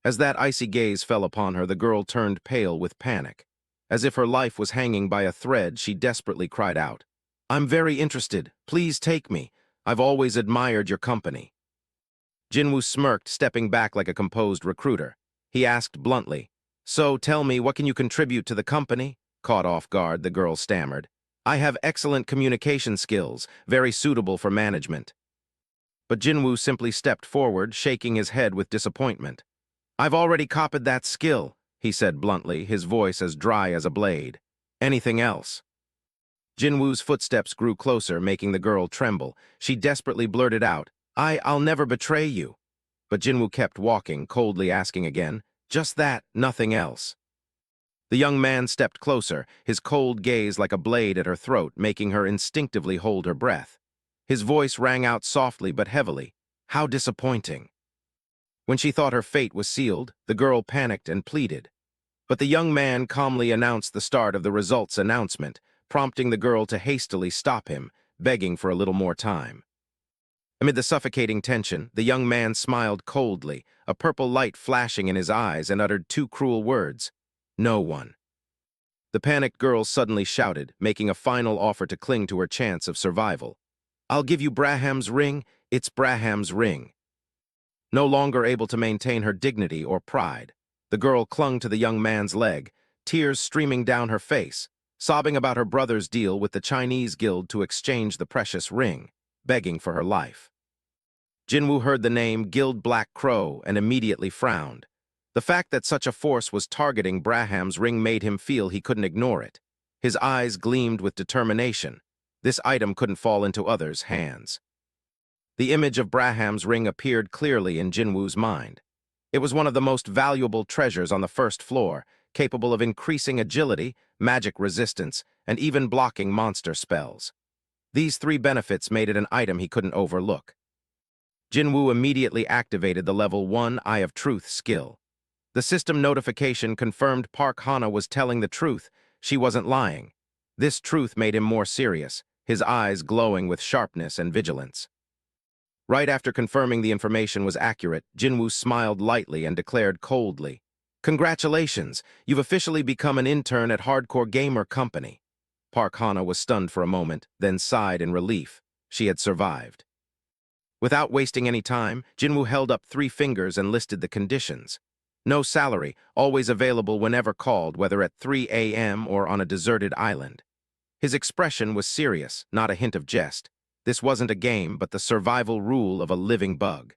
As that icy gaze fell upon her, the girl turned pale with panic. As if her life was hanging by a thread, she desperately cried out, "I'm very interested. Please take me. I've always admired your company." Jinwoo smirked, stepping back like a composed recruiter. He asked bluntly, "So tell me, what can you contribute to the company?" Caught off guard, the girl stammered, "I have excellent communication skills, very suitable for management." But Jinwoo simply stepped forward, shaking his head with disappointment. "I've already copied that skill," he said bluntly, his voice as dry as a blade. "Anything else?" Jinwoo's footsteps grew closer, making the girl tremble. She desperately blurted out, I'll never betray you." But Jinwoo kept walking, coldly asking again, "Just that, nothing else." The young man stepped closer, his cold gaze like a blade at her throat, making her instinctively hold her breath. His voice rang out softly but heavily. "How disappointing." When she thought her fate was sealed, the girl panicked and pleaded. But the young man calmly announced the start of the results announcement, prompting the girl to hastily stop him, begging for a little more time. Amid the suffocating tension, the young man smiled coldly, a purple light flashing in his eyes, and uttered two cruel words, "No one." The panicked girl suddenly shouted, making a final offer to cling to her chance of survival. "I'll give you Braham's ring, it's Braham's ring." No longer able to maintain her dignity or pride, the girl clung to the young man's leg, tears streaming down her face, sobbing about her brother's deal with the Chinese guild to exchange the precious ring, begging for her life. Jinwoo heard the name Guild Black Crow and immediately frowned. The fact that such a force was targeting Braham's ring made him feel he couldn't ignore it. His eyes gleamed with determination. This item couldn't fall into others' hands. The image of Braham's ring appeared clearly in Jinwoo's mind. It was one of the most valuable treasures on the first floor, capable of increasing agility, magic resistance, and even blocking monster spells. These three benefits made it an item he couldn't overlook. Jinwoo immediately activated the Level 1 Eye of Truth skill. The system notification confirmed Park Hana was telling the truth. She wasn't lying. This truth made him more serious, his eyes glowing with sharpness and vigilance. Right after confirming the information was accurate, Jinwoo smiled lightly and declared coldly, "Congratulations, you've officially become an intern at Hardcore Gamer Company." Park Hana was stunned for a moment, then sighed in relief. She had survived. Without wasting any time, Jinwoo held up 3 fingers and listed the conditions. No salary, always available whenever called, whether at 3 a.m. or on a deserted island. His expression was serious, not a hint of jest. This wasn't a game, but the survival rule of a living bug.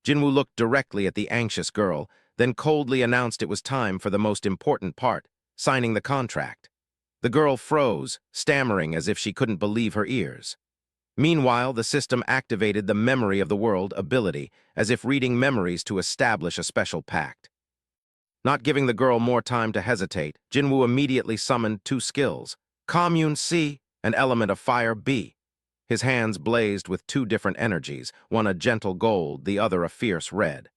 Jinwoo looked directly at the anxious girl, then coldly announced it was time for the most important part, signing the contract. The girl froze, stammering as if she couldn't believe her ears. Meanwhile, the system activated the Memory of the World ability, as if reading memories to establish a special pact. Not giving the girl more time to hesitate, Jinwoo immediately summoned 2 skills, Commune C and Element of Fire B. His hands blazed with 2 different energies, one a gentle gold, the other a fierce red.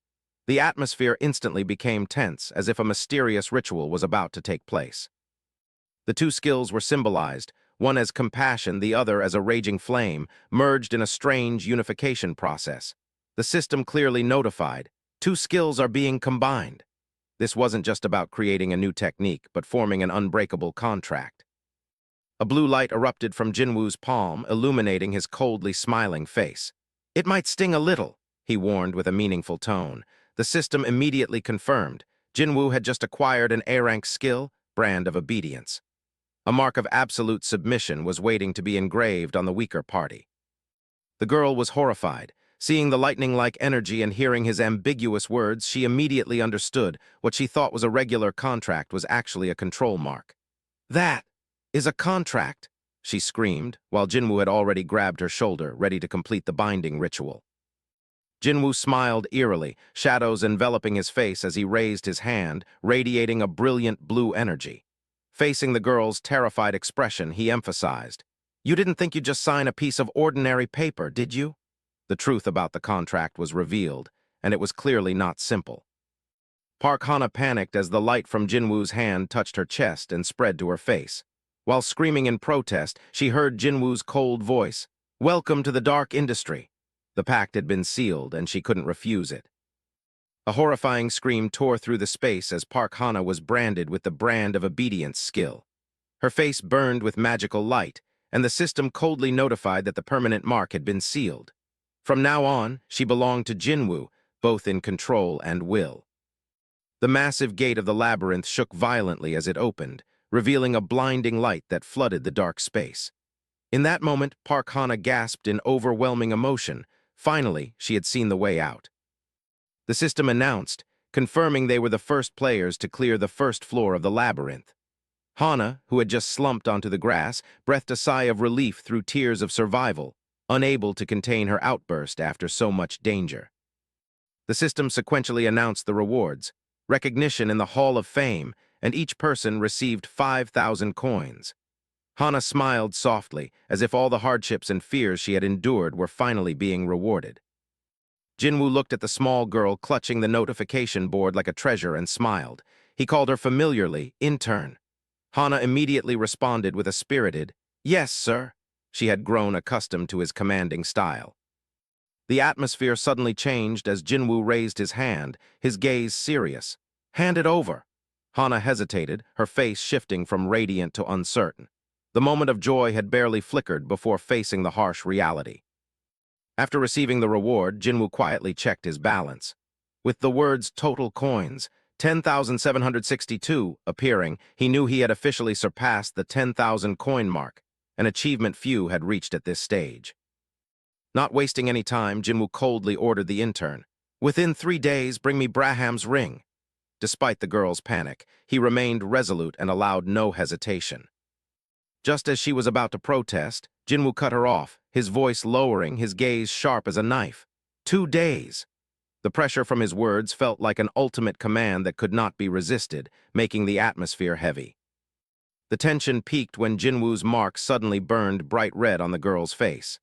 The atmosphere instantly became tense, as if a mysterious ritual was about to take place. The 2 skills were symbolized, one as compassion, the other as a raging flame, merged in a strange unification process. The system clearly notified, 2 skills are being combined. This wasn't just about creating a new technique, but forming an unbreakable contract. A blue light erupted from Jinwoo's palm, illuminating his coldly smiling face. "It might sting a little," he warned with a meaningful tone. The system immediately confirmed. Jinwoo had just acquired an A-rank skill, Brand of Obedience. A mark of absolute submission was waiting to be engraved on the weaker party. The girl was horrified. Seeing the lightning-like energy and hearing his ambiguous words, she immediately understood what she thought was a regular contract was actually a control mark. "That is a contract," she screamed, while Jinwoo had already grabbed her shoulder, ready to complete the binding ritual. Jinwoo smiled eerily, shadows enveloping his face as he raised his hand, radiating a brilliant blue energy. Facing the girl's terrified expression, he emphasized, "You didn't think you'd just sign a piece of ordinary paper, did you?" The truth about the contract was revealed, and it was clearly not simple. Park Hana panicked as the light from Jinwoo's hand touched her chest and spread to her face. While screaming in protest, she heard Jinwoo's cold voice, "Welcome to the dark industry." The pact had been sealed, and she couldn't refuse it. A horrifying scream tore through the space as Park Hana was branded with the Brand of Obedience skill. Her face burned with magical light, and the system coldly notified that the permanent mark had been sealed. From now on, she belonged to Jinwoo, both in control and will. The massive gate of the labyrinth shook violently as it opened, revealing a blinding light that flooded the dark space. In that moment, Park Hana gasped in overwhelming emotion. Finally, she had seen the way out. The system announced, confirming they were the first players to clear the first floor of the labyrinth. Hana, who had just slumped onto the grass, breathed a sigh of relief through tears of survival, unable to contain her outburst after so much danger. The system sequentially announced the rewards, recognition in the Hall of Fame, and each person received 5,000 coins. Hana smiled softly, as if all the hardships and fears she had endured were finally being rewarded. Jinwoo looked at the small girl clutching the notification board like a treasure and smiled. He called her familiarly, "Intern." Hana immediately responded with a spirited, "Yes, sir." She had grown accustomed to his commanding style. The atmosphere suddenly changed as Jinwoo raised his hand, his gaze serious. "Hand it over." Hana hesitated, her face shifting from radiant to uncertain. The moment of joy had barely flickered before facing the harsh reality. After receiving the reward, Jinwoo quietly checked his balance. With the words "total coins," 10,762, appearing, he knew he had officially surpassed the 10,000 coin mark, an achievement few had reached at this stage. Not wasting any time, Jinwoo coldly ordered the intern, "Within 3 days, bring me Braham's ring." Despite the girl's panic, he remained resolute and allowed no hesitation. Just as she was about to protest, Jinwoo cut her off, his voice lowering, his gaze sharp as a knife. 2 days. The pressure from his words felt like an ultimate command that could not be resisted, making the atmosphere heavy. The tension peaked when Jinwoo's mark suddenly burned bright red on the girl's face.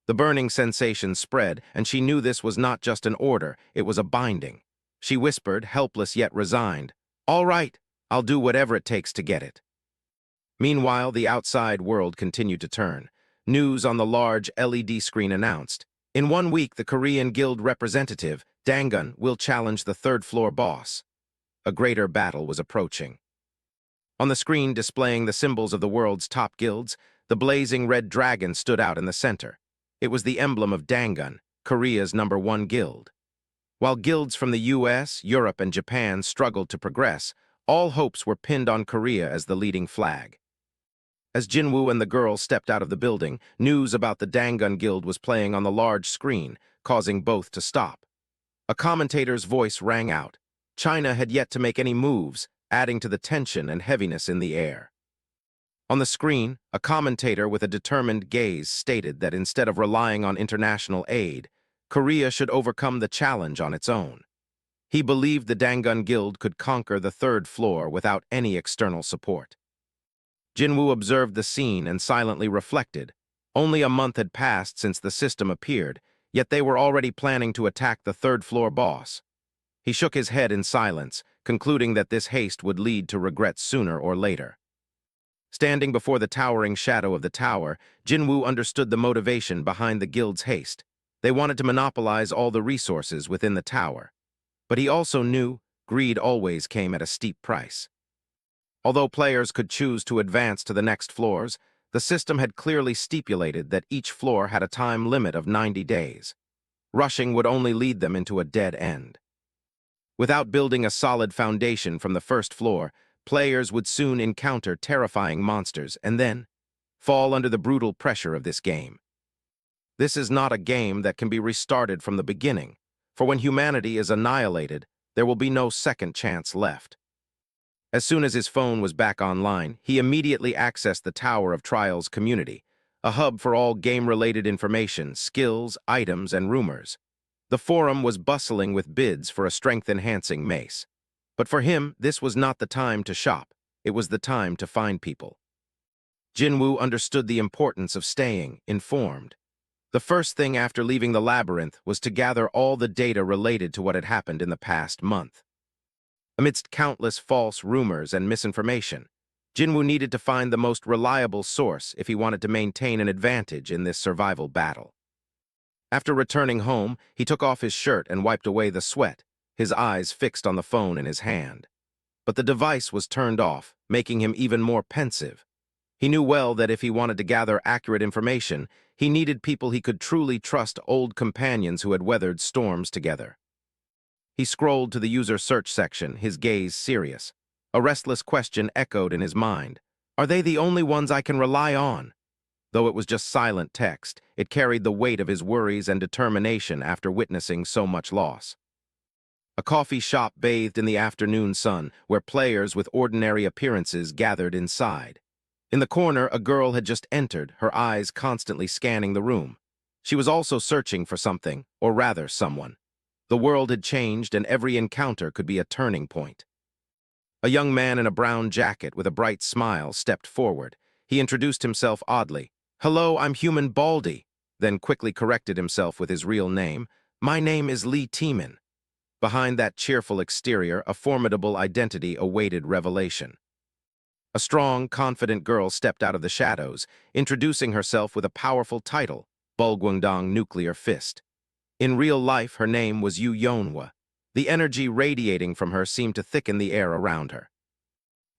The burning sensation spread, and she knew this was not just an order, it was a binding. She whispered, helpless yet resigned, "All right, I'll do whatever it takes to get it." Meanwhile, the outside world continued to turn. News on the large LED screen announced, "In 1 week, the Korean Guild representative, Dangun, will challenge the third-floor boss." A greater battle was approaching. On the screen displaying the symbols of the world's top guilds, the blazing red dragon stood out in the center. It was the emblem of Dangun, Korea's #1 guild. While guilds from the US, Europe, and Japan struggled to progress, all hopes were pinned on Korea as the leading flag. As Jinwoo and the girl stepped out of the building, news about the Dangun Guild was playing on the large screen, causing both to stop. A commentator's voice rang out. China had yet to make any moves, adding to the tension and heaviness in the air. On the screen, a commentator with a determined gaze stated that instead of relying on international aid, Korea should overcome the challenge on its own. He believed the Dangun Guild could conquer the third floor without any external support. Jinwoo observed the scene and silently reflected. Only a month had passed since the system appeared, yet they were already planning to attack the third-floor boss. He shook his head in silence, concluding that this haste would lead to regret sooner or later. Standing before the towering shadow of the tower, Jinwoo understood the motivation behind the guild's haste. They wanted to monopolize all the resources within the tower. But he also knew greed always came at a steep price. Although players could choose to advance to the next floors, the system had clearly stipulated that each floor had a time limit of 90 days. Rushing would only lead them into a dead end. Without building a solid foundation from the first floor, players would soon encounter terrifying monsters and then fall under the brutal pressure of this game. This is not a game that can be restarted from the beginning, for when humanity is annihilated, there will be no second chance left. As soon as his phone was back online, he immediately accessed the Tower of Trials community, a hub for all game-related information, skills, items, and rumors. The forum was bustling with bids for a strength-enhancing mace. But for him, this was not the time to shop. It was the time to find people. Jinwoo understood the importance of staying informed. The first thing after leaving the labyrinth was to gather all the data related to what had happened in the past month. Amidst countless false rumors and misinformation, Jinwoo needed to find the most reliable source if he wanted to maintain an advantage in this survival battle. After returning home, he took off his shirt and wiped away the sweat, his eyes fixed on the phone in his hand. But the device was turned off, making him even more pensive. He knew well that if he wanted to gather accurate information, he needed people he could truly trust, old companions who had weathered storms together. He scrolled to the user search section, his gaze serious. A restless question echoed in his mind. Are they the only ones I can rely on? Though it was just silent text, it carried the weight of his worries and determination after witnessing so much loss. A coffee shop bathed in the afternoon sun, where players with ordinary appearances gathered inside. In the corner, a girl had just entered, her eyes constantly scanning the room. She was also searching for something, or rather, someone. The world had changed, and every encounter could be a turning point. A young man in a brown jacket with a bright smile stepped forward. He introduced himself oddly. "Hello, I'm Human Baldy," then quickly corrected himself with his real name. "My name is Lee Tiemann." Behind that cheerful exterior, a formidable identity awaited revelation. A strong, confident girl stepped out of the shadows, introducing herself with a powerful title, Bulgwangdong Nuclear Fist. In real life, her name was Yu Yonhwa. The energy radiating from her seemed to thicken the air around her.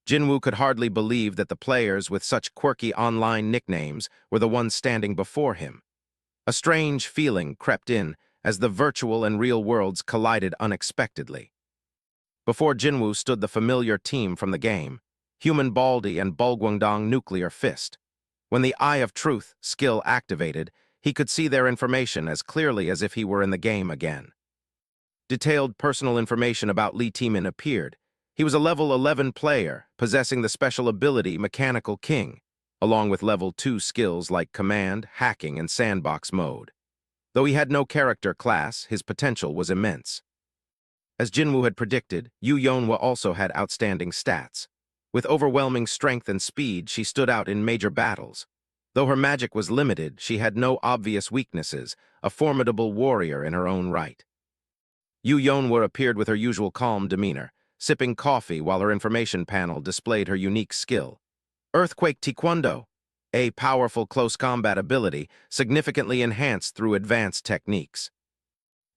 Jinwoo could hardly believe that the players with such quirky online nicknames were the ones standing before him. A strange feeling crept in as the virtual and real worlds collided unexpectedly. Before Jinwoo stood the familiar team from the game, Human Baldy and Bulgwangdong Nuclear Fist. When the Eye of Truth skill activated, he could see their information as clearly as if he were in the game again. Detailed personal information about Lee Tiemann appeared. He was a level 11 player, possessing the special ability Mechanical King, along with level 2 skills like Command, Hacking, and Sandbox mode. Though he had no character class, his potential was immense. As Jinwoo had predicted, Yu Yonhwa also had outstanding stats. With overwhelming strength and speed, she stood out in major battles. Though her magic was limited, she had no obvious weaknesses, a formidable warrior in her own right. Yu Yonhwa appeared with her usual calm demeanor, sipping coffee while her information panel displayed her unique skill. Earthquake Taekwondo, a powerful close combat ability significantly enhanced through advanced techniques.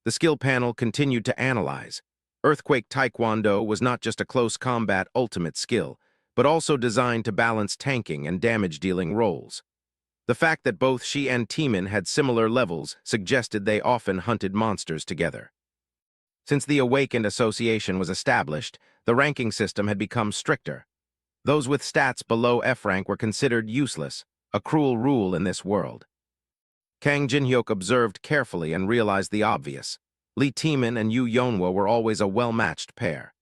The skill panel continued to analyze. Earthquake Taekwondo was not just a close combat ultimate skill, but also designed to balance tanking and damage-dealing roles. The fact that both she and Teemin had similar levels suggested they often hunted monsters together. Since the Awakened Association was established, the ranking system had become stricter. Those with stats below F rank were considered useless, a cruel rule in this world. Kang Jinhyuk observed carefully and realized the obvious. Lee Teemin and Yu Yonhwa were always a well-matched pair.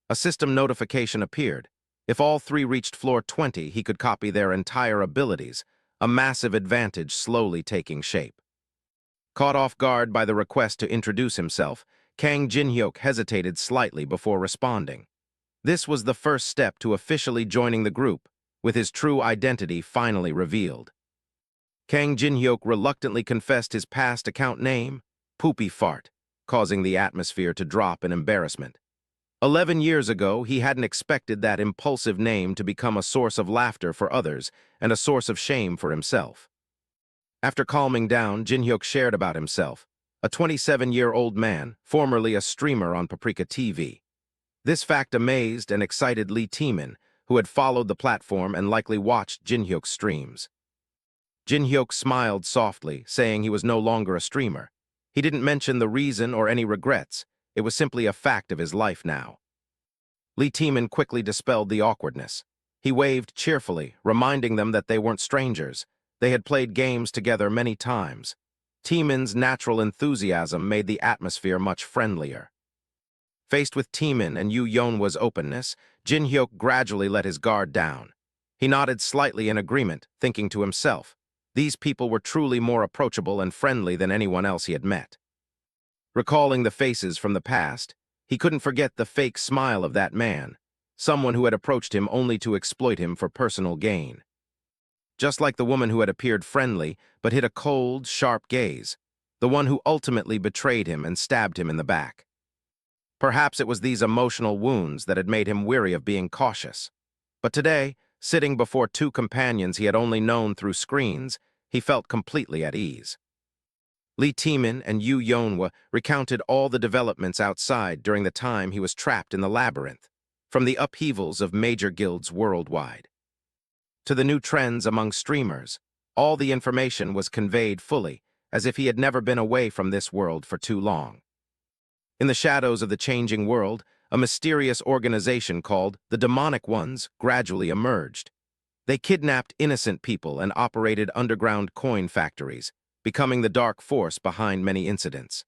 A system notification appeared. If all three reached floor 20, he could copy their entire abilities, a massive advantage slowly taking shape. Caught off guard by the request to introduce himself, Kang Jinhyuk hesitated slightly before responding. This was the first step to officially joining the group, with his true identity finally revealed. Kang Jinhyuk reluctantly confessed his past account name, Poopy Fart, causing the atmosphere to drop in embarrassment. 11 years ago, he hadn't expected that impulsive name to become a source of laughter for others and a source of shame for himself. After calming down, Jinhyuk shared about himself, a 27-year-old man, formerly a streamer on Paprika TV. This fact amazed and excited Lee Teemin, who had followed the platform and likely watched Jinhyuk's streams. Jinhyuk smiled softly, saying he was no longer a streamer. He didn't mention the reason or any regrets. It was simply a fact of his life now. Lee Teemin quickly dispelled the awkwardness. He waved cheerfully, reminding them that they weren't strangers. They had played games together many times. Teemin's natural enthusiasm made the atmosphere much friendlier. Faced with Teemin and Yu Yonhwa's openness, Jinhyuk gradually let his guard down. He nodded slightly in agreement, thinking to himself, these people were truly more approachable and friendly than anyone else he had met. Recalling the faces from the past, he couldn't forget the fake smile of that man, someone who had approached him only to exploit him for personal gain. Just like the woman who had appeared friendly but hid a cold, sharp gaze, the one who ultimately betrayed him and stabbed him in the back. Perhaps it was these emotional wounds that had made him weary of being cautious. But today, sitting before two companions he had only known through screens, he felt completely at ease. Lee Teemin and Yu Yonhwa recounted all the developments outside during the time he was trapped in the labyrinth, from the upheavals of major guilds worldwide to the new trends among streamers. All the information was conveyed fully, as if he had never been away from this world for too long. In the shadows of the changing world, a mysterious organization called the Demonic Ones gradually emerged. They kidnapped innocent people and operated underground coin factories, becoming the dark force behind many incidents.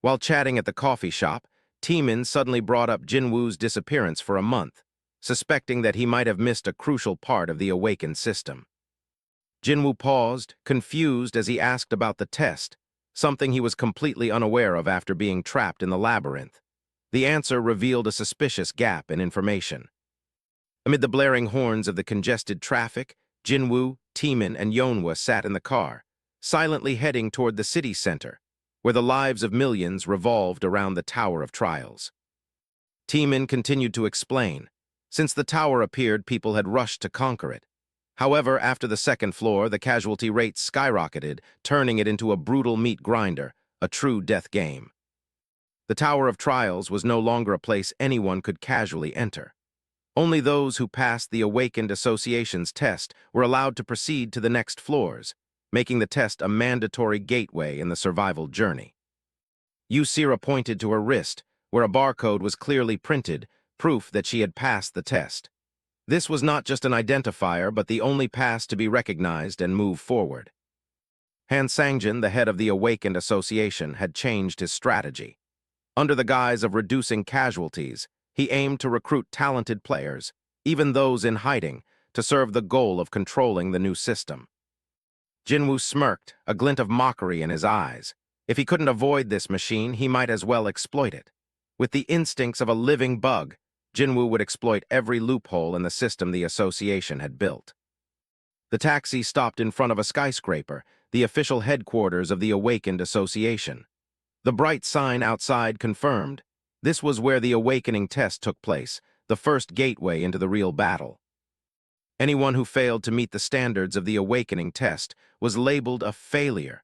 While chatting at the coffee shop, Teemin suddenly brought up Jinwoo's disappearance for a month, suspecting that he might have missed a crucial part of the awakened system. Jinwoo paused, confused as he asked about the test, something he was completely unaware of after being trapped in the labyrinth. The answer revealed a suspicious gap in information. Amid the blaring horns of the congested traffic, Jinwoo, Teemin, and Yonhwa sat in the car, silently heading toward the city center, where the lives of millions revolved around the Tower of Trials. Teemin continued to explain. Since the tower appeared, people had rushed to conquer it. However, after the second floor, the casualty rate skyrocketed, turning it into a brutal meat grinder, a true death game. The Tower of Trials was no longer a place anyone could casually enter. Only those who passed the Awakened Association's test were allowed to proceed to the next floors, making the test a mandatory gateway in the survival journey. Asura pointed to her wrist, where a barcode was clearly printed, proof that she had passed the test. This was not just an identifier, but the only pass to be recognized and move forward. Han Sangjin, the head of the Awakened Association, had changed his strategy. Under the guise of reducing casualties, he aimed to recruit talented players, even those in hiding, to serve the goal of controlling the new system. Jinwoo smirked, a glint of mockery in his eyes. If he couldn't avoid this machine, he might as well exploit it. With the instincts of a living bug, Jinwoo would exploit every loophole in the system the association had built. The taxi stopped in front of a skyscraper, the official headquarters of the Awakened Association. The bright sign outside confirmed. This was where the Awakening test took place, the first gateway into the real battle. Anyone who failed to meet the standards of the Awakening test was labeled a failure,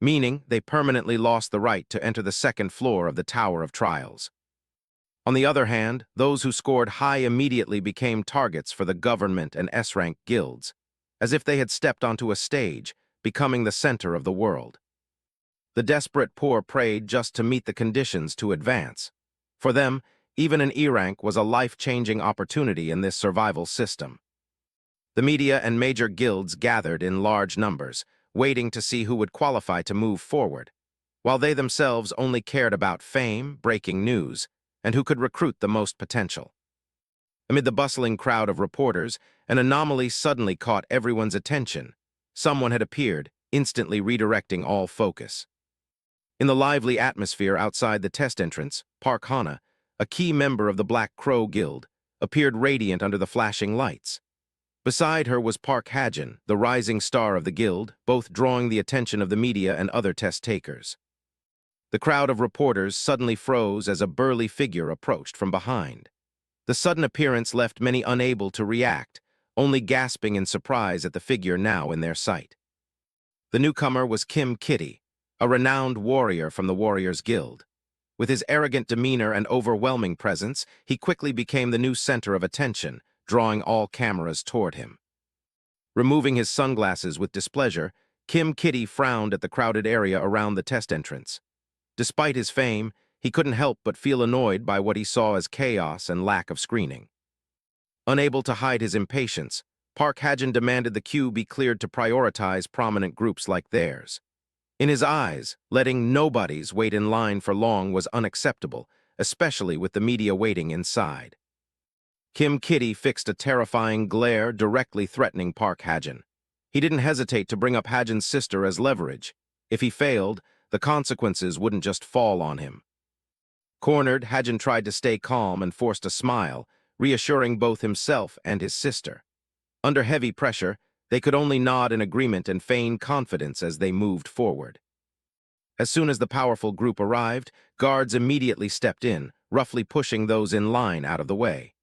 meaning they permanently lost the right to enter the second floor of the Tower of Trials. On the other hand, those who scored high immediately became targets for the government and S-rank guilds, as if they had stepped onto a stage, becoming the center of the world. The desperate poor prayed just to meet the conditions to advance. For them, even an E-rank was a life-changing opportunity in this survival system. The media and major guilds gathered in large numbers, waiting to see who would qualify to move forward, while they themselves only cared about fame, breaking news, and who could recruit the most potential. Amid the bustling crowd of reporters, an anomaly suddenly caught everyone's attention. Someone had appeared, instantly redirecting all focus. In the lively atmosphere outside the test entrance, Park Hana, a key member of the Black Crow Guild, appeared radiant under the flashing lights. Beside her was Park Hajin, the rising star of the guild, both drawing the attention of the media and other test takers. The crowd of reporters suddenly froze as a burly figure approached from behind. The sudden appearance left many unable to react, only gasping in surprise at the figure now in their sight. The newcomer was Kim Kitty, a renowned warrior from the Warriors Guild. With his arrogant demeanor and overwhelming presence, he quickly became the new center of attention, drawing all cameras toward him. Removing his sunglasses with displeasure, Kim Kitty frowned at the crowded area around the test entrance. Despite his fame, he couldn't help but feel annoyed by what he saw as chaos and lack of screening. Unable to hide his impatience, Park Hajin demanded the queue be cleared to prioritize prominent groups like theirs. In his eyes, letting nobodies wait in line for long was unacceptable, especially with the media waiting inside. Kim Kitty fixed a terrifying glare directly threatening Park Hajin. He didn't hesitate to bring up Hajin's sister as leverage. If he failed, the consequences wouldn't just fall on him. Cornered, Hajin tried to stay calm and forced a smile, reassuring both himself and his sister. Under heavy pressure, they could only nod in agreement and feign confidence as they moved forward. As soon as the powerful group arrived, guards immediately stepped in, roughly pushing those in line out of the way.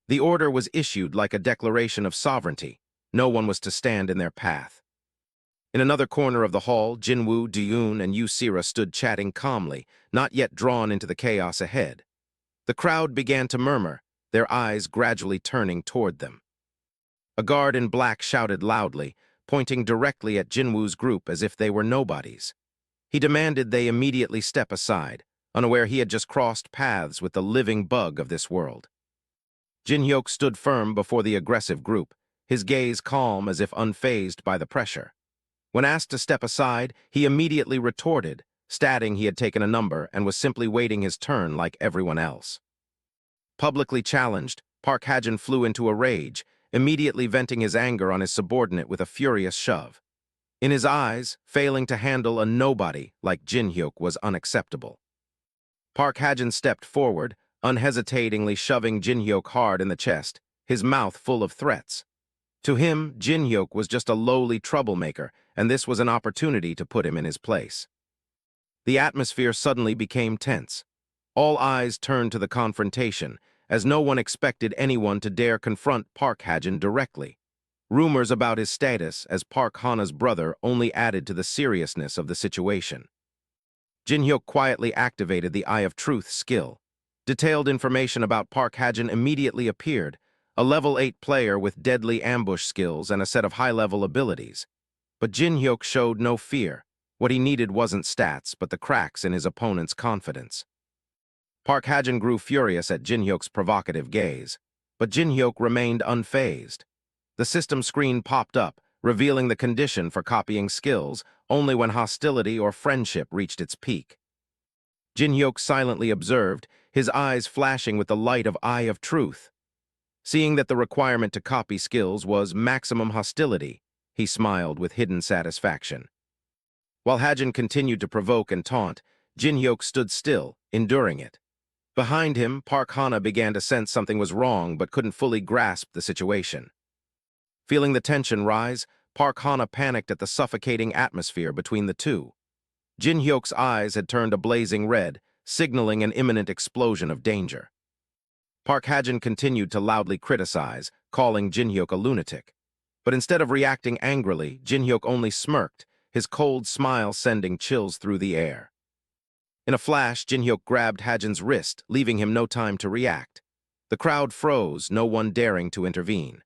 The order was issued like a declaration of sovereignty. No one was to stand in their path. In another corner of the hall, Jinwoo, Duyun, and Yusira stood chatting calmly, not yet drawn into the chaos ahead. The crowd began to murmur, their eyes gradually turning toward them. A guard in black shouted loudly, pointing directly at Jinwoo's group as if they were nobodies. He demanded they immediately step aside, unaware he had just crossed paths with the living bug of this world. Jin-hyuk stood firm before the aggressive group, his gaze calm as if unfazed by the pressure. When asked to step aside, he immediately retorted, stating he had taken a number and was simply waiting his turn like everyone else. Publicly challenged, Park Hajin flew into a rage, immediately venting his anger on his subordinate with a furious shove. In his eyes, failing to handle a nobody like Jin-hyuk was unacceptable. Park Hajin stepped forward, unhesitatingly shoving Jin-hyuk hard in the chest, his mouth full of threats. To him, Jin-hyuk was just a lowly troublemaker, and this was an opportunity to put him in his place. The atmosphere suddenly became tense. All eyes turned to the confrontation, as no one expected anyone to dare confront Park Hajin directly. Rumors about his status as Park Hana's brother only added to the seriousness of the situation. Jin-hyuk quietly activated the Eye of Truth skill. Detailed information about Park Hajin immediately appeared, a level 8 player with deadly ambush skills and a set of high-level abilities. But Jin-hyuk showed no fear. What he needed wasn't stats, but the cracks in his opponent's confidence. Park Hajin grew furious at Jin-hyuk's provocative gaze, but Jin-hyuk remained unfazed. The system screen popped up, revealing the condition for copying skills only when hostility or friendship reached its peak. Jin-hyuk silently observed, his eyes flashing with the light of Eye of Truth. Seeing that the requirement to copy skills was maximum hostility, he smiled with hidden satisfaction. While Hajin continued to provoke and taunt, Jin-hyuk stood still, enduring it. Behind him, Park Hana began to sense something was wrong but couldn't fully grasp the situation. Feeling the tension rise, Park Hana panicked at the suffocating atmosphere between the two. Jin Hyuk's eyes had turned a blazing red, signaling an imminent explosion of danger. Park Hajin continued to loudly criticize, calling Jin Hyuk a lunatic. But instead of reacting angrily, Jin Hyuk only smirked, his cold smile sending chills through the air. In a flash, Jin Hyuk grabbed Hajin's wrist, leaving him no time to react. The crowd froze, no one daring to intervene.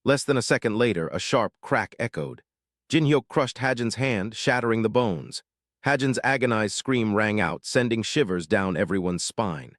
Less than a second later, a sharp crack echoed. Jin Hyuk crushed Hajin's hand, shattering the bones. Hajin's agonized scream rang out, sending shivers down everyone's spine.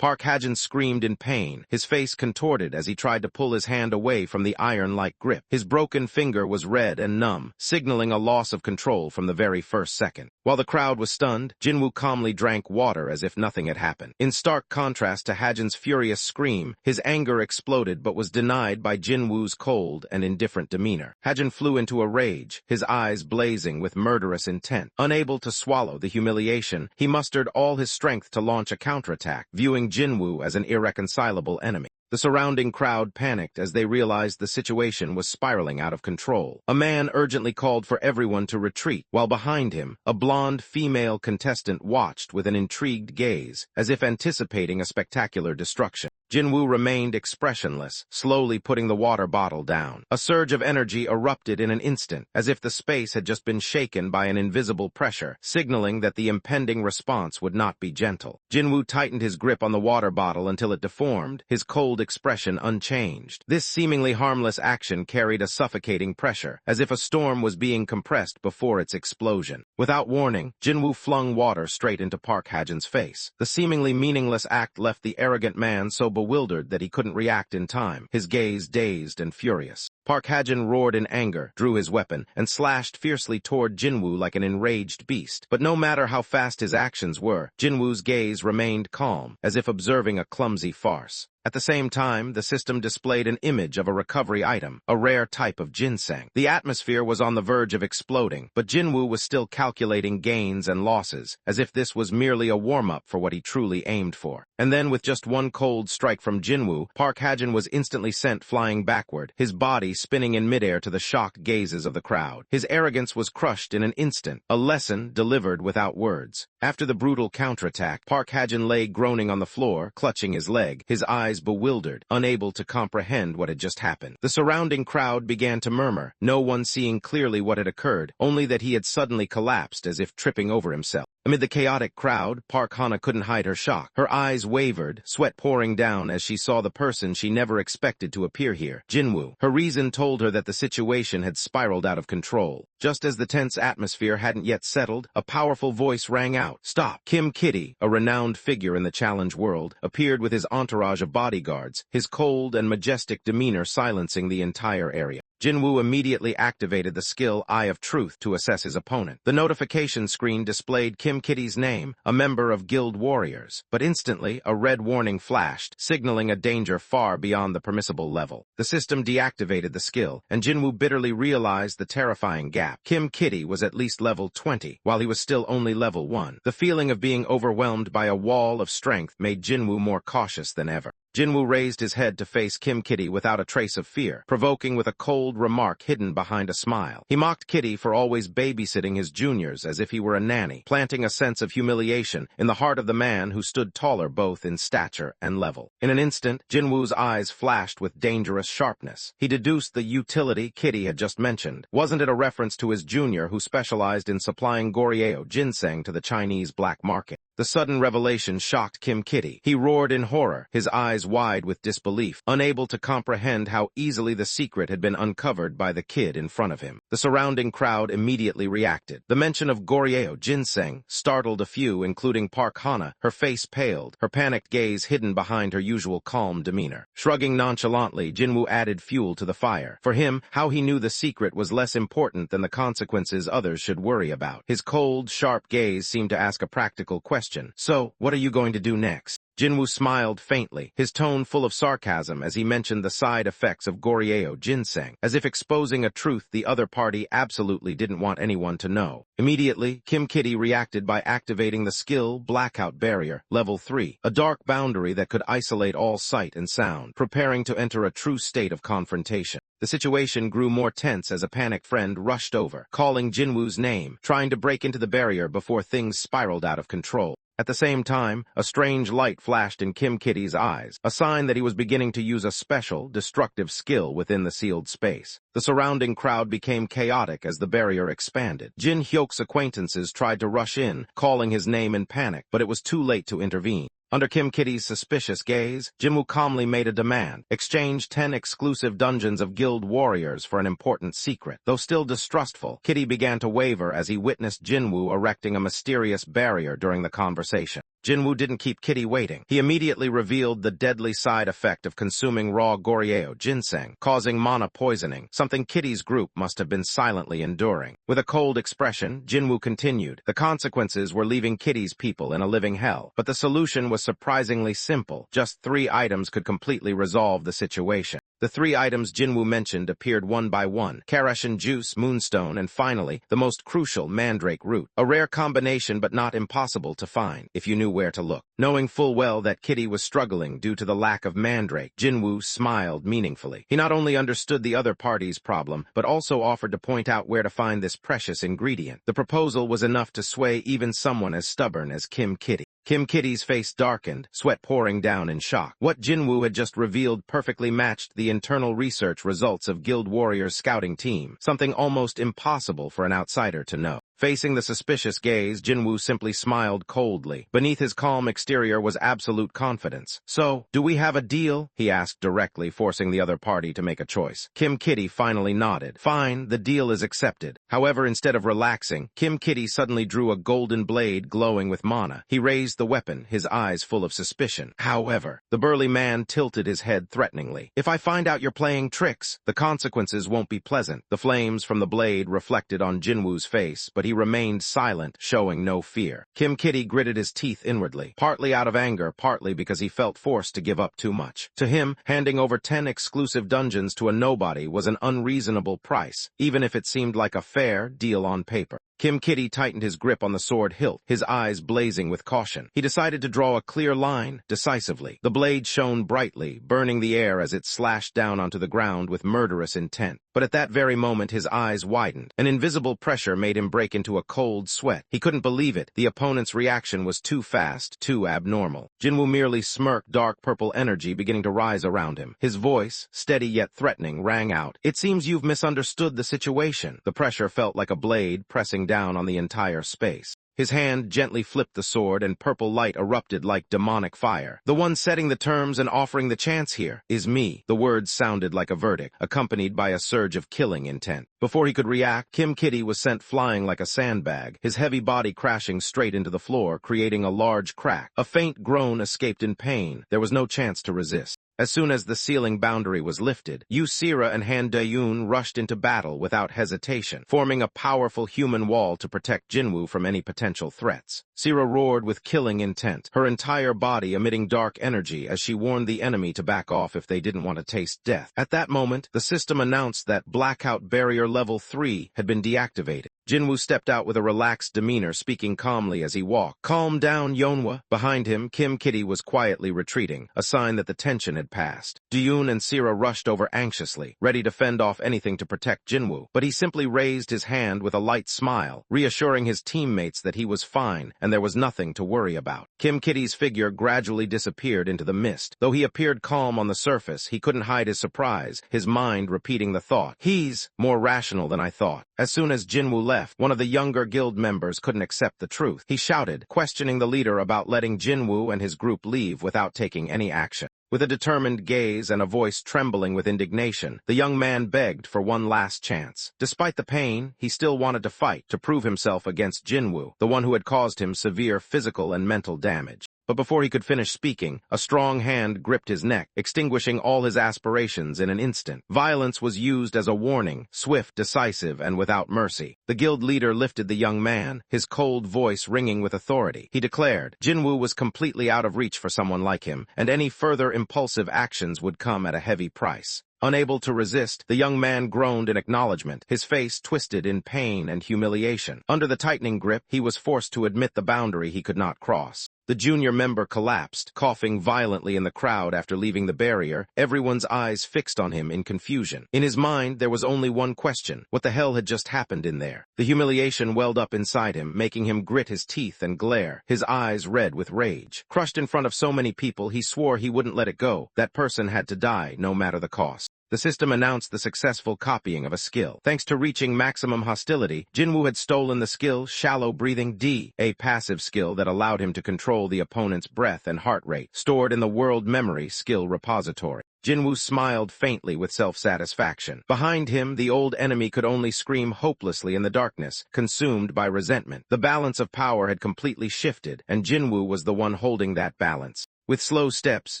Park Hajin screamed in pain, his face contorted as he tried to pull his hand away from the iron-like grip. His broken finger was red and numb, signaling a loss of control from the very first second. While the crowd was stunned, Jinwoo calmly drank water as if nothing had happened. In stark contrast to Hajin's furious scream, his anger exploded but was denied by Jinwoo's cold and indifferent demeanor. Hajin flew into a rage, his eyes blazing with murderous intent. Unable to swallow the humiliation, he mustered all his strength to launch a counterattack, viewing Jinwoo as an irreconcilable enemy. The surrounding crowd panicked as they realized the situation was spiraling out of control. A man urgently called for everyone to retreat, while behind him, a blonde female contestant watched with an intrigued gaze, as if anticipating a spectacular destruction. Jinwoo remained expressionless, slowly putting the water bottle down. A surge of energy erupted in an instant, as if the space had just been shaken by an invisible pressure, signaling that the impending response would not be gentle. Jinwoo tightened his grip on the water bottle until it deformed, his cold expression unchanged. This seemingly harmless action carried a suffocating pressure, as if a storm was being compressed before its explosion. Without warning, Jinwoo flung water straight into Park Hajin's face. The seemingly meaningless act left the arrogant man so bewildered that he couldn't react in time, his gaze dazed and furious. Park Hajin roared in anger, drew his weapon, and slashed fiercely toward Jinwoo like an enraged beast. But no matter how fast his actions were, Jinwoo's gaze remained calm, as if observing a clumsy farce. At the same time, the system displayed an image of a recovery item, a rare type of ginseng. The atmosphere was on the verge of exploding, but Jinwoo was still calculating gains and losses, as if this was merely a warm-up for what he truly aimed for. And then, with just one cold strike from Jinwoo, Park Hajin was instantly sent flying backward, his body spinning in midair to the shocked gazes of the crowd. His arrogance was crushed in an instant, a lesson delivered without words. After the brutal counterattack, Park Hajin lay groaning on the floor, clutching his leg, his eyes bewildered, unable to comprehend what had just happened. The surrounding crowd began to murmur, no one seeing clearly what had occurred, only that he had suddenly collapsed as if tripping over himself. Amid the chaotic crowd, Park Hana couldn't hide her shock. Her eyes wavered, sweat pouring down as she saw the person she never expected to appear here, Jinwoo. Her reason told her that the situation had spiraled out of control. Just as the tense atmosphere hadn't yet settled, a powerful voice rang out. Stop! Kim Kitty, a renowned figure in the challenge world, appeared with his entourage of bodyguards, his cold and majestic demeanor silencing the entire area. Jinwoo immediately activated the skill Eye of Truth to assess his opponent. The notification screen displayed Kim Kitty's name, a member of Guild Warriors, but instantly a red warning flashed, signaling a danger far beyond the permissible level. The system deactivated the skill, and Jinwoo bitterly realized the terrifying gap. Kim Kitty was at least level 20, while he was still only level 1. The feeling of being overwhelmed by a wall of strength made Jinwoo more cautious than ever. Jinwoo raised his head to face Kim Kitty without a trace of fear, provoking with a cold remark hidden behind a smile. He mocked Kitty for always babysitting his juniors as if he were a nanny, planting a sense of humiliation in the heart of the man who stood taller both in stature and level. In an instant, Jinwoo's eyes flashed with dangerous sharpness. He deduced the utility Kitty had just mentioned. Wasn't it a reference to his junior who specialized in supplying Goryeo ginseng to the Chinese black market? The sudden revelation shocked Kim Kitty. He roared in horror, his eyes wide with disbelief, unable to comprehend how easily the secret had been uncovered by the kid in front of him. The surrounding crowd immediately reacted. The mention of Goryeo ginseng startled a few, including Park Hana. Her face paled, her panicked gaze hidden behind her usual calm demeanor. Shrugging nonchalantly, Jinwoo added fuel to the fire. For him, how he knew the secret was less important than the consequences others should worry about. His cold, sharp gaze seemed to ask a practical question. So, what are you going to do next? Jinwoo smiled faintly, his tone full of sarcasm as he mentioned the side effects of Goryeo ginseng, as if exposing a truth the other party absolutely didn't want anyone to know. Immediately, Kim Kitty reacted by activating the skill Blackout Barrier, Level 3, a dark boundary that could isolate all sight and sound, preparing to enter a true state of confrontation. The situation grew more tense as a panicked friend rushed over, calling Jinwoo's name, trying to break into the barrier before things spiraled out of control. At the same time, a strange light flashed in Kim Kitty's eyes, a sign that he was beginning to use a special, destructive skill within the sealed space. The surrounding crowd became chaotic as the barrier expanded. Jin Hyuk's acquaintances tried to rush in, calling his name in panic, but it was too late to intervene. Under Kim Kitty's suspicious gaze, Jinwoo calmly made a demand, exchanged 10 exclusive dungeons of guild warriors for an important secret. Though still distrustful, Kitty began to waver as he witnessed Jinwoo erecting a mysterious barrier during the conversation. Jinwoo didn't keep Kitty waiting. He immediately revealed the deadly side effect of consuming raw Goryeo ginseng, causing mana poisoning, something Kitty's group must have been silently enduring. With a cold expression, Jinwoo continued. The consequences were leaving Kitty's people in a living hell, but the solution was surprisingly simple. Just 3 items could completely resolve the situation. The 3 items Jinwoo mentioned appeared one by one: Kareshin juice, moonstone, and finally, the most crucial, mandrake root. A rare combination but not impossible to find, if you knew where to look. Knowing full well that Kitty was struggling due to the lack of mandrake, Jinwoo smiled meaningfully. He not only understood the other party's problem, but also offered to point out where to find this precious ingredient. The proposal was enough to sway even someone as stubborn as Kim Kitty. Kim Kitty's face darkened, sweat pouring down in shock. What Jinwoo had just revealed perfectly matched the internal research results of Guild Warrior's scouting team, something almost impossible for an outsider to know. Facing the suspicious gaze, Jinwoo simply smiled coldly. Beneath his calm exterior was absolute confidence. "So, do we have a deal?" he asked directly, forcing the other party to make a choice. Kim Kitty finally nodded. "Fine, the deal is accepted." However, instead of relaxing, Kim Kitty suddenly drew a golden blade glowing with mana. He raised the weapon, his eyes full of suspicion. However, the burly man tilted his head threateningly. "If I find out you're playing tricks, the consequences won't be pleasant." The flames from the blade reflected on Jinwoo's face, but he remained silent, showing no fear. Kim Kitty gritted his teeth inwardly, partly out of anger, partly because he felt forced to give up too much. To him, handing over 10 exclusive dungeons to a nobody was an unreasonable price, even if it seemed like a fair deal on paper. Kim Kitty tightened his grip on the sword hilt, his eyes blazing with caution. He decided to draw a clear line, decisively. The blade shone brightly, burning the air as it slashed down onto the ground with murderous intent. But at that very moment his eyes widened. An invisible pressure made him break into a cold sweat. He couldn't believe it. The opponent's reaction was too fast, too abnormal. Jinwoo merely smirked, dark purple energy beginning to rise around him. His voice, steady yet threatening, rang out. "It seems you've misunderstood the situation." The pressure felt like a blade pressing down on the entire space. His hand gently flipped the sword and purple light erupted like demonic fire. "The one setting the terms and offering the chance here is me." The words sounded like a verdict, accompanied by a surge of killing intent. Before he could react, Kim Kitty was sent flying like a sandbag, his heavy body crashing straight into the floor, creating a large crack. A faint groan escaped in pain. There was no chance to resist. As soon as the ceiling boundary was lifted, Asura and Han Daeun rushed into battle without hesitation, forming a powerful human wall to protect Jinwoo from any potential threats. Asura roared with killing intent, her entire body emitting dark energy as she warned the enemy to back off if they didn't want to taste death. At that moment, the system announced that Blackout Barrier Level 3 had been deactivated. Jinwoo stepped out with a relaxed demeanor, speaking calmly as he walked. "Calm down, Yeonhwa." Behind him, Kim Kitty was quietly retreating, a sign that the tension had passed. Daeun and Sira rushed over anxiously, ready to fend off anything to protect Jinwoo, but he simply raised his hand with a light smile, reassuring his teammates that he was fine and there was nothing to worry about. Kim Kitty's figure gradually disappeared into the mist. Though he appeared calm on the surface, he couldn't hide his surprise, his mind repeating the thought, "He's more rational than I thought." As soon as Jinwoo left, one of the younger guild members couldn't accept the truth. He shouted, questioning the leader about letting Jinwoo and his group leave without taking any action. With a determined gaze and a voice trembling with indignation, the young man begged for one last chance. Despite the pain, he still wanted to fight, to prove himself against Jinwoo, the one who had caused him severe physical and mental damage. But before he could finish speaking, a strong hand gripped his neck, extinguishing all his aspirations in an instant. Violence was used as a warning, swift, decisive, and without mercy. The guild leader lifted the young man, his cold voice ringing with authority. He declared, Jinwoo was completely out of reach for someone like him, and any further impulsive actions would come at a heavy price. Unable to resist, the young man groaned in acknowledgement, his face twisted in pain and humiliation. Under the tightening grip, he was forced to admit the boundary he could not cross. The junior member collapsed, coughing violently in the crowd after leaving the barrier, everyone's eyes fixed on him in confusion. In his mind, there was only one question: what the hell had just happened in there? The humiliation welled up inside him, making him grit his teeth and glare, his eyes red with rage. Crushed in front of so many people, he swore he wouldn't let it go. That person had to die, no matter the cost. The system announced the successful copying of a skill. Thanks to reaching maximum hostility, Jinwoo had stolen the skill Shallow Breathing D, a passive skill that allowed him to control the opponent's breath and heart rate, stored in the World Memory Skill Repository. Jinwoo smiled faintly with self-satisfaction. Behind him, the old enemy could only scream hopelessly in the darkness, consumed by resentment. The balance of power had completely shifted, and Jinwoo was the one holding that balance. With slow steps,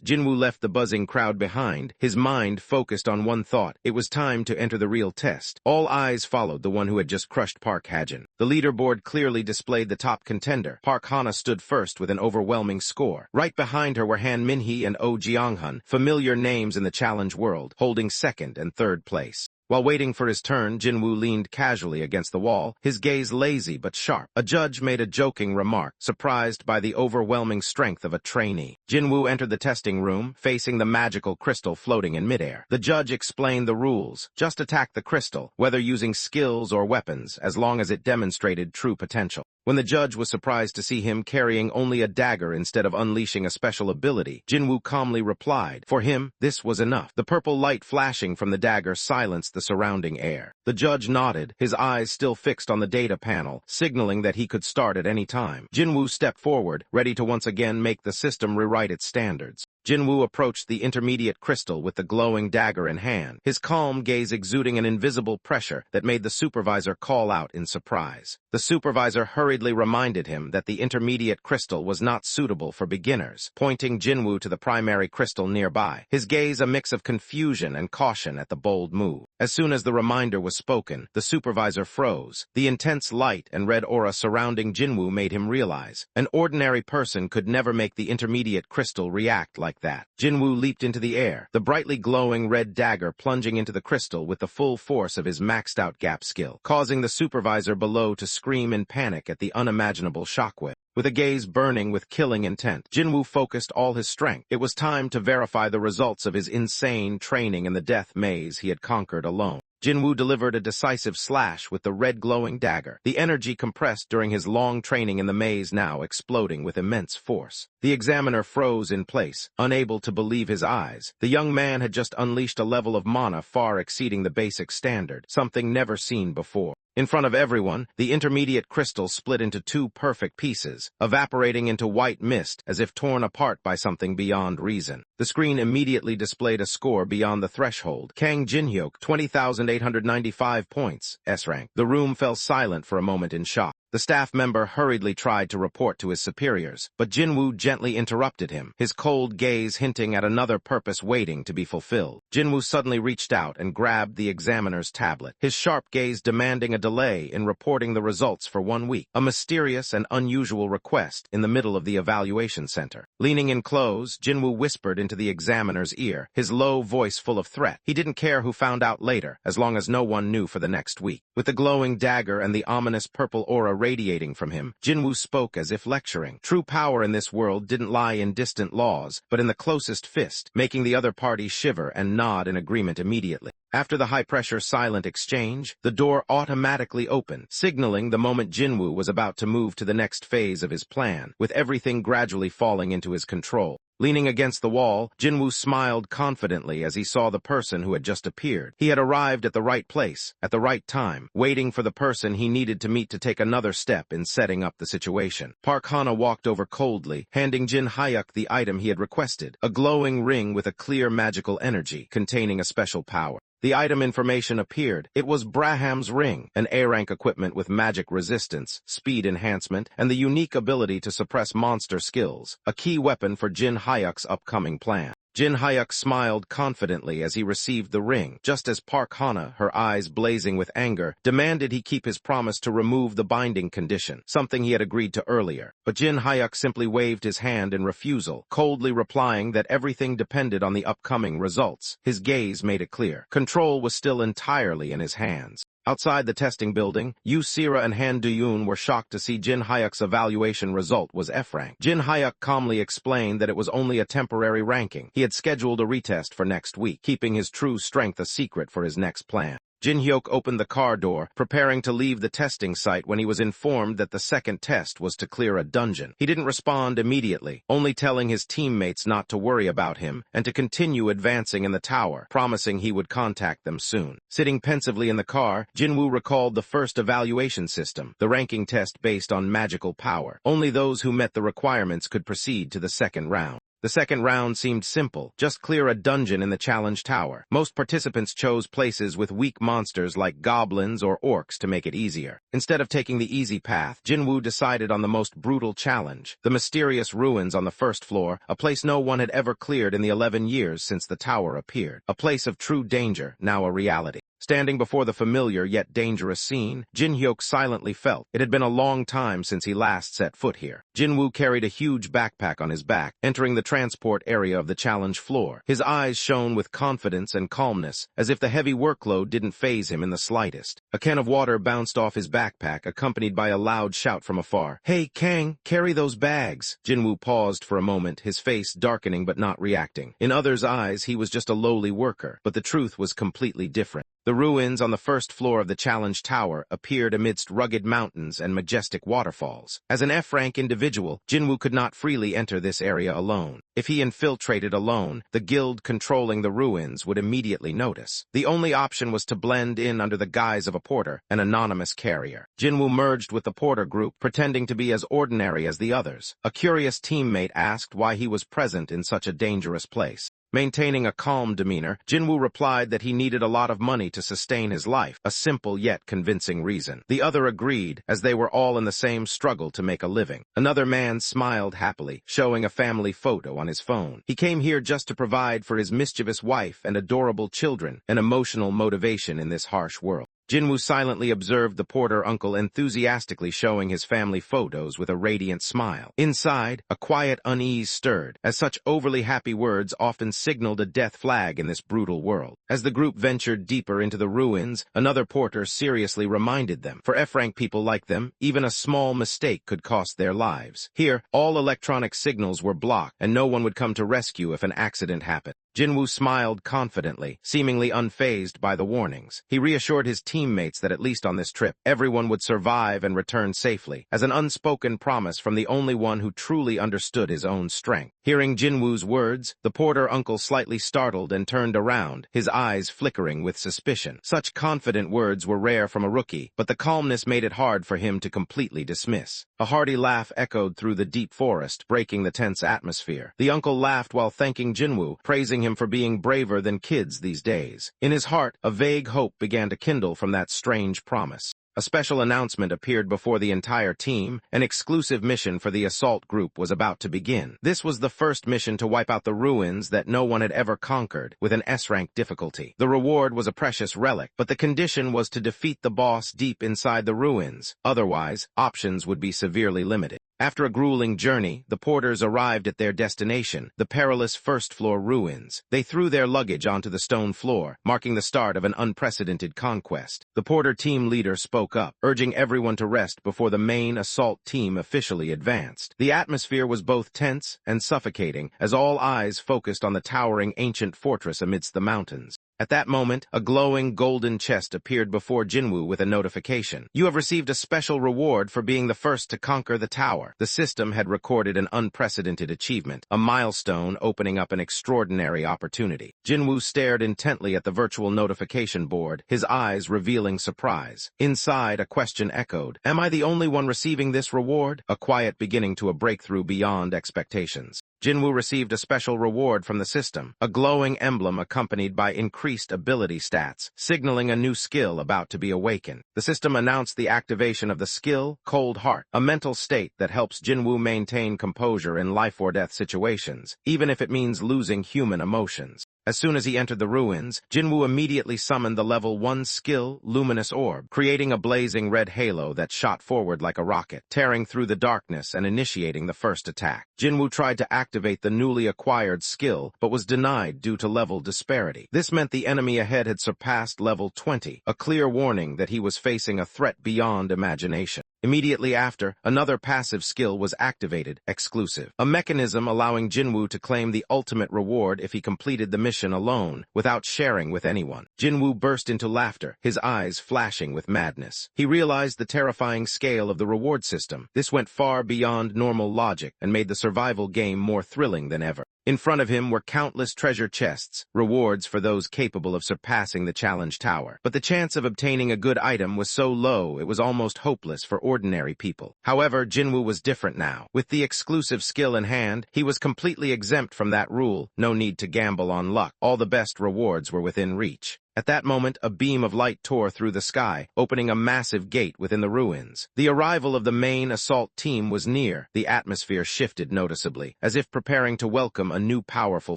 Jinwoo left the buzzing crowd behind, his mind focused on one thought. It was time to enter the real test. All eyes followed the one who had just crushed Park Hajin. The leaderboard clearly displayed the top contender. Park Hana stood first with an overwhelming score. Right behind her were Han Minhee and Oh Jeonghun, familiar names in the challenge world, holding second and third place. While waiting for his turn, Jinwoo leaned casually against the wall, his gaze lazy but sharp. A judge made a joking remark, surprised by the overwhelming strength of a trainee. Jinwoo entered the testing room, facing the magical crystal floating in midair. The judge explained the rules. Just attack the crystal, whether using skills or weapons, as long as it demonstrated true potential. When the judge was surprised to see him carrying only a dagger instead of unleashing a special ability, Jinwoo calmly replied, for him, this was enough. The purple light flashing from the dagger silenced the surrounding air. The judge nodded, his eyes still fixed on the data panel, signaling that he could start at any time. Jinwoo stepped forward, ready to once again make the system rewrite its standards. Jinwoo approached the intermediate crystal with the glowing dagger in hand, his calm gaze exuding an invisible pressure that made the supervisor call out in surprise. The supervisor hurriedly reminded him that the intermediate crystal was not suitable for beginners, pointing Jinwoo to the primary crystal nearby, his gaze a mix of confusion and caution at the bold move. As soon as the reminder was spoken, the supervisor froze. The intense light and red aura surrounding Jinwoo made him realize an ordinary person could never make the intermediate crystal react like that. Jinwoo leaped into the air, the brightly glowing red dagger plunging into the crystal with the full force of his maxed-out gap skill, causing the supervisor below to scream in panic at the unimaginable shockwave. With a gaze burning with killing intent, Jinwoo focused all his strength. It was time to verify the results of his insane training in the death maze he had conquered alone. Jinwoo delivered a decisive slash with the red glowing dagger, the energy compressed during his long training in the maze now exploding with immense force. The examiner froze in place, unable to believe his eyes. The young man had just unleashed a level of mana far exceeding the basic standard, something never seen before. In front of everyone, the intermediate crystal split into two perfect pieces, evaporating into white mist as if torn apart by something beyond reason. The screen immediately displayed a score beyond the threshold. Kang Jinhyuk, 20,895 points, S-rank. The room fell silent for a moment in shock. The staff member hurriedly tried to report to his superiors, but Jinwoo gently interrupted him, his cold gaze hinting at another purpose waiting to be fulfilled. Jinwoo suddenly reached out and grabbed the examiner's tablet, his sharp gaze demanding a delay in reporting the results for 1 week, a mysterious and unusual request in the middle of the evaluation center. Leaning in close, Jinwoo whispered into the examiner's ear, his low voice full of threat. He didn't care who found out later, as long as no one knew for the next week. With the glowing dagger and the ominous purple aura radiating from him, Jinwoo spoke as if lecturing. True power in this world didn't lie in distant laws, but in the closest fist, making the other party shiver and nod in agreement immediately. After the high-pressure silent exchange, the door automatically opened, signaling the moment Jinwoo was about to move to the next phase of his plan, with everything gradually falling into his control. Leaning against the wall, Jinwoo smiled confidently as he saw the person who had just appeared. He had arrived at the right place, at the right time, waiting for the person he needed to meet to take another step in setting up the situation. Park Hana walked over coldly, handing Jin Hyuk the item he had requested, a glowing ring with a clear magical energy, containing a special power. The item information appeared. It was Braham's ring, an A-rank equipment with magic resistance, speed enhancement, and the unique ability to suppress monster skills, a key weapon for Jin Hyuk's upcoming plan. Jin Hyuk smiled confidently as he received the ring, just as Park Hana, her eyes blazing with anger, demanded he keep his promise to remove the binding condition, something he had agreed to earlier. But Jin Hyuk simply waved his hand in refusal, coldly replying that everything depended on the upcoming results. His gaze made it clear. Control was still entirely in his hands. Outside the testing building, Yu Sira and Han Duyun were shocked to see Jin Hyuk's evaluation result was F rank. Jin Hyuk calmly explained that it was only a temporary ranking. He had scheduled a retest for next week, keeping his true strength a secret for his next plan. Jin Hyuk opened the car door, preparing to leave the testing site when he was informed that the second test was to clear a dungeon. He didn't respond immediately, only telling his teammates not to worry about him and to continue advancing in the tower, promising he would contact them soon. Sitting pensively in the car, Jinwoo recalled the first evaluation system, the ranking test based on magical power. Only those who met the requirements could proceed to the second round. The second round seemed simple, just clear a dungeon in the challenge tower. Most participants chose places with weak monsters like goblins or orcs to make it easier. Instead of taking the easy path, Jinwoo decided on the most brutal challenge, the mysterious ruins on the first floor, a place no one had ever cleared in the 11 years since the tower appeared. A place of true danger, now a reality. Standing before the familiar yet dangerous scene, Jin Hyuk silently felt it had been a long time since he last set foot here. Jinwoo carried a huge backpack on his back, entering the transport area of the challenge floor. His eyes shone with confidence and calmness, as if the heavy workload didn't faze him in the slightest. A can of water bounced off his backpack, accompanied by a loud shout from afar. "Hey, Kang, carry those bags." Jinwoo paused for a moment, his face darkening but not reacting. In others' eyes, he was just a lowly worker, but the truth was completely different. The ruins on the first floor of the challenge tower appeared amidst rugged mountains and majestic waterfalls. As an F-rank individual, Jinwoo could not freely enter this area alone. If he infiltrated alone, the guild controlling the ruins would immediately notice. The only option was to blend in under the guise of a porter, an anonymous carrier. Jinwoo merged with the porter group, pretending to be as ordinary as the others. A curious teammate asked why he was present in such a dangerous place. Maintaining a calm demeanor, Jinwoo replied that he needed a lot of money to sustain his life, a simple yet convincing reason. The other agreed, as they were all in the same struggle to make a living. Another man smiled happily, showing a family photo on his phone. He came here just to provide for his mischievous wife and adorable children, an emotional motivation in this harsh world. Jinwoo silently observed the porter uncle enthusiastically showing his family photos with a radiant smile. Inside, a quiet unease stirred, as such overly happy words often signaled a death flag in this brutal world. As the group ventured deeper into the ruins, another porter seriously reminded them, for F-rank people like them, even a small mistake could cost their lives. Here, all electronic signals were blocked, and no one would come to rescue if an accident happened. Jinwoo smiled confidently, seemingly unfazed by the warnings. He reassured his teammates that at least on this trip, everyone would survive and return safely, as an unspoken promise from the only one who truly understood his own strength. Hearing Jinwoo's words, the porter uncle slightly startled and turned around, his eyes flickering with suspicion. Such confident words were rare from a rookie, but the calmness made it hard for him to completely dismiss. A hearty laugh echoed through the deep forest, breaking the tense atmosphere. The uncle laughed while thanking Jinwoo, praising him for being braver than kids these days. In his heart, a vague hope began to kindle from that strange promise. A special announcement appeared before the entire team. An exclusive mission for the assault group was about to begin. This was the first mission to wipe out the ruins that no one had ever conquered, with an S-rank difficulty. The reward was a precious relic, but the condition was to defeat the boss deep inside the ruins. Otherwise, options would be severely limited. After a grueling journey, the porters arrived at their destination, the perilous first-floor ruins. They threw their luggage onto the stone floor, marking the start of an unprecedented conquest. The porter team leader spoke up, urging everyone to rest before the main assault team officially advanced. The atmosphere was both tense and suffocating, as all eyes focused on the towering ancient fortress amidst the mountains. At that moment, a glowing golden chest appeared before Jinwoo with a notification. You have received a special reward for being the first to conquer the tower. The system had recorded an unprecedented achievement, a milestone opening up an extraordinary opportunity. Jinwoo stared intently at the virtual notification board, his eyes revealing surprise. Inside, a question echoed. Am I the only one receiving this reward? A quiet beginning to a breakthrough beyond expectations. Jinwoo received a special reward from the system, a glowing emblem accompanied by increased ability stats, signaling a new skill about to be awakened. The system announced the activation of the skill, Cold Heart, a mental state that helps Jinwoo maintain composure in life-or-death situations, even if it means losing human emotions. As soon as he entered the ruins, Jinwoo immediately summoned the level 1 skill, Luminous Orb, creating a blazing red halo that shot forward like a rocket, tearing through the darkness and initiating the first attack. Jinwoo tried to activate the newly acquired skill, but was denied due to level disparity. This meant the enemy ahead had surpassed level 20, a clear warning that he was facing a threat beyond imagination. Immediately after, another passive skill was activated, Exclusive, a mechanism allowing Jinwoo to claim the ultimate reward if he completed the mission alone, without sharing with anyone. Jinwoo burst into laughter, his eyes flashing with madness. He realized the terrifying scale of the reward system. This went far beyond normal logic and made the survival game more thrilling than ever. In front of him were countless treasure chests, rewards for those capable of surpassing the challenge tower. But the chance of obtaining a good item was so low it was almost hopeless for ordinary people. However, Jinwoo was different now. With the exclusive skill in hand, he was completely exempt from that rule. No need to gamble on luck. All the best rewards were within reach. At that moment, a beam of light tore through the sky, opening a massive gate within the ruins. The arrival of the main assault team was near. The atmosphere shifted noticeably, as if preparing to welcome a new powerful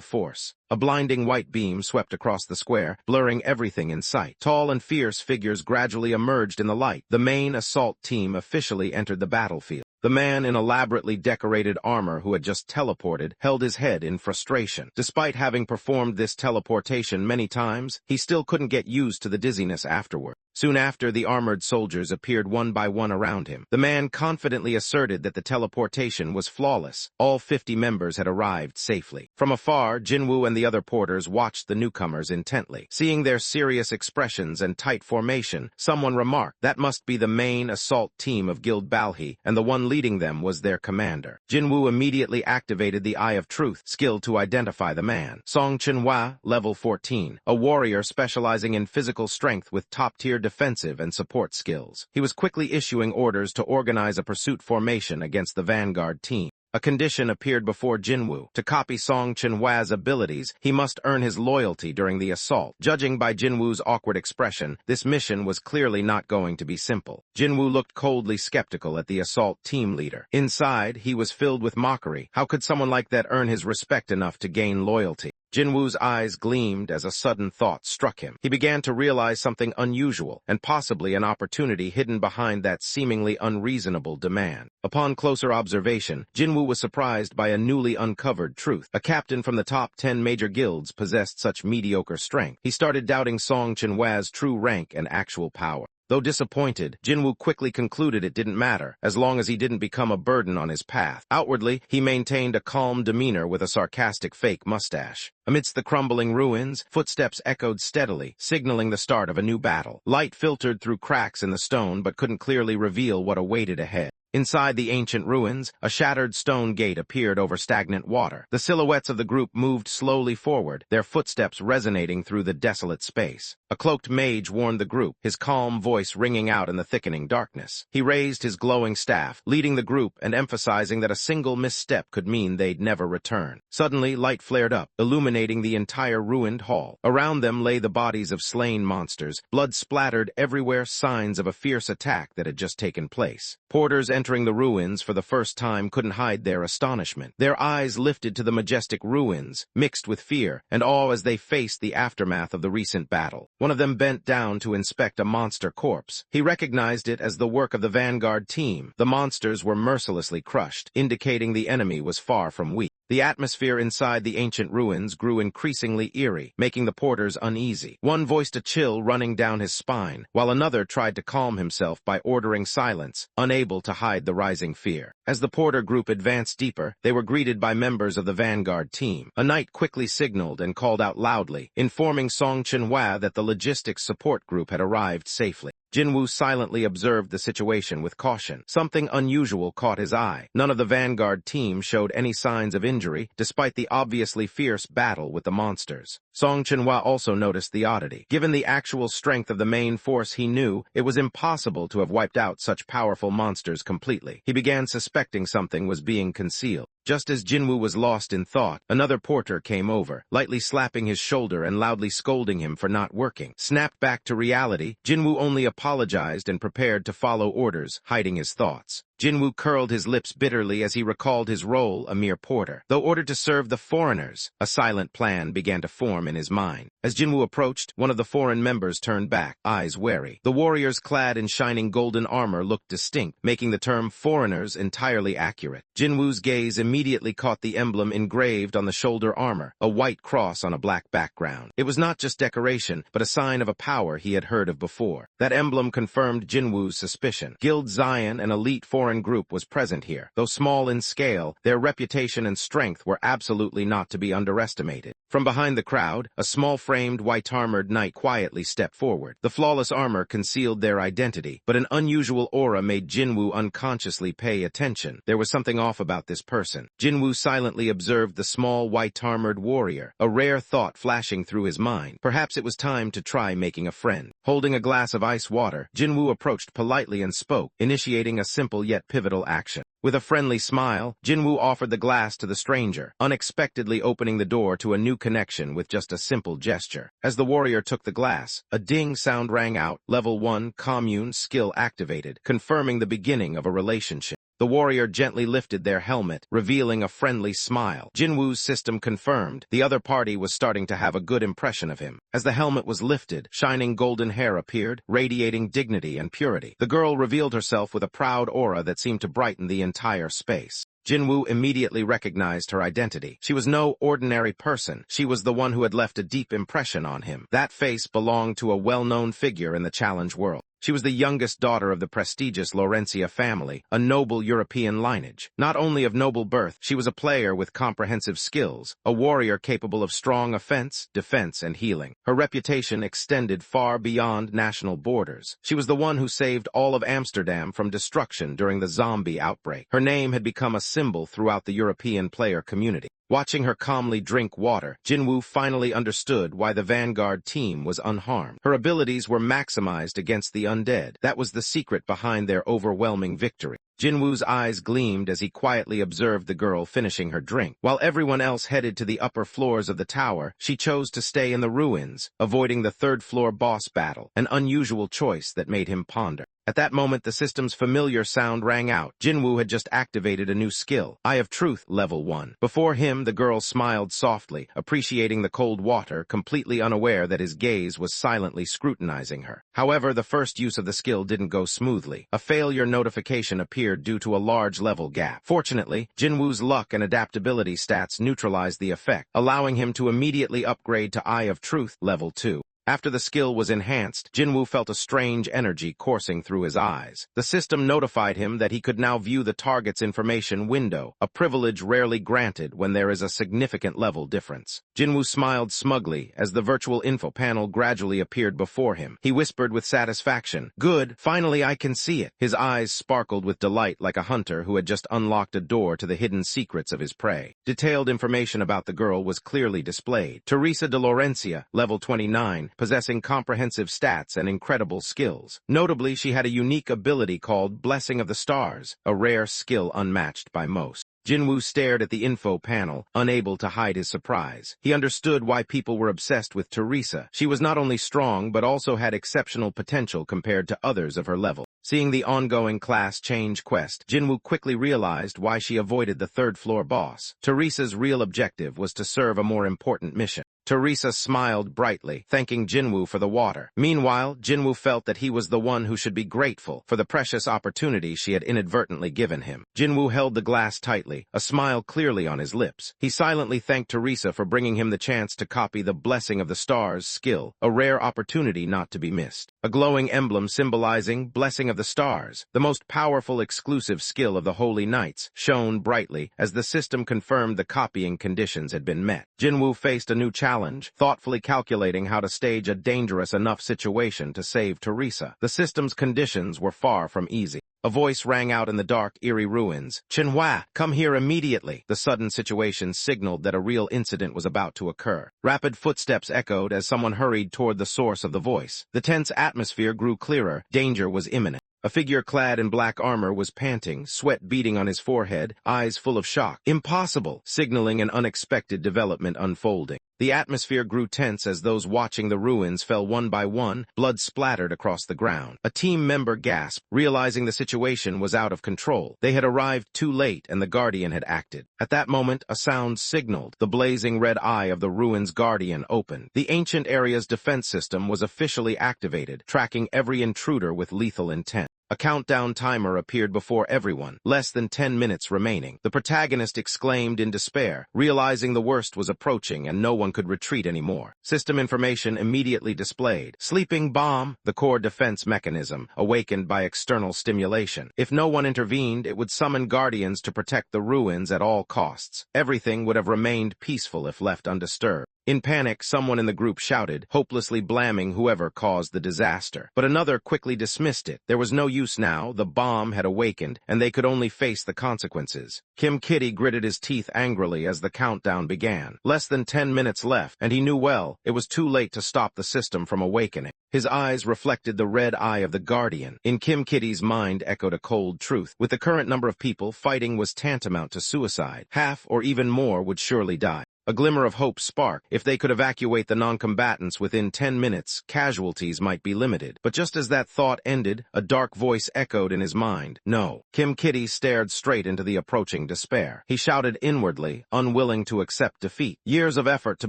force. A blinding white beam swept across the square, blurring everything in sight. Tall and fierce figures gradually emerged in the light. The main assault team officially entered the battlefield. The man in elaborately decorated armor who had just teleported held his head in frustration. Despite having performed this teleportation many times, he still couldn't get used to the dizziness afterward. Soon after, the armored soldiers appeared one by one around him. The man confidently asserted that the teleportation was flawless. All 50 members had arrived safely. From afar, Jinwoo and the other porters watched the newcomers intently. Seeing their serious expressions and tight formation, someone remarked, "That must be the main assault team of Guild Balhi, and the one leading them was their commander." Jinwoo immediately activated the Eye of Truth skill to identify the man. Song Chenhua, level 14, a warrior specializing in physical strength with top-tier defensive and support skills. He was quickly issuing orders to organize a pursuit formation against the vanguard team. A condition appeared before Jinwoo. To copy Song Chenhua's abilities, he must earn his loyalty during the assault. Judging by Jinwoo's awkward expression, this mission was clearly not going to be simple. Jinwoo looked coldly skeptical at the assault team leader. Inside, he was filled with mockery. How could someone like that earn his respect enough to gain loyalty? Jinwoo's eyes gleamed as a sudden thought struck him. He began to realize something unusual, and possibly an opportunity hidden behind that seemingly unreasonable demand. Upon closer observation, Jinwoo was surprised by a newly uncovered truth. A captain from the top 10 major guilds possessed such mediocre strength. He started doubting Song Chenhua's true rank and actual power. Though disappointed, Jinwoo quickly concluded it didn't matter, as long as he didn't become a burden on his path. Outwardly, he maintained a calm demeanor with a sarcastic fake mustache. Amidst the crumbling ruins, footsteps echoed steadily, signaling the start of a new battle. Light filtered through cracks in the stone but couldn't clearly reveal what awaited ahead. Inside the ancient ruins, a shattered stone gate appeared over stagnant water. The silhouettes of the group moved slowly forward, their footsteps resonating through the desolate space. A cloaked mage warned the group, his calm voice ringing out in the thickening darkness. He raised his glowing staff, leading the group and emphasizing that a single misstep could mean they'd never return. Suddenly, light flared up, illuminating the entire ruined hall. Around them lay the bodies of slain monsters, blood splattered everywhere, signs of a fierce attack that had just taken place. Porters entering the ruins for the first time couldn't hide their astonishment. Their eyes lifted to the majestic ruins, mixed with fear and awe as they faced the aftermath of the recent battle. One of them bent down to inspect a monster corpse. He recognized it as the work of the vanguard team. The monsters were mercilessly crushed, indicating the enemy was far from weak. The atmosphere inside the ancient ruins grew increasingly eerie, making the porters uneasy. One voiced a chill running down his spine, while another tried to calm himself by ordering silence, unable to hide the rising fear. As the porter group advanced deeper, they were greeted by members of the vanguard team. A knight quickly signaled and called out loudly, informing Song Chenhua that the logistics support group had arrived safely. Jinwoo silently observed the situation with caution. Something unusual caught his eye. None of the vanguard team showed any signs of injury, despite the obviously fierce battle with the monsters. Song Chenhua also noticed the oddity. Given the actual strength of the main force, he knew it was impossible to have wiped out such powerful monsters completely. He began suspecting something was being concealed. Just as Jinwoo was lost in thought, another porter came over, lightly slapping his shoulder and loudly scolding him for not working. Snapped back to reality, Jinwoo only apologized and prepared to follow orders, hiding his thoughts. Jinwoo curled his lips bitterly as he recalled his role, a mere porter. Though ordered to serve the foreigners, a silent plan began to form in his mind. As Jinwoo approached, one of the foreign members turned back, eyes wary. The warriors clad in shining golden armor looked distinct, making the term foreigners entirely accurate. Jinwoo's gaze immediately caught the emblem engraved on the shoulder armor, a white cross on a black background. It was not just decoration, but a sign of a power he had heard of before. That emblem confirmed Jinwoo's suspicion. Guild Zion, an elite foreign group, was present here. Though small in scale, their reputation and strength were absolutely not to be underestimated. From behind the crowd, a small-framed, white-armored knight quietly stepped forward. The flawless armor concealed their identity, but an unusual aura made Jinwoo unconsciously pay attention. There was something off about this person. Jinwoo silently observed the small, white-armored warrior, a rare thought flashing through his mind. Perhaps it was time to try making a friend. Holding a glass of ice water, Jinwoo approached politely and spoke, initiating a simple yet pivotal action. With a friendly smile, Jinwoo offered the glass to the stranger, unexpectedly opening the door to a new connection with just a simple gesture. As the warrior took the glass, a ding sound rang out, level 1 commune skill activated, confirming the beginning of a relationship. The warrior gently lifted their helmet, revealing a friendly smile. Jinwoo's system confirmed the other party was starting to have a good impression of him. As the helmet was lifted, shining golden hair appeared, radiating dignity and purity. The girl revealed herself with a proud aura that seemed to brighten the entire space. Jinwoo immediately recognized her identity. She was no ordinary person. She was the one who had left a deep impression on him. That face belonged to a well-known figure in the challenge world. She was the youngest daughter of the prestigious Laurencia family, a noble European lineage. Not only of noble birth, she was a player with comprehensive skills, a warrior capable of strong offense, defense, and healing. Her reputation extended far beyond national borders. She was the one who saved all of Amsterdam from destruction during the zombie outbreak. Her name had become a symbol throughout the European player community. Watching her calmly drink water, Jinwoo finally understood why the vanguard team was unharmed. Her abilities were maximized against the undead. That was the secret behind their overwhelming victory. Jinwoo's eyes gleamed as he quietly observed the girl finishing her drink. While everyone else headed to the upper floors of the tower, she chose to stay in the ruins, avoiding the third-floor boss battle, an unusual choice that made him ponder. At that moment, the system's familiar sound rang out. Jinwoo had just activated a new skill, Eye of Truth, level 1. Before him, the girl smiled softly, appreciating the cold water, completely unaware that his gaze was silently scrutinizing her. However, the first use of the skill didn't go smoothly. A failure notification appeared due to a large level gap. Fortunately, Jinwoo's luck and adaptability stats neutralized the effect, allowing him to immediately upgrade to Eye of Truth, level 2. After the skill was enhanced, Jinwoo felt a strange energy coursing through his eyes. The system notified him that he could now view the target's information window, a privilege rarely granted when there is a significant level difference. Jinwoo smiled smugly as the virtual info panel gradually appeared before him. He whispered with satisfaction, "Good, finally I can see it." His eyes sparkled with delight like a hunter who had just unlocked a door to the hidden secrets of his prey. Detailed information about the girl was clearly displayed. Teresa de Laurencia, level 29, possessing comprehensive stats and incredible skills. Notably, she had a unique ability called Blessing of the Stars, a rare skill unmatched by most. Jinwoo stared at the info panel, unable to hide his surprise. He understood why people were obsessed with Teresa. She was not only strong, but also had exceptional potential compared to others of her level. Seeing the ongoing class change quest, Jinwoo quickly realized why she avoided the third-floor boss. Teresa's real objective was to serve a more important mission. Teresa smiled brightly, thanking Jinwoo for the water. Meanwhile, Jinwoo felt that he was the one who should be grateful for the precious opportunity she had inadvertently given him. Jinwoo held the glass tightly, a smile clearly on his lips. He silently thanked Teresa for bringing him the chance to copy the Blessing of the Stars skill, a rare opportunity not to be missed. A glowing emblem symbolizing Blessing of the Stars, the most powerful exclusive skill of the Holy Knights, shone brightly as the system confirmed the copying conditions had been met. Jinwoo faced a new challenge, thoughtfully calculating how to stage a dangerous enough situation to save Teresa. The system's conditions were far from easy. A voice rang out in the dark, eerie ruins. "Chenhua, come here immediately." The sudden situation signaled that a real incident was about to occur. Rapid footsteps echoed as someone hurried toward the source of the voice. The tense atmosphere grew clearer. Danger was imminent. A figure clad in black armor was panting, sweat beading on his forehead, eyes full of shock. "Impossible!" signaling an unexpected development unfolding. The atmosphere grew tense as those watching the ruins fell one by one, blood splattered across the ground. A team member gasped, realizing the situation was out of control. They had arrived too late and the Guardian had acted. At that moment, a sound signaled. The blazing red eye of the ruins Guardian opened. The ancient area's defense system was officially activated, tracking every intruder with lethal intent. A countdown timer appeared before everyone, less than 10 minutes remaining. The protagonist exclaimed in despair, realizing the worst was approaching and no one could retreat anymore. System information immediately displayed. Sleeping bomb, the core defense mechanism, awakened by external stimulation. If no one intervened, it would summon guardians to protect the ruins at all costs. Everything would have remained peaceful if left undisturbed. In panic, someone in the group shouted, hopelessly blaming whoever caused the disaster. But another quickly dismissed it. There was no use now, the bomb had awakened, and they could only face the consequences. Kim Kitty gritted his teeth angrily as the countdown began. Less than 10 minutes left, and he knew well, it was too late to stop the system from awakening. His eyes reflected the red eye of the Guardian. In Kim Kitty's mind echoed a cold truth. With the current number of people, fighting was tantamount to suicide. Half or even more would surely die. A glimmer of hope sparked. If they could evacuate the non-combatants within 10 minutes, casualties might be limited. But just as that thought ended, a dark voice echoed in his mind. No. Kim Kitty stared straight into the approaching despair. He shouted inwardly, unwilling to accept defeat. Years of effort to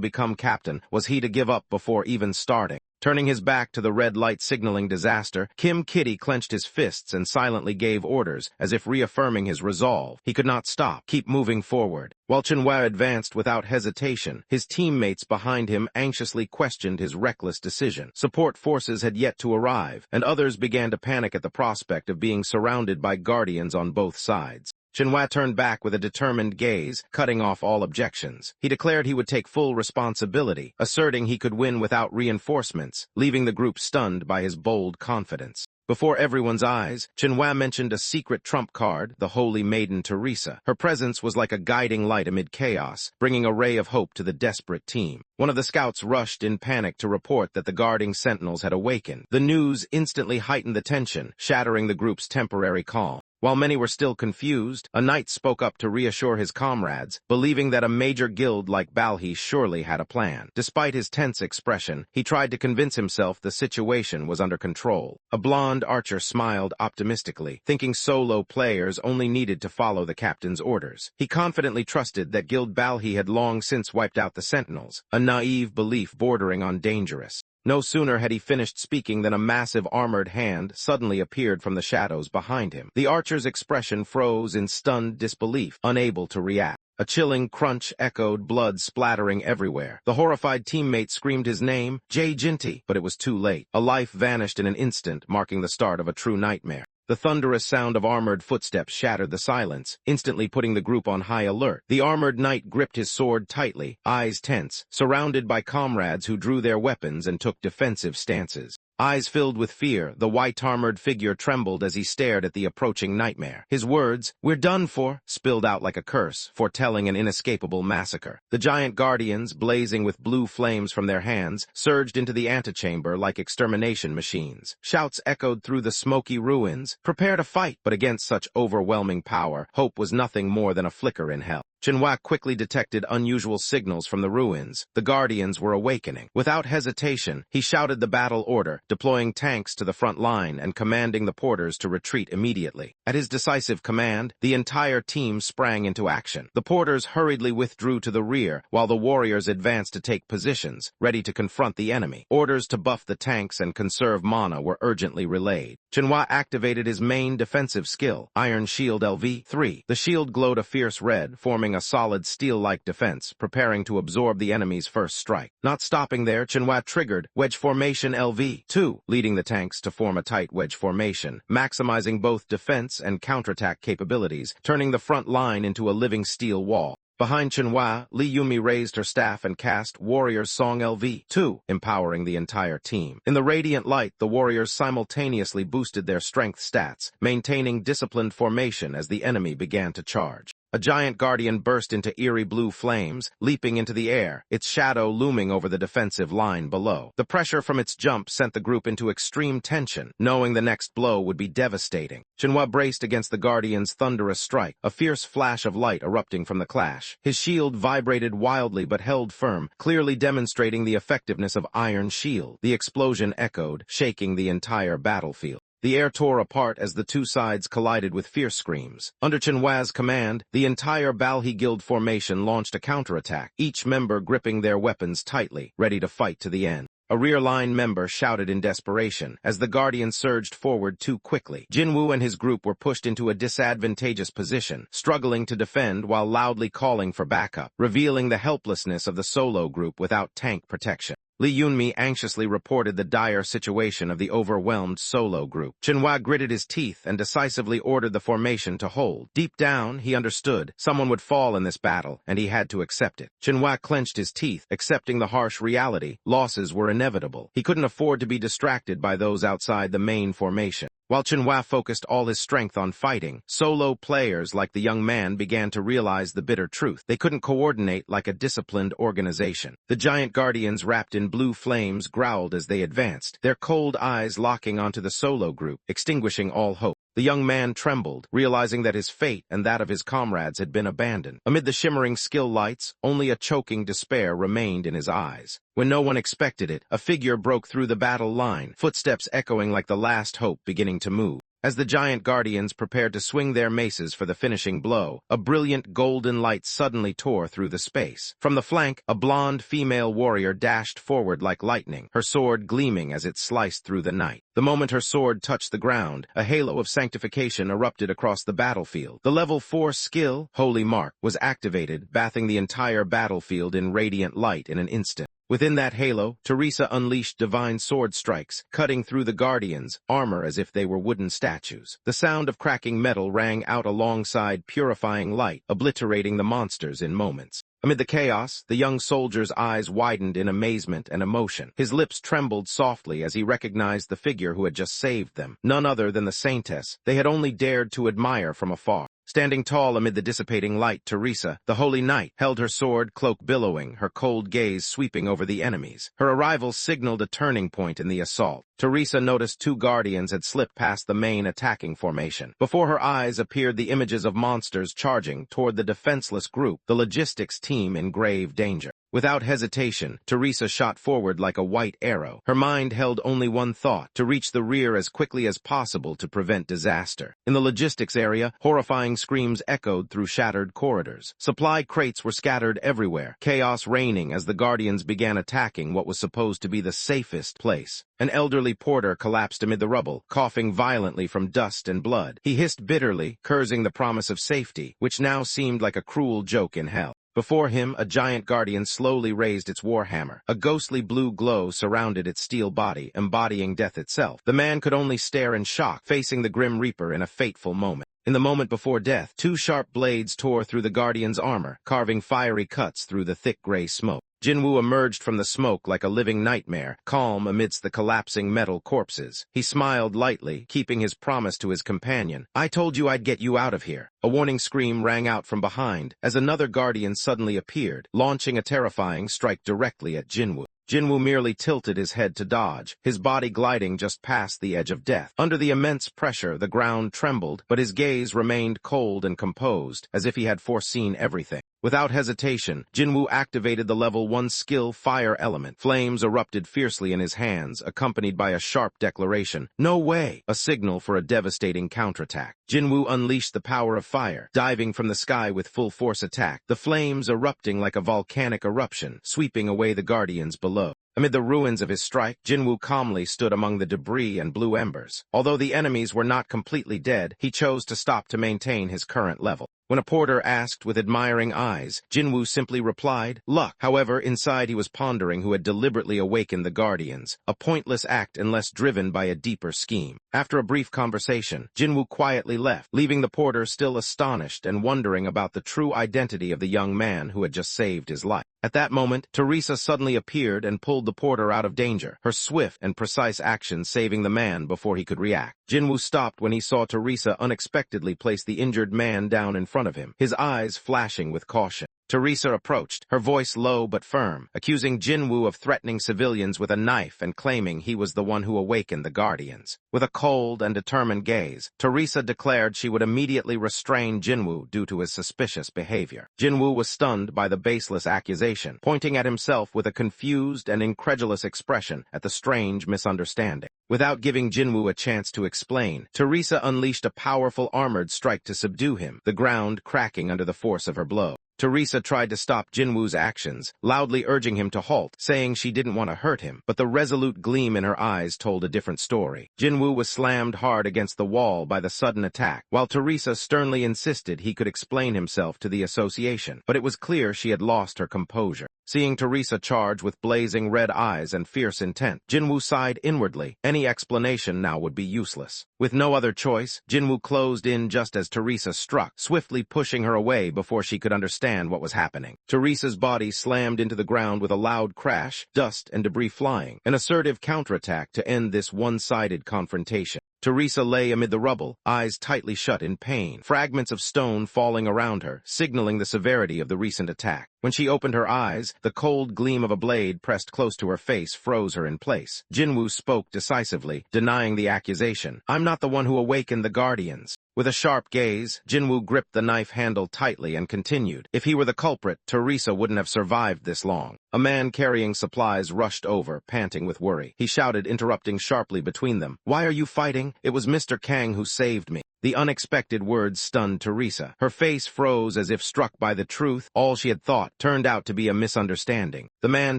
become captain, was he to give up before even starting? Turning his back to the red light signaling disaster, Kim Kitty clenched his fists and silently gave orders, as if reaffirming his resolve. He could not stop, keep moving forward. While Chenhua advanced without hesitation, his teammates behind him anxiously questioned his reckless decision. Support forces had yet to arrive, and others began to panic at the prospect of being surrounded by guardians on both sides. Chenhua turned back with a determined gaze, cutting off all objections. He declared he would take full responsibility, asserting he could win without reinforcements, leaving the group stunned by his bold confidence. Before everyone's eyes, Chenhua mentioned a secret trump card, the Holy Maiden Teresa. Her presence was like a guiding light amid chaos, bringing a ray of hope to the desperate team. One of the scouts rushed in panic to report that the guarding sentinels had awakened. The news instantly heightened the tension, shattering the group's temporary calm. While many were still confused, a knight spoke up to reassure his comrades, believing that a major guild like Balhi surely had a plan. Despite his tense expression, he tried to convince himself the situation was under control. A blonde archer smiled optimistically, thinking solo players only needed to follow the captain's orders. He confidently trusted that Guild Balhi had long since wiped out the sentinels, a naive belief bordering on dangerous. No sooner had he finished speaking than a massive armored hand suddenly appeared from the shadows behind him. The archer's expression froze in stunned disbelief, unable to react. A chilling crunch echoed, blood splattering everywhere. The horrified teammate screamed his name, Jay Jinty, but it was too late. A life vanished in an instant, marking the start of a true nightmare. The thunderous sound of armored footsteps shattered the silence, instantly putting the group on high alert. The armored knight gripped his sword tightly, eyes tense, surrounded by comrades who drew their weapons and took defensive stances. Eyes filled with fear, the white-armored figure trembled as he stared at the approaching nightmare. His words, "We're done for," spilled out like a curse, foretelling an inescapable massacre. The giant guardians, blazing with blue flames from their hands, surged into the antechamber like extermination machines. Shouts echoed through the smoky ruins, "Prepare to fight!" But against such overwhelming power, hope was nothing more than a flicker in hell. Manhwa quickly detected unusual signals from the ruins. The Guardians were awakening. Without hesitation, he shouted the battle order, deploying tanks to the front line and commanding the porters to retreat immediately. At his decisive command, the entire team sprang into action. The porters hurriedly withdrew to the rear, while the warriors advanced to take positions, ready to confront the enemy. Orders to buff the tanks and conserve mana were urgently relayed. Manhwa activated his main defensive skill, Iron Shield LV-3. The shield glowed a fierce red, forming a solid steel-like defense, preparing to absorb the enemy's first strike. Not stopping there, Manhwa triggered Wedge Formation LV-2, leading the tanks to form a tight wedge formation, maximizing both defense and counterattack capabilities, turning the front line into a living steel wall. Behind Manhwa, Li Yumi raised her staff and cast Warrior's Song LV-2, empowering the entire team. In the radiant light, the warriors simultaneously boosted their strength stats, maintaining disciplined formation as the enemy began to charge. A giant guardian burst into eerie blue flames, leaping into the air, its shadow looming over the defensive line below. The pressure from its jump sent the group into extreme tension, knowing the next blow would be devastating. Manhwa braced against the guardian's thunderous strike, a fierce flash of light erupting from the clash. His shield vibrated wildly but held firm, clearly demonstrating the effectiveness of Iron Shield. The explosion echoed, shaking the entire battlefield. The air tore apart as the two sides collided with fierce screams. Under Manhwa's command, the entire Balhi Guild formation launched a counterattack, each member gripping their weapons tightly, ready to fight to the end. A rear-line member shouted in desperation as the Guardians surged forward too quickly. Jinwoo and his group were pushed into a disadvantageous position, struggling to defend while loudly calling for backup, revealing the helplessness of the solo group without tank protection. Li Yunmi anxiously reported the dire situation of the overwhelmed solo group. Manhwa gritted his teeth and decisively ordered the formation to hold. Deep down, he understood someone would fall in this battle, and he had to accept it. Manhwa clenched his teeth, accepting the harsh reality. Losses were inevitable. He couldn't afford to be distracted by those outside the main formation. While Manhwa focused all his strength on fighting, solo players like the young man began to realize the bitter truth. They couldn't coordinate like a disciplined organization. The giant guardians wrapped in blue flames growled as they advanced, their cold eyes locking onto the solo group, extinguishing all hope. The young man trembled, realizing that his fate and that of his comrades had been abandoned. Amid the shimmering skill lights, only a choking despair remained in his eyes. When no one expected it, a figure broke through the battle line, footsteps echoing like the last hope beginning to move. As the giant guardians prepared to swing their maces for the finishing blow, a brilliant golden light suddenly tore through the space. From the flank, a blonde female warrior dashed forward like lightning, her sword gleaming as it sliced through the night. The moment her sword touched the ground, a halo of sanctification erupted across the battlefield. The level 4 skill, Holy Mark, was activated, bathing the entire battlefield in radiant light in an instant. Within that halo, Teresa unleashed divine sword strikes, cutting through the Guardians' armor as if they were wooden statues. The sound of cracking metal rang out alongside purifying light, obliterating the monsters in moments. Amid the chaos, the young soldier's eyes widened in amazement and emotion. His lips trembled softly as he recognized the figure who had just saved them, none other than the saintess they had only dared to admire from afar. Standing tall amid the dissipating light, Teresa, the holy knight, held her sword, cloak billowing, her cold gaze sweeping over the enemies. Her arrival signaled a turning point in the assault. Teresa noticed two guardians had slipped past the main attacking formation. Before her eyes appeared the images of monsters charging toward the defenseless group, the logistics team in grave danger. Without hesitation, Teresa shot forward like a white arrow. Her mind held only one thought, to reach the rear as quickly as possible to prevent disaster. In the logistics area, horrifying screams echoed through shattered corridors. Supply crates were scattered everywhere, chaos reigning as the Guardians began attacking what was supposed to be the safest place. An elderly porter collapsed amid the rubble, coughing violently from dust and blood. He hissed bitterly, cursing the promise of safety, which now seemed like a cruel joke in hell. Before him, a giant guardian slowly raised its warhammer. A ghostly blue glow surrounded its steel body, embodying death itself. The man could only stare in shock, facing the Grim Reaper in a fateful moment. In the moment before death, two sharp blades tore through the guardian's armor, carving fiery cuts through the thick gray smoke. Jinwoo emerged from the smoke like a living nightmare, calm amidst the collapsing metal corpses. He smiled lightly, keeping his promise to his companion. "I told you I'd get you out of here." A warning scream rang out from behind as another guardian suddenly appeared, launching a terrifying strike directly at Jinwoo. Jinwoo merely tilted his head to dodge, his body gliding just past the edge of death. Under the immense pressure, the ground trembled, but his gaze remained cold and composed, as if he had foreseen everything. Without hesitation, Jinwoo activated the level 1 skill fire element. Flames erupted fiercely in his hands, accompanied by a sharp declaration, "No way!" a signal for a devastating counterattack. Jinwoo unleashed the power of fire, diving from the sky with full force attack, the flames erupting like a volcanic eruption, sweeping away the guardians below. Amid the ruins of his strike, Jinwoo calmly stood among the debris and blue embers. Although the enemies were not completely dead, he chose to stop to maintain his current level. When a porter asked with admiring eyes, Jinwoo simply replied, "Luck." However, inside he was pondering who had deliberately awakened the guardians, a pointless act unless driven by a deeper scheme. After a brief conversation, Jinwoo quietly left, leaving the porter still astonished and wondering about the true identity of the young man who had just saved his life. At that moment, Teresa suddenly appeared and pulled the porter out of danger, her swift and precise action saving the man before he could react. Jinwoo stopped when he saw Teresa unexpectedly place the injured man down in front of him, his eyes flashing with caution. Teresa approached, her voice low but firm, accusing Jinwoo of threatening civilians with a knife and claiming he was the one who awakened the guardians. With a cold and determined gaze, Teresa declared she would immediately restrain Jinwoo due to his suspicious behavior. Jinwoo was stunned by the baseless accusation, pointing at himself with a confused and incredulous expression at the strange misunderstanding. Without giving Jinwoo a chance to explain, Teresa unleashed a powerful armored strike to subdue him, the ground cracking under the force of her blow. Teresa tried to stop Jinwoo's actions, loudly urging him to halt, saying she didn't want to hurt him, but the resolute gleam in her eyes told a different story. Jinwoo was slammed hard against the wall by the sudden attack, while Teresa sternly insisted he could explain himself to the association, but it was clear she had lost her composure. Seeing Teresa charge with blazing red eyes and fierce intent, Jinwoo sighed inwardly. Any explanation now would be useless. With no other choice, Jinwoo closed in just as Teresa struck, swiftly pushing her away before she could understand what was happening. Teresa's body slammed into the ground with a loud crash, dust and debris flying, an assertive counterattack to end this one-sided confrontation. Teresa lay amid the rubble, eyes tightly shut in pain, fragments of stone falling around her, signaling the severity of the recent attack. When she opened her eyes, the cold gleam of a blade pressed close to her face froze her in place. Jinwoo spoke decisively, denying the accusation. "I'm not the one who awakened the guardians." With a sharp gaze, Jinwoo gripped the knife handle tightly and continued. If he were the culprit, Teresa wouldn't have survived this long. A man carrying supplies rushed over, panting with worry. He shouted, interrupting sharply between them, "Why are you fighting? It was Mr. Kang who saved me." The unexpected words stunned Teresa. Her face froze as if struck by the truth. All she had thought turned out to be a misunderstanding. The man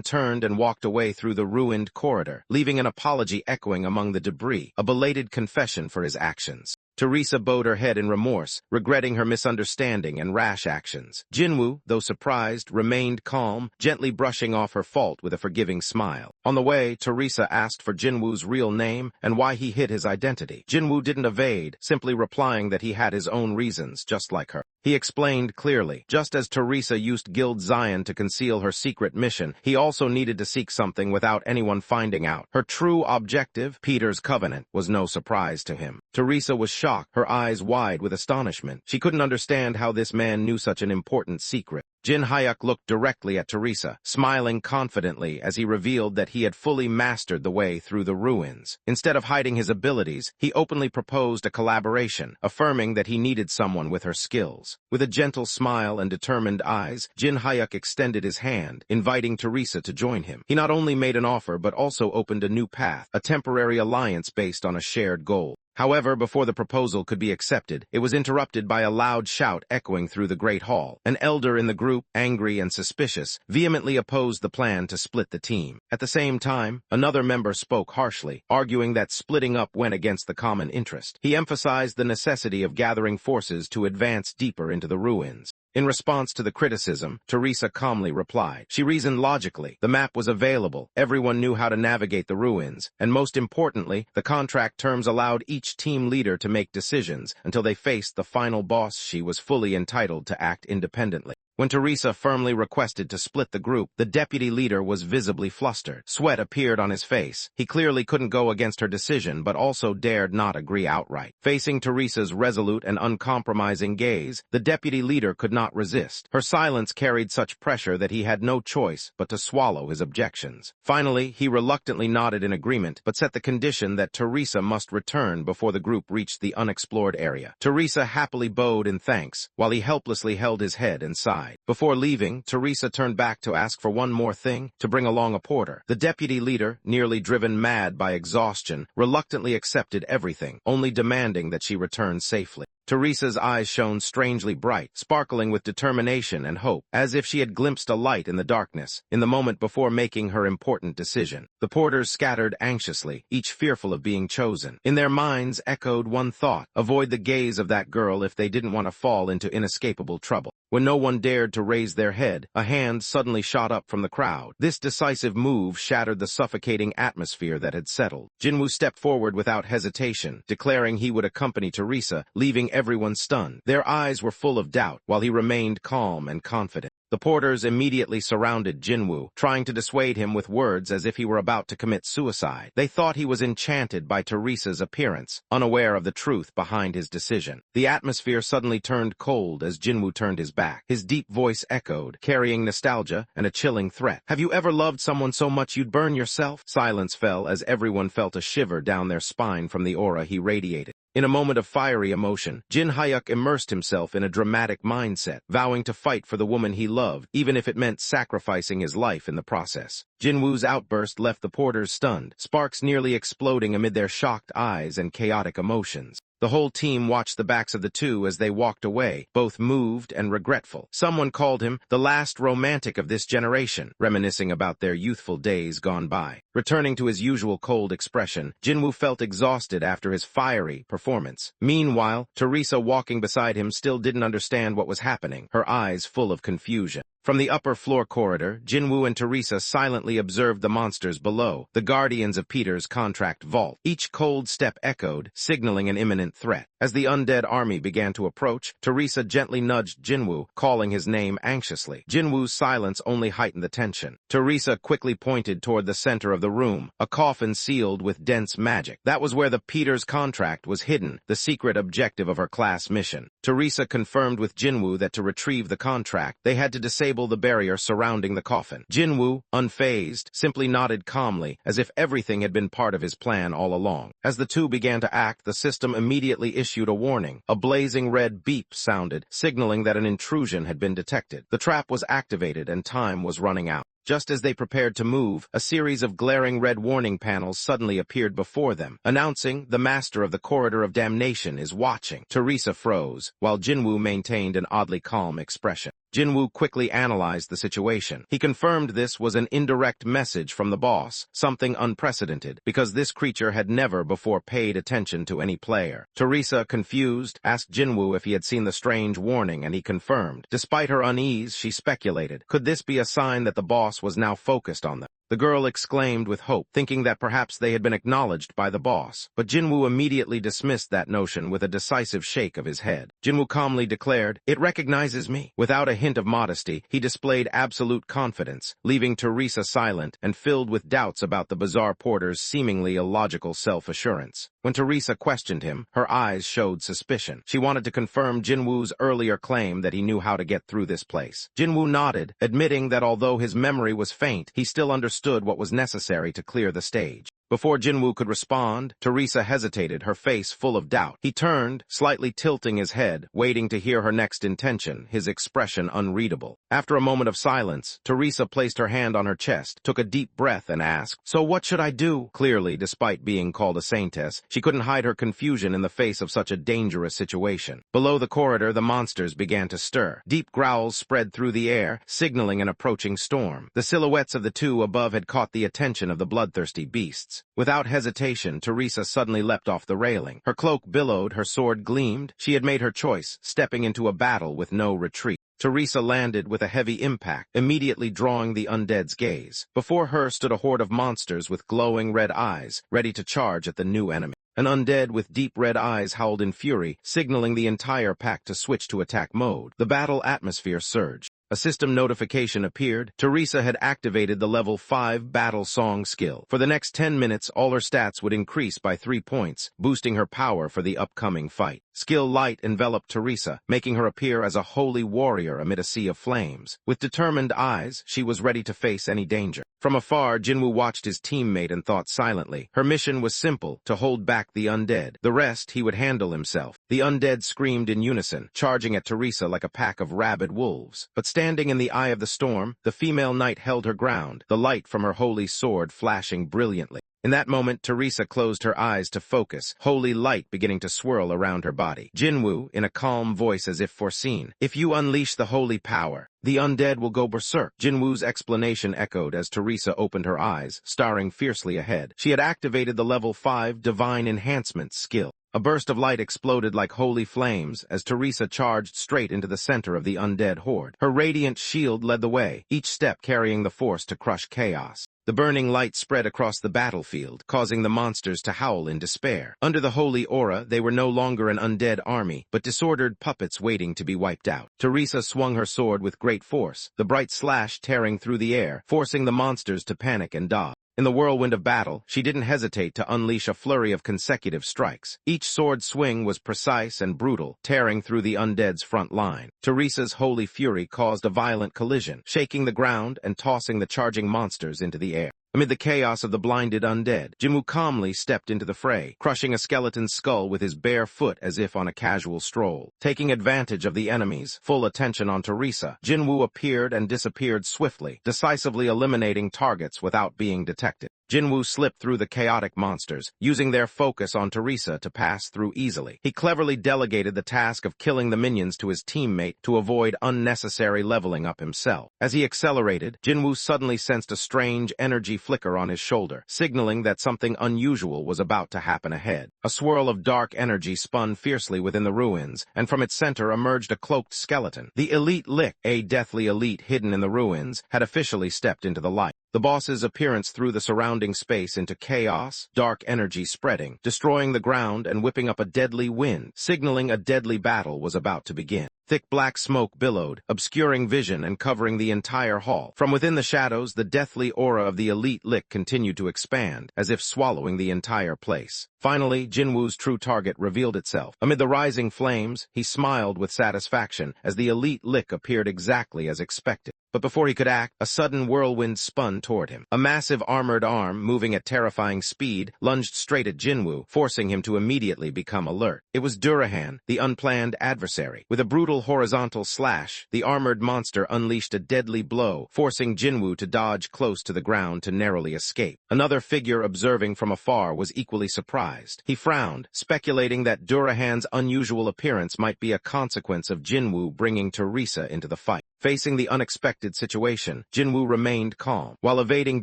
turned and walked away through the ruined corridor, leaving an apology echoing among the debris, a belated confession for his actions. Teresa bowed her head in remorse, regretting her misunderstanding and rash actions. Jinwoo, though surprised, remained calm, gently brushing off her fault with a forgiving smile. On the way, Teresa asked for Jinwoo's real name and why he hid his identity. Jinwoo didn't evade, simply replying that he had his own reasons, just like her. He explained clearly, just as Teresa used Guild Zion to conceal her secret mission, he also needed to seek something without anyone finding out. Her true objective, Peter's Covenant, was no surprise to him. Teresa was shocked, her eyes wide with astonishment. She couldn't understand how this man knew such an important secret. Jin Hyuk looked directly at Teresa, smiling confidently as he revealed that he had fully mastered the way through the ruins. Instead of hiding his abilities, he openly proposed a collaboration, affirming that he needed someone with her skills. With a gentle smile and determined eyes, Jin Hyuk extended his hand, inviting Teresa to join him. He not only made an offer but also opened a new path, a temporary alliance based on a shared goal. However, before the proposal could be accepted, it was interrupted by a loud shout echoing through the great hall. An elder in the group, angry and suspicious, vehemently opposed the plan to split the team. At the same time, another member spoke harshly, arguing that splitting up went against the common interest. He emphasized the necessity of gathering forces to advance deeper into the ruins. In response to the criticism, Teresa calmly replied. She reasoned logically. The map was available, everyone knew how to navigate the ruins, and most importantly, the contract terms allowed each team leader to make decisions until they faced the final boss. She was fully entitled to act independently. When Teresa firmly requested to split the group, the deputy leader was visibly flustered. Sweat appeared on his face. He clearly couldn't go against her decision, but also dared not agree outright. Facing Teresa's resolute and uncompromising gaze, the deputy leader could not resist. Her silence carried such pressure that he had no choice but to swallow his objections. Finally, he reluctantly nodded in agreement, but set the condition that Teresa must return before the group reached the unexplored area. Teresa happily bowed in thanks, while he helplessly held his head and sighed. side. Before leaving, Teresa turned back to ask for one more thing, to bring along a porter. The deputy leader, nearly driven mad by exhaustion, reluctantly accepted everything, only demanding that she return safely. Teresa's eyes shone strangely bright, sparkling with determination and hope, as if she had glimpsed a light in the darkness, in the moment before making her important decision. The porters scattered anxiously, each fearful of being chosen. In their minds echoed one thought: avoid the gaze of that girl if they didn't want to fall into inescapable trouble. When no one dared to raise their head, a hand suddenly shot up from the crowd. This decisive move shattered the suffocating atmosphere that had settled. Jinwoo stepped forward without hesitation, declaring he would accompany Teresa, leaving everyone stunned. Their eyes were full of doubt, while he remained calm and confident. The porters immediately surrounded Jinwoo, trying to dissuade him with words as if he were about to commit suicide. They thought he was enchanted by Teresa's appearance, unaware of the truth behind his decision. The atmosphere suddenly turned cold as Jinwoo turned his back. His deep voice echoed, carrying nostalgia and a chilling threat. "Have you ever loved someone so much you'd burn yourself?" Silence fell as everyone felt a shiver down their spine from the aura he radiated. In a moment of fiery emotion, Jin Hyuk immersed himself in a dramatic mindset, vowing to fight for the woman he loved, even if it meant sacrificing his life in the process. Jinwoo's outburst left the porters stunned, sparks nearly exploding amid their shocked eyes and chaotic emotions. The whole team watched the backs of the two as they walked away, both moved and regretful. Someone called him the last romantic of this generation, reminiscing about their youthful days gone by. Returning to his usual cold expression, Jinwoo felt exhausted after his fiery performance. Meanwhile, Teresa walking beside him still didn't understand what was happening, her eyes full of confusion. From the upper floor corridor, Jinwoo and Teresa silently observed the monsters below, the guardians of Peter's contract vault. Each cold step echoed, signaling an imminent threat. As the undead army began to approach, Teresa gently nudged Jinwoo, calling his name anxiously. Jinwoo's silence only heightened the tension. Teresa quickly pointed toward the center of the room, a coffin sealed with dense magic. That was where the Peter's contract was hidden, the secret objective of her class mission. Teresa confirmed with Jinwoo that to retrieve the contract, they had to disable the barrier surrounding the coffin. Jinwoo, unfazed, simply nodded calmly, as if everything had been part of his plan all along. As the two began to act, the system immediately issued a warning. A blazing red beep sounded, signaling that an intrusion had been detected. The trap was activated and time was running out. Just as they prepared to move, a series of glaring red warning panels suddenly appeared before them, announcing, "The Master of the Corridor of Damnation is watching." Teresa froze, while Jinwoo maintained an oddly calm expression. Jinwoo quickly analyzed the situation. He confirmed this was an indirect message from the boss, something unprecedented, because this creature had never before paid attention to any player. Teresa, confused, asked Jinwoo if he had seen the strange warning, and he confirmed. Despite her unease, she speculated, could this be a sign that the boss was now focused on them? The girl exclaimed with hope, thinking that perhaps they had been acknowledged by the boss. But Jinwoo immediately dismissed that notion with a decisive shake of his head. Jinwoo calmly declared, "It recognizes me." Without a hint of modesty, he displayed absolute confidence, leaving Teresa silent and filled with doubts about the bizarre porter's seemingly illogical self-assurance. When Teresa questioned him, her eyes showed suspicion. She wanted to confirm Jinwoo's earlier claim that he knew how to get through this place. Jinwoo nodded, admitting that although his memory was faint, he still understood what was necessary to clear the stage. Before Jinwoo could respond, Teresa hesitated, her face full of doubt. He turned, slightly tilting his head, waiting to hear her next intention, his expression unreadable. After a moment of silence, Teresa placed her hand on her chest, took a deep breath, and asked, "So what should I do?" Clearly, despite being called a saintess, she couldn't hide her confusion in the face of such a dangerous situation. Below the corridor, the monsters began to stir. Deep growls spread through the air, signaling an approaching storm. The silhouettes of the two above had caught the attention of the bloodthirsty beasts. Without hesitation, Teresa suddenly leapt off the railing. Her cloak billowed, her sword gleamed. She had made her choice, stepping into a battle with no retreat. Teresa landed with a heavy impact, immediately drawing the undead's gaze. Before her stood a horde of monsters with glowing red eyes, ready to charge at the new enemy. An undead with deep red eyes howled in fury, signaling the entire pack to switch to attack mode. The battle atmosphere surged. A system notification appeared. Teresa had activated the level 5 battle song skill. For the next 10 minutes, all her stats would increase by 3 points, boosting her power for the upcoming fight. Skill light enveloped Teresa, making her appear as a holy warrior amid a sea of flames. With determined eyes, she was ready to face any danger. From afar, Jinwoo watched his teammate and thought silently. Her mission was simple, to hold back the undead. The rest he would handle himself. The undead screamed in unison, charging at Teresa like a pack of rabid wolves. But standing in the eye of the storm, the female knight held her ground, the light from her holy sword flashing brilliantly. In that moment, Teresa closed her eyes to focus, holy light beginning to swirl around her body. Jinwoo, in a calm voice as if foreseen, "If you unleash the holy power, the undead will go berserk." Jinwoo's explanation echoed as Teresa opened her eyes, staring fiercely ahead. She had activated the level 5 Divine Enhancement skill. A burst of light exploded like holy flames as Teresa charged straight into the center of the undead horde. Her radiant shield led the way, each step carrying the force to crush chaos. The burning light spread across the battlefield, causing the monsters to howl in despair. Under the holy aura, they were no longer an undead army, but disordered puppets waiting to be wiped out. Teresa swung her sword with great force, the bright slash tearing through the air, forcing the monsters to panic and dodge. In the whirlwind of battle, she didn't hesitate to unleash a flurry of consecutive strikes. Each sword swing was precise and brutal, tearing through the undead's front line. Teresa's holy fury caused a violent collision, shaking the ground and tossing the charging monsters into the air. Amid the chaos of the blinded undead, Jinwoo calmly stepped into the fray, crushing a skeleton's skull with his bare foot as if on a casual stroll. Taking advantage of the enemy's full attention on Teresa, Jinwoo appeared and disappeared swiftly, decisively eliminating targets without being detected. Jinwoo slipped through the chaotic monsters, using their focus on Teresa to pass through easily. He cleverly delegated the task of killing the minions to his teammate to avoid unnecessary leveling up himself. As he accelerated, Jinwoo suddenly sensed a strange energy flicker on his shoulder, signaling that something unusual was about to happen ahead. A swirl of dark energy spun fiercely within the ruins, and from its center emerged a cloaked skeleton. The elite Lick, a deathly elite hidden in the ruins, had officially stepped into the light. The boss's appearance threw the surrounding space into chaos, dark energy spreading, destroying the ground and whipping up a deadly wind, signaling a deadly battle was about to begin. Thick black smoke billowed, obscuring vision and covering the entire hall. From within the shadows, the deathly aura of the elite Lick continued to expand, as if swallowing the entire place. Finally, Jinwoo's true target revealed itself. Amid the rising flames, he smiled with satisfaction as the elite Lick appeared exactly as expected. But before he could act, a sudden whirlwind spun toward him. A massive armored arm, moving at terrifying speed, lunged straight at Jinwoo, forcing him to immediately become alert. It was Durahan, the unplanned adversary. With a brutal horizontal slash, the armored monster unleashed a deadly blow, forcing Jinwoo to dodge close to the ground to narrowly escape. Another figure observing from afar was equally surprised. He frowned, speculating that Durahan's unusual appearance might be a consequence of Jinwoo bringing Teresa into the fight. Facing the unexpected situation, Jinwoo remained calm. While evading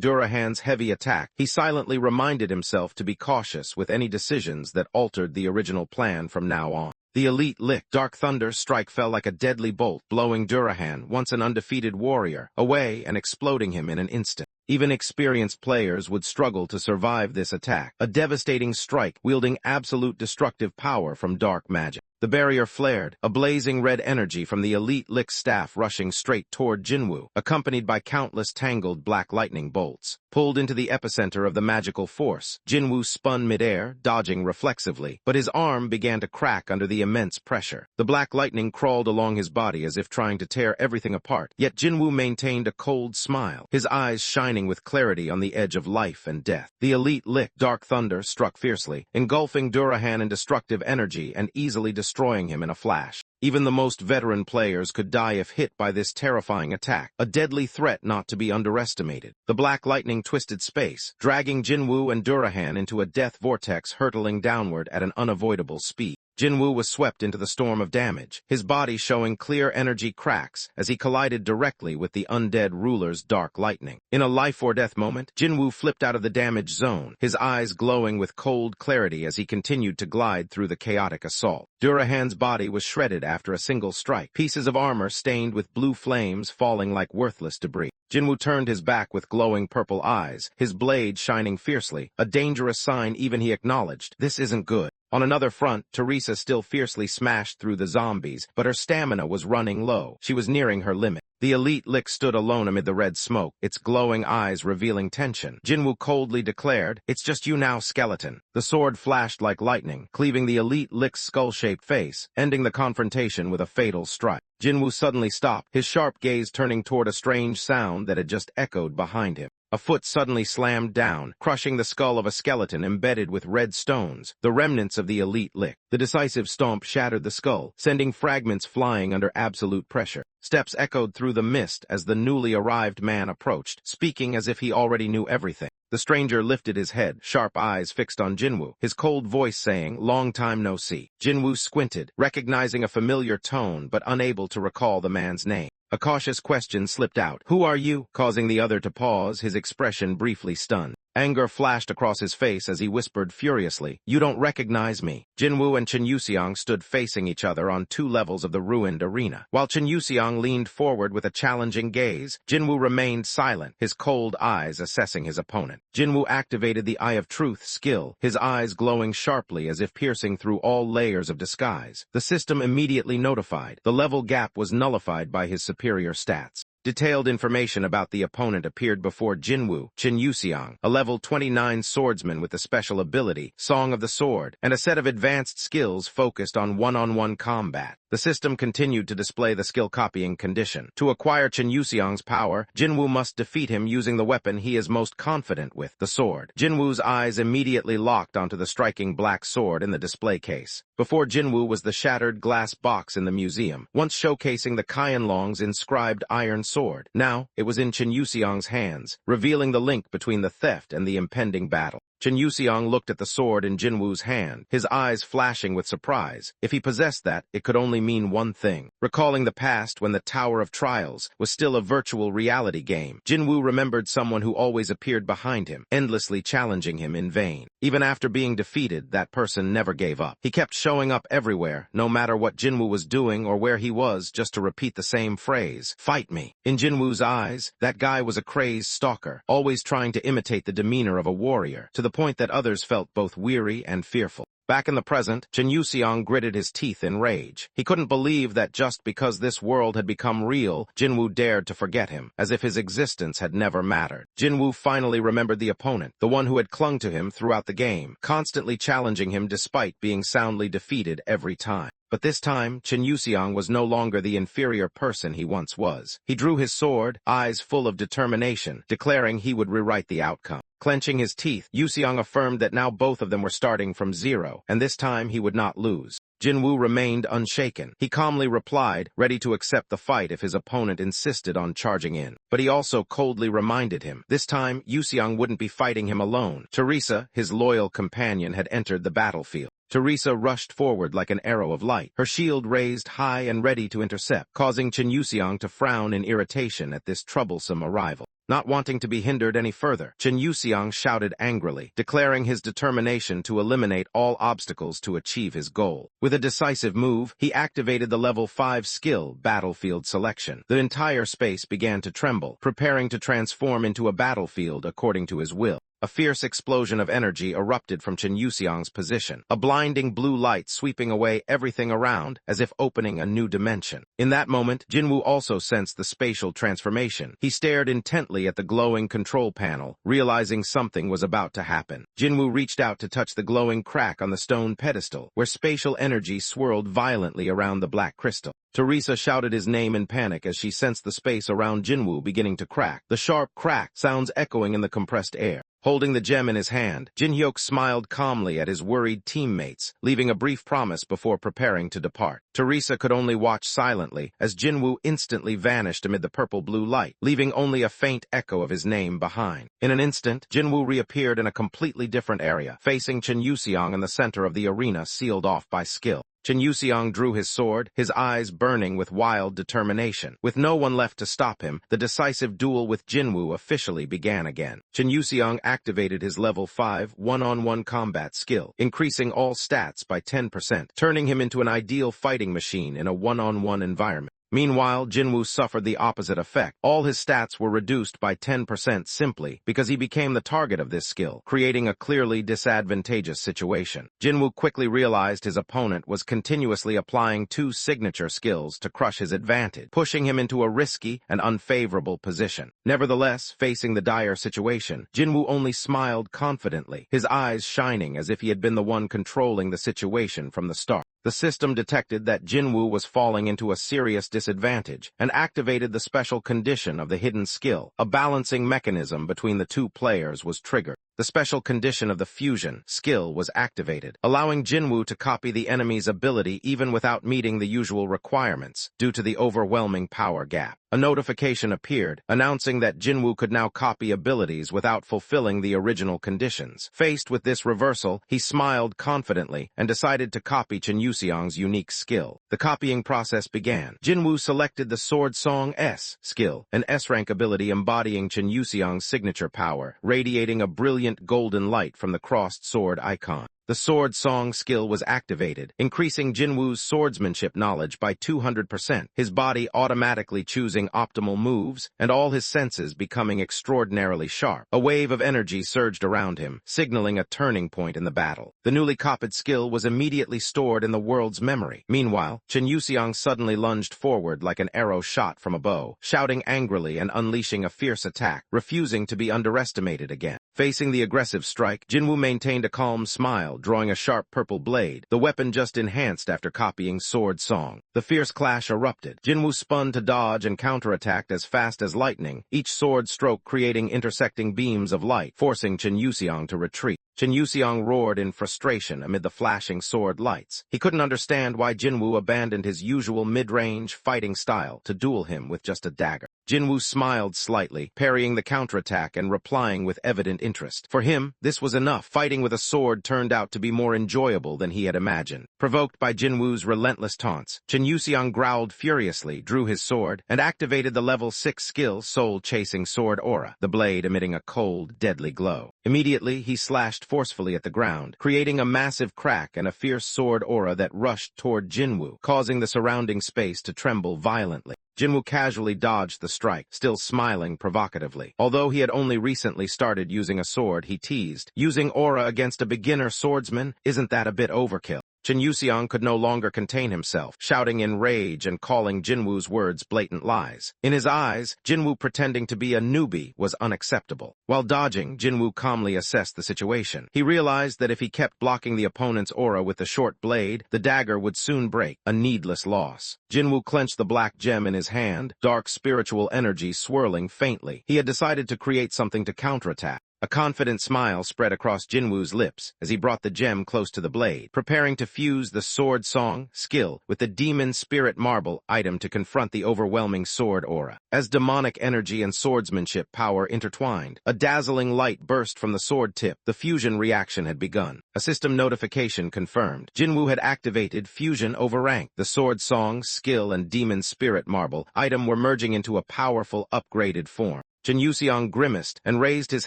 Durahan's heavy attack, he silently reminded himself to be cautious with any decisions that altered the original plan from now on. The elite Lick Dark Thunder strike fell like a deadly bolt, blowing Durahan, once an undefeated warrior, away and exploding him in an instant. Even experienced players would struggle to survive this attack, a devastating strike wielding absolute destructive power from dark magic. The barrier flared, a blazing red energy from the elite Lick staff rushing straight toward Jinwoo, accompanied by countless tangled black lightning bolts. Pulled into the epicenter of the magical force, Jinwoo spun midair, dodging reflexively, but his arm began to crack under the immense pressure. The black lightning crawled along his body as if trying to tear everything apart, yet Jinwoo maintained a cold smile, his eyes shining with clarity on the edge of life and death. The elite Lick Dark Thunder struck fiercely, engulfing Durahan in destructive energy and easily destroying him in a flash. Even the most veteran players could die if hit by this terrifying attack, a deadly threat not to be underestimated. The black lightning twisted space, dragging Jinwoo and Durahan into a death vortex hurtling downward at an unavoidable speed. Jinwoo was swept into the storm of damage, his body showing clear energy cracks as he collided directly with the undead ruler's dark lightning. In a life-or-death moment, Jinwoo flipped out of the damage zone, his eyes glowing with cold clarity as he continued to glide through the chaotic assault. Durahan's body was shredded after a single strike, pieces of armor stained with blue flames falling like worthless debris. Jinwoo turned his back with glowing purple eyes, his blade shining fiercely, a dangerous sign even he acknowledged. This isn't good. On another front, Teresa still fiercely smashed through the zombies, but her stamina was running low. She was nearing her limit. The elite lick stood alone amid the red smoke, its glowing eyes revealing tension. Jinwoo coldly declared, "It's just you now, skeleton." The sword flashed like lightning, cleaving the elite lick's skull-shaped face, ending the confrontation with a fatal strike. Jinwoo suddenly stopped, his sharp gaze turning toward a strange sound that had just echoed behind him. A foot suddenly slammed down, crushing the skull of a skeleton embedded with red stones, the remnants of the elite lick. The decisive stomp shattered the skull, sending fragments flying under absolute pressure. Steps echoed through the mist as the newly arrived man approached, speaking as if he already knew everything. The stranger lifted his head, sharp eyes fixed on Jinwoo, his cold voice saying, "Long time no see." Jinwoo squinted, recognizing a familiar tone but unable to recall the man's name. A cautious question slipped out. "Who are you?" causing the other to pause, his expression briefly stunned. Anger flashed across his face as he whispered furiously, "You don't recognize me." Jinwoo and Chen Yuxiang stood facing each other on two levels of the ruined arena. While Chen Yuxiang leaned forward with a challenging gaze, Jinwoo remained silent, his cold eyes assessing his opponent. Jinwoo activated the Eye of Truth skill, his eyes glowing sharply as if piercing through all layers of disguise. The system immediately notified. The level gap was nullified by his superior stats. Detailed information about the opponent appeared before Jinwoo, Chen Yuxiang, a level 29 swordsman with the special ability, Song of the Sword, and a set of advanced skills focused on one-on-one combat. The system continued to display the skill copying condition. To acquire Chen Yuxiang's power, Jinwoo must defeat him using the weapon he is most confident with, the sword. Jinwoo's eyes immediately locked onto the striking black sword in the display case. Before Jinwoo was the shattered glass box in the museum, once showcasing the Qianlong's inscribed iron sword. Now, it was in Chen Yuxiang's hands, revealing the link between the theft and the impending battle. Chen Yuxiang looked at the sword in Jinwoo's hand, his eyes flashing with surprise. If he possessed that, it could only mean one thing. Recalling the past when the Tower of Trials was still a virtual reality game, Jinwoo remembered someone who always appeared behind him, endlessly challenging him in vain. Even after being defeated, that person never gave up. He kept showing up everywhere, no matter what Jinwoo was doing or where he was, just to repeat the same phrase, "Fight me." In Jinwoo's eyes, that guy was a crazed stalker, always trying to imitate the demeanor of a warrior, to the point that others felt both weary and fearful. Back in the present, Chen Yuxiang gritted his teeth in rage. He couldn't believe that just because this world had become real, Jinwoo dared to forget him, as if his existence had never mattered. Jinwoo finally remembered the opponent, the one who had clung to him throughout the game, constantly challenging him despite being soundly defeated every time. But this time, Chen Yuxiang was no longer the inferior person he once was. He drew his sword, eyes full of determination, declaring he would rewrite the outcome. Clenching his teeth, Yuxiang affirmed that now both of them were starting from zero, and this time he would not lose. Jinwoo remained unshaken. He calmly replied, ready to accept the fight if his opponent insisted on charging in. But he also coldly reminded him, this time Yuxiang wouldn't be fighting him alone. Teresa, his loyal companion, had entered the battlefield. Teresa rushed forward like an arrow of light, her shield raised high and ready to intercept, causing Chen Yuxiang to frown in irritation at this troublesome arrival. Not wanting to be hindered any further, Chen Yuxiang shouted angrily, declaring his determination to eliminate all obstacles to achieve his goal. With a decisive move, he activated the level 5 skill, Battlefield Selection. The entire space began to tremble, preparing to transform into a battlefield according to his will. A fierce explosion of energy erupted from Chen Yuxiang's position, a blinding blue light sweeping away everything around, as if opening a new dimension. In that moment, Jinwoo also sensed the spatial transformation. He stared intently at the glowing control panel, realizing something was about to happen. Jinwoo reached out to touch the glowing crack on the stone pedestal, where spatial energy swirled violently around the black crystal. Teresa shouted his name in panic as she sensed the space around Jinwoo beginning to crack, the sharp crack sounds echoing in the compressed air. Holding the gem in his hand, Jinhyuk smiled calmly at his worried teammates, leaving a brief promise before preparing to depart. Teresa could only watch silently as Jinwoo instantly vanished amid the purple-blue light, leaving only a faint echo of his name behind. In an instant, Jinwoo reappeared in a completely different area, facing Chen Yuxiang in the center of the arena sealed off by skill. Chen Yuxiang drew his sword, his eyes burning with wild determination. With no one left to stop him, the decisive duel with Jinwoo officially began again. Chen Yuxiang activated his level 5 one-on-one combat skill, increasing all stats by 10%, turning him into an ideal fighting machine in a one-on-one environment. Meanwhile, Jinwoo suffered the opposite effect. All his stats were reduced by 10% simply because he became the target of this skill, creating a clearly disadvantageous situation. Jinwoo quickly realized his opponent was continuously applying two signature skills to crush his advantage, pushing him into a risky and unfavorable position. Nevertheless, facing the dire situation, Jinwoo only smiled confidently, his eyes shining as if he had been the one controlling the situation from the start. The system detected that Jinwoo was falling into a serious disadvantage and activated the special condition of the hidden skill. A balancing mechanism between the two players was triggered. The special condition of the fusion skill was activated, allowing Jinwoo to copy the enemy's ability even without meeting the usual requirements due to the overwhelming power gap. A notification appeared, announcing that Jinwoo could now copy abilities without fulfilling the original conditions. Faced with this reversal, he smiled confidently and decided to copy Chen Yuxiang's unique skill. The copying process began. Jinwoo selected the Sword Song S skill, an S-rank ability embodying Chen Yuxiang's signature power, radiating a brilliant golden light from the crossed sword icon. The Sword Song skill was activated, increasing Jinwoo's swordsmanship knowledge by 200%, his body automatically choosing optimal moves, and all his senses becoming extraordinarily sharp. A wave of energy surged around him, signaling a turning point in the battle. The newly copied skill was immediately stored in the world's memory. Meanwhile, Chen Yuxiang suddenly lunged forward like an arrow shot from a bow, shouting angrily and unleashing a fierce attack, refusing to be underestimated again. Facing the aggressive strike, Jinwoo maintained a calm smile, drawing a sharp purple blade, the weapon just enhanced after copying Sword Song. The fierce clash erupted. Jinwoo spun to dodge and counterattacked as fast as lightning, each sword stroke creating intersecting beams of light, forcing Chen Yuxiang to retreat. Chen Yuxiang roared in frustration amid the flashing sword lights. He couldn't understand why Jinwoo abandoned his usual mid-range fighting style to duel him with just a dagger. Jinwoo smiled slightly, parrying the counterattack and replying with evident interest. For him, this was enough. Fighting with a sword turned out to be more enjoyable than he had imagined. Provoked by Jinwoo's relentless taunts, Chen Yuxiang growled furiously, drew his sword, and activated the level 6 skill Soul-Chasing Sword Aura, the blade emitting a cold, deadly glow. Immediately, he slashed forcefully at the ground, creating a massive crack and a fierce sword aura that rushed toward Jinwoo, causing the surrounding space to tremble violently. Jinwoo casually dodged the strike, still smiling provocatively. Although he had only recently started using a sword, he teased, "Using aura against a beginner swordsman, isn't that a bit overkill?" Chen Yuxiang could no longer contain himself, shouting in rage and calling Jinwoo's words blatant lies. In his eyes, Jinwoo pretending to be a newbie was unacceptable. While dodging, Jinwoo calmly assessed the situation. He realized that if he kept blocking the opponent's aura with the short blade, the dagger would soon break, a needless loss. Jinwoo clenched the black gem in his hand, dark spiritual energy swirling faintly. He had decided to create something to counterattack. A confident smile spread across Jinwoo's lips as he brought the gem close to the blade, preparing to fuse the Sword Song skill with the Demon Spirit Marble item to confront the overwhelming sword aura. As demonic energy and swordsmanship power intertwined, a dazzling light burst from the sword tip. The fusion reaction had begun. A system notification confirmed. Jinwoo had activated Fusion over Rank. The Sword Song skill and Demon Spirit Marble item were merging into a powerful, upgraded form. Chen Yuxiang grimaced and raised his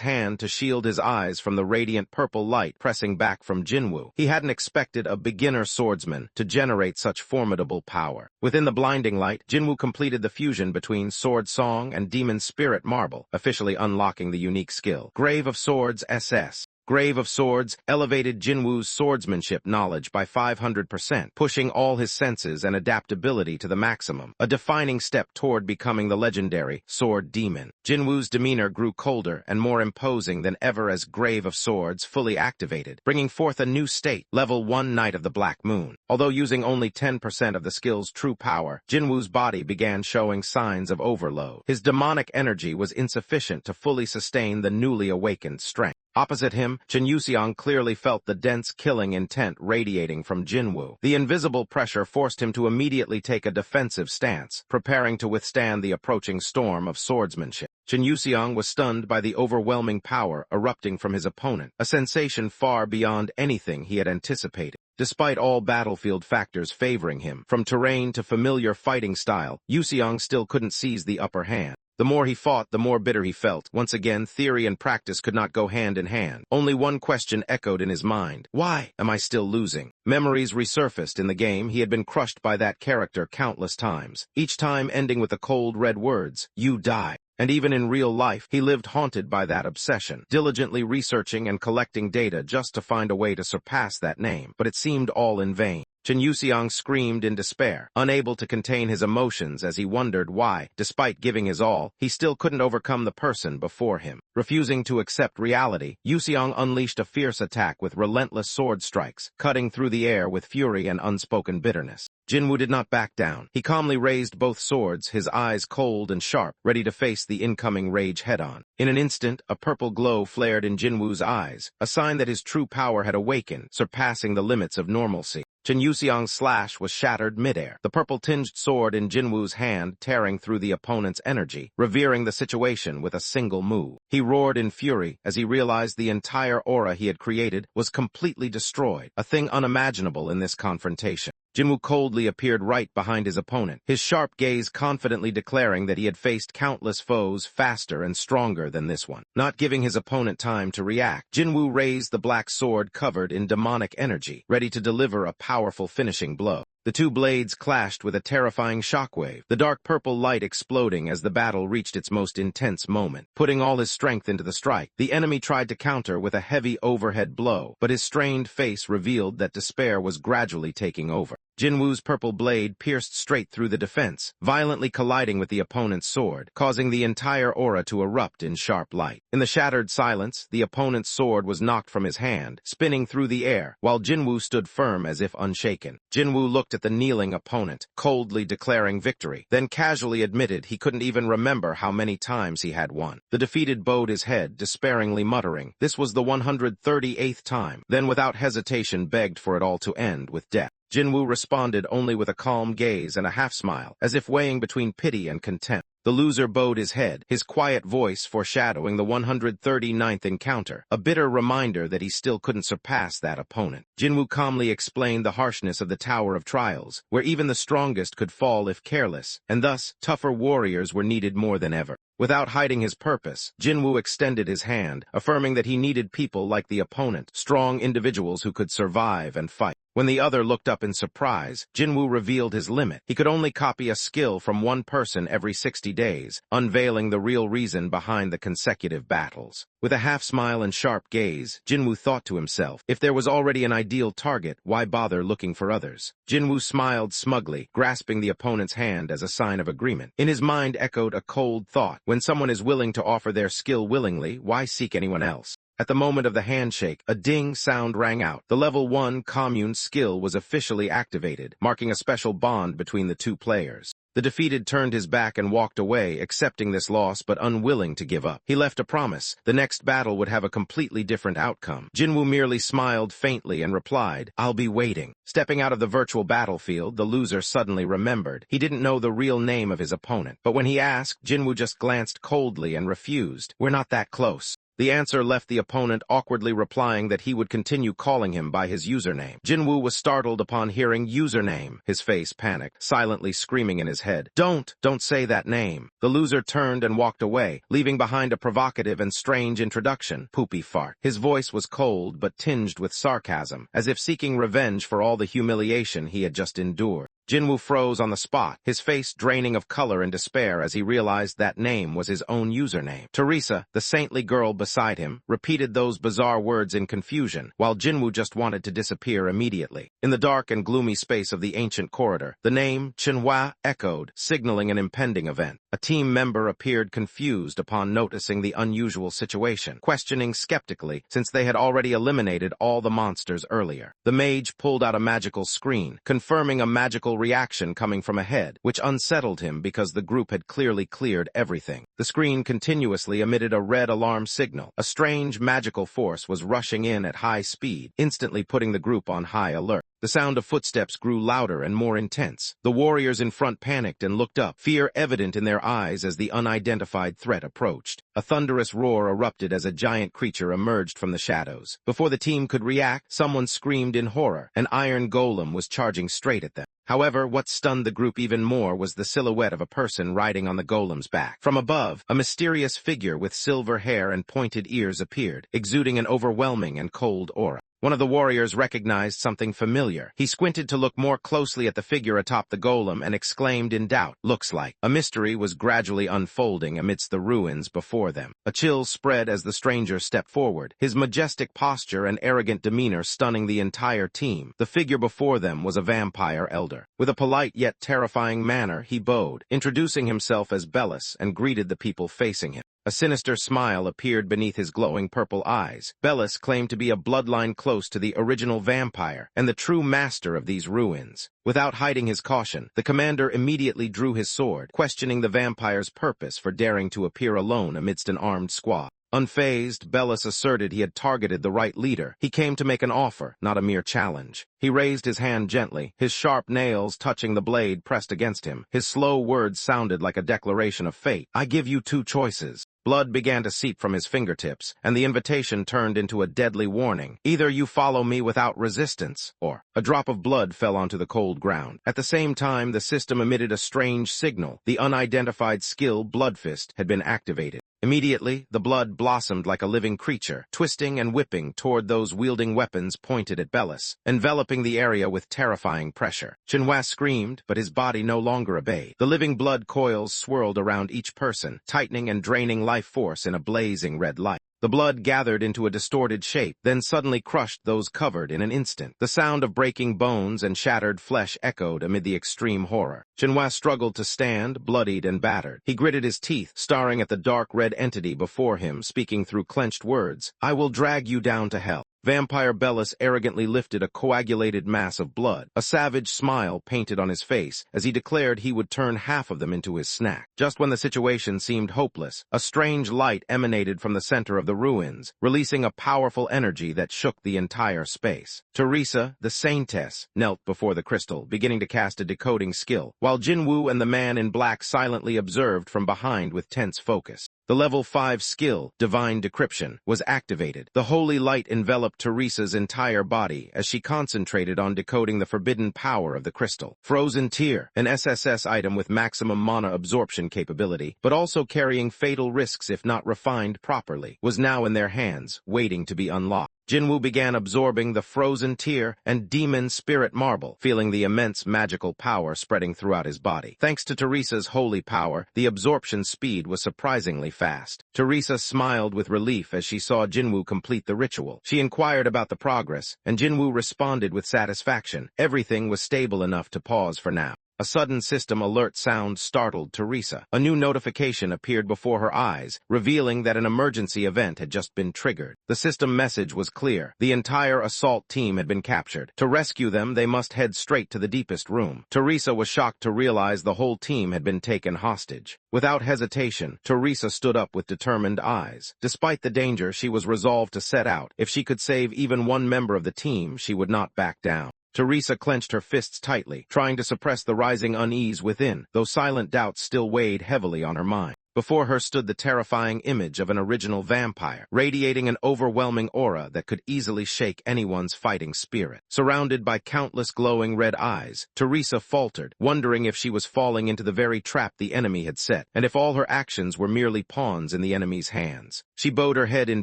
hand to shield his eyes from the radiant purple light pressing back from Jinwoo. He hadn't expected a beginner swordsman to generate such formidable power. Within the blinding light, Jinwoo completed the fusion between Sword Song and Demon Spirit Marble, officially unlocking the unique skill. Grave of Swords SS. Grave of Swords elevated Jinwoo's swordsmanship knowledge by 500%, pushing all his senses and adaptability to the maximum, a defining step toward becoming the legendary Sword Demon. Jinwoo's demeanor grew colder and more imposing than ever as Grave of Swords fully activated, bringing forth a new state, Level 1 Knight of the Black Moon. Although using only 10% of the skill's true power, Jinwoo's body began showing signs of overload. His demonic energy was insufficient to fully sustain the newly awakened strength. Opposite him, Chen Yuxiang clearly felt the dense killing intent radiating from Jinwoo. The invisible pressure forced him to immediately take a defensive stance, preparing to withstand the approaching storm of swordsmanship. Chen Yuxiang was stunned by the overwhelming power erupting from his opponent, a sensation far beyond anything he had anticipated. Despite all battlefield factors favoring him, from terrain to familiar fighting style, Yuxiang still couldn't seize the upper hand. The more he fought, the more bitter he felt. Once again, theory and practice could not go hand in hand. Only one question echoed in his mind. Why am I still losing? Memories resurfaced in the game. He had been crushed by that character countless times, each time ending with the cold red words, "You die." And even in real life, he lived haunted by that obsession, diligently researching and collecting data just to find a way to surpass that name. But it seemed all in vain. Chen Yuxiang screamed in despair, unable to contain his emotions as he wondered why, despite giving his all, he still couldn't overcome the person before him. Refusing to accept reality, Yuxiang unleashed a fierce attack with relentless sword strikes, cutting through the air with fury and unspoken bitterness. Jinwoo did not back down. He calmly raised both swords, his eyes cold and sharp, ready to face the incoming rage head-on. In an instant, a purple glow flared in Jinwoo's eyes, a sign that his true power had awakened, surpassing the limits of normalcy. Chen Yuxiang's slash was shattered midair, the purple-tinged sword in Jinwoo's hand tearing through the opponent's energy, revealing the situation with a single move. He roared in fury as he realized the entire aura he had created was completely destroyed, a thing unimaginable in this confrontation. Jinwoo coldly appeared right behind his opponent, his sharp gaze confidently declaring that he had faced countless foes faster and stronger than this one. Not giving his opponent time to react, Jinwoo raised the black sword covered in demonic energy, ready to deliver a powerful finishing blow. The two blades clashed with a terrifying shockwave, the dark purple light exploding as the battle reached its most intense moment. Putting all his strength into the strike, the enemy tried to counter with a heavy overhead blow, but his strained face revealed that despair was gradually taking over. Jinwoo's purple blade pierced straight through the defense, violently colliding with the opponent's sword, causing the entire aura to erupt in sharp light. In the shattered silence, the opponent's sword was knocked from his hand, spinning through the air, while Jinwoo stood firm as if unshaken. Jinwoo looked at the kneeling opponent, coldly declaring victory, then casually admitted he couldn't even remember how many times he had won. The defeated bowed his head, despairingly muttering, "This was the 138th time," then without hesitation begged for it all to end with death. Jinwoo responded only with a calm gaze and a half-smile, as if weighing between pity and contempt. The loser bowed his head, his quiet voice foreshadowing the 139th encounter, a bitter reminder that he still couldn't surpass that opponent. Jinwoo calmly explained the harshness of the Tower of Trials, where even the strongest could fall if careless, and thus tougher warriors were needed more than ever. Without hiding his purpose, Jinwoo extended his hand, affirming that he needed people like the opponent, strong individuals who could survive and fight. When the other looked up in surprise, Jinwoo revealed his limit. He could only copy a skill from one person every 60 days, unveiling the real reason behind the consecutive battles. With a half-smile and sharp gaze, Jinwoo thought to himself, if there was already an ideal target, why bother looking for others? Jinwoo smiled smugly, grasping the opponent's hand as a sign of agreement. In his mind echoed a cold thought, when someone is willing to offer their skill willingly, why seek anyone else? At the moment of the handshake, a ding sound rang out. The level 1 commune skill was officially activated, marking a special bond between the two players. The defeated turned his back and walked away, accepting this loss but unwilling to give up. He left a promise. The next battle would have a completely different outcome. Jinwoo merely smiled faintly and replied, "I'll be waiting." Stepping out of the virtual battlefield, the loser suddenly remembered. He didn't know the real name of his opponent, but when he asked, Jinwoo just glanced coldly and refused. "We're not that close." The answer left the opponent awkwardly replying that he would continue calling him by his username. Jinwoo was startled upon hearing username. His face panicked, silently screaming in his head, Don't say that name." The loser turned and walked away, leaving behind a provocative and strange introduction, "Poopy fart." His voice was cold but tinged with sarcasm, as if seeking revenge for all the humiliation he had just endured. Jinwoo froze on the spot, his face draining of color and despair as he realized that name was his own username. Teresa, the saintly girl beside him, repeated those bizarre words in confusion, while Jinwoo just wanted to disappear immediately. In the dark and gloomy space of the ancient corridor, the name Manhwa echoed, signaling an impending event. A team member appeared confused upon noticing the unusual situation, questioning skeptically since they had already eliminated all the monsters earlier. The mage pulled out a magical screen, confirming a magical reaction coming from ahead, which unsettled him because the group had clearly cleared everything. The screen continuously emitted a red alarm signal. A strange magical force was rushing in at high speed, instantly putting the group on high alert. The sound of footsteps grew louder and more intense. The warriors in front panicked and looked up, fear evident in their eyes as the unidentified threat approached. A thunderous roar erupted as a giant creature emerged from the shadows. Before the team could react, someone screamed in horror. An iron golem was charging straight at them. However, what stunned the group even more was the silhouette of a person riding on the golem's back. From above, a mysterious figure with silver hair and pointed ears appeared, exuding an overwhelming and cold aura. One of the warriors recognized something familiar. He squinted to look more closely at the figure atop the golem and exclaimed in doubt, "Looks like." A mystery was gradually unfolding amidst the ruins before them. A chill spread as the stranger stepped forward, his majestic posture and arrogant demeanor stunning the entire team. The figure before them was a vampire elder. With a polite yet terrifying manner, he bowed, introducing himself as Bellis, and greeted the people facing him. A sinister smile appeared beneath his glowing purple eyes. Bellis claimed to be a bloodline close to the original vampire and the true master of these ruins. Without hiding his caution, the commander immediately drew his sword, questioning the vampire's purpose for daring to appear alone amidst an armed squad. Unfazed, Bellis asserted he had targeted the right leader. He came to make an offer, not a mere challenge. He raised his hand gently, his sharp nails touching the blade pressed against him. His slow words sounded like a declaration of fate. "I give you two choices." Blood began to seep from his fingertips, and the invitation turned into a deadly warning. "Either you follow me without resistance, or..." A drop of blood fell onto the cold ground. At the same time, the system emitted a strange signal. The unidentified skill, Bloodfist, had been activated. Immediately, the blood blossomed like a living creature, twisting and whipping toward those wielding weapons pointed at Bellis, enveloping the area with terrifying pressure. Chenhua screamed, but his body no longer obeyed. The living blood coils swirled around each person, tightening and draining life force in a blazing red light. The blood gathered into a distorted shape, then suddenly crushed those covered in an instant. The sound of breaking bones and shattered flesh echoed amid the extreme horror. Chenhua struggled to stand, bloodied and battered. He gritted his teeth, staring at the dark red entity before him, speaking through clenched words. "I will drag you down to hell." Vampire Bellis arrogantly lifted a coagulated mass of blood. A savage smile painted on his face as he declared he would turn half of them into his snack. Just when the situation seemed hopeless, a strange light emanated from the center of the ruins, releasing a powerful energy that shook the entire space. Teresa, the saintess, knelt before the crystal, beginning to cast a decoding skill, while Jinwoo and the man in black silently observed from behind with tense focus. The level 5 skill, Divine Decryption, was activated. The holy light enveloped Teresa's entire body as she concentrated on decoding the forbidden power of the crystal. Frozen Tear, an SSS item with maximum mana absorption capability, but also carrying fatal risks if not refined properly, was now in their hands, waiting to be unlocked. Jinwoo began absorbing the Frozen Tear and Demon Spirit Marble, feeling the immense magical power spreading throughout his body. Thanks to Teresa's holy power, the absorption speed was surprisingly fast. Teresa smiled with relief as she saw Jinwoo complete the ritual. She inquired about the progress, and Jinwoo responded with satisfaction. Everything was stable enough to pause for now. A sudden system alert sound startled Teresa. A new notification appeared before her eyes, revealing that an emergency event had just been triggered. The system message was clear. The entire assault team had been captured. To rescue them, they must head straight to the deepest room. Teresa was shocked to realize the whole team had been taken hostage. Without hesitation, Teresa stood up with determined eyes. Despite the danger, she was resolved to set out. If she could save even one member of the team, she would not back down. Teresa clenched her fists tightly, trying to suppress the rising unease within, though silent doubts still weighed heavily on her mind. Before her stood the terrifying image of an original vampire, radiating an overwhelming aura that could easily shake anyone's fighting spirit. Surrounded by countless glowing red eyes, Teresa faltered, wondering if she was falling into the very trap the enemy had set, and if all her actions were merely pawns in the enemy's hands. She bowed her head in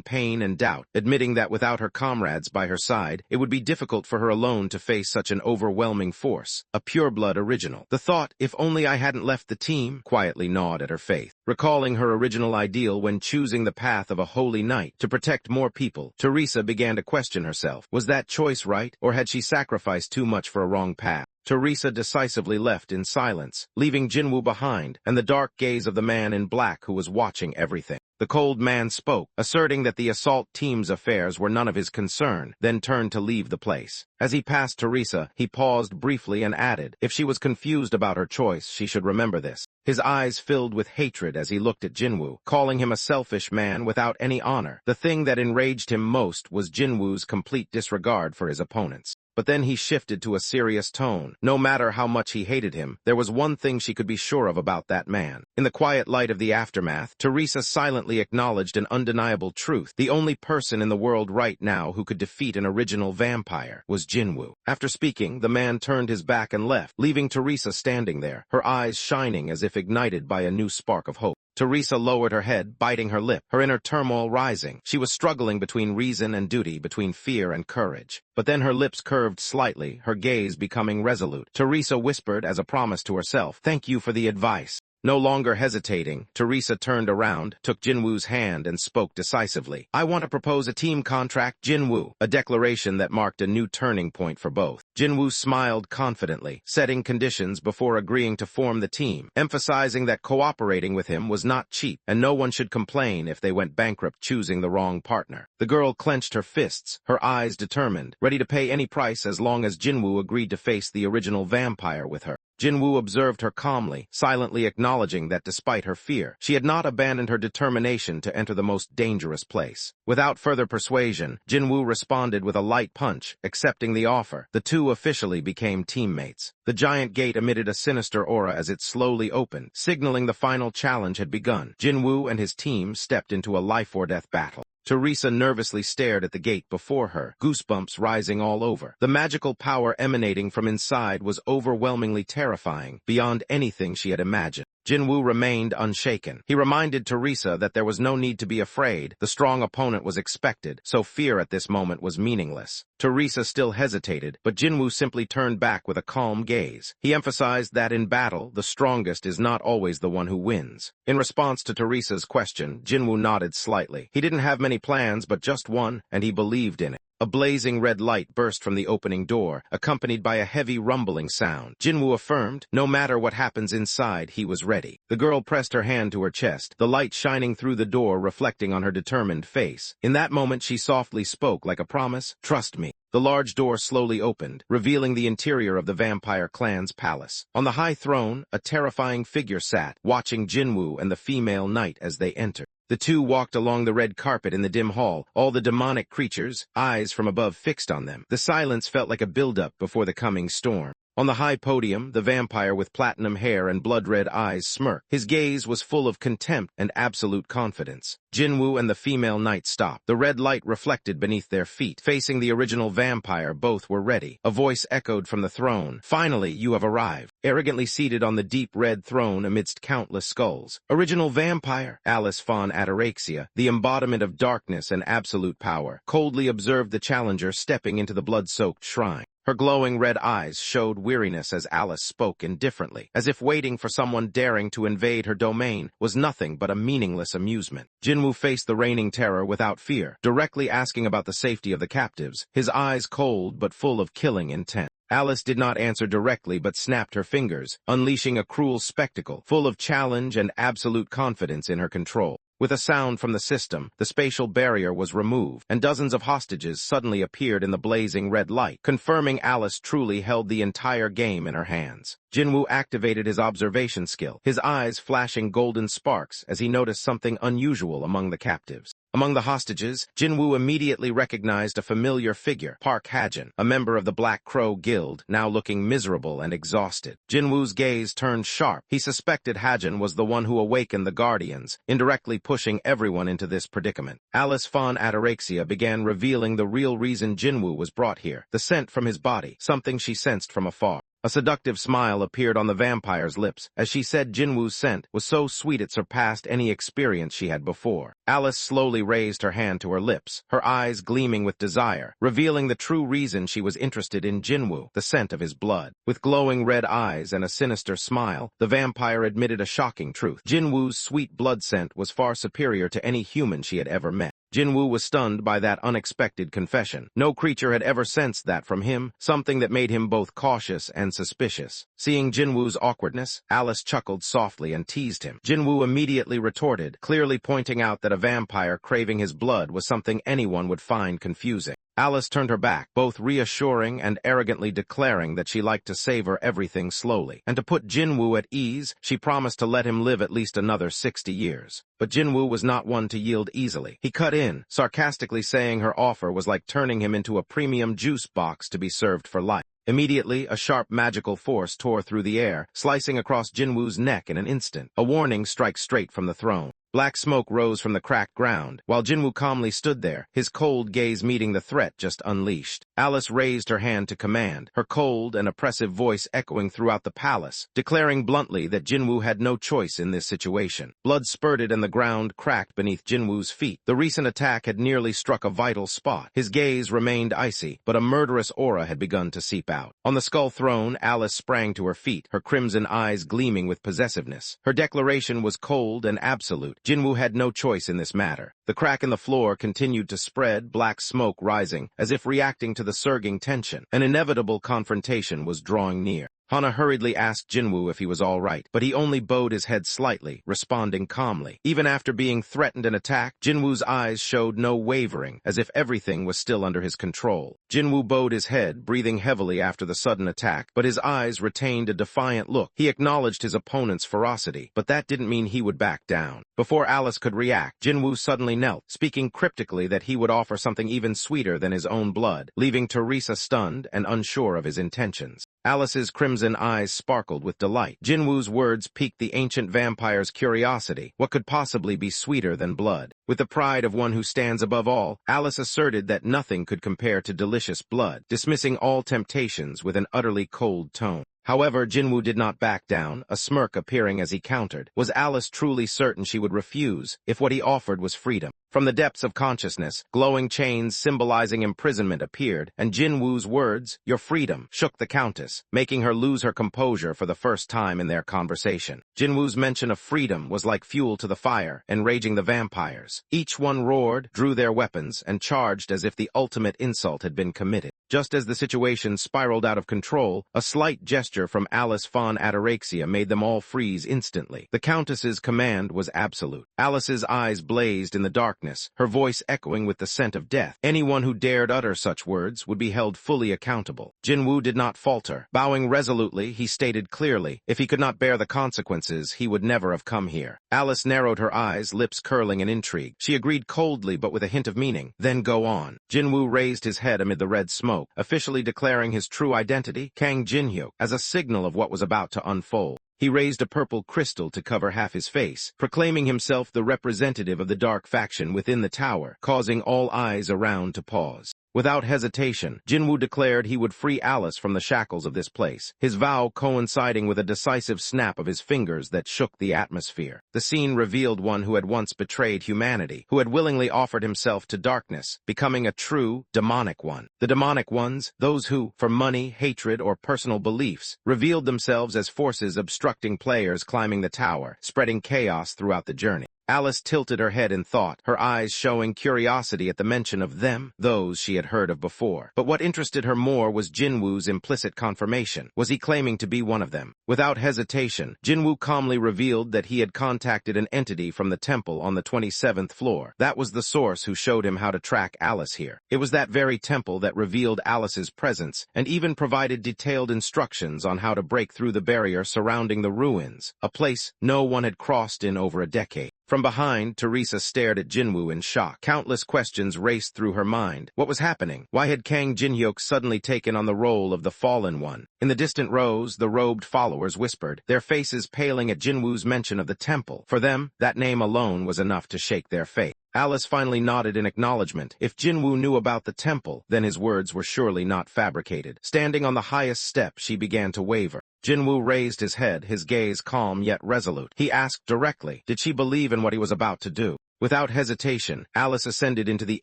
pain and doubt, admitting that without her comrades by her side, it would be difficult for her alone to face such an overwhelming force, a pureblood original. The thought, "If only I hadn't left the team," quietly gnawed at her faith. Recalling her original ideal when choosing the path of a holy knight to protect more people, Teresa began to question herself. Was that choice right, or had she sacrificed too much for a wrong path? Teresa decisively left in silence, leaving Jinwoo behind and the dark gaze of the man in black who was watching everything. The cold man spoke, asserting that the assault team's affairs were none of his concern, then turned to leave the place. As he passed Teresa, he paused briefly and added, if she was confused about her choice, she should remember this. His eyes filled with hatred as he looked at Jinwoo, calling him a selfish man without any honor. The thing that enraged him most was Jinwoo's complete disregard for his opponents. But then he shifted to a serious tone. No matter how much he hated him, there was one thing she could be sure of about that man. In the quiet light of the aftermath, Teresa silently acknowledged an undeniable truth. The only person in the world right now who could defeat an original vampire was Jinwoo. After speaking, the man turned his back and left, leaving Teresa standing there, her eyes shining as if ignited by a new spark of hope. Teresa lowered her head, biting her lip, her inner turmoil rising. She was struggling between reason and duty, between fear and courage. But then her lips curved slightly, her gaze becoming resolute. Teresa whispered as a promise to herself, "Thank you for the advice." No longer hesitating, Teresa turned around, took Jinwoo's hand, and spoke decisively. "I want to propose a team contract, Jinwoo," a declaration that marked a new turning point for both. Jinwoo smiled confidently, setting conditions before agreeing to form the team, emphasizing that cooperating with him was not cheap, and no one should complain if they went bankrupt choosing the wrong partner. The girl clenched her fists, her eyes determined, ready to pay any price as long as Jinwoo agreed to face the original vampire with her. Jinwoo observed her calmly, silently acknowledging that despite her fear, she had not abandoned her determination to enter the most dangerous place. Without further persuasion, Jinwoo responded with a light punch, accepting the offer. The two officially became teammates. The giant gate emitted a sinister aura as it slowly opened, signaling the final challenge had begun. Jinwoo and his team stepped into a life-or-death battle. Teresa nervously stared at the gate before her, goosebumps rising all over. The magical power emanating from inside was overwhelmingly terrifying, beyond anything she had imagined. Jinwoo remained unshaken. He reminded Teresa that there was no need to be afraid. The strong opponent was expected, so fear at this moment was meaningless. Teresa still hesitated, but Jinwoo simply turned back with a calm gaze. He emphasized that in battle, the strongest is not always the one who wins. In response to Teresa's question, Jinwoo nodded slightly. He didn't have many plans, but just one, and he believed in it. A blazing red light burst from the opening door, accompanied by a heavy rumbling sound. Jinwoo affirmed, no matter what happens inside, he was ready. The girl pressed her hand to her chest, the light shining through the door reflecting on her determined face. In that moment she softly spoke like a promise, "Trust me." The large door slowly opened, revealing the interior of the vampire clan's palace. On the high throne, a terrifying figure sat, watching Jinwoo and the female knight as they entered. The two walked along the red carpet in the dim hall, all the demonic creatures, eyes from above fixed on them. The silence felt like a build-up before the coming storm. On the high podium, the vampire with platinum hair and blood-red eyes smirked. His gaze was full of contempt and absolute confidence. Jinwoo and the female knight stopped. The red light reflected beneath their feet. Facing the original vampire, both were ready. A voice echoed from the throne. "Finally, you have arrived." Arrogantly seated on the deep red throne amidst countless skulls. Original vampire, Alice von Ataraxia, the embodiment of darkness and absolute power, coldly observed the challenger stepping into the blood-soaked shrine. Her glowing red eyes showed weariness as Alice spoke indifferently, as if waiting for someone daring to invade her domain was nothing but a meaningless amusement. Jinwoo faced the reigning terror without fear, directly asking about the safety of the captives, his eyes cold but full of killing intent. Alice did not answer directly but snapped her fingers, unleashing a cruel spectacle, full of challenge and absolute confidence in her control. With a sound from the system, the spatial barrier was removed, and dozens of hostages suddenly appeared in the blazing red light, confirming Alice truly held the entire game in her hands. Jinwoo activated his observation skill, his eyes flashing golden sparks as he noticed something unusual among the captives. Among the hostages, Jinwoo immediately recognized a familiar figure, Park Hajin, a member of the Black Crow Guild, now looking miserable and exhausted. Jinwoo's gaze turned sharp. He suspected Hajin was the one who awakened the Guardians, indirectly pushing everyone into this predicament. Alice von Ataraxia began revealing the real reason Jinwoo was brought here, the scent from his body, something she sensed from afar. A seductive smile appeared on the vampire's lips as she said Jinwoo's scent was so sweet it surpassed any experience she had before. Alice slowly raised her hand to her lips, her eyes gleaming with desire, revealing the true reason she was interested in Jinwoo, the scent of his blood. With glowing red eyes and a sinister smile, the vampire admitted a shocking truth. Jinwoo's sweet blood scent was far superior to any human she had ever met. Jinwoo was stunned by that unexpected confession. No creature had ever sensed that from him, something that made him both cautious and suspicious. Seeing Jinwoo's awkwardness, Alice chuckled softly and teased him. Jinwoo immediately retorted, clearly pointing out that a vampire craving his blood was something anyone would find confusing. Alice turned her back, both reassuring and arrogantly declaring that she liked to savor everything slowly. And to put Jinwoo at ease, she promised to let him live at least another 60 years. But Jinwoo was not one to yield easily. He cut in, sarcastically saying her offer was like turning him into a premium juice box to be served for life. Immediately, a sharp magical force tore through the air, slicing across Jinwoo's neck in an instant. A warning strike straight from the throne. Black smoke rose from the cracked ground, while Jinwoo calmly stood there, his cold gaze meeting the threat just unleashed. Alice raised her hand to command, her cold and oppressive voice echoing throughout the palace, declaring bluntly that Jinwoo had no choice in this situation. Blood spurted and the ground cracked beneath Jinwoo's feet. The recent attack had nearly struck a vital spot. His gaze remained icy, but a murderous aura had begun to seep out. On the skull throne, Alice sprang to her feet, her crimson eyes gleaming with possessiveness. Her declaration was cold and absolute. Jinwoo had no choice in this matter. The crack in the floor continued to spread, black smoke rising, as if reacting to the surging tension. An inevitable confrontation was drawing near. Hana hurriedly asked Jinwoo if he was all right, but he only bowed his head slightly, responding calmly. Even after being threatened and attacked, Jinwoo's eyes showed no wavering, as if everything was still under his control. Jinwoo bowed his head, breathing heavily after the sudden attack, but his eyes retained a defiant look. He acknowledged his opponent's ferocity, but that didn't mean he would back down. Before Alice could react, Jinwoo suddenly knelt, speaking cryptically that he would offer something even sweeter than his own blood, leaving Teresa stunned and unsure of his intentions. Alice's crimson eyes sparkled with delight. Jinwoo's words piqued the ancient vampire's curiosity. What could possibly be sweeter than blood? With the pride of one who stands above all, Alice asserted that nothing could compare to delicious blood, dismissing all temptations with an utterly cold tone. However, Jinwoo did not back down, a smirk appearing as he countered. Was Alice truly certain she would refuse, if what he offered was freedom? From the depths of consciousness, glowing chains symbolizing imprisonment appeared, and Jinwoo's words, "Your freedom," shook the Countess, making her lose her composure for the first time in their conversation. Jinwoo's mention of freedom was like fuel to the fire, enraging the vampires. Each one roared, drew their weapons, and charged as if the ultimate insult had been committed. Just as the situation spiraled out of control, a slight gesture from Alice von Ataraxia made them all freeze instantly. The Countess's command was absolute. Alice's eyes blazed in the darkness, her voice echoing with the scent of death. Anyone who dared utter such words would be held fully accountable. Jinwoo did not falter. Bowing resolutely, he stated clearly, if he could not bear the consequences, he would never have come here. Alice narrowed her eyes, lips curling in intrigue. She agreed coldly but with a hint of meaning. Then go on. Jinwoo raised his head amid the red smoke, officially declaring his true identity, Kang Jinhyuk, as a signal of what was about to unfold. He raised a purple crystal to cover half his face, proclaiming himself the representative of the dark faction within the tower, causing all eyes around to pause. Without hesitation, Jinwoo declared he would free Alice from the shackles of this place, his vow coinciding with a decisive snap of his fingers that shook the atmosphere. The scene revealed one who had once betrayed humanity, who had willingly offered himself to darkness, becoming a true, demonic one. The demonic ones, those who, for money, hatred, or personal beliefs, revealed themselves as forces obstructing players climbing the tower, spreading chaos throughout the journey. Alice tilted her head in thought, her eyes showing curiosity at the mention of them, those she had heard of before. But what interested her more was Jinwoo's implicit confirmation. Was he claiming to be one of them? Without hesitation, Jinwoo calmly revealed that he had contacted an entity from the temple on the 27th floor. That was the source who showed him how to track Alice here. It was that very temple that revealed Alice's presence, and even provided detailed instructions on how to break through the barrier surrounding the ruins, a place no one had crossed in over a decade. From behind, Teresa stared at Jinwoo in shock. Countless questions raced through her mind. What was happening? Why had Kang Jinhyuk suddenly taken on the role of the fallen one? In the distant rows, the robed followers whispered, their faces paling at Jinwoo's mention of the temple. For them, that name alone was enough to shake their faith. Alice finally nodded in acknowledgement. If Jinwoo knew about the temple, then his words were surely not fabricated. Standing on the highest step, she began to waver. Jinwoo raised his head, his gaze calm yet resolute. He asked directly, did she believe in what he was about to do? Without hesitation, Alice ascended into the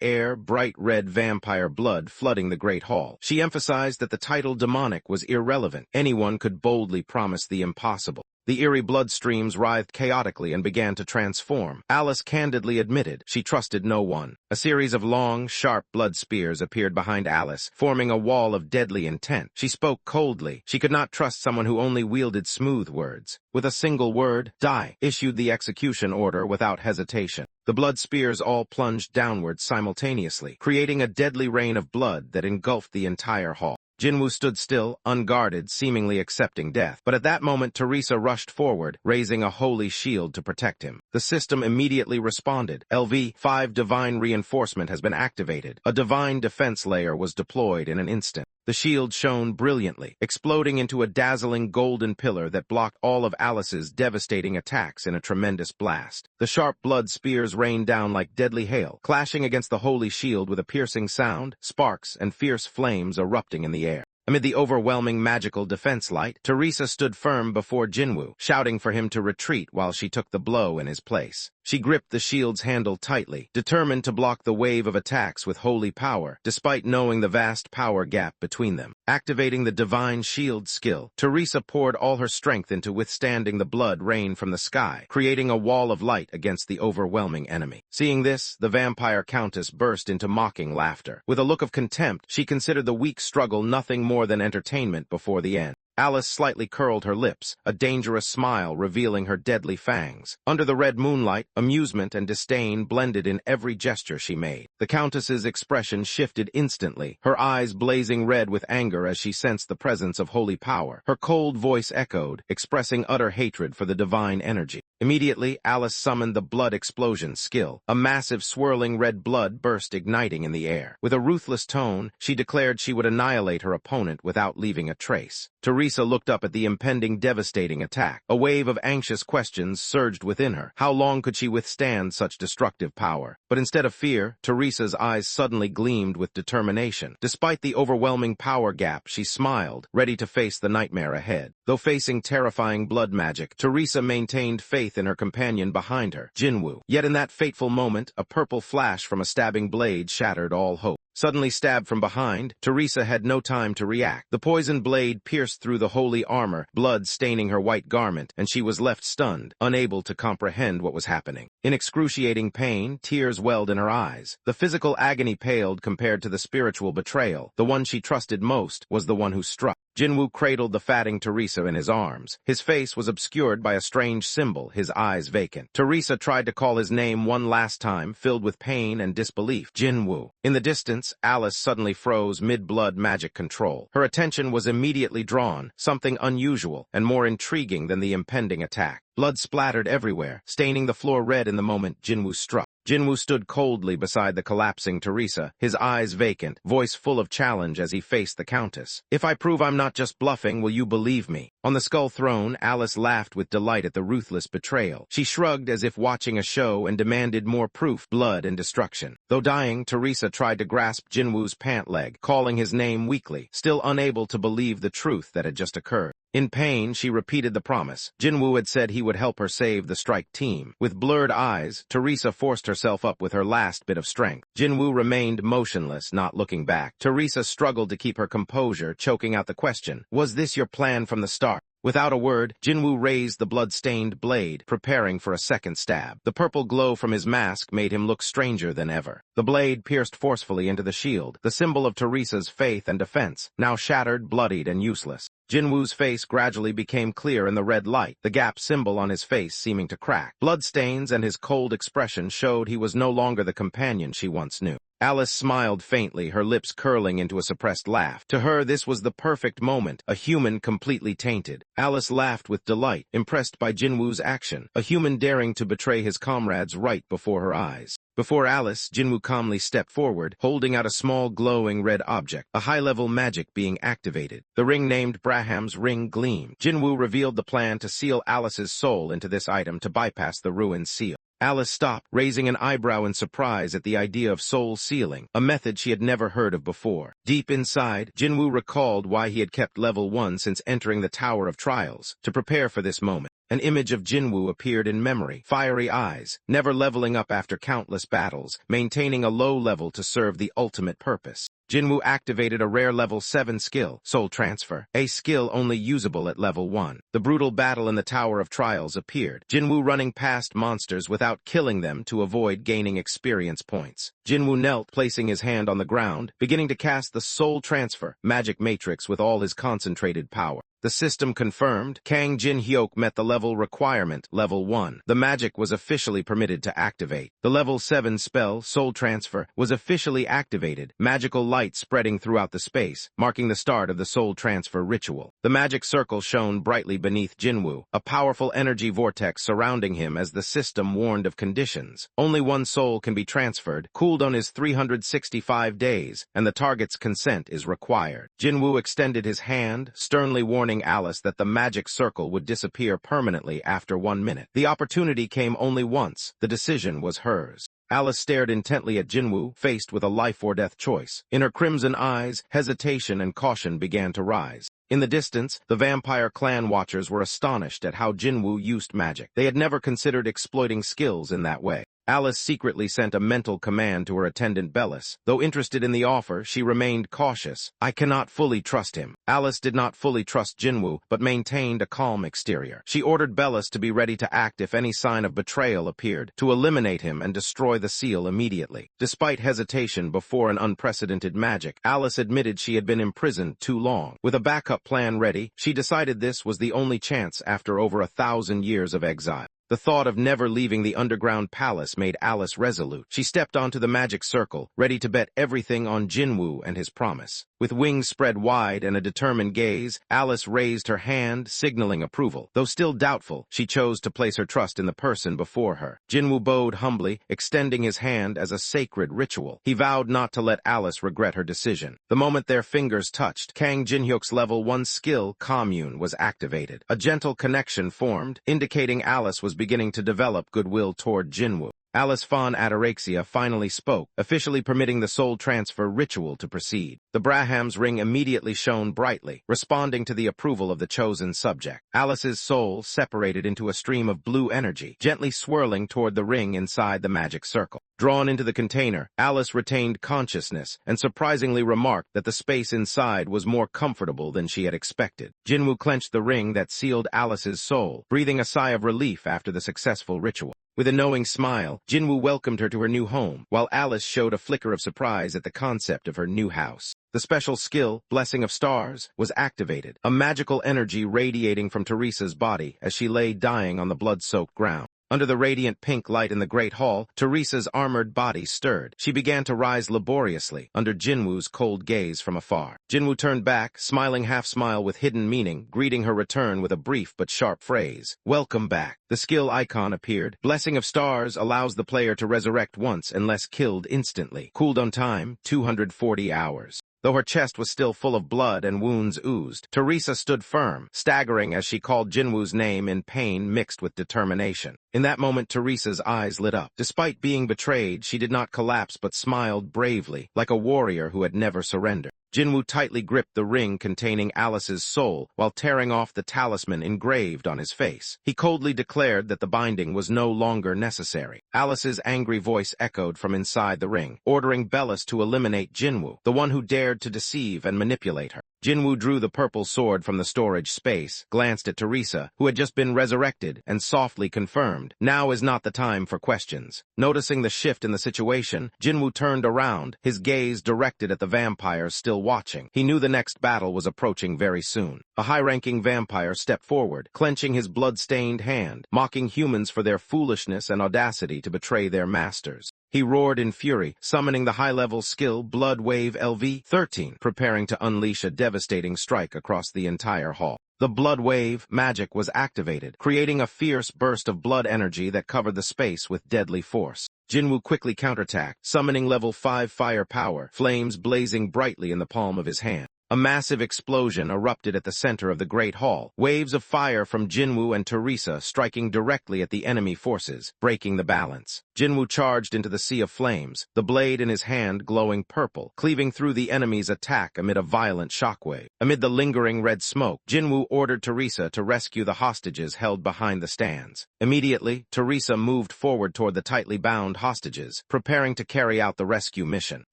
air, bright red vampire blood flooding the great hall. She emphasized that the title demonic was irrelevant. Anyone could boldly promise the impossible. The eerie blood streams writhed chaotically and began to transform. Alice candidly admitted she trusted no one. A series of long, sharp blood spears appeared behind Alice, forming a wall of deadly intent. She spoke coldly. She could not trust someone who only wielded smooth words. With a single word, "Die," issued the execution order without hesitation. The blood spears all plunged downward simultaneously, creating a deadly rain of blood that engulfed the entire hall. Jinwoo stood still, unguarded, seemingly accepting death. But at that moment, Teresa rushed forward, raising a holy shield to protect him. The system immediately responded. LV-5 Divine Reinforcement has been activated. A divine defense layer was deployed in an instant. The shield shone brilliantly, exploding into a dazzling golden pillar that blocked all of Alice's devastating attacks in a tremendous blast. The sharp blood spears rained down like deadly hail, clashing against the holy shield with a piercing sound, sparks and fierce flames erupting in the air. Amid the overwhelming magical defense light, Teresa stood firm before Jinwoo, shouting for him to retreat while she took the blow in his place. She gripped the shield's handle tightly, determined to block the wave of attacks with holy power, despite knowing the vast power gap between them. Activating the divine shield skill, Teresa poured all her strength into withstanding the blood rain from the sky, creating a wall of light against the overwhelming enemy. Seeing this, the vampire countess burst into mocking laughter. With a look of contempt, she considered the weak struggle nothing more than entertainment before the end. Alice slightly curled her lips, a dangerous smile revealing her deadly fangs. Under the red moonlight, amusement and disdain blended in every gesture she made. The Countess's expression shifted instantly, her eyes blazing red with anger as she sensed the presence of holy power. Her cold voice echoed, expressing utter hatred for the divine energy. Immediately, Alice summoned the blood explosion skill. A massive swirling red blood burst igniting in the air. With a ruthless tone, she declared she would annihilate her opponent without leaving a trace. Teresa looked up at the impending devastating attack. A wave of anxious questions surged within her. How long could she withstand such destructive power? But instead of fear, Teresa's eyes suddenly gleamed with determination. Despite the overwhelming power gap, she smiled, ready to face the nightmare ahead. Though facing terrifying blood magic, Teresa maintained faith in her companion behind her, Jinwoo. Yet in that fateful moment, a purple flash from a stabbing blade shattered all hope. Suddenly stabbed from behind, Teresa had no time to react. The poisoned blade pierced through the holy armor, blood staining her white garment, and she was left stunned, unable to comprehend what was happening. In excruciating pain, tears welled in her eyes. The physical agony paled compared to the spiritual betrayal. The one she trusted most was the one who struck. Jinwoo cradled the fatting Teresa in his arms. His face was obscured by a strange symbol, his eyes vacant. Teresa tried to call his name one last time, filled with pain and disbelief. Jinwoo. In the distance, Alice suddenly froze mid-blood magic control. Her attention was immediately drawn, something unusual and more intriguing than the impending attack. Blood splattered everywhere, staining the floor red in the moment Jinwoo struck. Jinwoo stood coldly beside the collapsing Teresa, his eyes vacant, voice full of challenge as he faced the Countess. "If I prove I'm not just bluffing, will you believe me?" On the skull throne, Alice laughed with delight at the ruthless betrayal. She shrugged as if watching a show and demanded more proof, blood and destruction. Though dying, Teresa tried to grasp Jinwoo's pant leg, calling his name weakly, still unable to believe the truth that had just occurred. In pain, she repeated the promise. Jinwoo had said he would help her save the strike team. With blurred eyes, Teresa forced herself up with her last bit of strength. Jinwoo remained motionless, not looking back. Teresa struggled to keep her composure, choking out the question, "Was this your plan from the start?" Without a word, Jinwoo raised the blood-stained blade, preparing for a second stab. The purple glow from his mask made him look stranger than ever. The blade pierced forcefully into the shield, the symbol of Teresa's faith and defense, now shattered, bloodied, and useless. Jinwoo's face gradually became clear in the red light, the gap symbol on his face seeming to crack. Bloodstains and his cold expression showed he was no longer the companion she once knew. Alice smiled faintly, her lips curling into a suppressed laugh. To her, this was the perfect moment, a human completely tainted. Alice laughed with delight, impressed by Jinwoo's action, a human daring to betray his comrades right before her eyes. Before Alice, Jinwoo calmly stepped forward, holding out a small glowing red object, a high-level magic being activated. The ring named Braham's Ring gleamed. Jinwoo revealed the plan to seal Alice's soul into this item to bypass the ruined seal. Alice stopped, raising an eyebrow in surprise at the idea of soul sealing, a method she had never heard of before. Deep inside, Jinwoo recalled why he had kept level 1 since entering the Tower of Trials, to prepare for this moment. An image of Jinwoo appeared in memory, fiery eyes, never leveling up after countless battles, maintaining a low level to serve the ultimate purpose. Jinwoo activated a rare level 7 skill, Soul Transfer, a skill only usable at level 1. The brutal battle in the Tower of Trials appeared, Jinwoo running past monsters without killing them to avoid gaining experience points. Jinwoo knelt, placing his hand on the ground, beginning to cast the Soul Transfer magic matrix with all his concentrated power. The system confirmed, Kang Jin-hyuk met the level requirement, level 1. The magic was officially permitted to activate. The level 7 spell, Soul Transfer, was officially activated, magical light spreading throughout the space, marking the start of the Soul Transfer ritual. The magic circle shone brightly beneath Jinwoo, a powerful energy vortex surrounding him as the system warned of conditions. Only one soul can be transferred, cooldown is 365 days, and the target's consent is required. Jinwoo extended his hand, sternly warning Alice that the magic circle would disappear permanently after 1 minute. The opportunity came only once. The decision was hers. Alice stared intently at Jinwoo, faced with a life-or-death choice. In her crimson eyes, hesitation and caution began to rise. In the distance, the vampire clan watchers were astonished at how Jinwoo used magic. They had never considered exploiting skills in that way. Alice secretly sent a mental command to her attendant Bellis. Though interested in the offer, she remained cautious. I cannot fully trust him. Alice did not fully trust Jinwoo, but maintained a calm exterior. She ordered Bellis to be ready to act if any sign of betrayal appeared, to eliminate him and destroy the seal immediately. Despite hesitation before an unprecedented magic, Alice admitted she had been imprisoned too long. With a backup plan ready, she decided this was the only chance after over 1,000 years of exile. The thought of never leaving the underground palace made Alice resolute. She stepped onto the magic circle, ready to bet everything on Jinwoo and his promise. With wings spread wide and a determined gaze, Alice raised her hand, signaling approval. Though still doubtful, she chose to place her trust in the person before her. Jinwoo bowed humbly, extending his hand as a sacred ritual. He vowed not to let Alice regret her decision. The moment their fingers touched, Kang Jin-hyuk's level 1 skill, Commune, was activated. A gentle connection formed, indicating Alice was beginning to develop goodwill toward Jinwoo. Alice von Ataraxia finally spoke, officially permitting the soul transfer ritual to proceed. The Braham's ring immediately shone brightly, responding to the approval of the chosen subject. Alice's soul separated into a stream of blue energy, gently swirling toward the ring inside the magic circle. Drawn into the container, Alice retained consciousness and surprisingly remarked that the space inside was more comfortable than she had expected. Jinwoo clenched the ring that sealed Alice's soul, breathing a sigh of relief after the successful ritual. With a knowing smile, Jinwoo welcomed her to her new home, while Alice showed a flicker of surprise at the concept of her new house. The special skill, Blessing of Stars, was activated, a magical energy radiating from Teresa's body as she lay dying on the blood-soaked ground. Under the radiant pink light in the Great Hall, Teresa's armored body stirred. She began to rise laboriously, under Jinwoo's cold gaze from afar. Jinwoo turned back, smiling half-smile with hidden meaning, greeting her return with a brief but sharp phrase. Welcome back. The skill icon appeared. Blessing of Stars allows the player to resurrect once unless killed instantly. Cooldown time, 240 hours. Though her chest was still full of blood and wounds oozed, Teresa stood firm, staggering as she called Jinwoo's name in pain mixed with determination. In that moment, Teresa's eyes lit up. Despite being betrayed, she did not collapse but smiled bravely, like a warrior who had never surrendered. Jinwoo tightly gripped the ring containing Alice's soul while tearing off the talisman engraved on his face. He coldly declared that the binding was no longer necessary. Alice's angry voice echoed from inside the ring, ordering Bellis to eliminate Jinwoo, the one who dared to deceive and manipulate her. Jinwoo drew the purple sword from the storage space, glanced at Teresa, who had just been resurrected, and softly confirmed, "Now is not the time for questions." Noticing the shift in the situation, Jinwoo turned around, his gaze directed at the vampires still watching. He knew the next battle was approaching very soon. A high-ranking vampire stepped forward, clenching his blood-stained hand, mocking humans for their foolishness and audacity to betray their masters. He roared in fury, summoning the high-level skill Blood Wave LV-13, preparing to unleash a devastating strike across the entire hall. The Blood Wave magic was activated, creating a fierce burst of blood energy that covered the space with deadly force. Jinwoo quickly counterattacked, summoning level 5 fire power, flames blazing brightly in the palm of his hand. A massive explosion erupted at the center of the Great Hall, waves of fire from Jinwoo and Teresa striking directly at the enemy forces, breaking the balance. Jinwoo charged into the sea of flames, the blade in his hand glowing purple, cleaving through the enemy's attack amid a violent shockwave. Amid the lingering red smoke, Jinwoo ordered Teresa to rescue the hostages held behind the stands. Immediately, Teresa moved forward toward the tightly bound hostages, preparing to carry out the rescue mission.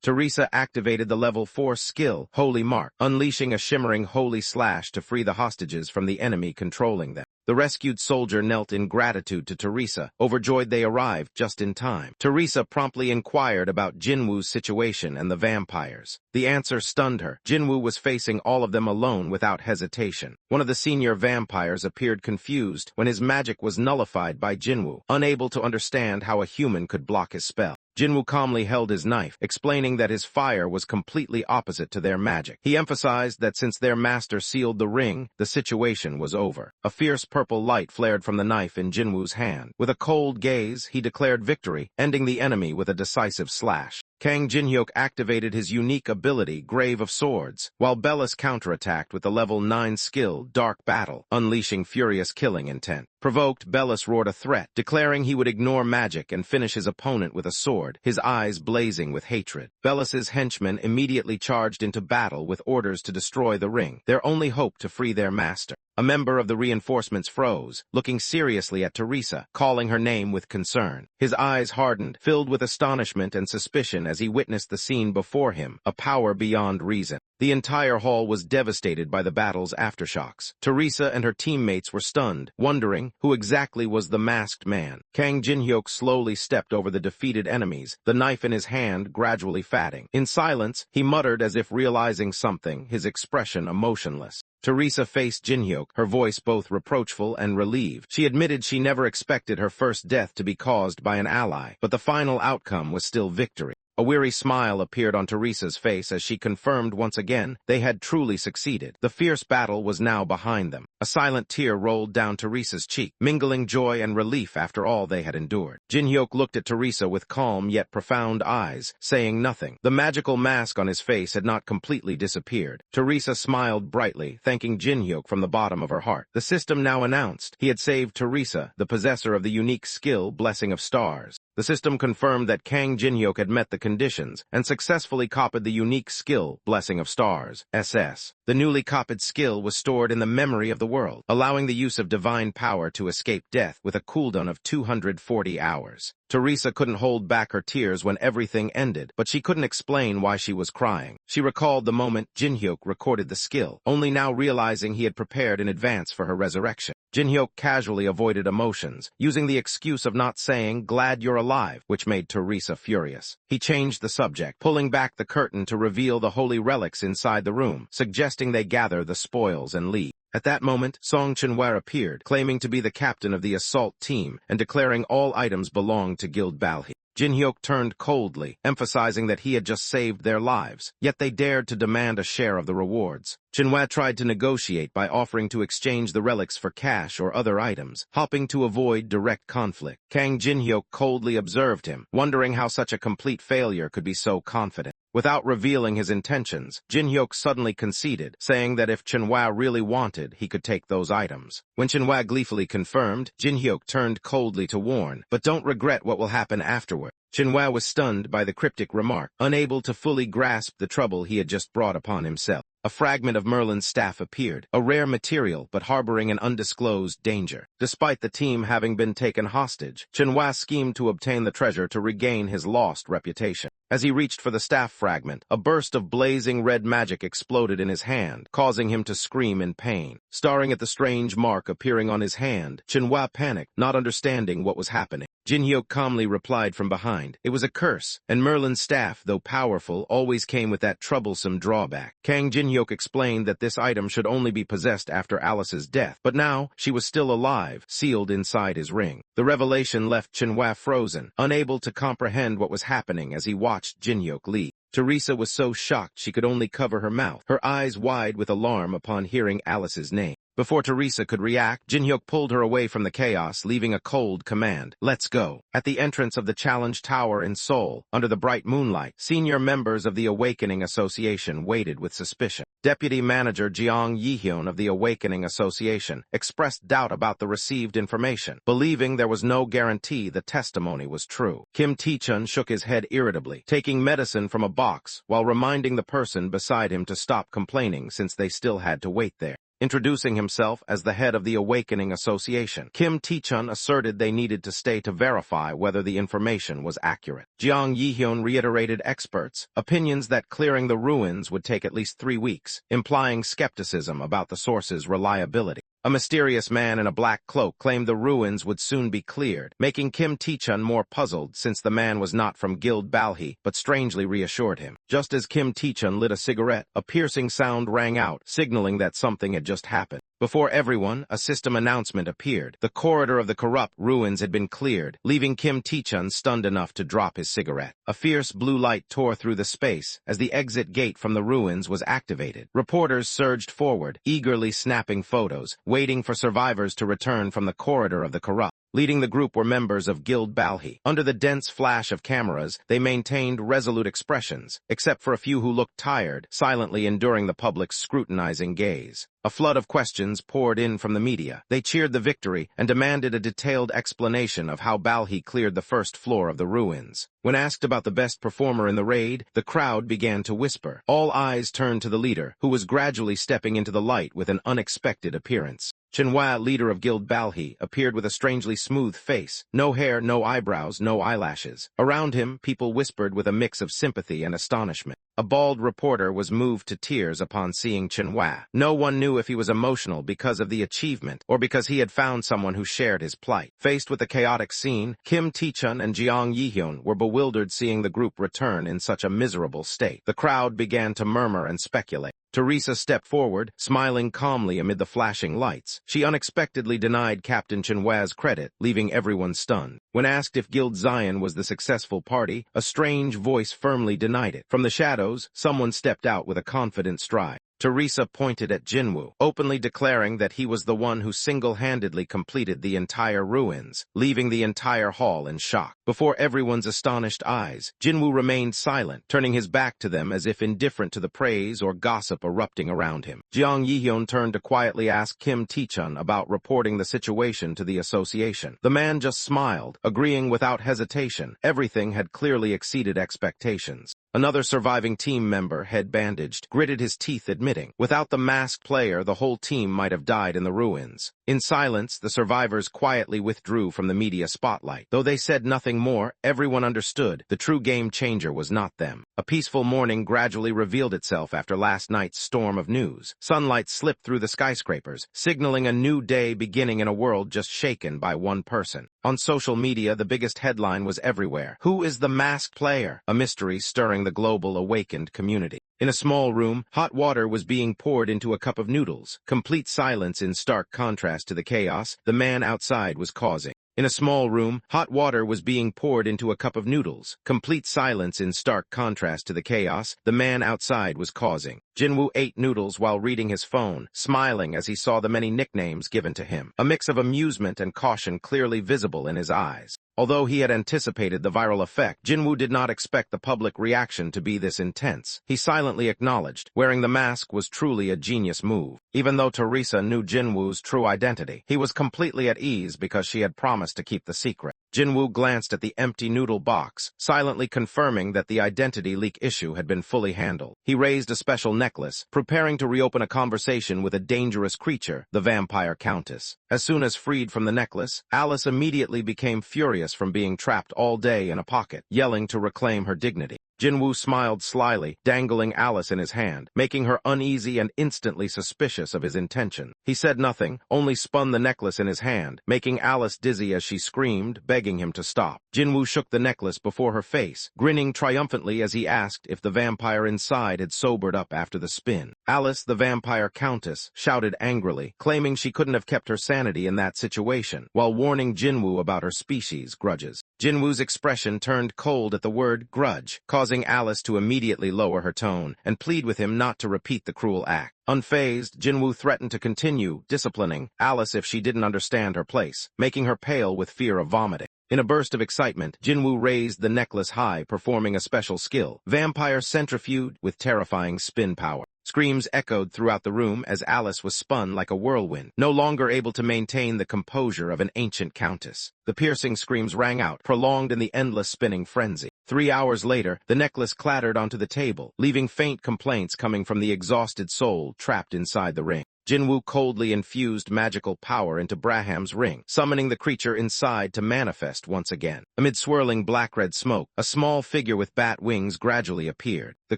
Teresa activated the level 4 skill, Holy Mark, unleashing a shimmering holy slash to free the hostages from the enemy controlling them. The rescued soldier knelt in gratitude to Teresa, overjoyed they arrived just in time. Teresa promptly inquired about Jinwoo's situation and the vampires. The answer stunned her. Jinwoo was facing all of them alone without hesitation. One of the senior vampires appeared confused when his magic was nullified by Jinwoo, unable to understand how a human could block his spell. Jinwoo calmly held his knife, explaining that his fire was completely opposite to their magic. He emphasized that since their master sealed the ring, the situation was over. A fierce purple light flared from the knife in Jinwoo's hand. With a cold gaze, he declared victory, ending the enemy with a decisive slash. Kang Jinhyuk activated his unique ability, Grave of Swords, while Bellis counterattacked with the level 9 skill, Dark Battle, unleashing furious killing intent. Provoked, Bellis roared a threat, declaring he would ignore magic and finish his opponent with a sword, his eyes blazing with hatred. Bellis's henchmen immediately charged into battle with orders to destroy the ring, their only hope to free their master. A member of the reinforcements froze, looking seriously at Teresa, calling her name with concern. His eyes hardened, filled with astonishment and suspicion as he witnessed the scene before him, a power beyond reason. The entire hall was devastated by the battle's aftershocks. Teresa and her teammates were stunned, wondering who exactly was the masked man. Kang Jinhyuk slowly stepped over the defeated enemies, the knife in his hand gradually fatting. In silence, he muttered as if realizing something, his expression emotionless. Teresa faced Jinhyuk, her voice both reproachful and relieved. She admitted she never expected her first death to be caused by an ally, but the final outcome was still victory. A weary smile appeared on Teresa's face as she confirmed once again they had truly succeeded. The fierce battle was now behind them. A silent tear rolled down Teresa's cheek, mingling joy and relief after all they had endured. Jinhyuk looked at Teresa with calm yet profound eyes, saying nothing. The magical mask on his face had not completely disappeared. Teresa smiled brightly, thanking Jinhyuk from the bottom of her heart. The system now announced he had saved Teresa, the possessor of the unique skill Blessing of Stars. The system confirmed that Kang Jinhyuk had met the conditions and successfully copied the unique skill Blessing of Stars, SS. The newly copied skill was stored in the memory of the world, allowing the use of divine power to escape death with a cooldown of 240 hours. Teresa couldn't hold back her tears when everything ended, but she couldn't explain why she was crying. She recalled the moment Jinhyuk recorded the skill, only now realizing he had prepared in advance for her resurrection. Jinhyuk casually avoided emotions, using the excuse of not saying, "Glad you're alive," which made Teresa furious. He changed the subject, pulling back the curtain to reveal the holy relics inside the room, suggesting they gather the spoils and leave. At that moment, Song Chenhua appeared, claiming to be the captain of the assault team and declaring all items belonged to Guild Balhi. Jinhyuk turned coldly, emphasizing that he had just saved their lives, yet they dared to demand a share of the rewards. Chenhua tried to negotiate by offering to exchange the relics for cash or other items, hoping to avoid direct conflict. Kang Jinhyuk coldly observed him, wondering how such a complete failure could be so confident. Without revealing his intentions, Jinhyuk suddenly conceded, saying that if Chenhua really wanted, he could take those items. When Chenhua gleefully confirmed, Jinhyuk turned coldly to warn, "But don't regret what will happen afterward." Chenhua was stunned by the cryptic remark, unable to fully grasp the trouble he had just brought upon himself. A fragment of Merlin's staff appeared, a rare material but harboring an undisclosed danger. Despite the team having been taken hostage, Chenhua schemed to obtain the treasure to regain his lost reputation. As he reached for the staff fragment, a burst of blazing red magic exploded in his hand, causing him to scream in pain. Staring at the strange mark appearing on his hand, Chenhua panicked, not understanding what was happening. Jinhyuk calmly replied from behind, "It was a curse, and Merlin's staff, though powerful, always came with that troublesome drawback." Kang Jinhyuk explained that this item should only be possessed after Alice's death, but now she was still alive, sealed inside his ring. The revelation left Chenhua frozen, unable to comprehend what was happening as he watched Jinhyuk leave. Teresa was so shocked she could only cover her mouth, her eyes wide with alarm upon hearing Alice's name. Before Teresa could react, Jinhyuk pulled her away from the chaos, leaving a cold command. Let's go. At the entrance of the Challenge Tower in Seoul, under the bright moonlight, senior members of the Awakening Association waited with suspicion. Deputy Manager Jeong Yi-hyun of the Awakening Association expressed doubt about the received information, believing there was no guarantee the testimony was true. Kim Tae-chun shook his head irritably, taking medicine from a box while reminding the person beside him to stop complaining since they still had to wait there. Introducing himself as the head of the Awakening Association, Kim Tae-chun asserted they needed to stay to verify whether the information was accurate. Jeong Yi-hyun reiterated experts' opinions that clearing the ruins would take at least 3 weeks, implying skepticism about the source's reliability. A mysterious man in a black cloak claimed the ruins would soon be cleared, making Kim Tae-chun more puzzled since the man was not from Guild Balhi, but strangely reassured him. Just as Kim Tae-chun lit a cigarette, a piercing sound rang out, signaling that something had just happened. Before everyone, a system announcement appeared. The corridor of the corrupt ruins had been cleared, leaving Kim Tae-chun stunned enough to drop his cigarette. A fierce blue light tore through the space as the exit gate from the ruins was activated. Reporters surged forward, eagerly snapping photos, waiting for survivors to return from the corridor of the corrupt. Leading the group were members of Guild Balhi. Under the dense flash of cameras, they maintained resolute expressions, except for a few who looked tired, silently enduring the public's scrutinizing gaze. A flood of questions poured in from the media. They cheered the victory and demanded a detailed explanation of how Balhi cleared the first floor of the ruins. When asked about the best performer in the raid, the crowd began to whisper. All eyes turned to the leader, who was gradually stepping into the light with an unexpected appearance. Manhwa, leader of Guild Balhi, appeared with a strangely smooth face. No hair, no eyebrows, no eyelashes. Around him, people whispered with a mix of sympathy and astonishment. A bald reporter was moved to tears upon seeing Manhwa. No one knew if he was emotional because of the achievement or because he had found someone who shared his plight. Faced with the chaotic scene, Kim Tae-chun and Jeong Yi-hyun were bewildered seeing the group return in such a miserable state. The crowd began to murmur and speculate. Teresa stepped forward, smiling calmly amid the flashing lights. She unexpectedly denied Captain Manhwa's credit, leaving everyone stunned. When asked if Guild Zion was the successful party, a strange voice firmly denied it. From the shadows, someone stepped out with a confident stride. Teresa pointed at Jinwoo, openly declaring that he was the one who single-handedly completed the entire ruins, leaving the entire hall in shock. Before everyone's astonished eyes, Jinwoo remained silent, turning his back to them as if indifferent to the praise or gossip erupting around him. Jeong Yi-hyun turned to quietly ask Kim Tae-chun about reporting the situation to the association. The man just smiled, agreeing without hesitation. Everything had clearly exceeded expectations. Another surviving team member, head bandaged, gritted his teeth admitting, without the masked player, the whole team might have died in the ruins. In silence, the survivors quietly withdrew from the media spotlight. Though they said nothing more, everyone understood the true game changer was not them. A peaceful morning gradually revealed itself after last night's storm of news. Sunlight slipped through the skyscrapers, signaling a new day beginning in a world just shaken by one person. On social media, the biggest headline was everywhere. Who is the masked player? A mystery stirring the global awakened community. In a small room, hot water was being poured into a cup of noodles. Complete silence in stark contrast to the chaos the man outside was causing. In a small room, hot water was being poured into a cup of noodles. Complete silence in stark contrast to the chaos the man outside was causing. Jinwoo ate noodles while reading his phone, smiling as he saw the many nicknames given to him. A mix of amusement and caution clearly visible in his eyes. Although he had anticipated the viral effect, Jinwoo did not expect the public reaction to be this intense. He silently acknowledged, wearing the mask was truly a genius move. Even though Teresa knew Jinwoo's true identity, he was completely at ease because she had promised to keep the secret. Jinwoo glanced at the empty noodle box, silently confirming that the identity leak issue had been fully handled. He raised a special necklace, preparing to reopen a conversation with a dangerous creature, the vampire countess. As soon as freed from the necklace, Alice immediately became furious from being trapped all day in a pocket, yelling to reclaim her dignity. Jinwoo smiled slyly, dangling Alice in his hand, making her uneasy and instantly suspicious of his intention. He said nothing, only spun the necklace in his hand, making Alice dizzy as she screamed, begging him to stop. Jinwoo shook the necklace before her face, grinning triumphantly as he asked if the vampire inside had sobered up after the spin. Alice, the vampire countess, shouted angrily, claiming she couldn't have kept her sanity in that situation, while warning Jinwoo about her species' grudges. Jinwoo's expression turned cold at the word grudge, causing causing Alice to immediately lower her tone and plead with him not to repeat the cruel act. Unfazed, Jinwoo threatened to continue disciplining Alice if she didn't understand her place, making her pale with fear of vomiting. In a burst of excitement, Jinwoo raised the necklace high, performing a special skill, Vampire Centrifuge, with terrifying spin power. Screams echoed throughout the room as Alice was spun like a whirlwind, no longer able to maintain the composure of an ancient countess. The piercing screams rang out, prolonged in the endless spinning frenzy. 3 hours later, the necklace clattered onto the table, leaving faint complaints coming from the exhausted soul trapped inside the ring. Jinwoo coldly infused magical power into Braham's ring, summoning the creature inside to manifest once again. Amid swirling black-red smoke, a small figure with bat wings gradually appeared. The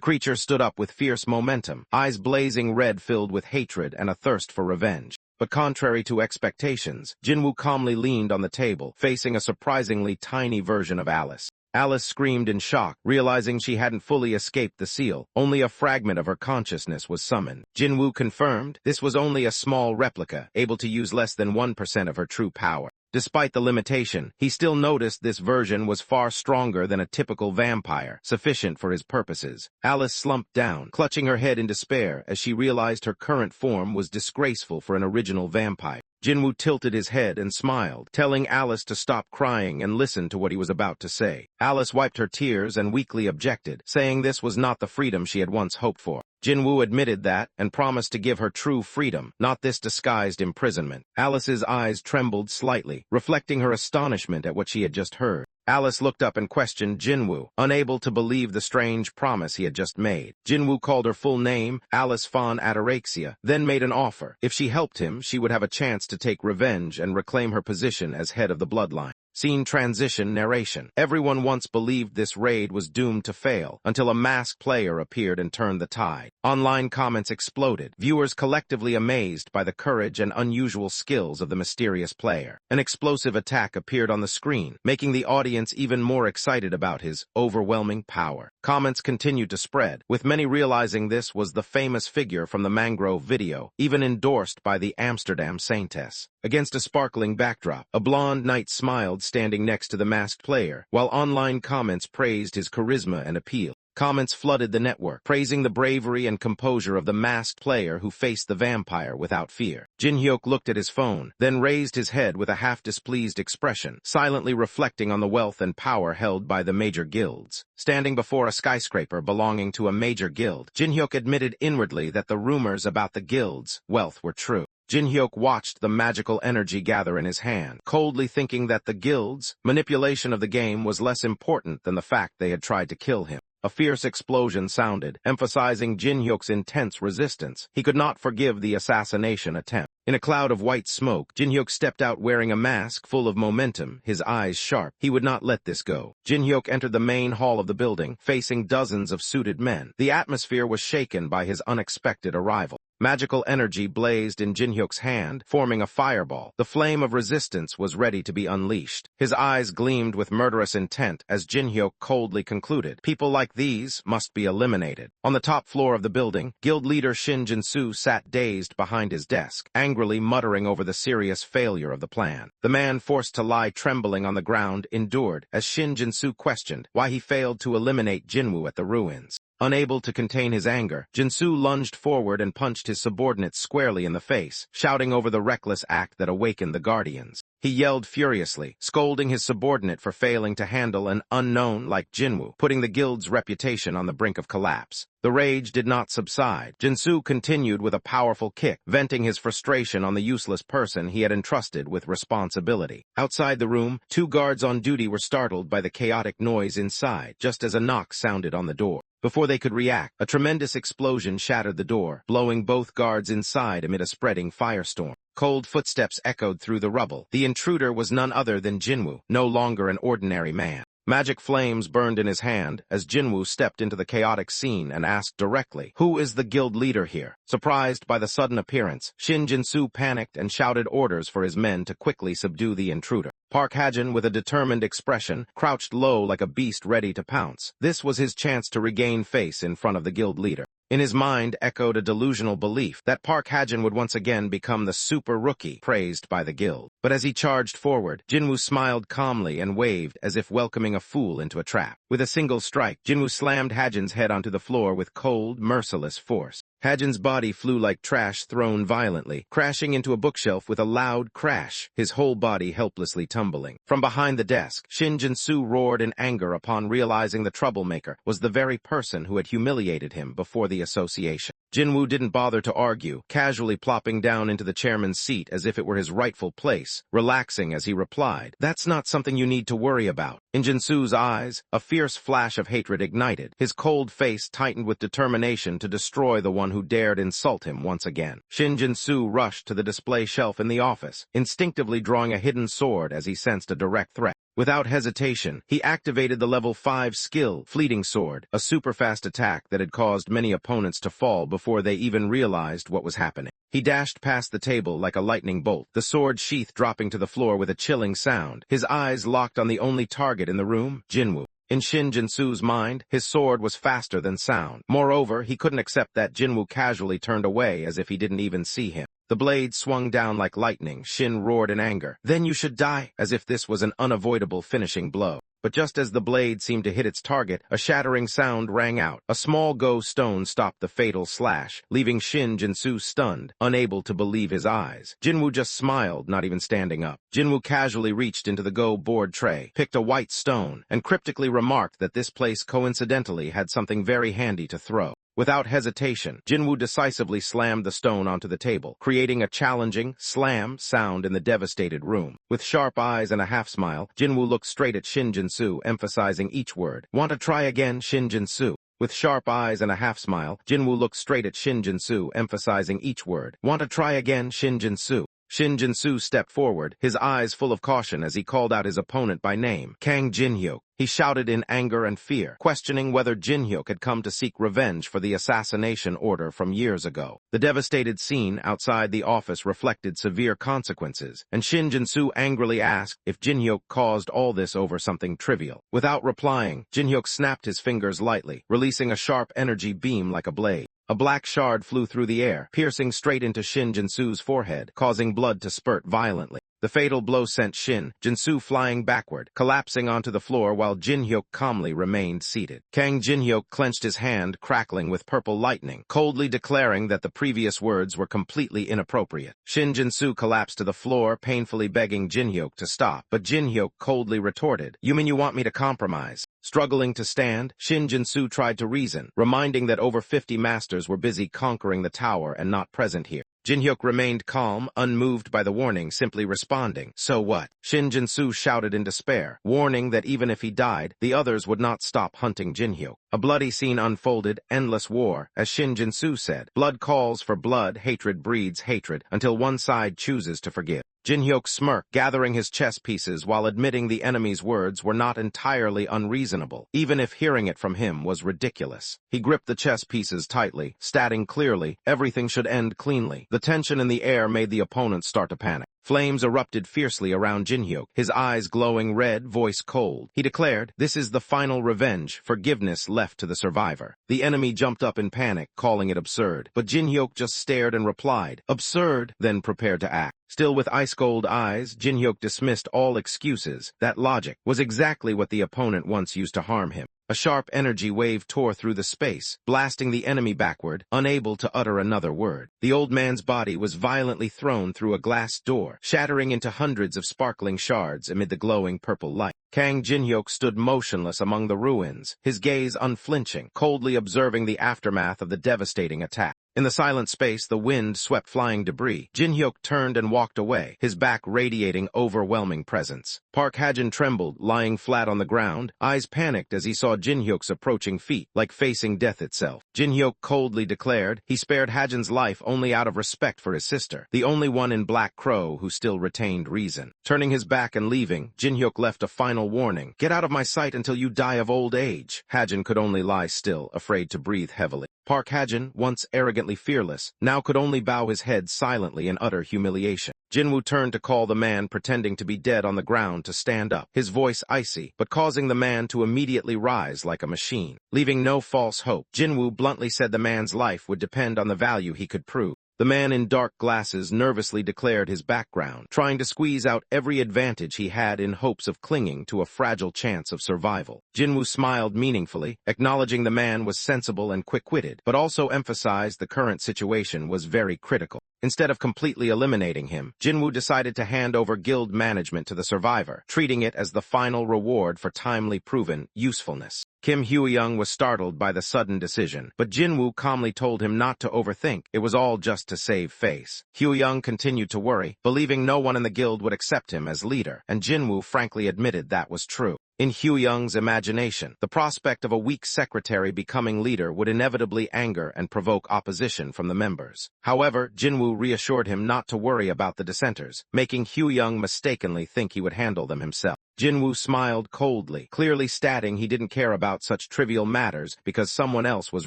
creature stood up with fierce momentum, eyes blazing red filled with hatred and a thirst for revenge. But contrary to expectations, Jinwoo calmly leaned on the table, facing a surprisingly tiny version of Alice. Alice screamed in shock, realizing she hadn't fully escaped the seal. Only a fragment of her consciousness was summoned. Jinwoo confirmed this was only a small replica, able to use less than 1% of her true power. Despite the limitation, he still noticed this version was far stronger than a typical vampire, sufficient for his purposes. Alice slumped down, clutching her head in despair as she realized her current form was disgraceful for an original vampire. Jinwoo tilted his head and smiled, telling Alice to stop crying and listen to what he was about to say. Alice wiped her tears and weakly objected, saying this was not the freedom she had once hoped for. Jinwoo admitted that and promised to give her true freedom, not this disguised imprisonment. Alice's eyes trembled slightly, reflecting her astonishment at what she had just heard. Alice looked up and questioned Jinwoo, unable to believe the strange promise he had just made. Jinwoo called her full name, Alice von Ataraxia, then made an offer. If she helped him, she would have a chance to take revenge and reclaim her position as head of the bloodline. Scene transition narration. Everyone once believed this raid was doomed to fail, until a masked player appeared and turned the tide. Online comments exploded, viewers collectively amazed by the courage and unusual skills of the mysterious player. An explosive attack appeared on the screen, making the audience even more excited about his overwhelming power. Comments continued to spread, with many realizing this was the famous figure from the Mangrove video, even endorsed by the Amsterdam Saintess. Against a sparkling backdrop, a blonde knight smiled standing next to the masked player, while online comments praised his charisma and appeal. Comments flooded the network, praising the bravery and composure of the masked player who faced the vampire without fear. Jin-hyuk looked at his phone, then raised his head with a half-displeased expression, silently reflecting on the wealth and power held by the major guilds. Standing before a skyscraper belonging to a major guild, Jin-hyuk admitted inwardly that the rumors about the guild's wealth were true. Jin-hyuk watched the magical energy gather in his hand, coldly thinking that the guild's manipulation of the game was less important than the fact they had tried to kill him. A fierce explosion sounded, emphasizing Jin-hyuk's intense resistance. He could not forgive the assassination attempt. In a cloud of white smoke, Jin-hyuk stepped out wearing a mask full of momentum, his eyes sharp. He would not let this go. Jin-hyuk entered the main hall of the building, facing dozens of suited men. The atmosphere was shaken by his unexpected arrival. Magical energy blazed in Jin-hyuk's hand, forming a fireball. The flame of resistance was ready to be unleashed. His eyes gleamed with murderous intent as Jin-hyuk coldly concluded, people like these must be eliminated. On the top floor of the building, guild leader Shin Jin-soo sat dazed behind his desk, angrily muttering over the serious failure of the plan. The man forced to lie trembling on the ground endured as Shin Jin-soo questioned why he failed to eliminate Jinwoo at the ruins. Unable to contain his anger, Jin-soo lunged forward and punched his subordinate squarely in the face, shouting over the reckless act that awakened the Guardians. He yelled furiously, scolding his subordinate for failing to handle an unknown like Jinwoo, putting the guild's reputation on the brink of collapse. The rage did not subside. Jin-soo continued with a powerful kick, venting his frustration on the useless person he had entrusted with responsibility. Outside the room, 2 guards on duty were startled by the chaotic noise inside, just as a knock sounded on the door. Before they could react, a tremendous explosion shattered the door, blowing both guards inside amid a spreading firestorm. Cold footsteps echoed through the rubble. The intruder was none other than Jinwoo, no longer an ordinary man. Magic flames burned in his hand as Jinwoo stepped into the chaotic scene and asked directly, "Who is the guild leader here?" Surprised by the sudden appearance, Shin Jin-soo panicked and shouted orders for his men to quickly subdue the intruder. Park Ha-jin, with a determined expression, crouched low like a beast ready to pounce. This was his chance to regain face in front of the guild leader. In his mind echoed a delusional belief that Park Ha-jin would once again become the super rookie praised by the guild. But as he charged forward, Jinwoo smiled calmly and waved as if welcoming a fool into a trap. With a single strike, Jinwoo slammed Hajin's head onto the floor with cold, merciless force. Hajin's body flew like trash thrown violently, crashing into a bookshelf with a loud crash, his whole body helplessly tumbling. From behind the desk, Shin Jin-soo roared in anger upon realizing the troublemaker was the very person who had humiliated him before the association. Jinwoo didn't bother to argue, casually plopping down into the chairman's seat as if it were his rightful place, relaxing as he replied, "That's not something you need to worry about." In Jin-soo's eyes, a fierce flash of hatred ignited. His cold face tightened with determination to destroy the one who dared insult him once again. Shin Jin-soo rushed to the display shelf in the office, instinctively drawing a hidden sword as he sensed a direct threat. Without hesitation, he activated the level 5 skill, Fleeting Sword, a super-fast attack that had caused many opponents to fall before they even realized what was happening. He dashed past the table like a lightning bolt, the sword sheath dropping to the floor with a chilling sound, his eyes locked on the only target in the room, Jinwoo. In Shin Jin-soo's mind, his sword was faster than sound. Moreover, he couldn't accept that Jinwoo casually turned away as if he didn't even see him. The blade swung down like lightning. Shin roared in anger. "Then you should die," as if this was an unavoidable finishing blow. But just as the blade seemed to hit its target, a shattering sound rang out. A small go stone stopped the fatal slash, leaving Shin Jin-soo stunned, unable to believe his eyes. Jinwoo just smiled, not even standing up. Jinwoo casually reached into the go board tray, picked a white stone, and cryptically remarked that this place coincidentally had something very handy to throw. Without hesitation, Jinwoo decisively slammed the stone onto the table, creating a challenging slam sound in the devastated room. With sharp eyes and a half-smile, Jinwoo looked straight at Shin Jin-soo, emphasizing each word. "Want to try again, Shin Jin-soo?" With sharp eyes and a half-smile, Jinwoo looked straight at Shin Jin-soo, emphasizing each word. "Want to try again, Shin Jin-soo?" Shin Jin-soo stepped forward, his eyes full of caution as he called out his opponent by name, Kang Jin-hyuk. He shouted in anger and fear, questioning whether Jin-hyuk had come to seek revenge for the assassination order from years ago. The devastated scene outside the office reflected severe consequences, and Shin Jin-soo angrily asked if Jin-hyuk caused all this over something trivial. Without replying, Jin-hyuk snapped his fingers lightly, releasing a sharp energy beam like a blade. A black shard flew through the air, piercing straight into Shin Jin-soo's forehead, causing blood to spurt violently. The fatal blow sent Shin Jin-soo flying backward, collapsing onto the floor while Jin-hyuk calmly remained seated. Kang Jin-hyuk clenched his hand, crackling with purple lightning, coldly declaring that the previous words were completely inappropriate. Shin Jin-soo collapsed to the floor, painfully begging Jin-hyuk to stop, but Jin-hyuk coldly retorted, "You mean you want me to compromise?" Struggling to stand, Shin Jin-soo tried to reason, reminding that over 50 masters were busy conquering the tower and not present here. Jin-hyuk remained calm, unmoved by the warning, simply responding, "So what?" Shin Jin-soo shouted in despair, warning that even if he died, the others would not stop hunting Jin-hyuk. A bloody scene unfolded, endless war, as Shin Jin-soo said. Blood calls for blood, hatred breeds hatred, until one side chooses to forgive. Jin-hyuk smirked, gathering his chess pieces while admitting the enemy's words were not entirely unreasonable, even if hearing it from him was ridiculous. He gripped the chess pieces tightly, stating clearly, everything should end cleanly. The tension in the air made the opponents start to panic. Flames erupted fiercely around Jin-hyuk, his eyes glowing red, voice cold. He declared, "This is the final revenge, forgiveness left to the survivor." The enemy jumped up in panic, calling it absurd, but Jin-hyuk just stared and replied, "Absurd," then prepared to act. Still with ice-cold eyes, Jin-hyuk dismissed all excuses. That logic was exactly what the opponent once used to harm him. A sharp energy wave tore through the space, blasting the enemy backward, unable to utter another word. The old man's body was violently thrown through a glass door, shattering into hundreds of sparkling shards amid the glowing purple light. Kang Jin-hyuk stood motionless among the ruins, his gaze unflinching, coldly observing the aftermath of the devastating attack. In the silent space, the wind swept flying debris. Jin-hyuk turned and walked away, his back radiating overwhelming presence. Park Hajin trembled, lying flat on the ground, eyes panicked as he saw Jin-hyuk's approaching feet, like facing death itself. Jin-hyuk coldly declared he spared Hajin's life only out of respect for his sister, the only one in Black Crow who still retained reason. Turning his back and leaving, Jin-hyuk left a final warning, "Get out of my sight until you die of old age." Hajin could only lie still, afraid to breathe heavily. Park Hajin, once arrogantly fearless, now could only bow his head silently in utter humiliation. Jinwoo turned to call the man pretending to be dead on the ground to stand up, his voice icy, but causing the man to immediately rise like a machine. Leaving no false hope, Jinwoo bluntly said the man's life would depend on the value he could prove. The man in dark glasses nervously declared his background, trying to squeeze out every advantage he had in hopes of clinging to a fragile chance of survival. Jinwoo smiled meaningfully, acknowledging the man was sensible and quick-witted, but also emphasized the current situation was very critical. Instead of completely eliminating him, Jinwoo decided to hand over guild management to the survivor, treating it as the final reward for timely proven usefulness. Kim Hyo-young was startled by the sudden decision, but Jinwoo calmly told him not to overthink. It was all just to save face. Hyo-young continued to worry, believing no one in the guild would accept him as leader, and Jinwoo frankly admitted that was true. In Hyo-young's imagination, the prospect of a weak secretary becoming leader would inevitably anger and provoke opposition from the members. However, Jinwoo reassured him not to worry about the dissenters, making Hyo-young mistakenly think he would handle them himself. Jinwoo smiled coldly, clearly stating he didn't care about such trivial matters because someone else was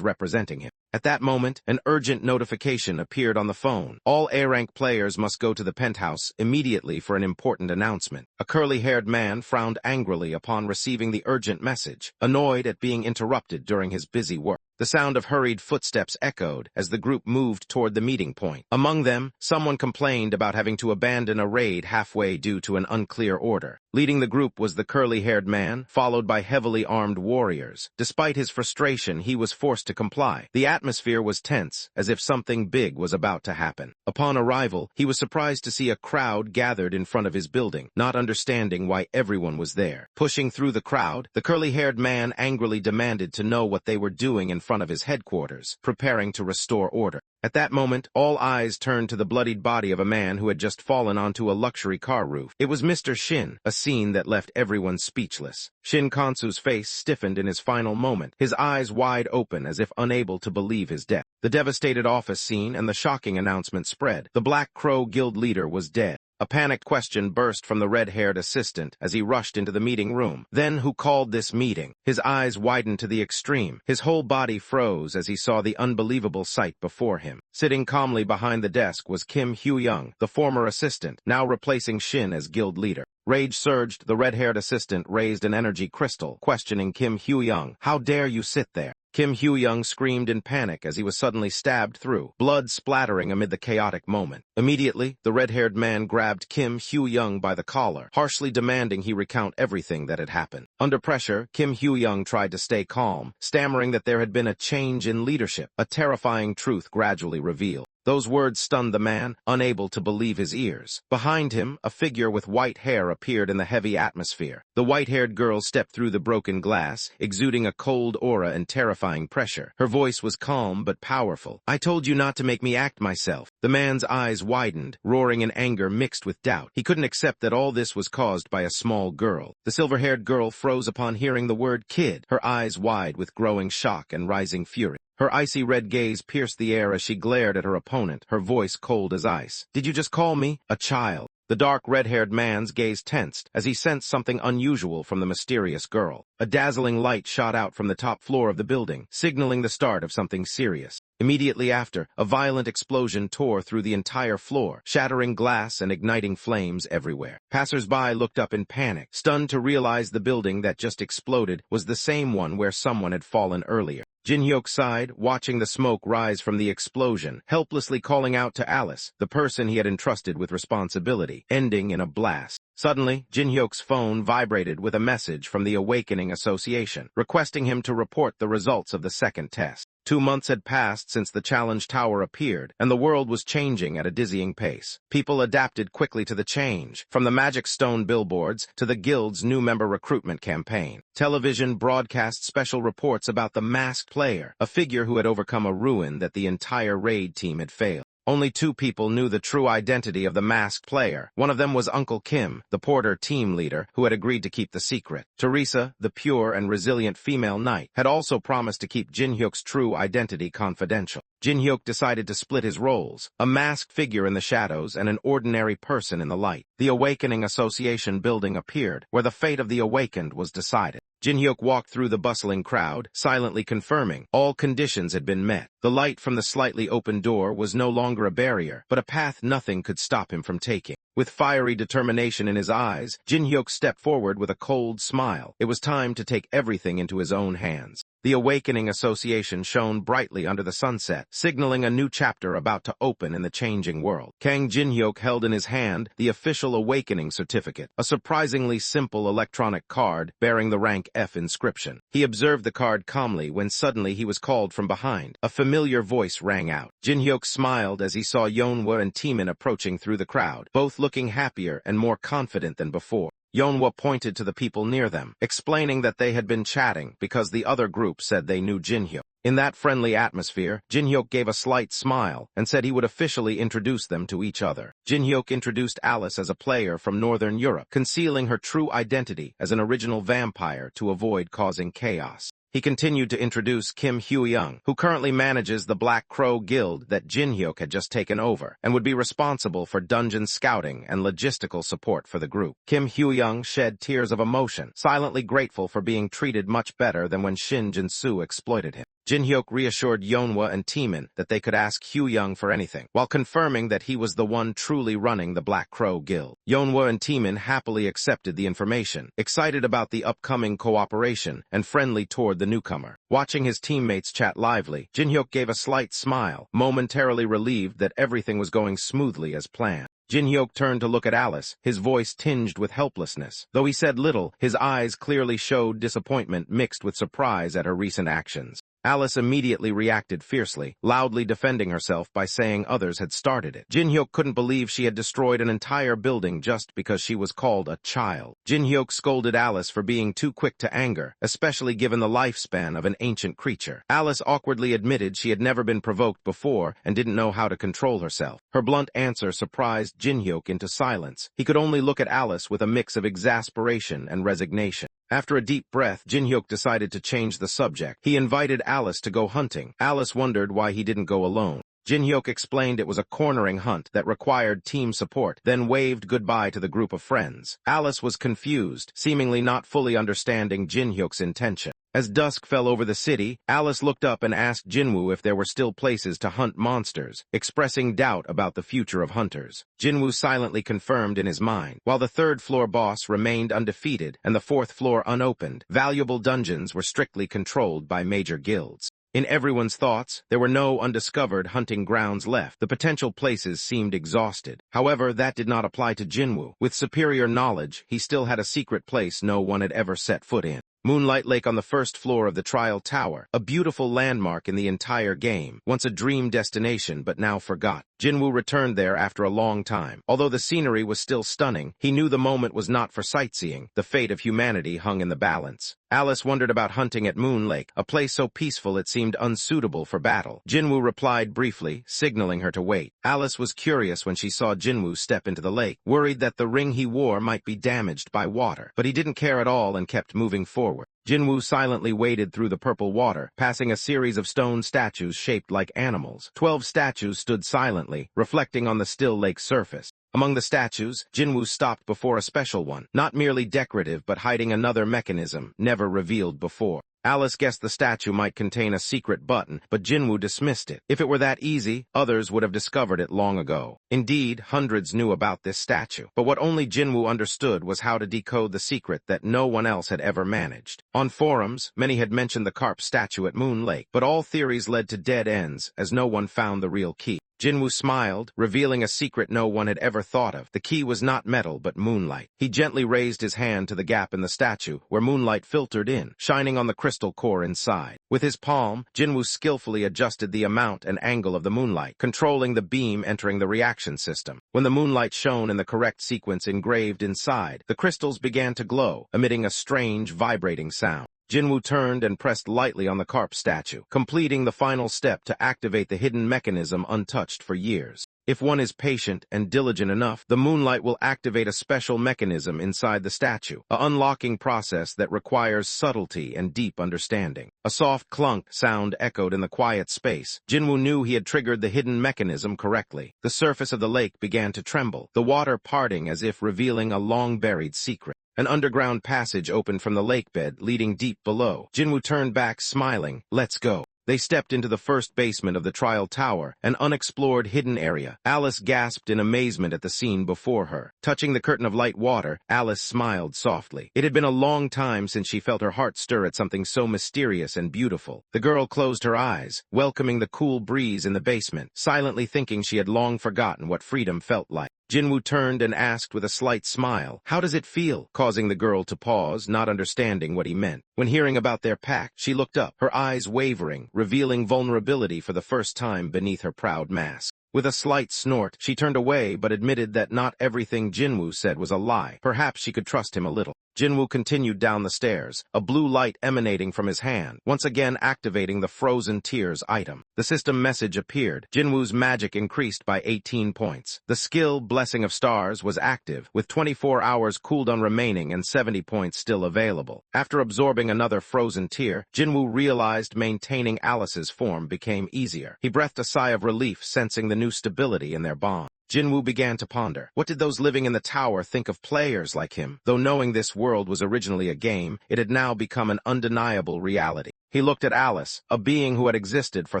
representing him. At that moment, an urgent notification appeared on the phone. All A-rank players must go to the penthouse immediately for an important announcement. A curly-haired man frowned angrily upon receiving the urgent message, annoyed at being interrupted during his busy work. The sound of hurried footsteps echoed as the group moved toward the meeting point. Among them, someone complained about having to abandon a raid halfway due to an unclear order. Leading the group was the curly-haired man, followed by heavily armed warriors. Despite his frustration, he was forced to comply. The atmosphere was tense, as if something big was about to happen. Upon arrival, he was surprised to see a crowd gathered in front of his building, not understanding why everyone was there. Pushing through the crowd, the curly-haired man angrily demanded to know what they were doing in front of his headquarters, preparing to restore order. At that moment, all eyes turned to the bloodied body of a man who had just fallen onto a luxury car roof. It was Mr. Shin, a scene that left everyone speechless. Shin Kansu's face stiffened in his final moment, his eyes wide open as if unable to believe his death. The devastated office scene and the shocking announcement spread. The Black Crow Guild leader was dead. A panicked question burst from the red-haired assistant as he rushed into the meeting room. Then, who called this meeting? His eyes widened to the extreme. His whole body froze as he saw the unbelievable sight before him. Sitting calmly behind the desk was Kim Hyo-young, the former assistant, now replacing Shin as guild leader. Rage surged. The red-haired assistant raised an energy crystal, questioning Kim Hyo-young. "How dare you sit there?" Kim Hyo-young screamed in panic as he was suddenly stabbed through, blood splattering amid the chaotic moment. Immediately, the red-haired man grabbed Kim Hyo-young by the collar, harshly demanding he recount everything that had happened. Under pressure, Kim Hyo-young tried to stay calm, stammering that there had been a change in leadership. A terrifying truth gradually revealed. Those words stunned the man, unable to believe his ears. Behind him, a figure with white hair appeared in the heavy atmosphere. The white-haired girl stepped through the broken glass, exuding a cold aura and terrifying pressure. Her voice was calm but powerful. "I told you not to make me act myself." The man's eyes widened, roaring in anger mixed with doubt. He couldn't accept that all this was caused by a small girl. The silver-haired girl froze upon hearing the word kid, her eyes wide with growing shock and rising fury. Her icy red gaze pierced the air as she glared at her opponent, her voice cold as ice. "Did you just call me a child?" The dark red-haired man's gaze tensed as he sensed something unusual from the mysterious girl. A dazzling light shot out from the top floor of the building, signaling the start of something serious. Immediately after, a violent explosion tore through the entire floor, shattering glass and igniting flames everywhere. Passers-by looked up in panic, stunned to realize the building that just exploded was the same one where someone had fallen earlier. Jin-hyuk sighed, watching the smoke rise from the explosion, helplessly calling out to Alice, the person he had entrusted with responsibility, ending in a blast. Suddenly, Jin-hyuk's phone vibrated with a message from the Awakening Association, requesting him to report the results of the second test. 2 months had passed since the challenge tower appeared, and the world was changing at a dizzying pace. People adapted quickly to the change, from the magic stone billboards to the guild's new member recruitment campaign. Television broadcast special reports about the masked player, a figure who had overcome a ruin that the entire raid team had failed. Only 2 people knew the true identity of the masked player. One of them was Uncle Kim, the Porter team leader, who had agreed to keep the secret. Teresa, the pure and resilient female knight, had also promised to keep Jin-hyuk's true identity confidential. Jin-hyuk decided to split his roles, a masked figure in the shadows and an ordinary person in the light. The Awakening Association building appeared, where the fate of the awakened was decided. Jin-hyuk walked through the bustling crowd, silently confirming all conditions had been met. The light from the slightly open door was no longer a barrier, but a path nothing could stop him from taking. With fiery determination in his eyes, Jin-hyuk stepped forward with a cold smile. It was time to take everything into his own hands. The Awakening Association shone brightly under the sunset, signaling a new chapter about to open in the changing world. Kang Jin-hyuk held in his hand the official Awakening certificate, a surprisingly simple electronic card bearing the rank F inscription. He observed the card calmly when suddenly he was called from behind. A familiar voice rang out. Jin-hyuk smiled as he saw Yeonwoo and Taemin approaching through the crowd, both looking happier and more confident than before. Yeonwoo pointed to the people near them, explaining that they had been chatting because the other group said they knew Jin-hyuk. In that friendly atmosphere, Jin-hyuk gave a slight smile and said he would officially introduce them to each other. Jin-hyuk introduced Alice as a player from Northern Europe, concealing her true identity as an original vampire to avoid causing chaos. He continued to introduce Kim Hyo-young, who currently manages the Black Crow Guild that Jin-hyuk had just taken over, and would be responsible for dungeon scouting and logistical support for the group. Kim Hyo-young shed tears of emotion, silently grateful for being treated much better than when Shin Jin-soo exploited him. Jin-hyuk reassured Yeonwoo and Taemin that they could ask Hyo-young for anything, while confirming that he was the one truly running the Black Crow Guild. Yeonwoo and Taemin happily accepted the information, excited about the upcoming cooperation and friendly toward the newcomer. Watching his teammates chat lively, Jin-hyuk gave a slight smile, momentarily relieved that everything was going smoothly as planned. Jin-hyuk turned to look at Alice, his voice tinged with helplessness. Though he said little, his eyes clearly showed disappointment mixed with surprise at her recent actions. Alice immediately reacted fiercely, loudly defending herself by saying others had started it. Jin-hyuk couldn't believe she had destroyed an entire building just because she was called a child. Jin-hyuk scolded Alice for being too quick to anger, especially given the lifespan of an ancient creature. Alice awkwardly admitted she had never been provoked before and didn't know how to control herself. Her blunt answer surprised Jin-hyuk into silence. He could only look at Alice with a mix of exasperation and resignation. After a deep breath, Jin-hyuk decided to change the subject. He invited Alice to go hunting. Alice wondered why he didn't go alone. Jin-hyuk explained it was a cornering hunt that required team support, then waved goodbye to the group of friends. Alice was confused, seemingly not fully understanding Jin-hyuk's intention. As dusk fell over the city, Alice looked up and asked Jinwoo if there were still places to hunt monsters, expressing doubt about the future of hunters. Jinwoo silently confirmed in his mind. While the third-floor boss remained undefeated and the fourth floor unopened, valuable dungeons were strictly controlled by major guilds. In everyone's thoughts, there were no undiscovered hunting grounds left. The potential places seemed exhausted. However, that did not apply to Jinwoo. With superior knowledge, he still had a secret place no one had ever set foot in. Moonlight Lake on the first floor of the Trial Tower, a beautiful landmark in the entire game, once a dream destination but now forgot. Jinwoo returned there after a long time. Although the scenery was still stunning, he knew the moment was not for sightseeing. The fate of humanity hung in the balance. Alice wondered about hunting at Moon Lake, a place so peaceful it seemed unsuitable for battle. Jinwoo replied briefly, signaling her to wait. Alice was curious when she saw Jinwoo step into the lake, worried that the ring he wore might be damaged by water, but he didn't care at all and kept moving forward. Jinwoo silently waded through the purple water, passing a series of stone statues shaped like animals. 12 statues stood silently, reflecting on the still lake's surface. Among the statues, Jinwoo stopped before a special one, not merely decorative but hiding another mechanism never revealed before. Alice guessed the statue might contain a secret button, but Jinwoo dismissed it. If it were that easy, others would have discovered it long ago. Indeed, hundreds knew about this statue, but what only Jinwoo understood was how to decode the secret that no one else had ever managed. On forums, many had mentioned the carp statue at Moon Lake, but all theories led to dead ends, as no one found the real key. Jinwoo smiled, revealing a secret no one had ever thought of. The key was not metal, but moonlight. He gently raised his hand to the gap in the statue, where moonlight filtered in, shining on the crystal core inside. With his palm, Jinwoo skillfully adjusted the amount and angle of the moonlight, controlling the beam entering the reaction system. When the moonlight shone in the correct sequence engraved inside, the crystals began to glow, emitting a strange, vibrating sound. Jinwoo turned and pressed lightly on the carp statue, completing the final step to activate the hidden mechanism untouched for years. If one is patient and diligent enough, the moonlight will activate a special mechanism inside the statue, an unlocking process that requires subtlety and deep understanding. A soft clunk sound echoed in the quiet space. Jinwoo knew he had triggered the hidden mechanism correctly. The surface of the lake began to tremble, the water parting as if revealing a long-buried secret. An underground passage opened from the lake bed, leading deep below. Jinwoo turned back, smiling. "Let's go." They stepped into the first basement of the trial tower, an unexplored hidden area. Alice gasped in amazement at the scene before her. Touching the curtain of light water, Alice smiled softly. It had been a long time since she felt her heart stir at something so mysterious and beautiful. The girl closed her eyes, welcoming the cool breeze in the basement, silently thinking she had long forgotten what freedom felt like. Jinwoo turned and asked with a slight smile, "How does it feel?" causing the girl to pause, not understanding what he meant. When hearing about their pact, she looked up, her eyes wavering, revealing vulnerability for the first time beneath her proud mask. With a slight snort, she turned away but admitted that not everything Jinwoo said was a lie. Perhaps she could trust him a little. Jinwoo continued down the stairs, a blue light emanating from his hand, once again activating the frozen tears item. The system message appeared. Jinwoo's magic increased by 18 points. The skill Blessing of Stars was active, with 24 hours cooldown remaining and 70 points still available. After absorbing another frozen tear, Jinwoo realized maintaining Alice's form became easier. He breathed a sigh of relief, sensing the new stability in their bond. Jinwoo began to ponder. What did those living in the tower think of players like him? Though knowing this world was originally a game, it had now become an undeniable reality. He looked at Alice, a being who had existed for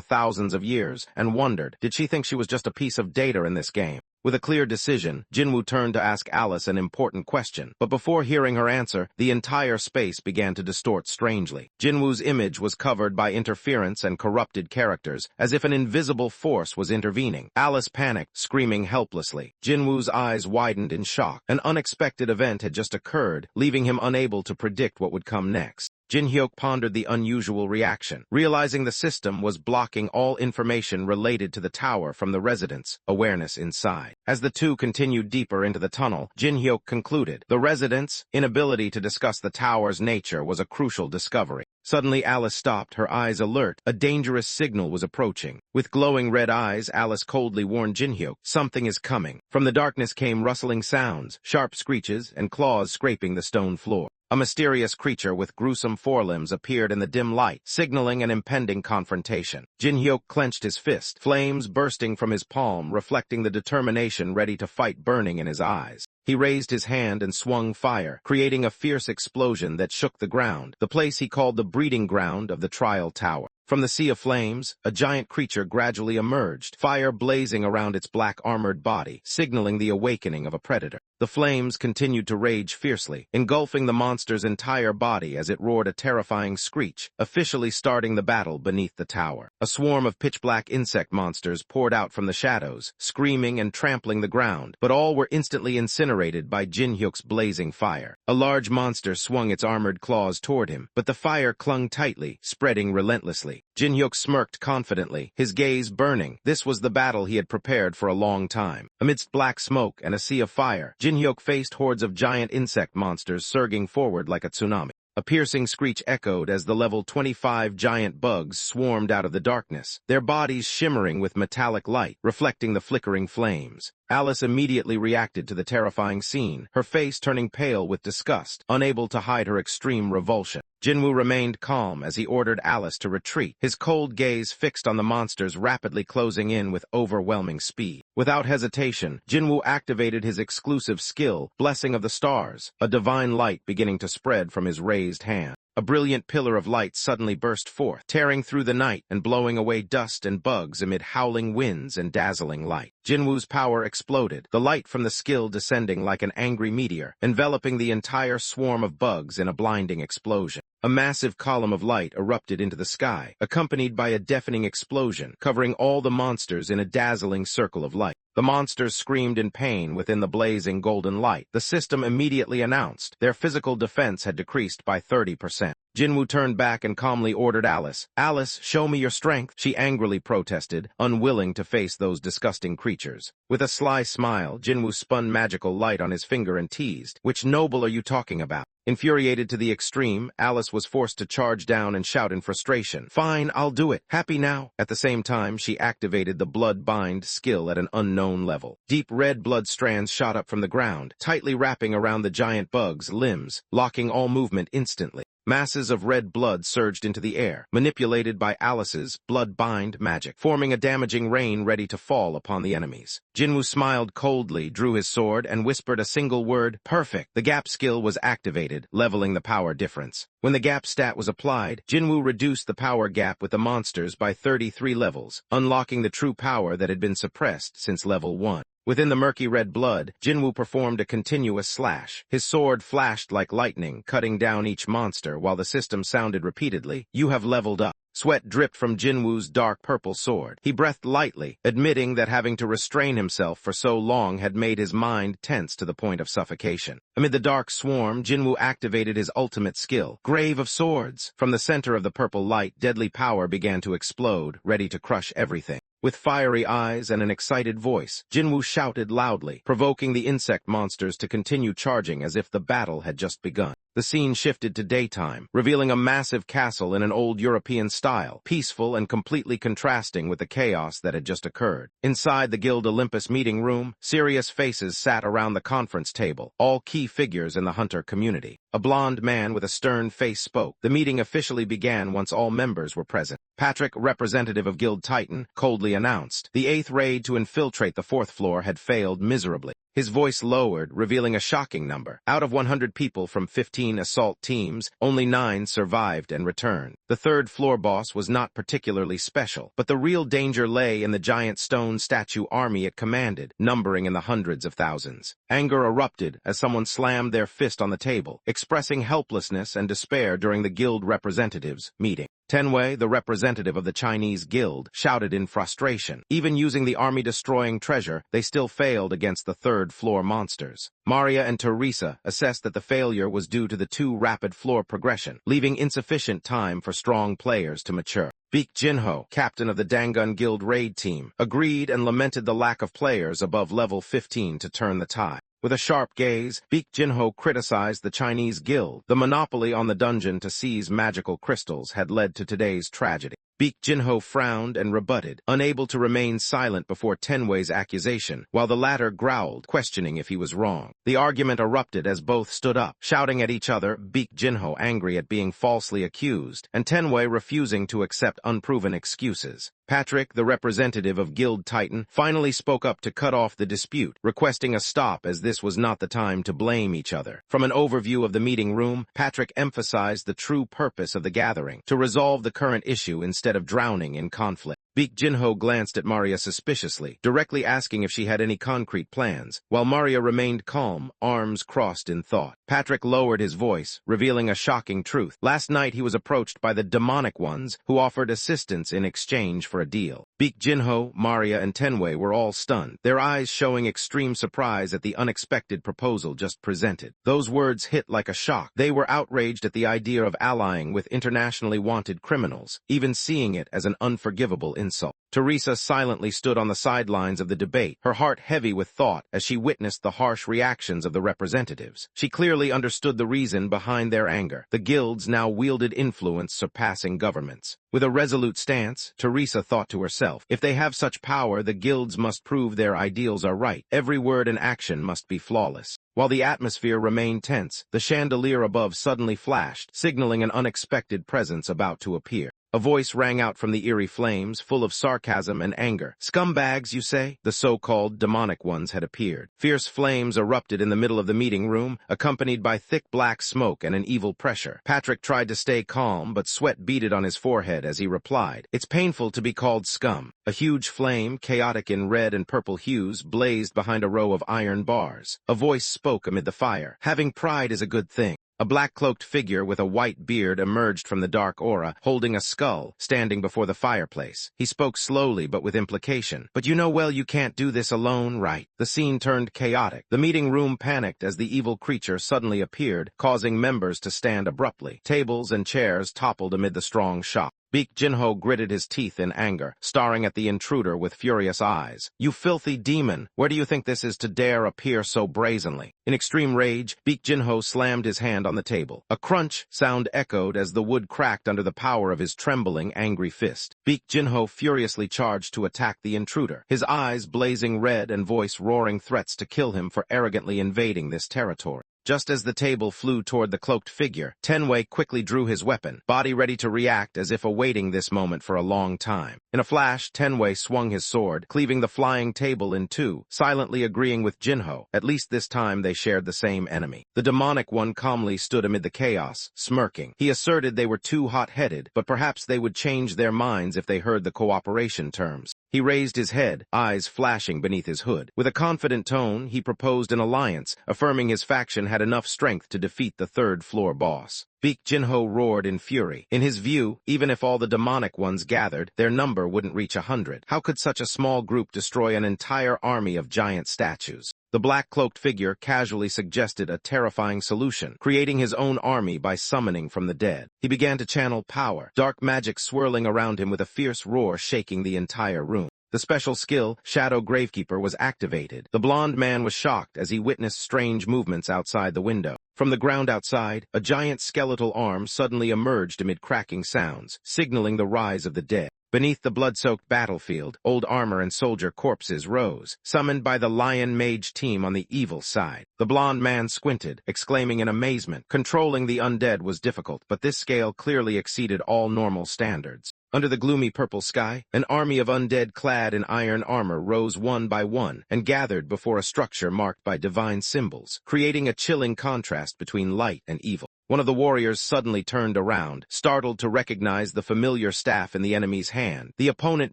thousands of years, and wondered, did she think she was just a piece of data in this game? With a clear decision, Jinwoo turned to ask Alice an important question, but before hearing her answer, the entire space began to distort strangely. Jinwoo's image was covered by interference and corrupted characters, as if an invisible force was intervening. Alice panicked, screaming helplessly. Jinwoo's eyes widened in shock. An unexpected event had just occurred, leaving him unable to predict what would come next. Jin-hyuk pondered the unusual reaction, realizing the system was blocking all information related to the tower from the residents' awareness inside. As the two continued deeper into the tunnel, Jin-hyuk concluded the residents' inability to discuss the tower's nature was a crucial discovery. Suddenly, Alice stopped, her eyes alert. A dangerous signal was approaching. With glowing red eyes, Alice coldly warned Jin-hyuk, "Something is coming." From the darkness came rustling sounds, sharp screeches, and claws scraping the stone floor. A mysterious creature with gruesome forelimbs appeared in the dim light, signaling an impending confrontation. Jin-hyuk clenched his fist, flames bursting from his palm, reflecting the determination ready to fight burning in his eyes. He raised his hand and swung fire, creating a fierce explosion that shook the ground, the place he called the breeding ground of the trial tower. From the sea of flames, a giant creature gradually emerged, fire blazing around its black armored body, signaling the awakening of a predator. The flames continued to rage fiercely, engulfing the monster's entire body as it roared a terrifying screech, officially starting the battle beneath the tower. A swarm of pitch-black insect monsters poured out from the shadows, screaming and trampling the ground, but all were instantly incinerated by Jin-hyuk's blazing fire. A large monster swung its armored claws toward him, but the fire clung tightly, spreading relentlessly. Jin-hyuk smirked confidently, his gaze burning. This was the battle he had prepared for a long time. Amidst black smoke and a sea of fire, Jin-hyuk faced hordes of giant insect monsters surging forward like a tsunami. A piercing screech echoed as the level 25 giant bugs swarmed out of the darkness, their bodies shimmering with metallic light, reflecting the flickering flames. Alice immediately reacted to the terrifying scene, her face turning pale with disgust, unable to hide her extreme revulsion. Jinwoo remained calm as he ordered Alice to retreat, his cold gaze fixed on the monsters rapidly closing in with overwhelming speed. Without hesitation, Jinwoo activated his exclusive skill, Blessing of the Stars, a divine light beginning to spread from his raised hand. A brilliant pillar of light suddenly burst forth, tearing through the night and blowing away dust and bugs amid howling winds and dazzling light. Jinwoo's power exploded, the light from the skill descending like an angry meteor, enveloping the entire swarm of bugs in a blinding explosion. A massive column of light erupted into the sky, accompanied by a deafening explosion, covering all the monsters in a dazzling circle of light. The monsters screamed in pain within the blazing golden light. The system immediately announced their physical defense had decreased by 30%. Jinwoo turned back and calmly ordered Alice, "Alice, show me your strength," she angrily protested, unwilling to face those disgusting creatures. With a sly smile, Jinwoo spun magical light on his finger and teased, "Which noble are you talking about?" Infuriated to the extreme, Alice was forced to charge down and shout in frustration, "Fine, I'll do it. Happy now?" At the same time, she activated the blood bind skill at an unknown level. Deep red blood strands shot up from the ground, tightly wrapping around the giant bug's limbs, locking all movement instantly. Masses of red blood surged into the air, manipulated by Alice's blood-bind magic, forming a damaging rain ready to fall upon the enemies. Jinwoo smiled coldly, drew his sword, and whispered a single word, "Perfect." The gap skill was activated, leveling the power difference. When the gap stat was applied, Jinwoo reduced the power gap with the monsters by 33 levels, unlocking the true power that had been suppressed since level 1. Within the murky red blood, Jinwoo performed a continuous slash. His sword flashed like lightning, cutting down each monster while the system sounded repeatedly, "You have leveled up." Sweat dripped from Jinwoo's dark purple sword. He breathed lightly, admitting that having to restrain himself for so long had made his mind tense to the point of suffocation. Amid the dark swarm, Jinwoo activated his ultimate skill, Grave of Swords. From the center of the purple light, deadly power began to explode, ready to crush everything. With fiery eyes and an excited voice, Jinwoo shouted loudly, provoking the insect monsters to continue charging as if the battle had just begun. The scene shifted to daytime, revealing a massive castle in an old European style, peaceful and completely contrasting with the chaos that had just occurred. Inside the Guild Olympus meeting room, serious faces sat around the conference table, all key figures in the hunter community. A blond man with a stern face spoke. The meeting officially began once all members were present. Patrick, representative of Guild Titan, coldly announced. The 8th raid to infiltrate the 4th floor had failed miserably. His voice lowered, revealing a shocking number. Out of 100 people from 15 assault teams, only 9 survived and returned. The 3rd floor boss was not particularly special, but the real danger lay in the giant stone statue army it commanded, numbering in the hundreds of thousands. Anger erupted as someone slammed their fist on the table, expressing helplessness and despair during the guild representatives' meeting. Tenwei, the representative of the Chinese guild, shouted in frustration. Even using the army-destroying treasure, they still failed against the 3rd floor monsters. Maria and Teresa assessed that the failure was due to the too rapid floor progression, leaving insufficient time for strong players to mature. Baek Jinho, captain of the Dangun Guild raid team, agreed and lamented the lack of players above level 15 to turn the tide. With a sharp gaze, Baek Jinho criticized the Chinese guild. The monopoly on the dungeon to seize magical crystals had led to today's tragedy. Baek Jinho frowned and rebutted, unable to remain silent before Tenwei's accusation, while the latter growled, questioning if he was wrong. The argument erupted as both stood up, shouting at each other, Baek Jinho angry at being falsely accused, and Tenwei refusing to accept unproven excuses. Patrick, the representative of Guild Titan, finally spoke up to cut off the dispute, requesting a stop as this was not the time to blame each other. From an overview of the meeting room, Patrick emphasized the true purpose of the gathering, to resolve the current issue instead of drowning in conflict. Baek Jinho glanced at Maria suspiciously, directly asking if she had any concrete plans, while Maria remained calm, arms crossed in thought. Patrick lowered his voice, revealing a shocking truth. Last night he was approached by the demonic ones, who offered assistance in exchange for a deal. Baek Jinho, Maria, and Tenwei were all stunned, their eyes showing extreme surprise at the unexpected proposal just presented. Those words hit like a shock. They were outraged at the idea of allying with internationally wanted criminals, even seeing it as an unforgivable insult. Teresa silently stood on the sidelines of the debate, her heart heavy with thought as she witnessed the harsh reactions of the representatives. She clearly understood the reason behind their anger. The guilds now wielded influence surpassing governments. With a resolute stance, Teresa thought to herself, if they have such power, the guilds must prove their ideals are right. Every word and action must be flawless. While the atmosphere remained tense, the chandelier above suddenly flashed, signaling an unexpected presence about to appear. A voice rang out from the eerie flames, full of sarcasm and anger. "Scumbags, you say?" The so-called demonic ones had appeared. Fierce flames erupted in the middle of the meeting room, accompanied by thick black smoke and an evil pressure. Patrick tried to stay calm, but sweat beaded on his forehead as he replied, "It's painful to be called scum." A huge flame, chaotic in red and purple hues, blazed behind a row of iron bars. A voice spoke amid the fire. "Having pride is a good thing." A black-cloaked figure with a white beard emerged from the dark aura, holding a skull, standing before the fireplace. He spoke slowly but with implication. "But you know well you can't do this alone, right?" The scene turned chaotic. The meeting room panicked as the evil creature suddenly appeared, causing members to stand abruptly. Tables and chairs toppled amid the strong shock. Baek Jinho gritted his teeth in anger, staring at the intruder with furious eyes. "You filthy demon! Where do you think this is to dare appear so brazenly?" In extreme rage, Baek Jinho slammed his hand on the table. A crunch sound echoed as the wood cracked under the power of his trembling, angry fist. Baek Jinho furiously charged to attack the intruder, his eyes blazing red and voice roaring threats to kill him for arrogantly invading this territory. Just as the table flew toward the cloaked figure, Tenwei quickly drew his weapon, body ready to react as if awaiting this moment for a long time. In a flash, Tenwei swung his sword, cleaving the flying table in two, silently agreeing with Jinho. At least this time they shared the same enemy. The demonic one calmly stood amid the chaos, smirking. He asserted they were too hot-headed, but perhaps they would change their minds if they heard the cooperation terms. He raised his head, eyes flashing beneath his hood. With a confident tone, he proposed an alliance, affirming his faction had enough strength to defeat the third-floor boss. Beak Jinho roared in fury. In his view, even if all the demonic ones gathered, their number wouldn't reach 100. How could such a small group destroy an entire army of giant statues? The black-cloaked figure casually suggested a terrifying solution, creating his own army by summoning from the dead. He began to channel power, dark magic swirling around him with a fierce roar shaking the entire room. The special skill, Shadow Gravekeeper, was activated. The blond man was shocked as he witnessed strange movements outside the window. From the ground outside, a giant skeletal arm suddenly emerged amid cracking sounds, signaling the rise of the dead. Beneath the blood-soaked battlefield, old armor and soldier corpses rose, summoned by the Lion Mage team on the evil side. The blond man squinted, exclaiming in amazement. Controlling the undead was difficult, but this scale clearly exceeded all normal standards. Under the gloomy purple sky, an army of undead clad in iron armor rose one by one and gathered before a structure marked by divine symbols, creating a chilling contrast between light and evil. One of the warriors suddenly turned around, startled to recognize the familiar staff in the enemy's hand. The opponent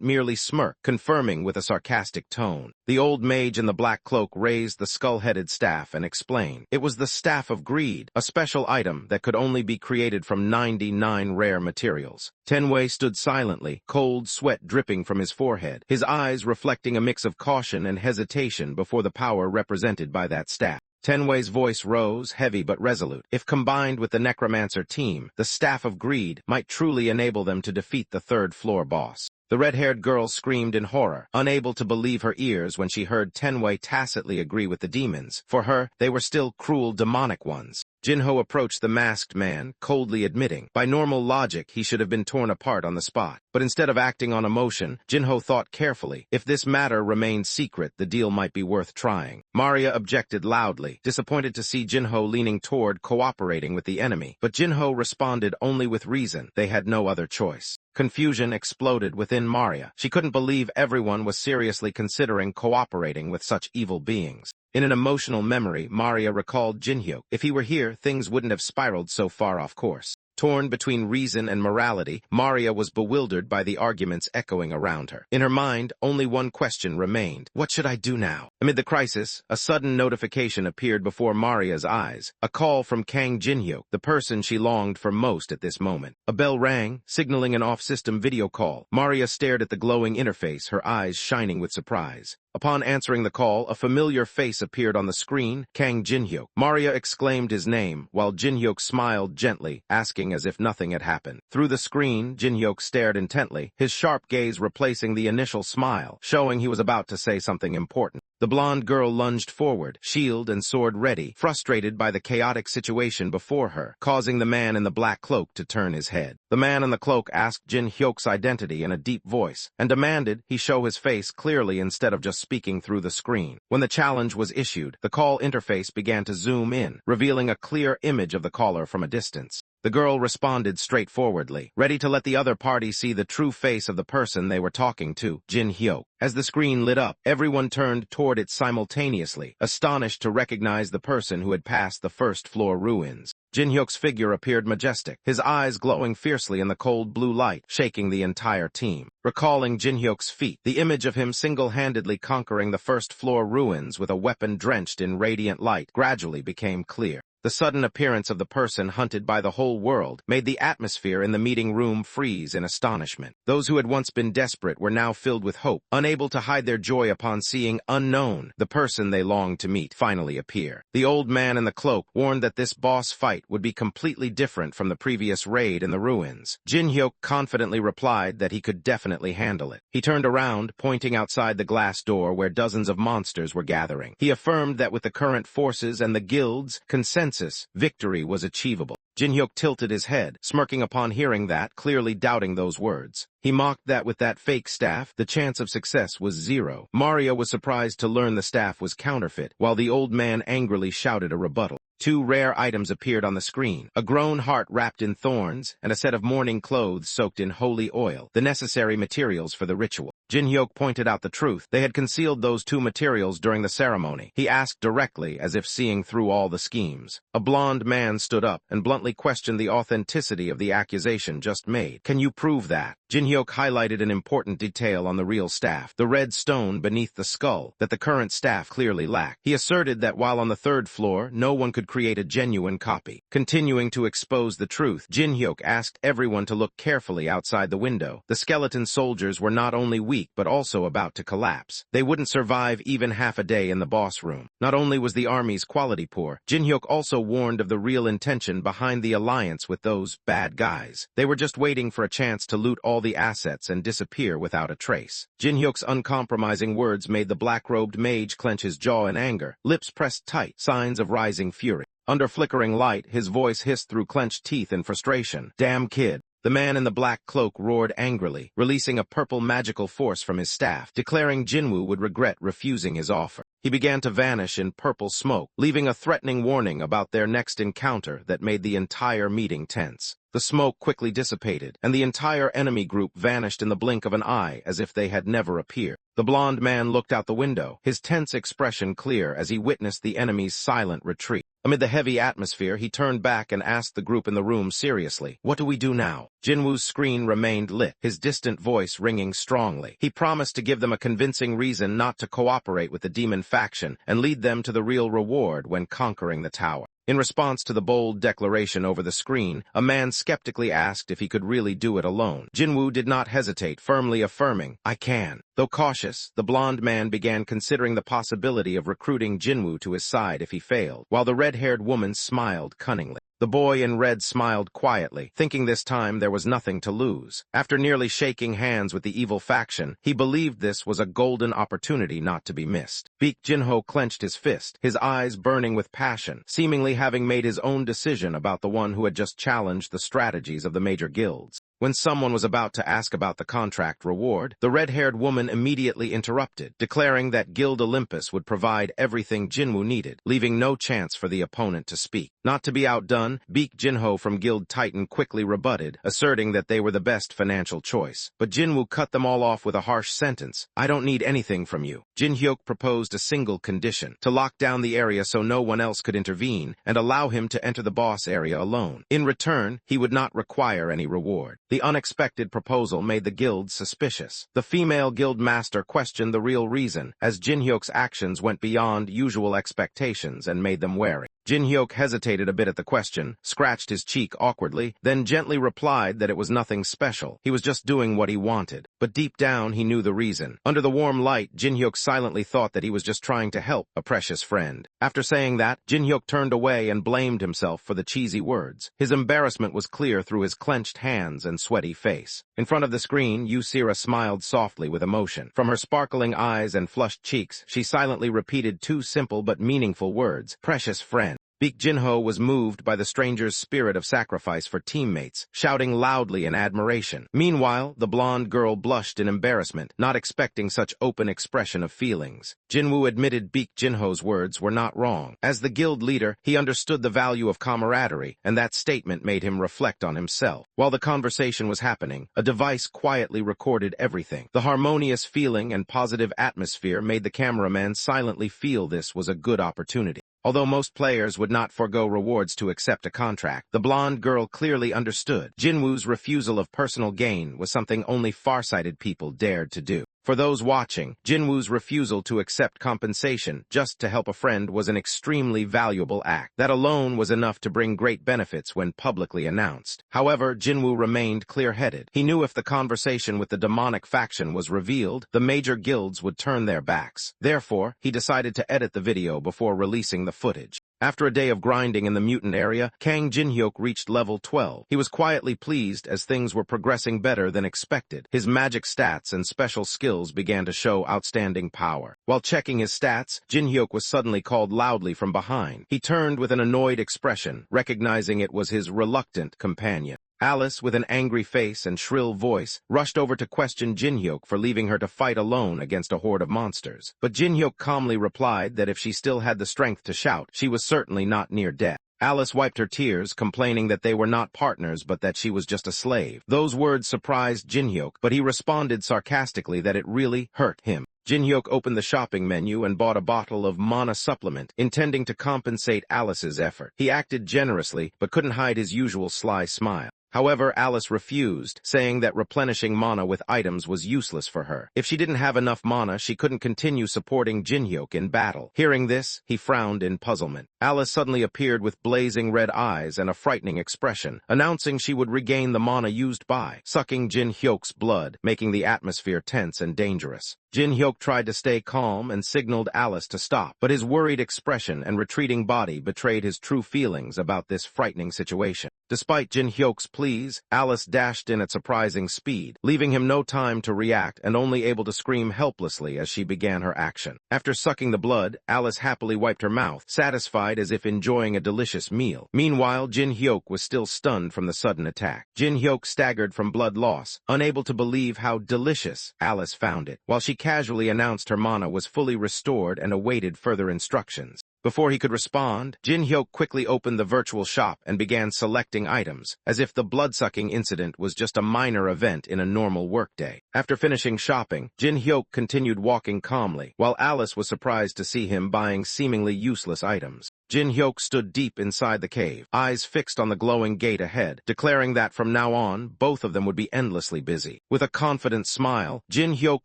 merely smirked, confirming with a sarcastic tone. The old mage in the black cloak raised the skull-headed staff and explained. It was the Staff of Greed, a special item that could only be created from 99 rare materials. Tenwei stood silently, cold sweat dripping from his forehead, his eyes reflecting a mix of caution and hesitation before the power represented by that staff. Tenwei's voice rose, heavy but resolute. If combined with the Necromancer team, the Staff of Greed might truly enable them to defeat the third-floor boss. The red-haired girl screamed in horror, unable to believe her ears when she heard Tenwei tacitly agree with the demons. For her, they were still cruel demonic ones. Jinho approached the masked man, coldly admitting, by normal logic, he should have been torn apart on the spot. But instead of acting on emotion, Jinho thought carefully. If this matter remained secret, the deal might be worth trying. Maria objected loudly, disappointed to see Jinho leaning toward cooperating with the enemy. But Jinho responded only with reason. They had no other choice. Confusion exploded within Maria. She couldn't believe everyone was seriously considering cooperating with such evil beings. In an emotional memory, Maria recalled Jinhyo. If he were here, things wouldn't have spiraled so far off course. Torn between reason and morality, Maria was bewildered by the arguments echoing around her. In her mind, only one question remained. What should I do now? Amid the crisis, a sudden notification appeared before Maria's eyes. A call from Kang Jinhyo, the person she longed for most at this moment. A bell rang, signaling an off-system video call. Maria stared at the glowing interface, her eyes shining with surprise. Upon answering the call, a familiar face appeared on the screen, Kang Jinhyuk. Maria exclaimed his name, while Jinhyuk smiled gently, asking as if nothing had happened. Through the screen, Jinhyuk stared intently, his sharp gaze replacing the initial smile, showing he was about to say something important. The blonde girl lunged forward, shield and sword ready, frustrated by the chaotic situation before her, causing the man in the black cloak to turn his head. The man in the cloak asked Jin Hyuk's identity in a deep voice, and demanded he show his face clearly instead of just speaking through the screen. When the challenge was issued, the call interface began to zoom in, revealing a clear image of the caller from a distance. The girl responded straightforwardly, ready to let the other party see the true face of the person they were talking to, Jin Hyuk. As the screen lit up, everyone turned toward it simultaneously, astonished to recognize the person who had passed the first-floor ruins. Jin Hyuk's figure appeared majestic, his eyes glowing fiercely in the cold blue light, shaking the entire team. Recalling Jin Hyuk's feat, the image of him single-handedly conquering the first-floor ruins with a weapon drenched in radiant light gradually became clear. The sudden appearance of the person hunted by the whole world made the atmosphere in the meeting room freeze in astonishment. Those who had once been desperate were now filled with hope, unable to hide their joy upon seeing unknown, the person they longed to meet, finally appear. The old man in the cloak warned that this boss fight would be completely different from the previous raid in the ruins. Jin Hyuk confidently replied that he could definitely handle it. He turned around, pointing outside the glass door where dozens of monsters were gathering. He affirmed that with the current forces and the guild's consensus, victory was achievable. Jin Hyuk tilted his head, smirking upon hearing that, clearly doubting those words. He mocked that with that fake staff, the chance of success was 0. Maria was surprised to learn the staff was counterfeit, while the old man angrily shouted a rebuttal. Two rare items appeared on the screen: a grown heart wrapped in thorns and a set of mourning clothes soaked in holy oil, the necessary materials for the ritual. Jin-hyuk pointed out the truth. They had concealed those two materials during the ceremony. He asked directly, as if seeing through all the schemes. A blond man stood up and bluntly questioned the authenticity of the accusation just made. "Can you prove that?" Jin-hyuk highlighted an important detail on the real staff, the red stone beneath the skull, that the current staff clearly lacked. He asserted that while on the third floor, no one could create a genuine copy. Continuing to expose the truth, Jin-hyuk asked everyone to look carefully outside the window. The skeleton soldiers were not only weak but also about to collapse. They wouldn't survive even half a day in the boss room. Not only was the army's quality poor, Jin-hyuk also warned of the real intention behind the alliance with those bad guys. They were just waiting for a chance to loot all the assets and disappear without a trace. Jin-hyuk's uncompromising words made the black-robed mage clench his jaw in anger, lips pressed tight, signs of rising fury. Under flickering light, his voice hissed through clenched teeth in frustration. "Damn kid." The man in the black cloak roared angrily, releasing a purple magical force from his staff, declaring Jinwoo would regret refusing his offer. He began to vanish in purple smoke, leaving a threatening warning about their next encounter that made the entire meeting tense. The smoke quickly dissipated, and the entire enemy group vanished in the blink of an eye as if they had never appeared. The blond man looked out the window, his tense expression clear as he witnessed the enemy's silent retreat. Amid the heavy atmosphere, he turned back and asked the group in the room seriously, "What do we do now?" Jinwoo's screen remained lit, his distant voice ringing strongly. He promised to give them a convincing reason not to cooperate with the demon faction and lead them to the real reward when conquering the tower. In response to the bold declaration over the screen, a man skeptically asked if he could really do it alone. Jinwoo did not hesitate, firmly affirming, "I can." Though cautious, the blond man began considering the possibility of recruiting Jinwoo to his side if he failed, while the red-haired woman smiled cunningly. The boy in red smiled quietly, thinking this time there was nothing to lose. After nearly shaking hands with the evil faction, he believed this was a golden opportunity not to be missed. Baek Jinho clenched his fist, his eyes burning with passion, seemingly having made his own decision about the one who had just challenged the strategies of the major guilds. When someone was about to ask about the contract reward, the red-haired woman immediately interrupted, declaring that Guild Olympus would provide everything Jinwoo needed, leaving no chance for the opponent to speak. Not to be outdone, Baek Jinho from Guild Titan quickly rebutted, asserting that they were the best financial choice. But Jinwoo cut them all off with a harsh sentence, "I don't need anything from you." Jin-hyuk proposed a single condition, to lock down the area so no one else could intervene, and allow him to enter the boss area alone. In return, he would not require any reward. The unexpected proposal made the guild suspicious. The female guild master questioned the real reason, as Jin-hyuk's actions went beyond usual expectations and made them wary. Jin-hyuk hesitated a bit at the question, scratched his cheek awkwardly, then gently replied that it was nothing special. He was just doing what he wanted. But deep down, he knew the reason. Under the warm light, Jin-hyuk silently thought that he was just trying to help a precious friend. After saying that, Jin-hyuk turned away and blamed himself for the cheesy words. His embarrassment was clear through his clenched hands and sweaty face. In front of the screen, Yusira smiled softly with emotion. From her sparkling eyes and flushed cheeks, she silently repeated two simple but meaningful words, "Precious friend." Baek Jinho was moved by the stranger's spirit of sacrifice for teammates, shouting loudly in admiration. Meanwhile, the blonde girl blushed in embarrassment, not expecting such open expression of feelings. Jinwoo admitted Baek Jinho's words were not wrong. As the guild leader, he understood the value of camaraderie, and that statement made him reflect on himself. While the conversation was happening, a device quietly recorded everything. The harmonious feeling and positive atmosphere made the cameraman silently feel this was a good opportunity. Although most players would not forego rewards to accept a contract, the blonde girl clearly understood. Jinwoo's refusal of personal gain was something only far-sighted people dared to do. For those watching, Jinwoo's refusal to accept compensation just to help a friend was an extremely valuable act. That alone was enough to bring great benefits when publicly announced. However, Jinwoo remained clear-headed. He knew if the conversation with the demonic faction was revealed, the major guilds would turn their backs. Therefore, he decided to edit the video before releasing the footage. After a day of grinding in the mutant area, Kang Jin-hyuk reached level 12. He was quietly pleased as things were progressing better than expected. His magic stats and special skills began to show outstanding power. While checking his stats, Jin-hyuk was suddenly called loudly from behind. He turned with an annoyed expression, recognizing it was his reluctant companion. Alice, with an angry face and shrill voice, rushed over to question Jin-hyuk for leaving her to fight alone against a horde of monsters. But Jin-hyuk calmly replied that if she still had the strength to shout, she was certainly not near death. Alice wiped her tears, complaining that they were not partners but that she was just a slave. Those words surprised Jin-hyuk, but he responded sarcastically that it really hurt him. Jin-hyuk opened the shopping menu and bought a bottle of mana supplement, intending to compensate Alice's effort. He acted generously, but couldn't hide his usual sly smile. However, Alice refused, saying that replenishing mana with items was useless for her. If she didn't have enough mana, she couldn't continue supporting Jin-hyuk in battle. Hearing this, he frowned in puzzlement. Alice suddenly appeared with blazing red eyes and a frightening expression, announcing she would regain the mana used by sucking Jin-hyuk's blood, making the atmosphere tense and dangerous. Jin-hyuk tried to stay calm and signaled Alice to stop, but his worried expression and retreating body betrayed his true feelings about this frightening situation. Despite Jin-hyuk's pleas, Alice dashed in at surprising speed, leaving him no time to react and only able to scream helplessly as she began her action. After sucking the blood, Alice happily wiped her mouth, satisfied as if enjoying a delicious meal. Meanwhile, Jin-hyuk was still stunned from the sudden attack. Jin-hyuk staggered from blood loss, unable to believe how delicious Alice found it, while she casually announced her mana was fully restored and awaited further instructions. Before he could respond, Jin-hyuk quickly opened the virtual shop and began selecting items, as if the blood-sucking incident was just a minor event in a normal workday. After finishing shopping, Jin-hyuk continued walking calmly, while Alice was surprised to see him buying seemingly useless items. Jin-hyuk stood deep inside the cave, eyes fixed on the glowing gate ahead, declaring that from now on, both of them would be endlessly busy. With a confident smile, Jin-hyuk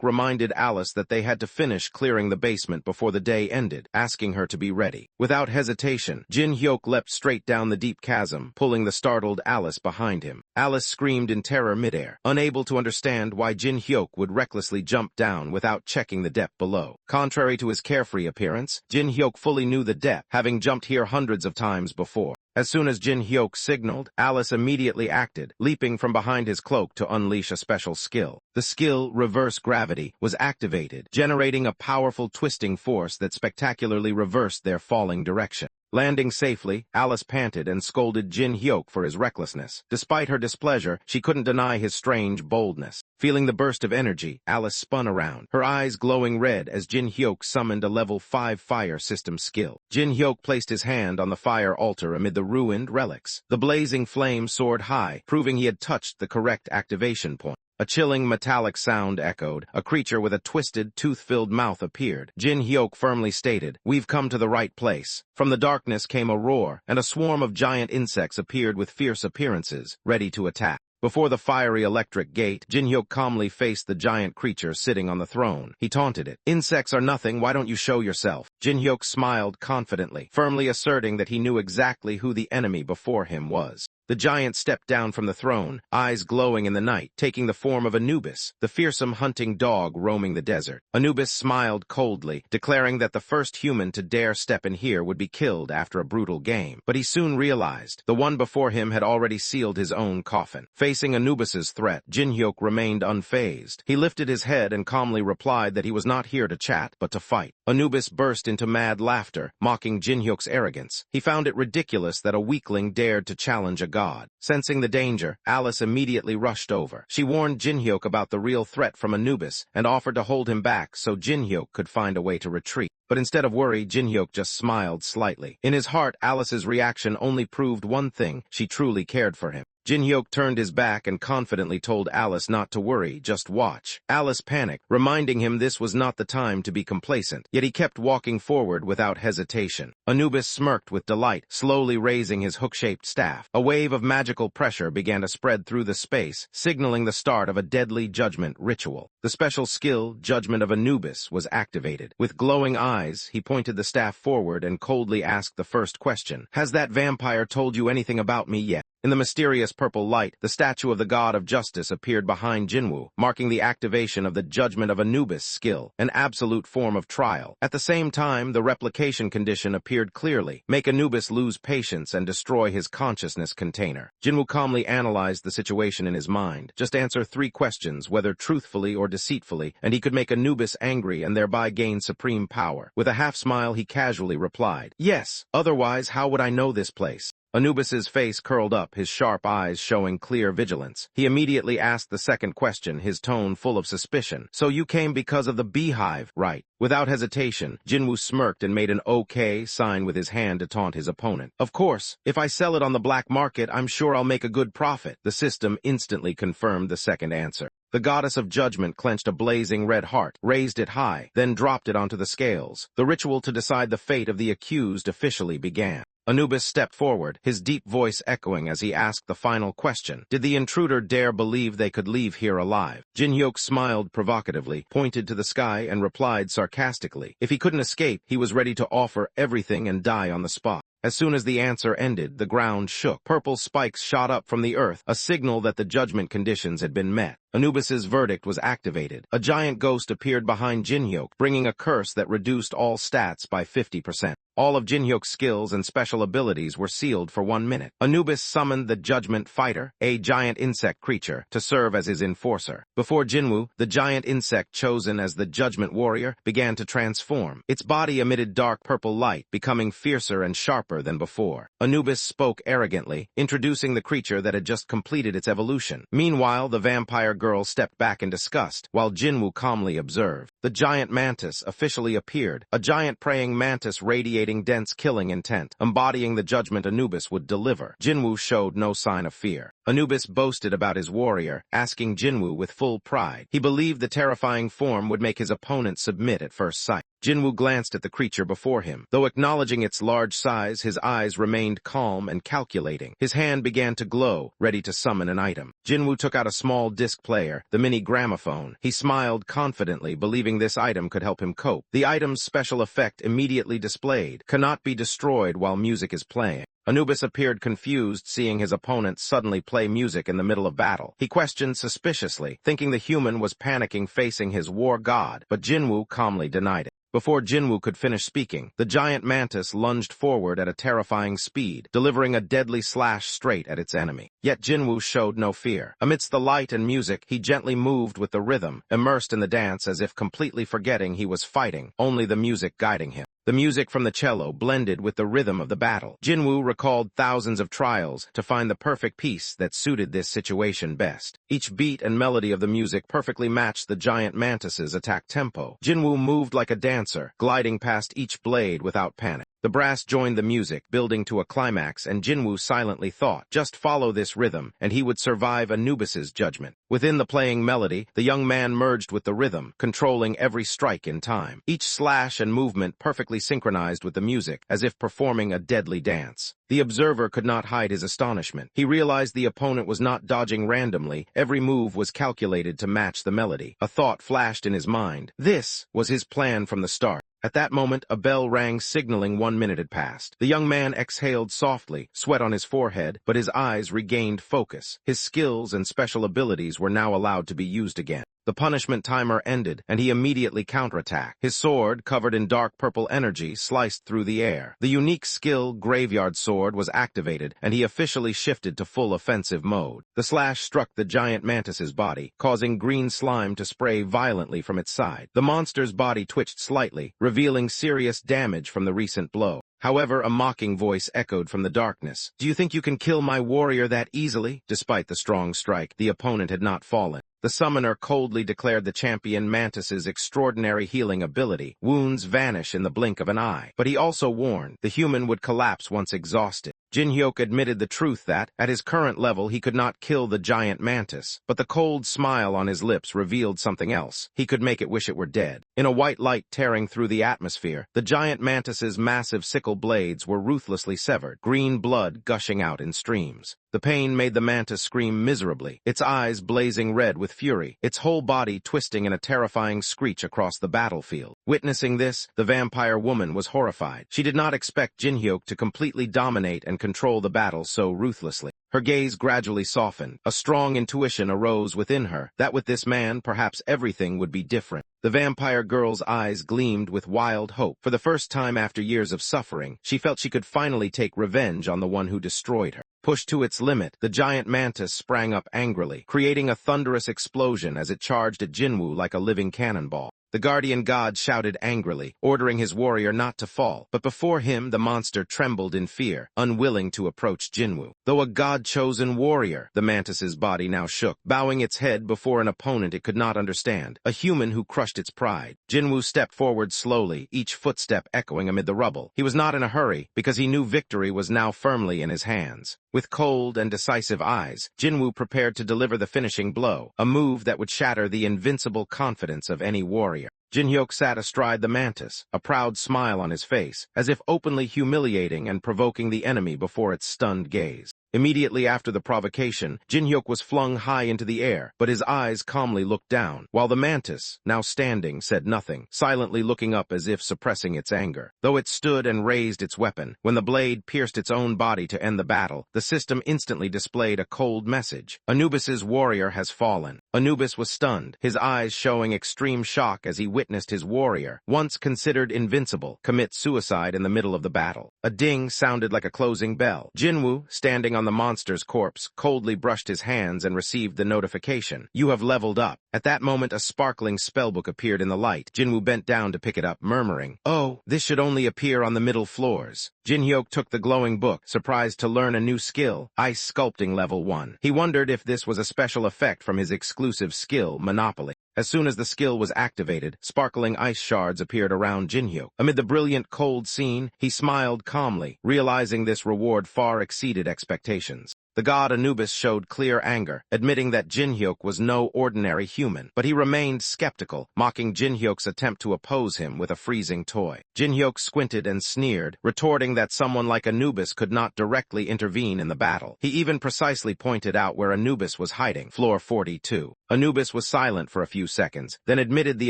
reminded Alice that they had to finish clearing the basement before the day ended, asking her to be ready. Without hesitation, Jin-hyuk leapt straight down the deep chasm, pulling the startled Alice behind him. Alice screamed in terror midair, unable to understand why Jin-hyuk would recklessly jump down without checking the depth below. Contrary to his carefree appearance, Jin-hyuk fully knew the depth, having jumped here hundreds of times before. As soon as Jin-hyuk signaled, Alice immediately acted, leaping from behind his cloak to unleash a special skill. The skill, Reverse Gravity, was activated, generating a powerful twisting force that spectacularly reversed their falling direction. Landing safely, Alice panted and scolded Jin-hyuk for his recklessness. Despite her displeasure, she couldn't deny his strange boldness. Feeling the burst of energy, Alice spun around, her eyes glowing red as Jin-hyuk summoned a level 5 fire system skill. Jin-hyuk placed his hand on the fire altar amid the ruined relics. The blazing flame soared high, proving he had touched the correct activation point. A chilling metallic sound echoed. A creature with a twisted, tooth-filled mouth appeared. Jin-hyuk firmly stated, "We've come to the right place." From the darkness came a roar, and a swarm of giant insects appeared with fierce appearances, ready to attack. Before the fiery electric gate, Jin-hyuk calmly faced the giant creature sitting on the throne. He taunted it. "Insects are nothing, why don't you show yourself?" Jin-hyuk smiled confidently, firmly asserting that he knew exactly who the enemy before him was. The giant stepped down from the throne, eyes glowing in the night, taking the form of Anubis, the fearsome hunting dog roaming the desert. Anubis smiled coldly, declaring that the first human to dare step in here would be killed after a brutal game. But he soon realized the one before him had already sealed his own coffin. Facing Anubis's threat, Jin-hyuk remained unfazed. He lifted his head and calmly replied that he was not here to chat, but to fight. Anubis burst into mad laughter, mocking Jin-hyuk's arrogance. He found it ridiculous that a weakling dared to challenge a god. Sensing the danger, Alice immediately rushed over. She warned Jin-hyuk about the real threat from Anubis and offered to hold him back so Jin-hyuk could find a way to retreat. But instead of worry, Jin-hyuk just smiled slightly. In his heart, Alice's reaction only proved one thing: she truly cared for him. Jin-hyuk turned his back and confidently told Alice not to worry, just watch. Alice panicked, reminding him this was not the time to be complacent, yet he kept walking forward without hesitation. Anubis smirked with delight, slowly raising his hook-shaped staff. A wave of magical pressure began to spread through the space, signaling the start of a deadly judgment ritual. The special skill, Judgment of Anubis, was activated. With glowing eyes, he pointed the staff forward and coldly asked the first question: "Has that vampire told you anything about me yet?" In the mysterious purple light, the statue of the god of justice appeared behind Jinwoo, marking the activation of the Judgment of Anubis skill, an absolute form of trial. At the same time, the replication condition appeared clearly: make Anubis lose patience and destroy his consciousness container. Jinwoo calmly analyzed the situation in his mind. Just answer 3 questions, whether truthfully or deceitfully, and he could make Anubis angry and thereby gain supreme power. With a half smile, he casually replied, "Yes, otherwise how would I know this place?" Anubis's face curled up, his sharp eyes showing clear vigilance. He immediately asked the second question, his tone full of suspicion. "So you came because of the beehive, right?" Without hesitation, Jinwoo smirked and made an OK sign with his hand to taunt his opponent. "Of course, if I sell it on the black market, I'm sure I'll make a good profit." The system instantly confirmed the second answer. The goddess of judgment clenched a blazing red heart, raised it high, then dropped it onto the scales. The ritual to decide the fate of the accused officially began. Anubis stepped forward, his deep voice echoing as he asked the final question. Did the intruder dare believe they could leave here alive? Jin-hyuk smiled provocatively, pointed to the sky, and replied sarcastically. If he couldn't escape, he was ready to offer everything and die on the spot. As soon as the answer ended, the ground shook. Purple spikes shot up from the earth, a signal that the judgment conditions had been met. Anubis's verdict was activated. A giant ghost appeared behind Jin-hyuk, bringing a curse that reduced all stats by 50%. All of Jin-hyuk's skills and special abilities were sealed for 1 minute. Anubis summoned the Judgment Fighter, a giant insect creature, to serve as his enforcer. Before Jinwoo, the giant insect chosen as the Judgment Warrior began to transform. Its body emitted dark purple light, becoming fiercer and sharper than before. Anubis spoke arrogantly, introducing the creature that had just completed its evolution. Meanwhile, the vampire girl stepped back in disgust, while Jinwoo calmly observed. The giant mantis officially appeared, a giant praying mantis radiating dense killing intent, embodying the judgment Anubis would deliver. Jinwoo showed no sign of fear. Anubis boasted about his warrior, asking Jinwoo with full pride. He believed the terrifying form would make his opponent submit at first sight. Jinwoo glanced at the creature before him. Though acknowledging its large size, his eyes remained calm and calculating. His hand began to glow, ready to summon an item. Jinwoo took out a small disc player, the mini gramophone. He smiled confidently, believing this item could help him cope. The item's special effect immediately displayed, cannot be destroyed while music is playing. Anubis appeared confused, seeing his opponent suddenly play music in the middle of battle. He questioned suspiciously, thinking the human was panicking facing his war god, but Jinwoo calmly denied it. Before Jinwoo could finish speaking, the giant mantis lunged forward at a terrifying speed, delivering a deadly slash straight at its enemy. Yet Jinwoo showed no fear. Amidst the light and music, he gently moved with the rhythm, immersed in the dance as if completely forgetting he was fighting, only the music guiding him. The music from the cello blended with the rhythm of the battle. Jinwoo recalled thousands of trials to find the perfect piece that suited this situation best. Each beat and melody of the music perfectly matched the giant mantis's attack tempo. Jinwoo moved like a dancer, gliding past each blade without panic. The brass joined the music, building to a climax, and Jinwoo silently thought, just follow this rhythm, and he would survive Anubis's judgment. Within the playing melody, the young man merged with the rhythm, controlling every strike in time. Each slash and movement perfectly synchronized with the music, as if performing a deadly dance. The observer could not hide his astonishment. He realized the opponent was not dodging randomly. Every move was calculated to match the melody. A thought flashed in his mind. This was his plan from the start. At that moment, a bell rang signaling 1 minute had passed. The young man exhaled softly, sweat on his forehead, but his eyes regained focus. His skills and special abilities were now allowed to be used again. The punishment timer ended, and he immediately counterattacked. His sword, covered in dark purple energy, sliced through the air. The unique skill, Graveyard Sword, was activated, and he officially shifted to full offensive mode. The slash struck the giant mantis's body, causing green slime to spray violently from its side. The monster's body twitched slightly, revealing serious damage from the recent blow. However, a mocking voice echoed from the darkness. "Do you think you can kill my warrior that easily?" Despite the strong strike, the opponent had not fallen. The summoner coldly declared the champion mantis's extraordinary healing ability. Wounds vanish in the blink of an eye. But he also warned the human would collapse once exhausted. Jin-hyuk admitted the truth that, at his current level, he could not kill the giant mantis, but the cold smile on his lips revealed something else. He could make it wish it were dead. In a white light tearing through the atmosphere, the giant mantis's massive sickle blades were ruthlessly severed, green blood gushing out in streams. The pain made the mantis scream miserably, its eyes blazing red with fury, its whole body twisting in a terrifying screech across the battlefield. Witnessing this, the vampire woman was horrified. She did not expect Jin-hyuk to completely dominate and control the battle so ruthlessly. Her gaze gradually softened. A strong intuition arose within her, that with this man, perhaps everything would be different. The vampire girl's eyes gleamed with wild hope. For the first time after years of suffering, she felt she could finally take revenge on the one who destroyed her. Pushed to its limit, the giant mantis sprang up angrily, creating a thunderous explosion as it charged at Jinwoo like a living cannonball. The guardian god shouted angrily, ordering his warrior not to fall, but before him the monster trembled in fear, unwilling to approach Jinwoo. Though a god-chosen warrior, the mantis's body now shook, bowing its head before an opponent it could not understand, a human who crushed its pride. Jinwoo stepped forward slowly, each footstep echoing amid the rubble. He was not in a hurry, because he knew victory was now firmly in his hands. With cold and decisive eyes, Jinwoo prepared to deliver the finishing blow, a move that would shatter the invincible confidence of any warrior. Jinhyuk sat astride the mantis, a proud smile on his face, as if openly humiliating and provoking the enemy before its stunned gaze. Immediately after the provocation, Jinhyuk was flung high into the air, but his eyes calmly looked down, while the mantis, now standing, said nothing, silently looking up as if suppressing its anger. Though it stood and raised its weapon, when the blade pierced its own body to end the battle, the system instantly displayed a cold message. Anubis's warrior has fallen. Anubis was stunned, his eyes showing extreme shock as he witnessed his warrior, once considered invincible, commit suicide in the middle of the battle. A ding sounded like a closing bell. Jinwoo, standing on the monster's corpse, coldly brushed his hands and received the notification. You have leveled up. At that moment, a sparkling spellbook appeared in the light. Jinwoo bent down to pick it up, murmuring, "Oh, this should only appear on the middle floors." Jinhyuk took the glowing book, surprised to learn a new skill, Ice Sculpting Level 1. He wondered if this was a special effect from his exclusive skill, Monopoly. As soon as the skill was activated, sparkling ice shards appeared around Jinhyuk. Amid the brilliant cold scene, he smiled calmly, realizing this reward far exceeded expectations. The god Anubis showed clear anger, admitting that Jinhyuk was no ordinary human, but he remained skeptical, mocking Jinhyuk's attempt to oppose him with a freezing toy. Jinhyuk squinted and sneered, retorting that someone like Anubis could not directly intervene in the battle. He even precisely pointed out where Anubis was hiding, floor 42. Anubis was silent for a few seconds, then admitted the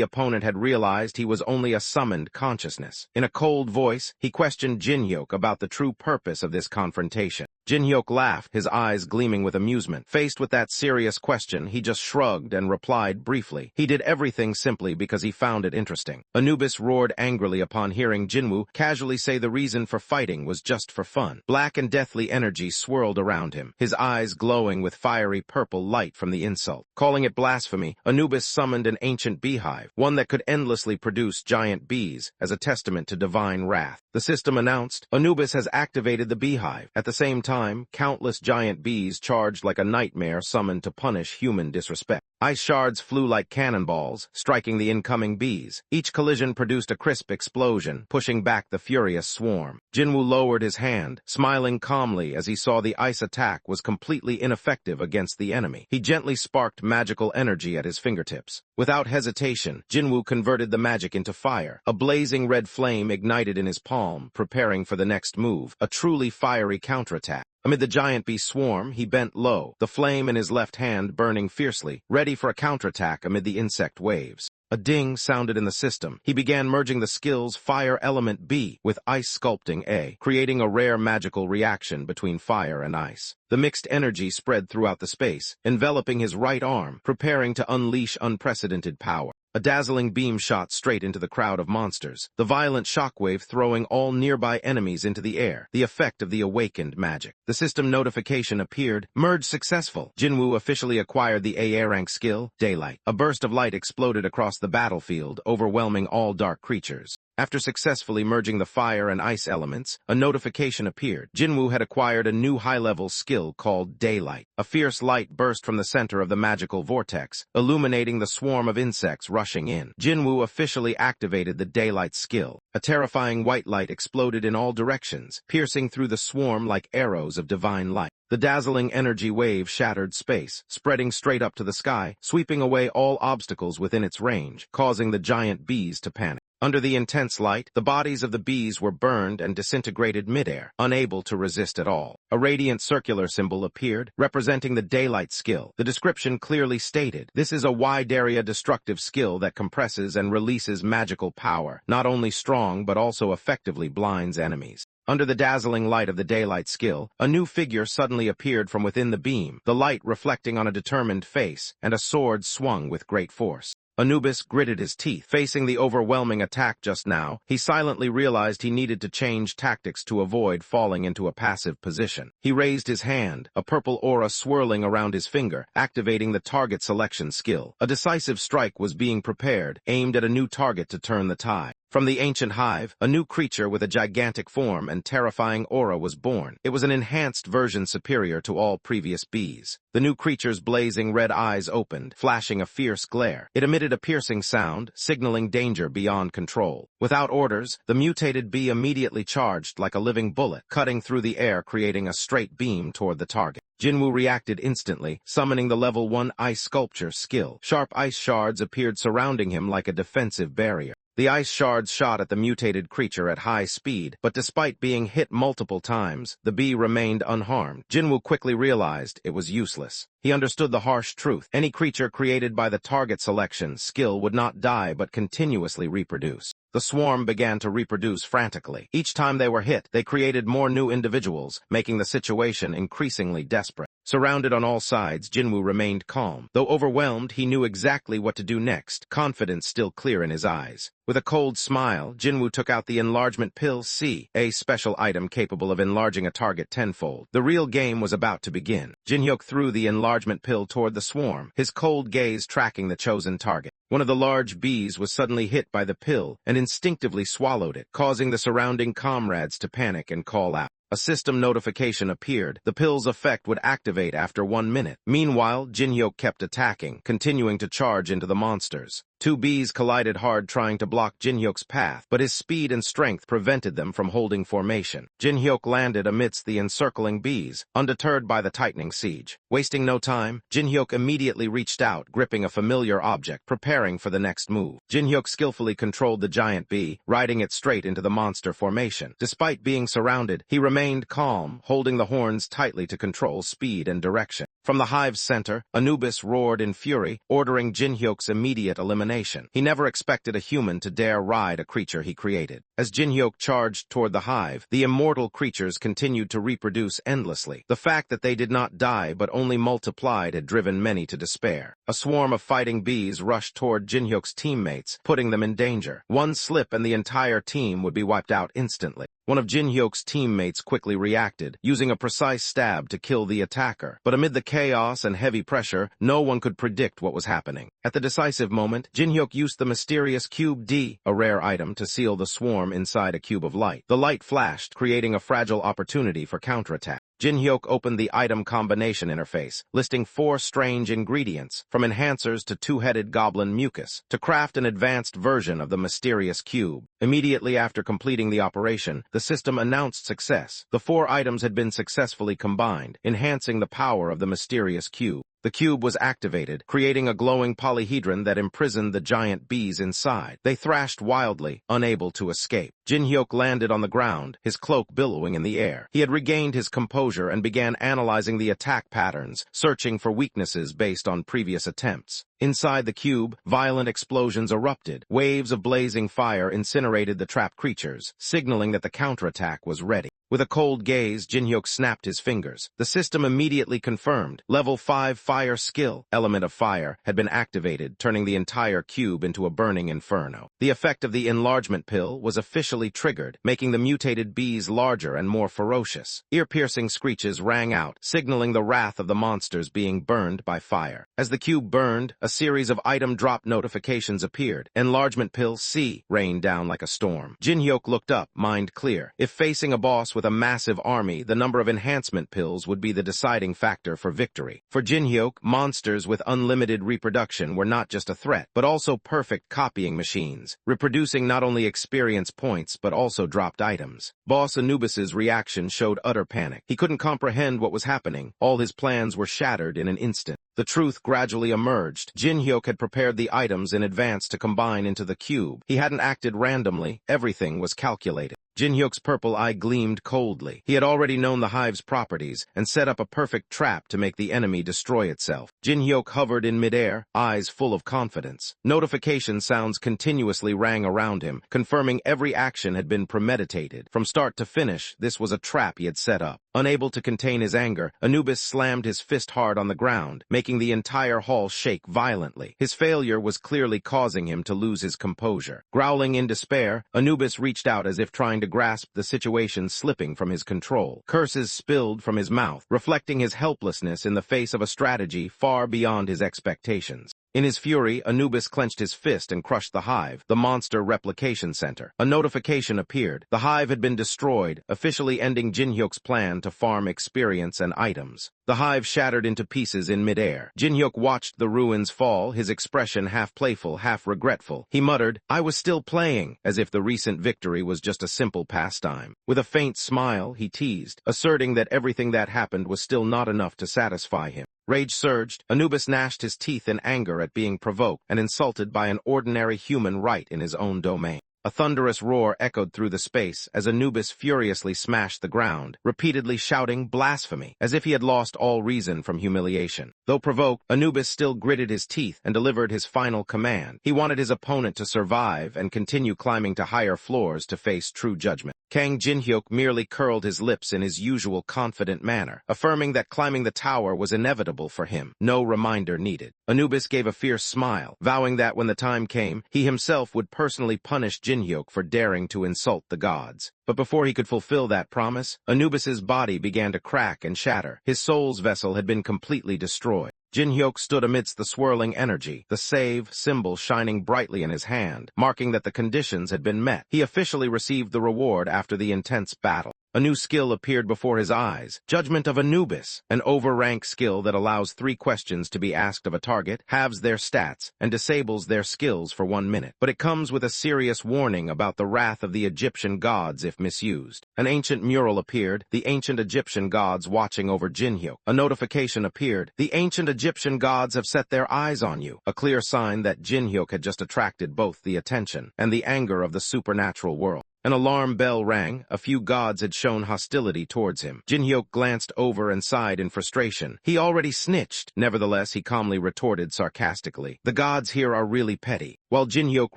opponent had realized he was only a summoned consciousness. In a cold voice, he questioned Jinhyuk about the true purpose of this confrontation. Jinhyuk laughed, his eyes gleaming with amusement. Faced with that serious question, he just shrugged and replied briefly. He did everything simply because he found it interesting. Anubis roared angrily upon hearing Jinwoo casually say the reason for fighting was just for fun. Black and deathly energy swirled around him, his eyes glowing with fiery purple light from the insult. Calling it blasphemy, Anubis summoned an ancient beehive, one that could endlessly produce giant bees, as a testament to divine wrath. The system announced, Anubis has activated the beehive. At the same time, countless giant bees charged like a nightmare summoned to punish human disrespect. Ice shards flew like cannonballs, striking the incoming bees. Each collision produced a crisp explosion, pushing back the furious swarm. Jinwoo lowered his hand, smiling calmly as he saw the ice attack was completely ineffective against the enemy. He gently sparked magical energy at his fingertips. Without hesitation, Jinwoo converted the magic into fire. A blazing red flame ignited in his palm, preparing for the next move, a truly fiery counterattack. Amid the giant bee swarm, he bent low, the flame in his left hand burning fiercely, ready for a counterattack amid the insect waves. A ding sounded in the system. He began merging the skills Fire Element B with Ice Sculpting A, creating a rare magical reaction between fire and ice. The mixed energy spread throughout the space, enveloping his right arm, preparing to unleash unprecedented power. A dazzling beam shot straight into the crowd of monsters, the violent shockwave throwing all nearby enemies into the air, the effect of the awakened magic. The system notification appeared, merge successful. Jinwoo officially acquired the A rank skill, Daylight. A burst of light exploded across the battlefield, overwhelming all dark creatures. After successfully merging the fire and ice elements, a notification appeared. Jinwoo had acquired a new high-level skill called Daylight. A fierce light burst from the center of the magical vortex, illuminating the swarm of insects rushing in. Jinwoo officially activated the Daylight skill. A terrifying white light exploded in all directions, piercing through the swarm like arrows of divine light. The dazzling energy wave shattered space, spreading straight up to the sky, sweeping away all obstacles within its range, causing the giant bees to panic. Under the intense light, the bodies of the bees were burned and disintegrated midair, unable to resist at all. A radiant circular symbol appeared, representing the Daylight skill. The description clearly stated, this is a wide-area destructive skill that compresses and releases magical power, not only strong but also effectively blinds enemies. Under the dazzling light of the Daylight skill, a new figure suddenly appeared from within the beam, the light reflecting on a determined face, and a sword swung with great force. Anubis gritted his teeth. Facing the overwhelming attack just now, he silently realized he needed to change tactics to avoid falling into a passive position. He raised his hand, a purple aura swirling around his finger, activating the target selection skill. A decisive strike was being prepared, aimed at a new target to turn the tide. From the ancient hive, a new creature with a gigantic form and terrifying aura was born. It was an enhanced version superior to all previous bees. The new creature's blazing red eyes opened, flashing a fierce glare. It emitted a piercing sound, signaling danger beyond control. Without orders, the mutated bee immediately charged like a living bullet, cutting through the air, creating a straight beam toward the target. Jinwoo reacted instantly, summoning the level 1 ice sculpture skill. Sharp ice shards appeared surrounding him like a defensive barrier. The ice shards shot at the mutated creature at high speed, but despite being hit multiple times, the bee remained unharmed. Jinwoo quickly realized it was useless. He understood the harsh truth. Any creature created by the target selection skill would not die but continuously reproduce. The swarm began to reproduce frantically. Each time they were hit, they created more new individuals, making the situation increasingly desperate. Surrounded on all sides, Jinwoo remained calm. Though overwhelmed, he knew exactly what to do next, confidence still clear in his eyes. With a cold smile, Jinwoo took out the enlargement pill C, a special item capable of enlarging a target tenfold. The real game was about to begin. Jinhyuk threw the enlargement pill toward the swarm, his cold gaze tracking the chosen target. One of the large bees was suddenly hit by the pill and instinctively swallowed it, causing the surrounding comrades to panic and call out. A system notification appeared. The pill's effect would activate after 1 minute. Meanwhile, Jinhyuk kept attacking, continuing to charge into the monsters. Two bees collided hard trying to block Jinhyuk's path, but his speed and strength prevented them from holding formation. Jinhyuk landed amidst the encircling bees, undeterred by the tightening siege. Wasting no time, Jinhyuk immediately reached out, gripping a familiar object, preparing for the next move. Jinhyuk skillfully controlled the giant bee, riding it straight into the monster formation. Despite being surrounded, he remained calm, holding the horns tightly to control speed and direction. From the hive's center, Anubis roared in fury, ordering Jinhyuk's immediate elimination. He never expected a human to dare ride a creature he created. As Jinhyuk charged toward the hive, the immortal creatures continued to reproduce endlessly. The fact that they did not die but only multiplied had driven many to despair. A swarm of fighting bees rushed toward Jinhyuk's teammates, putting them in danger. One slip and the entire team would be wiped out instantly. One of Jinhyuk's teammates quickly reacted, using a precise stab to kill the attacker. But amid the chaos and heavy pressure, no one could predict what was happening. At the decisive moment, Jinhyuk used the mysterious Cube D, a rare item, to seal the swarm inside a cube of light. The light flashed, creating a fragile opportunity for counterattack. Jinhyuk opened the item combination interface, listing 4 strange ingredients, from enhancers to two-headed goblin mucus, to craft an advanced version of the mysterious cube. Immediately after completing the operation, the system announced success. The 4 items had been successfully combined, enhancing the power of the mysterious cube. The cube was activated, creating a glowing polyhedron that imprisoned the giant bees inside. They thrashed wildly, unable to escape. Jinhyuk landed on the ground, his cloak billowing in the air. He had regained his composure and began analyzing the attack patterns, searching for weaknesses based on previous attempts. Inside the cube, violent explosions erupted. Waves of blazing fire incinerated the trapped creatures, signaling that the counterattack was ready. With a cold gaze, Jinhyuk snapped his fingers. The system immediately confirmed. Level 5 fire skill, element of fire, had been activated, turning the entire cube into a burning inferno. The effect of the enlargement pill was officially triggered, making the mutated bees larger and more ferocious. Ear-piercing screeches rang out, signaling the wrath of the monsters being burned by fire. As the cube burned, a series of item drop notifications appeared. Enlargement pill C rained down like a storm. Jinhyuk looked up, mind clear. If facing a boss with a massive army, the number of enhancement pills would be the deciding factor for victory. For Jinhyuk, monsters with unlimited reproduction were not just a threat, but also perfect copying machines, reproducing not only experience points but also dropped items. Boss Anubis's reaction showed utter panic. He couldn't comprehend what was happening. All his plans were shattered in an instant. The truth gradually emerged. Jinhyuk had prepared the items in advance to combine into the cube. He hadn't acted randomly. Everything was calculated. Jin-hyuk's purple eye gleamed coldly. He had already known the hive's properties and set up a perfect trap to make the enemy destroy itself. Jin-hyuk hovered in midair, eyes full of confidence. Notification sounds continuously rang around him, confirming every action had been premeditated. From start to finish, this was a trap he had set up. Unable to contain his anger, Anubis slammed his fist hard on the ground, making the entire hall shake violently. His failure was clearly causing him to lose his composure. Growling in despair, Anubis reached out as if trying to grasp the situation slipping from his control. Curses spilled from his mouth, reflecting his helplessness in the face of a strategy far beyond his expectations. In his fury, Anubis clenched his fist and crushed the hive, the monster replication center. A notification appeared. The hive had been destroyed, officially ending Jin-hyuk's plan to farm experience and items. The hive shattered into pieces in midair. Jin-hyuk watched the ruins fall, his expression half playful, half regretful. He muttered, "I was still playing," as if the recent victory was just a simple pastime. With a faint smile, he teased, asserting that everything that happened was still not enough to satisfy him. Rage surged. Anubis gnashed his teeth in anger at being provoked and insulted by an ordinary human right in his own domain. A thunderous roar echoed through the space as Anubis furiously smashed the ground, repeatedly shouting blasphemy, as if he had lost all reason from humiliation. Though provoked, Anubis still gritted his teeth and delivered his final command. He wanted his opponent to survive and continue climbing to higher floors to face true judgment. Kang Jin-hyuk merely curled his lips in his usual confident manner, affirming that climbing the tower was inevitable for him. No reminder needed. Anubis gave a fierce smile, vowing that when the time came, he himself would personally punish Jin-hyuk for daring to insult the gods. But before he could fulfill that promise, Anubis's body began to crack and shatter. His soul's vessel had been completely destroyed. Jin-hyuk stood amidst the swirling energy, the save symbol shining brightly in his hand, marking that the conditions had been met. He officially received the reward after the intense battle. A new skill appeared before his eyes, Judgment of Anubis, an overrank skill that allows 3 questions to be asked of a target, halves their stats, and disables their skills for 1 minute. But it comes with a serious warning about the wrath of the Egyptian gods if misused. An ancient mural appeared, the ancient Egyptian gods watching over Jin-hyuk. A notification appeared, the ancient Egyptian gods have set their eyes on you, a clear sign that Jin-hyuk had just attracted both the attention and the anger of the supernatural world. An alarm bell rang. A few gods had shown hostility towards him. Jin-hyuk glanced over and sighed in frustration. He already snitched. Nevertheless, he calmly retorted sarcastically, "The gods here are really petty." While Jin-hyuk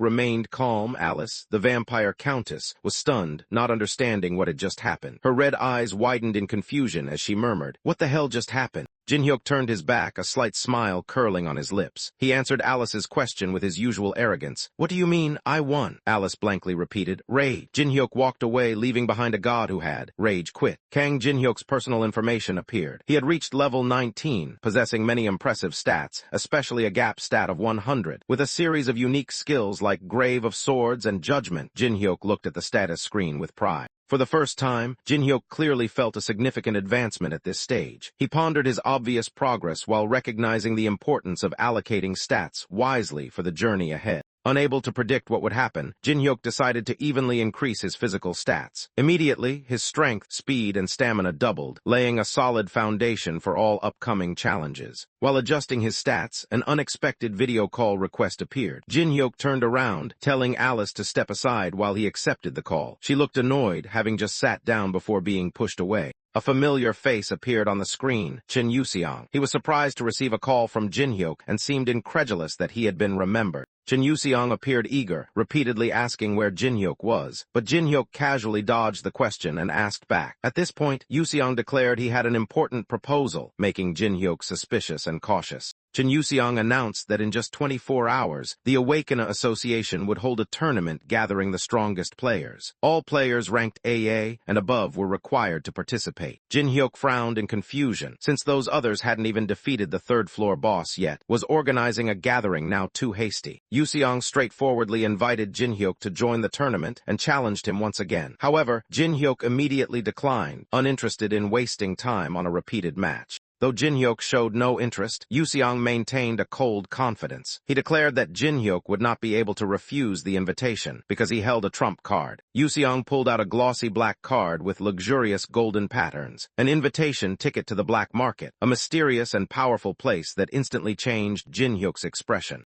remained calm, Alice, the vampire countess, was stunned, not understanding what had just happened. Her red eyes widened in confusion as she murmured, "What the hell just happened?" Jin-hyuk turned his back, a slight smile curling on his lips. He answered Alice's question with his usual arrogance. "What do you mean, I won?" Alice blankly repeated, "Rage." Jin-hyuk walked away, leaving behind a god who had, rage quit. Kang Jin-hyuk's personal information appeared. He had reached level 19, possessing many impressive stats, especially a gap stat of 100. With a series of unique skills like Grave of Swords and Judgment, Jin-hyuk looked at the status screen with pride. For the first time, Jin-hyuk clearly felt a significant advancement at this stage. He pondered his obvious progress while recognizing the importance of allocating stats wisely for the journey ahead. Unable to predict what would happen, Jin-hyuk decided to evenly increase his physical stats. Immediately, his strength, speed, and stamina doubled, laying a solid foundation for all upcoming challenges. While adjusting his stats, an unexpected video call request appeared. Jin-hyuk turned around, telling Alice to step aside while he accepted the call. She looked annoyed, having just sat down before being pushed away. A familiar face appeared on the screen, Chen Yuxiang. He was surprised to receive a call from Jin-hyuk and seemed incredulous that he had been remembered. Chen Yuxiang appeared eager, repeatedly asking where Jin-hyuk was, but Jin-hyuk casually dodged the question and asked back. At this point, Yuxiang declared he had an important proposal, making Jin-hyuk suspicious and cautious. Chen Yuxiang announced that in just 24 hours, the Awakener Association would hold a tournament gathering the strongest players. All players ranked AA and above were required to participate. Jin-hyuk frowned in confusion, since those others hadn't even defeated the third-floor boss yet. Was organizing a gathering now too hasty? Yuxiang straightforwardly invited Jin-hyuk to join the tournament and challenged him once again. However, Jin-hyuk immediately declined, uninterested in wasting time on a repeated match. Though Jin-hyuk showed no interest, Yuxiang maintained a cold confidence. He declared that Jin-hyuk would not be able to refuse the invitation because he held a trump card. Yuxiang pulled out a glossy black card with luxurious golden patterns, an invitation ticket to the black market, a mysterious and powerful place that instantly changed Jin-hyuk's expression.